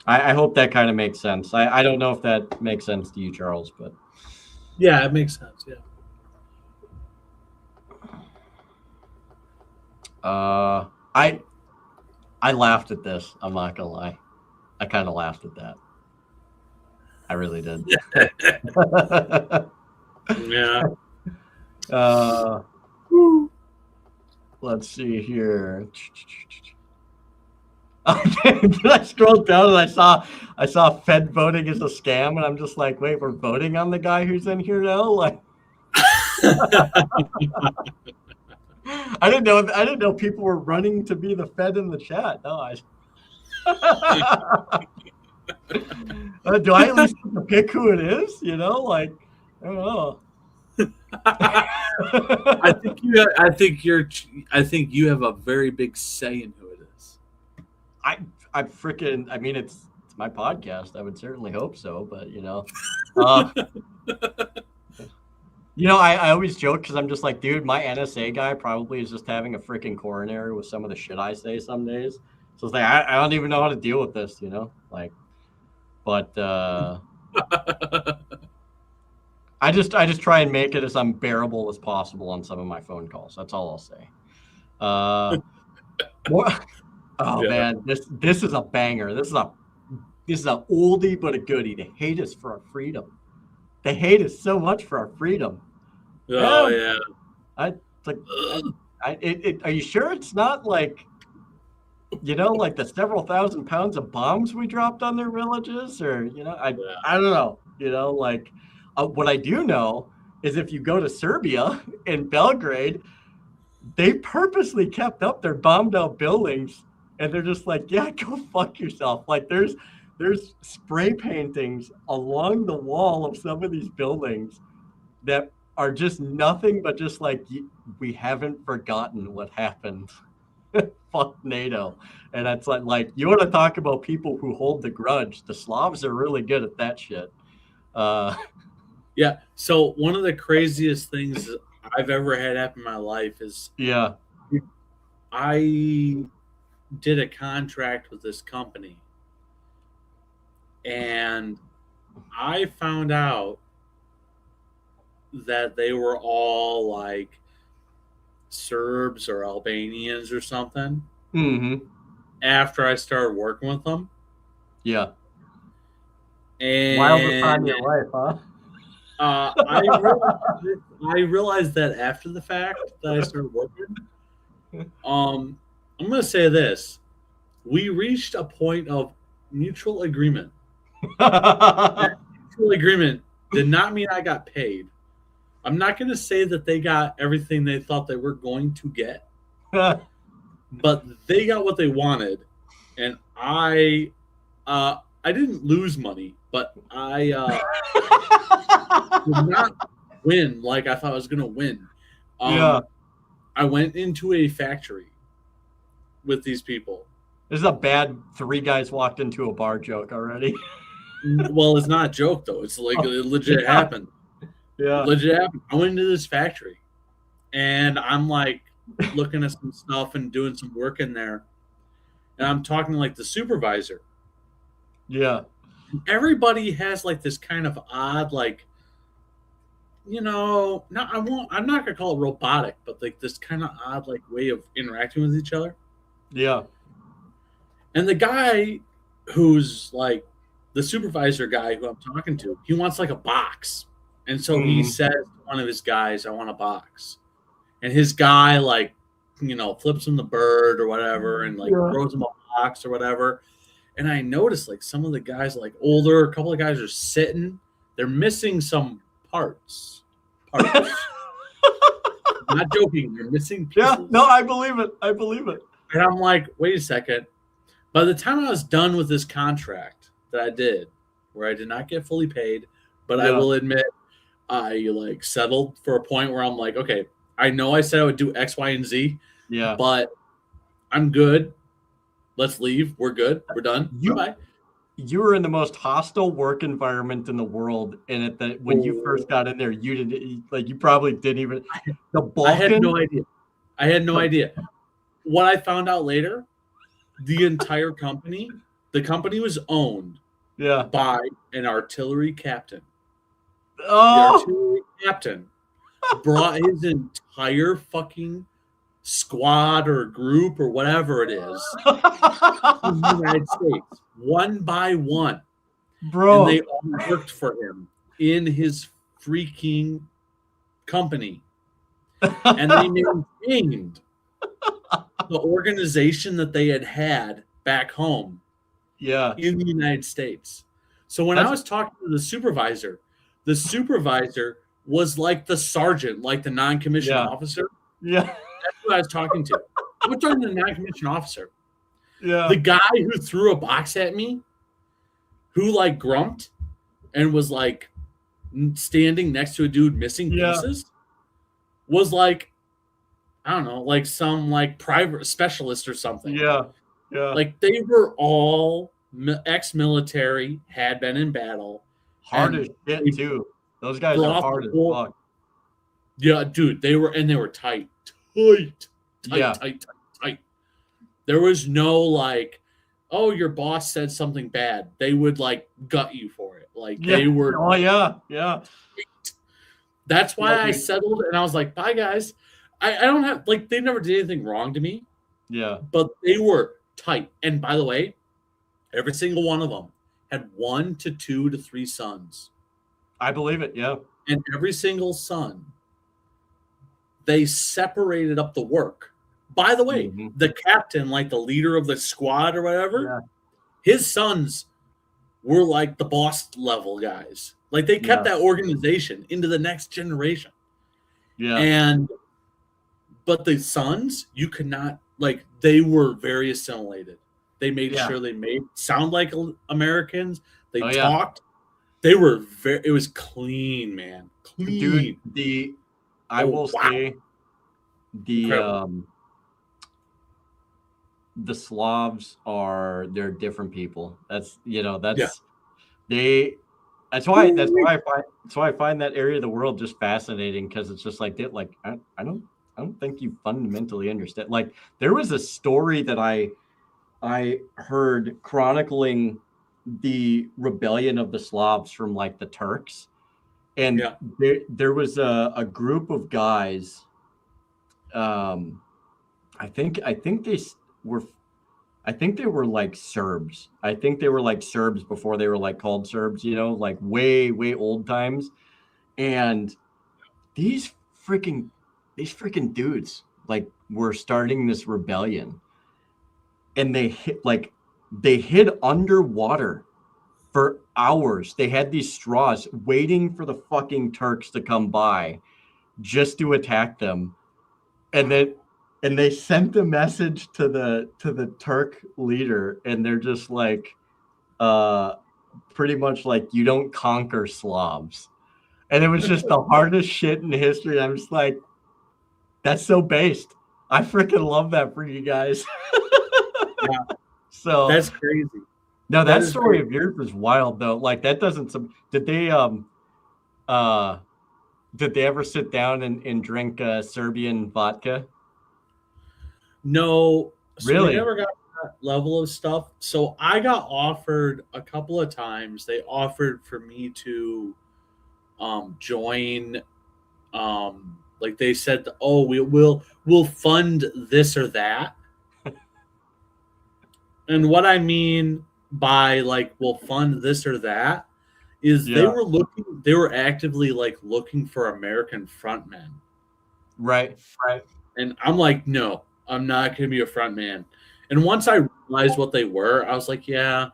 I hope that kind of makes sense. I don't know if that makes sense to you, Charles, but yeah, it makes sense. Yeah. I laughed at this. I'm not gonna lie. I kind of laughed at that. I really did. Yeah. Let's see here. Then I scrolled down and I saw Fed voting is a scam, and I'm just like, wait, we're voting on the guy who's in here now? Like, I didn't know people were running to be the Fed in the chat. No, do I at least get to pick who it is? Like, I don't know. I think you have a very big say in who it is. I mean, it's my podcast. I would certainly hope so, but I always joke because I'm just like, dude, my NSA guy probably is just having a freaking coronary with some of the shit I say some days. So it's like, I don't even know how to deal with this, like, but I just try and make it as unbearable as possible on some of my phone calls. That's all I'll say. Man, this is a banger. This is a oldie but a goodie. They hate us for our freedom. They hate us so much for our freedom. Oh yeah. Are you sure it's not like, like the several thousand pounds of bombs we dropped on their villages, or I don't know. Like what I do know is if you go to Serbia and Belgrade, they purposely kept up their bombed out buildings, and they're just like, yeah, go fuck yourself. Like there's spray paintings along the wall of some of these buildings that are just nothing but just like, we haven't forgotten what happened. Fuck NATO. And that's like you want to talk about people who hold the grudge. The Slavs are really good at that shit. Yeah. So one of the craziest things I've ever had happen in my life is I did a contract with this company, and I found out that they were all like Serbs or Albanians or something. Mm-hmm. After I started working with them. Yeah. And wildest time of your life, huh? I realized that after the fact that I started working. I'm going to say this. We reached a point of mutual agreement. That mutual agreement did not mean I got paid. I'm not going to say that they got everything they thought they were going to get, but they got what they wanted, and I didn't lose money, but I did not win like I thought I was going to win. I went into a factory, with these people. This is a bad 3 guys walked into a bar joke already. Well, it's not a joke though. It's like it legit happened. Yeah. Legit happened. I went into this factory, and I'm like looking at some stuff and doing some work in there, and I'm talking to like the supervisor. Yeah. Everybody has like this kind of odd, like, I'm not gonna call it robotic, but like this kind of odd like way of interacting with each other. Yeah. And the guy who's like the supervisor guy who I'm talking to, he wants like a box. And so he says to one of his guys, I want a box. And his guy like, flips him the bird or whatever and like throws him a box or whatever. And I noticed like some of the guys like older, a couple of guys are sitting, they're missing some parts. I'm not joking, they're missing pieces. Yeah, no, I believe it. And I'm like, wait a second. By the time I was done with this contract that I did, where I did not get fully paid, but I will admit I like settled for a point where I'm like, okay, I know I said I would do X, Y, and Z. Yeah. But I'm good. Let's leave. We're good. We're done. Bye. You were in the most hostile work environment in the world, and when you first got in there, you probably didn't even. I had no idea. What I found out later, the entire company, the company was owned by an artillery captain. Oh, the artillery captain brought his entire fucking squad or group or whatever it is to the United States, one by one. Bro. And they all worked for him in his freaking company. And they maintained the organization that they had back home in the United States. So when I was talking to the supervisor was like the sergeant, like the non-commissioned officer. Yeah. That's who I was talking to. I was talking to the non-commissioned officer. Yeah. The guy who threw a box at me, who like grumped and was like standing next to a dude missing pieces, was like, I don't know, like some like private specialist or something. Yeah. Yeah. Like they were all ex-military, had been in battle. Hard as shit too. Those guys are hard as fuck. Yeah, dude, they were tight. Tight. There was no like, oh, your boss said something bad. They would like gut you for it. Like they were. Oh yeah. That's why I settled, and I was like, bye guys. I don't have like they never did anything wrong to me. Yeah. But they were tight. And by the way, every single one of them had 1 to 2 to 3 sons. I believe it. Yeah. And every single son, they separated up the work. By the way, the captain, like the leader of the squad or whatever, his sons were like the boss level guys. Like they kept that organization into the next generation. Yeah. But the sons, you could not, like, they were very assimilated. They made sure they sound like Americans. They talked. They were it was clean, man. Clean. Dude, I will say the Slavs they're different people. That's why I find that area of the world just fascinating, because it's just like I don't think you fundamentally understand. Like there was a story that I heard chronicling the rebellion of the Slavs from like the Turks, and there was a group of guys. I think they were like Serbs. I think they were like Serbs before they were like called Serbs, like way, way old times. And these freaking dudes like were starting this rebellion, and they hid underwater for hours. They had these straws waiting for the fucking Turks to come by just to attack them. And they sent a message to the Turk leader, and they're just like, pretty much like, you don't conquer Slavs. And it was just the hardest shit in history. I'm just like, that's so based. I freaking love that for you guys. So That's crazy. no, That that is story crazy. of yours is wild though. Like that doesn't. Did they uh did they ever sit down and drink Serbian vodka? No, so we Really? never got that level of stuff. So I got offered a couple of times. They offered for me to join. Like they said, oh, we'll fund this or that. And what I mean by like we'll fund this or that is Yeah. they were actively like looking for American frontmen. Right. Right. And I'm like, no, I'm not going to be a front man. And once I realized what they were, I was like, yeah,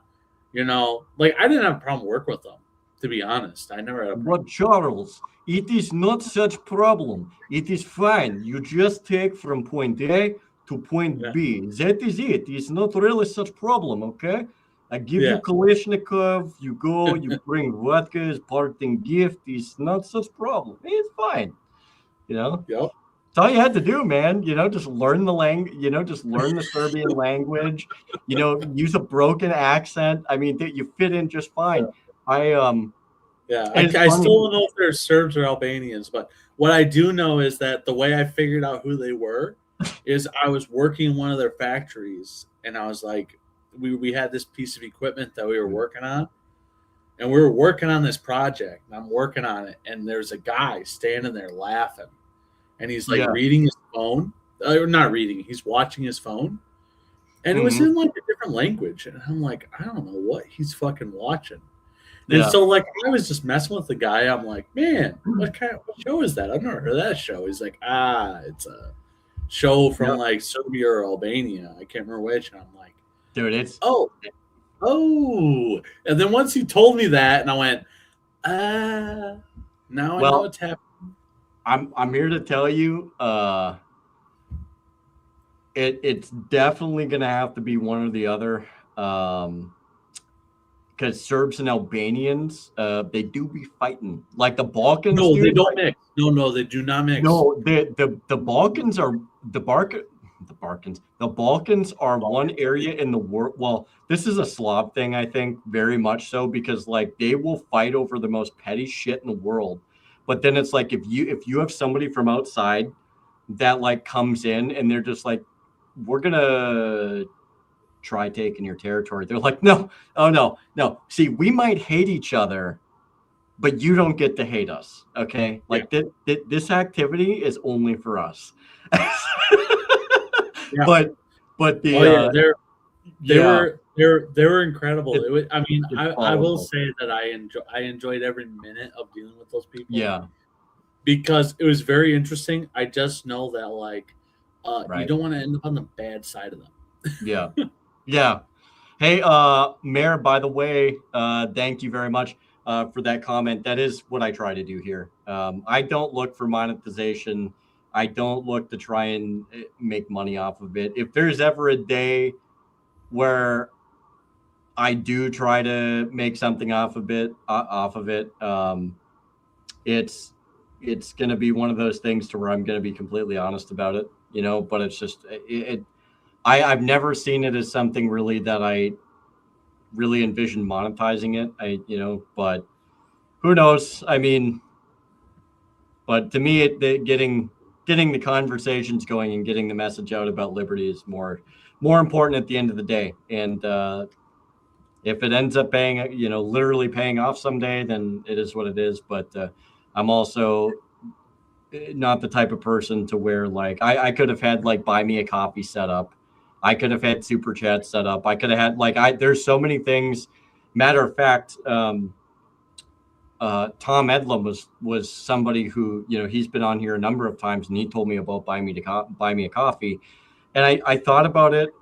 like I didn't have a problem working with them, to be honest. I never had a But problem. Charles, it is not such problem. It is fine. You just take from point A to point Yeah. B. That is it. It's not really such problem, okay? I give you Yeah. Kalashnikov, you go, you bring vodka as parting gift. It's not such problem. It's fine. You know? Yep. That's all you had to do, man. Just learn the language, just learn the Serbian language, use a broken accent. I mean, you fit in just fine. I Yeah. It's I funny. still don't know if they're Serbs or Albanians, but what I do know is that the way I figured out who they were is I was working in one of their factories and I was like, we had this piece of equipment that we were working on. And we were working on this project, and I'm working on it, and there's a guy standing there laughing, and he's like Yeah. reading his phone, or not reading, he's watching his phone, and it was Mhm. in like a different language, and I'm like, I don't know what he's fucking watching, and Yeah. so like I was just messing with the guy. I'm like, man, what show is that? I've never heard of that show. He's like, it's a show from Yeah. like Serbia or Albania. I can't remember which, and I'm like, Dude, it's oh, and then once he told me that, and I went, now I know well, what's happening. I'm here to tell you, it's definitely gonna have to be one or the other. Because Serbs and Albanians, they do be fighting. Like the Balkans, No, they dude. don't mix. No, they do not mix. No, the Balkans are the Balkans are one area in the world. Well, this is a Slav thing, I think, very much so, because like they will fight over the most petty shit in the world. But then it's like if you have somebody from outside that like comes in and they're just like, we're gonna try taking your territory. They're like, no, oh no. See, we might hate each other, but you don't get to hate us. Okay, Yeah, like this activity is only for us. yeah. but Oh the yeah, they yeah, were incredible. it, It was, I mean, it's I will volatile. say that I enjoyed every minute of dealing with those people Yeah, because it was very interesting. I just know that like you right. don't want to end up on the bad side of them. Yeah, yeah. Hey, Mayor, by the way, thank you very much for that comment. That is what I try to do here. I don't look for monetization. I don't look to try and make money off of it. If there's ever a day where I do try to make something off of it, it's going to be one of those things to where I'm going to be completely honest about it, but it's just I've never seen it as something really that I really envision monetizing it. But who knows? I mean, but to me, getting the conversations going and getting the message out about liberty is more important at the end of the day. And if it ends up paying, literally paying off someday, then it is what it is. But I'm also not the type of person to where like I could have had like buy me a coffee set up. I could have had super chat set up. I could have had there's so many things. Matter of fact, Tom Edlum was somebody who he's been on here a number of times, and he told me about buy me a coffee, and I thought about it,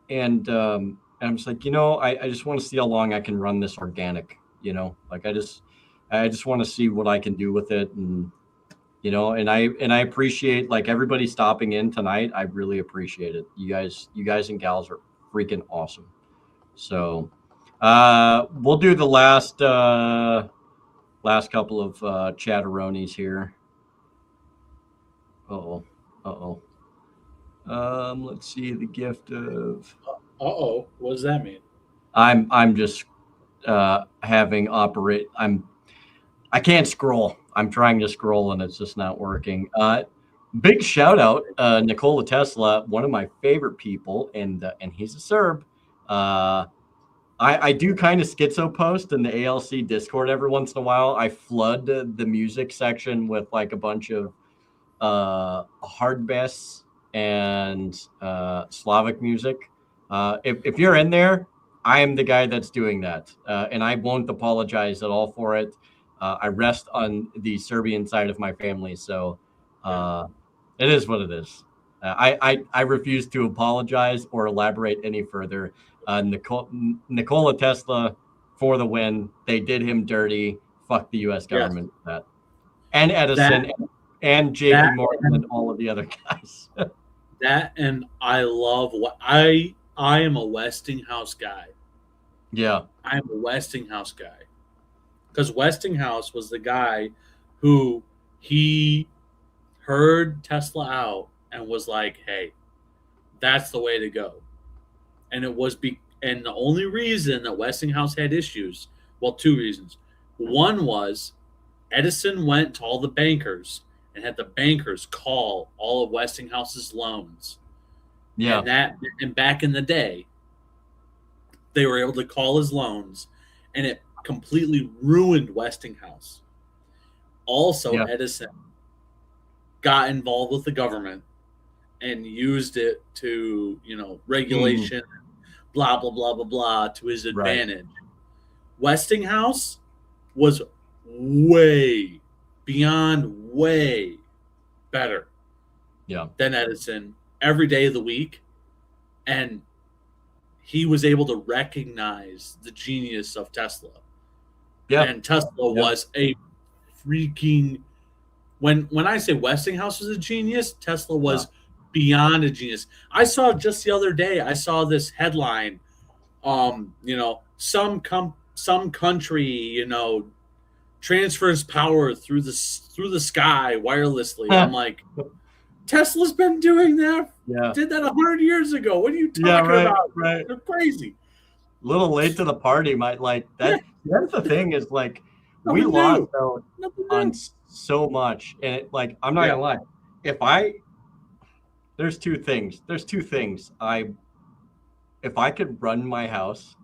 and I'm just like I just want to see how long I can run this organic, like I just want to see what I can do with it, and and I appreciate like everybody stopping in tonight. I really appreciate it. You guys and gals are freaking awesome. So we'll do the last couple of chatteronis here. Uh-oh. Let's see the gift of Uh-oh. What does that mean? I'm just having operate. I can't scroll. I'm trying to scroll and it's just not working. Big shout out, Nikola Tesla, one of my favorite people, and he's a Serb. I do kind of schizo post in the ALC Discord every once in a while. I flood the music section with like a bunch of hard bass and Slavic music. If you're in there, I am the guy that's doing that, and I won't apologize at all for it. I rest on the Serbian side of my family, so it is what it is. I refuse to apologize or elaborate any further. Nikola Tesla for the win. They did him dirty. Fuck the U.S. Yes. government for that. And Edison That and JP Morgan and all of the other guys. that and I love what I am a Westinghouse guy. Yeah. I am a Westinghouse guy. Because Westinghouse was the guy who he heard Tesla out and was like, hey, that's the way to go. And and the only reason that Westinghouse had issues, well, two reasons. One was Edison went to all the bankers and had the bankers call all of Westinghouse's loans. Yeah. And back in the day, they were able to call his loans, and it completely ruined Westinghouse. Also, Yeah. Edison got involved with the government and used it to, regulation, blah, blah, blah, blah, blah, to his advantage. Right. Westinghouse was way better than Edison every day of the week. And he was able to recognize the genius of Tesla. Yeah. And Tesla was a freaking when I say Westinghouse was a genius, Tesla was beyond a genius. I saw just the other day, I saw this headline, some country, transfers power through the sky wirelessly. I'm like, Tesla's been doing that. Yeah. Did that 100 years ago. What are you talking about? Right. They're crazy. A little late to the party, might like that. Yeah. That's the thing is like we lost out on so much, and it, like I'm not gonna lie. There's two things. If I could run my house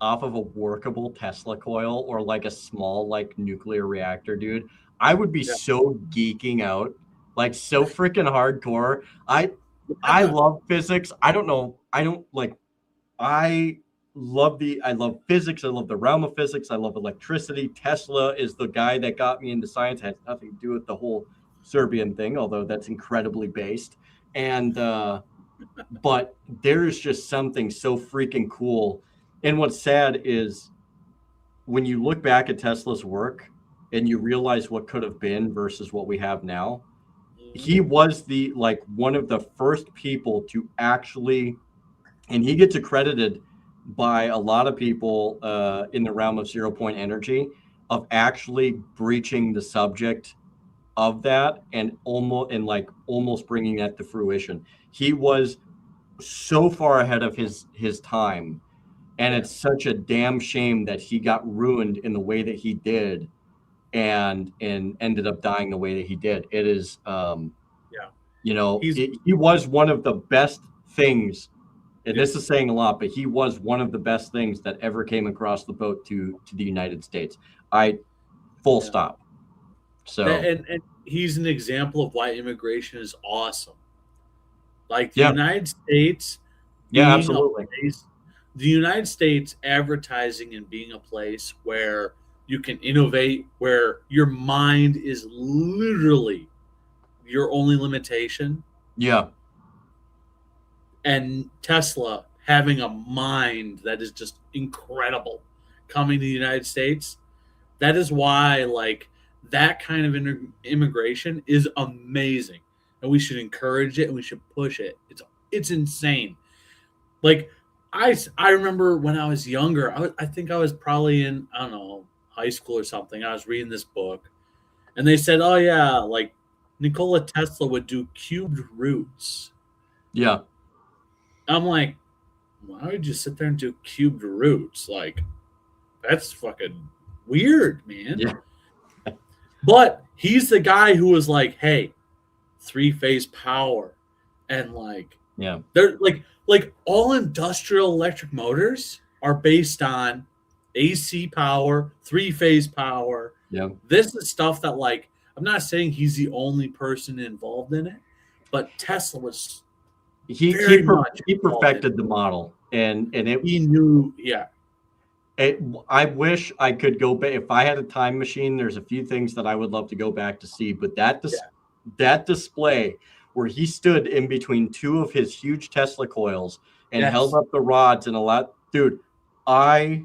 off of a workable Tesla coil or like a small like nuclear reactor, dude, I would be so geeking out, like so freaking hardcore. I love physics. I love physics. I love the realm of physics. I love electricity. Tesla is the guy that got me into science. It has nothing to do with the whole Serbian thing, although that's incredibly based. And but there's just something so freaking cool. And what's sad is when you look back at Tesla's work and you realize what could have been versus what we have now, he was one of the first people to actually, and he gets accredited by a lot of people in the realm of 0 point energy of actually breaching the subject of that and almost bringing that to fruition. He was so far ahead of his time, and it's such a damn shame that he got ruined in the way that he did and ended up dying the way that he did. It is he was one of the best things, and this is saying a lot, but he was one of the best things that ever came across the boat to the United States. Full stop. So and he's an example of why immigration is awesome. Like the United States, absolutely. The United States advertising and being a place where you can innovate, where your mind is literally your only limitation. Yeah. And Tesla having a mind that is just incredible coming to the United States. That is why that kind of immigration is amazing. And we should encourage it and we should push it. It's insane. Like I remember when I was younger, I think I was probably in, I don't know, high school or something. I was reading this book and they said, oh yeah, like Nikola Tesla would do cubed roots. Yeah. I'm like, why would you sit there and do cubed roots? Like, that's fucking weird, man. Yeah. But he's the guy who was like, hey, 3-phase power. And like, Yeah. they're like all industrial electric motors are based on AC power, 3-phase power. Yeah. This is stuff that, like, I'm not saying he's the only person involved in it, but Tesla was He perfected the model, and he knew, yeah. I wish I could go back. If I had a time machine, there's a few things that I would love to go back to see. But that display where he stood in between two of his huge Tesla coils and held up the rods and dude, I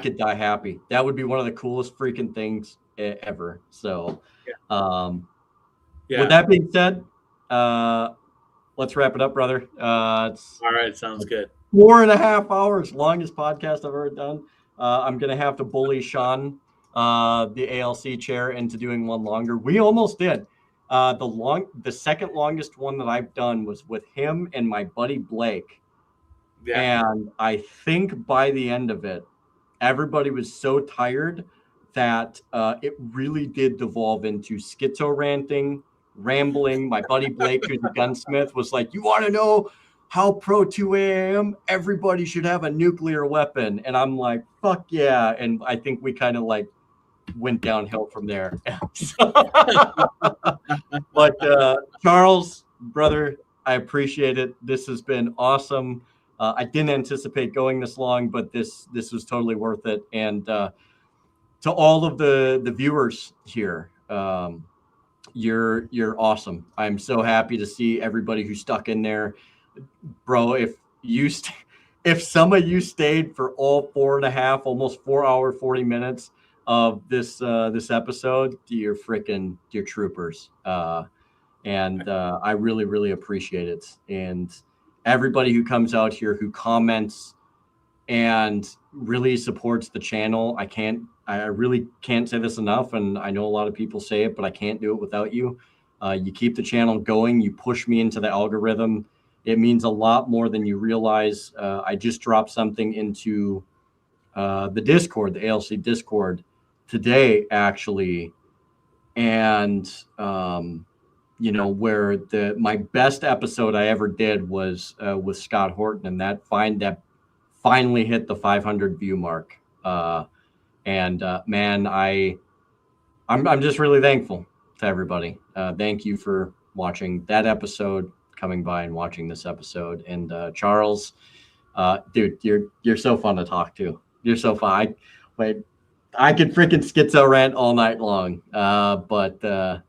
could die happy. That would be one of the coolest freaking things ever. So, with that being said, let's wrap it up, brother. All right, sounds good. 4.5 hours, longest podcast I've ever done. I'm gonna have to bully Sean, the ALC chair, into doing one longer. We almost did. The second longest one that I've done was with him and my buddy Blake. Yeah. And I think by the end of it, everybody was so tired that it really did devolve into schizo ranting, rambling. My buddy Blake, who's a gunsmith, was like, "You want to know how pro 2 I am? Everybody should have a nuclear weapon." And I'm like, "Fuck yeah!" And I think we kind of like went downhill from there. But Charles, brother, I appreciate it. This has been awesome. I didn't anticipate going this long, but this was totally worth it. And to all of the viewers here, you're awesome. I'm so happy to see everybody who stuck in there, bro. If some of you stayed for all 4.5, almost 4 hour, 40 minutes of this episode, you're troopers. And I really, really appreciate it. And everybody who comes out here, who comments and really supports the channel, I really can't say this enough. And I know a lot of people say it, but I can't do it without you. You keep the channel going. You push me into the algorithm. It means a lot more than you realize. I just dropped something into the Discord, the ALC Discord today, actually. And, where my best episode I ever did was with Scott Horton, and that finally hit the 500 view mark. Man, I'm just really thankful to everybody. Thank you for watching that episode, coming by and watching this episode. And Charles, dude, you're so fun to talk to. You're so fun. I could freaking schizo rant all night long. But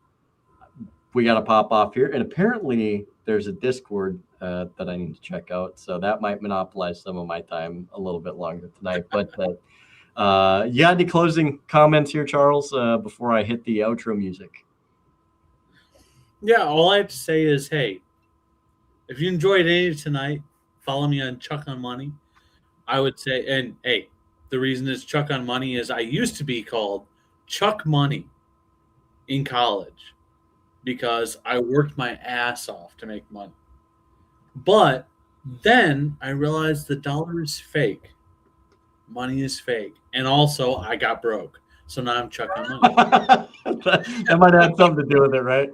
we got to pop off here. And apparently there's a Discord that I need to check out. So that might monopolize some of my time a little bit longer tonight. But you got any closing comments here, Charles, before I hit the outro music? Yeah, all I have to say is, hey, if you enjoyed any of tonight, follow me on Chuck on Money. I would say, and hey, the reason it's Chuck on Money is I used to be called Chuck Money in college because I worked my ass off to make money. But then I realized the dollar is fake. Money is fake. And also I got broke. So now I'm Chuck on Money. That might have something to do with it, right?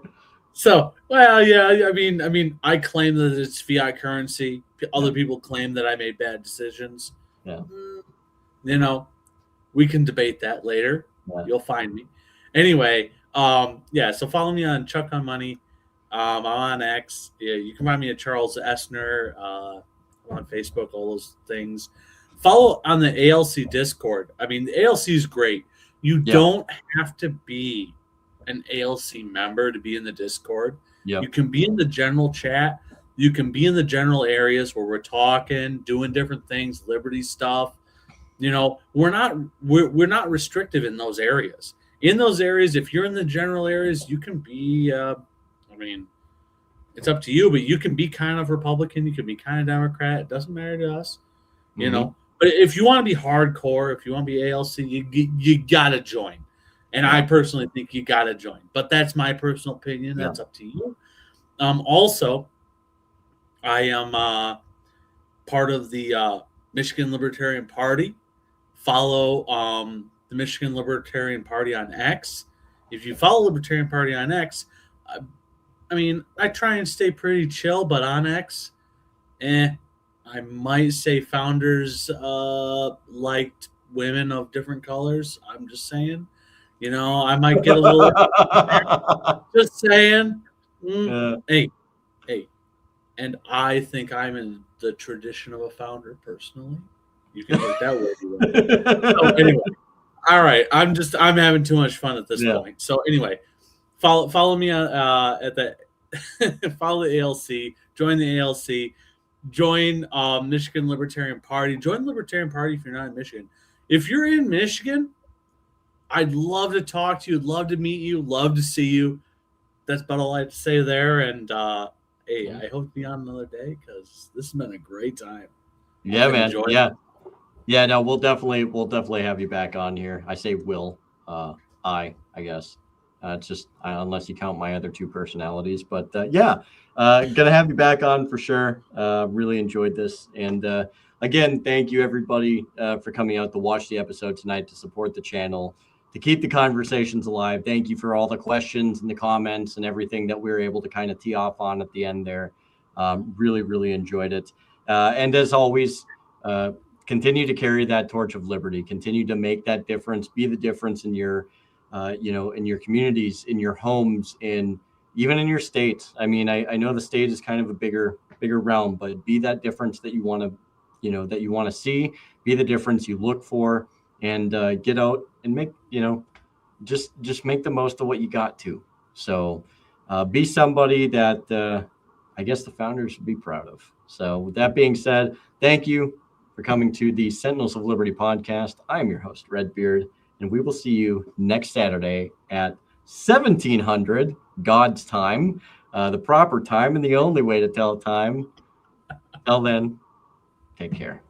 So, well, yeah, I mean, I claim that it's fiat currency. Other people claim that I made bad decisions. Yeah. We can debate that later. Yeah. You'll find me. Anyway, so follow me on Chuck on Money. I'm on X. Yeah, you can find me at Charles Essner. I'm on Facebook, all those things. Follow on the ALC Discord. I mean, the ALC is great. You don't have to be an ALC member to be in the Discord. You can be in the general chat. You can be in the general areas where we're talking, doing different things, Liberty stuff. We're not restrictive in those areas. In those areas, if you're in the general areas, you can be. It's up to you, but you can be kind of Republican. You can be kind of Democrat. It doesn't matter to us, But if you want to be hardcore, if you want to be ALC, you gotta join. And I personally think you gotta join. But that's my personal opinion. That's up to you. Also, I am part of the Michigan Libertarian Party. Follow the Michigan Libertarian Party on X. If you follow Libertarian Party on X, I mean, I try and stay pretty chill, but on X, I might say founders liked women of different colors. I'm just saying. I might get a little. Just saying. Hey. And I think I'm in the tradition of a founder personally. You can take that word you want. So anyway, all right. I'm having too much fun at this point. So anyway, follow me at the follow the ALC. Join the ALC. Join Michigan Libertarian Party. Join the Libertarian Party if you're not in Michigan. If you're in Michigan, I'd love to talk to you. Love to meet you. Love to see you. That's about all I have to say there. And hey, I hope to be on another day because this has been a great time. Yeah, man. Yeah. No, we'll definitely have you back on here. I say will. I guess. It's just unless you count my other two personalities, but gonna have you back on for sure. Really enjoyed this, and again, thank you everybody for coming out to watch the episode tonight, to support the channel, to keep the conversations alive. Thank you for all the questions and the comments and everything that we were able to kind of tee off on at the end there. Really enjoyed it, and as always, continue to carry that torch of liberty. Continue to make that difference. Be the difference in your in your communities, in your homes, even in your states. I mean, I know the state is kind of a bigger realm, but be that difference that you want to see. Be the difference you look for, and get out and make just make the most of what you got to. So be somebody that I guess the founders should be proud of. So with that being said, thank you for coming to the Sentinels of Liberty podcast. I am your host, Redbeard. And we will see you next Saturday at 1700 God's time, the proper time and the only way to tell time. Till then, take care.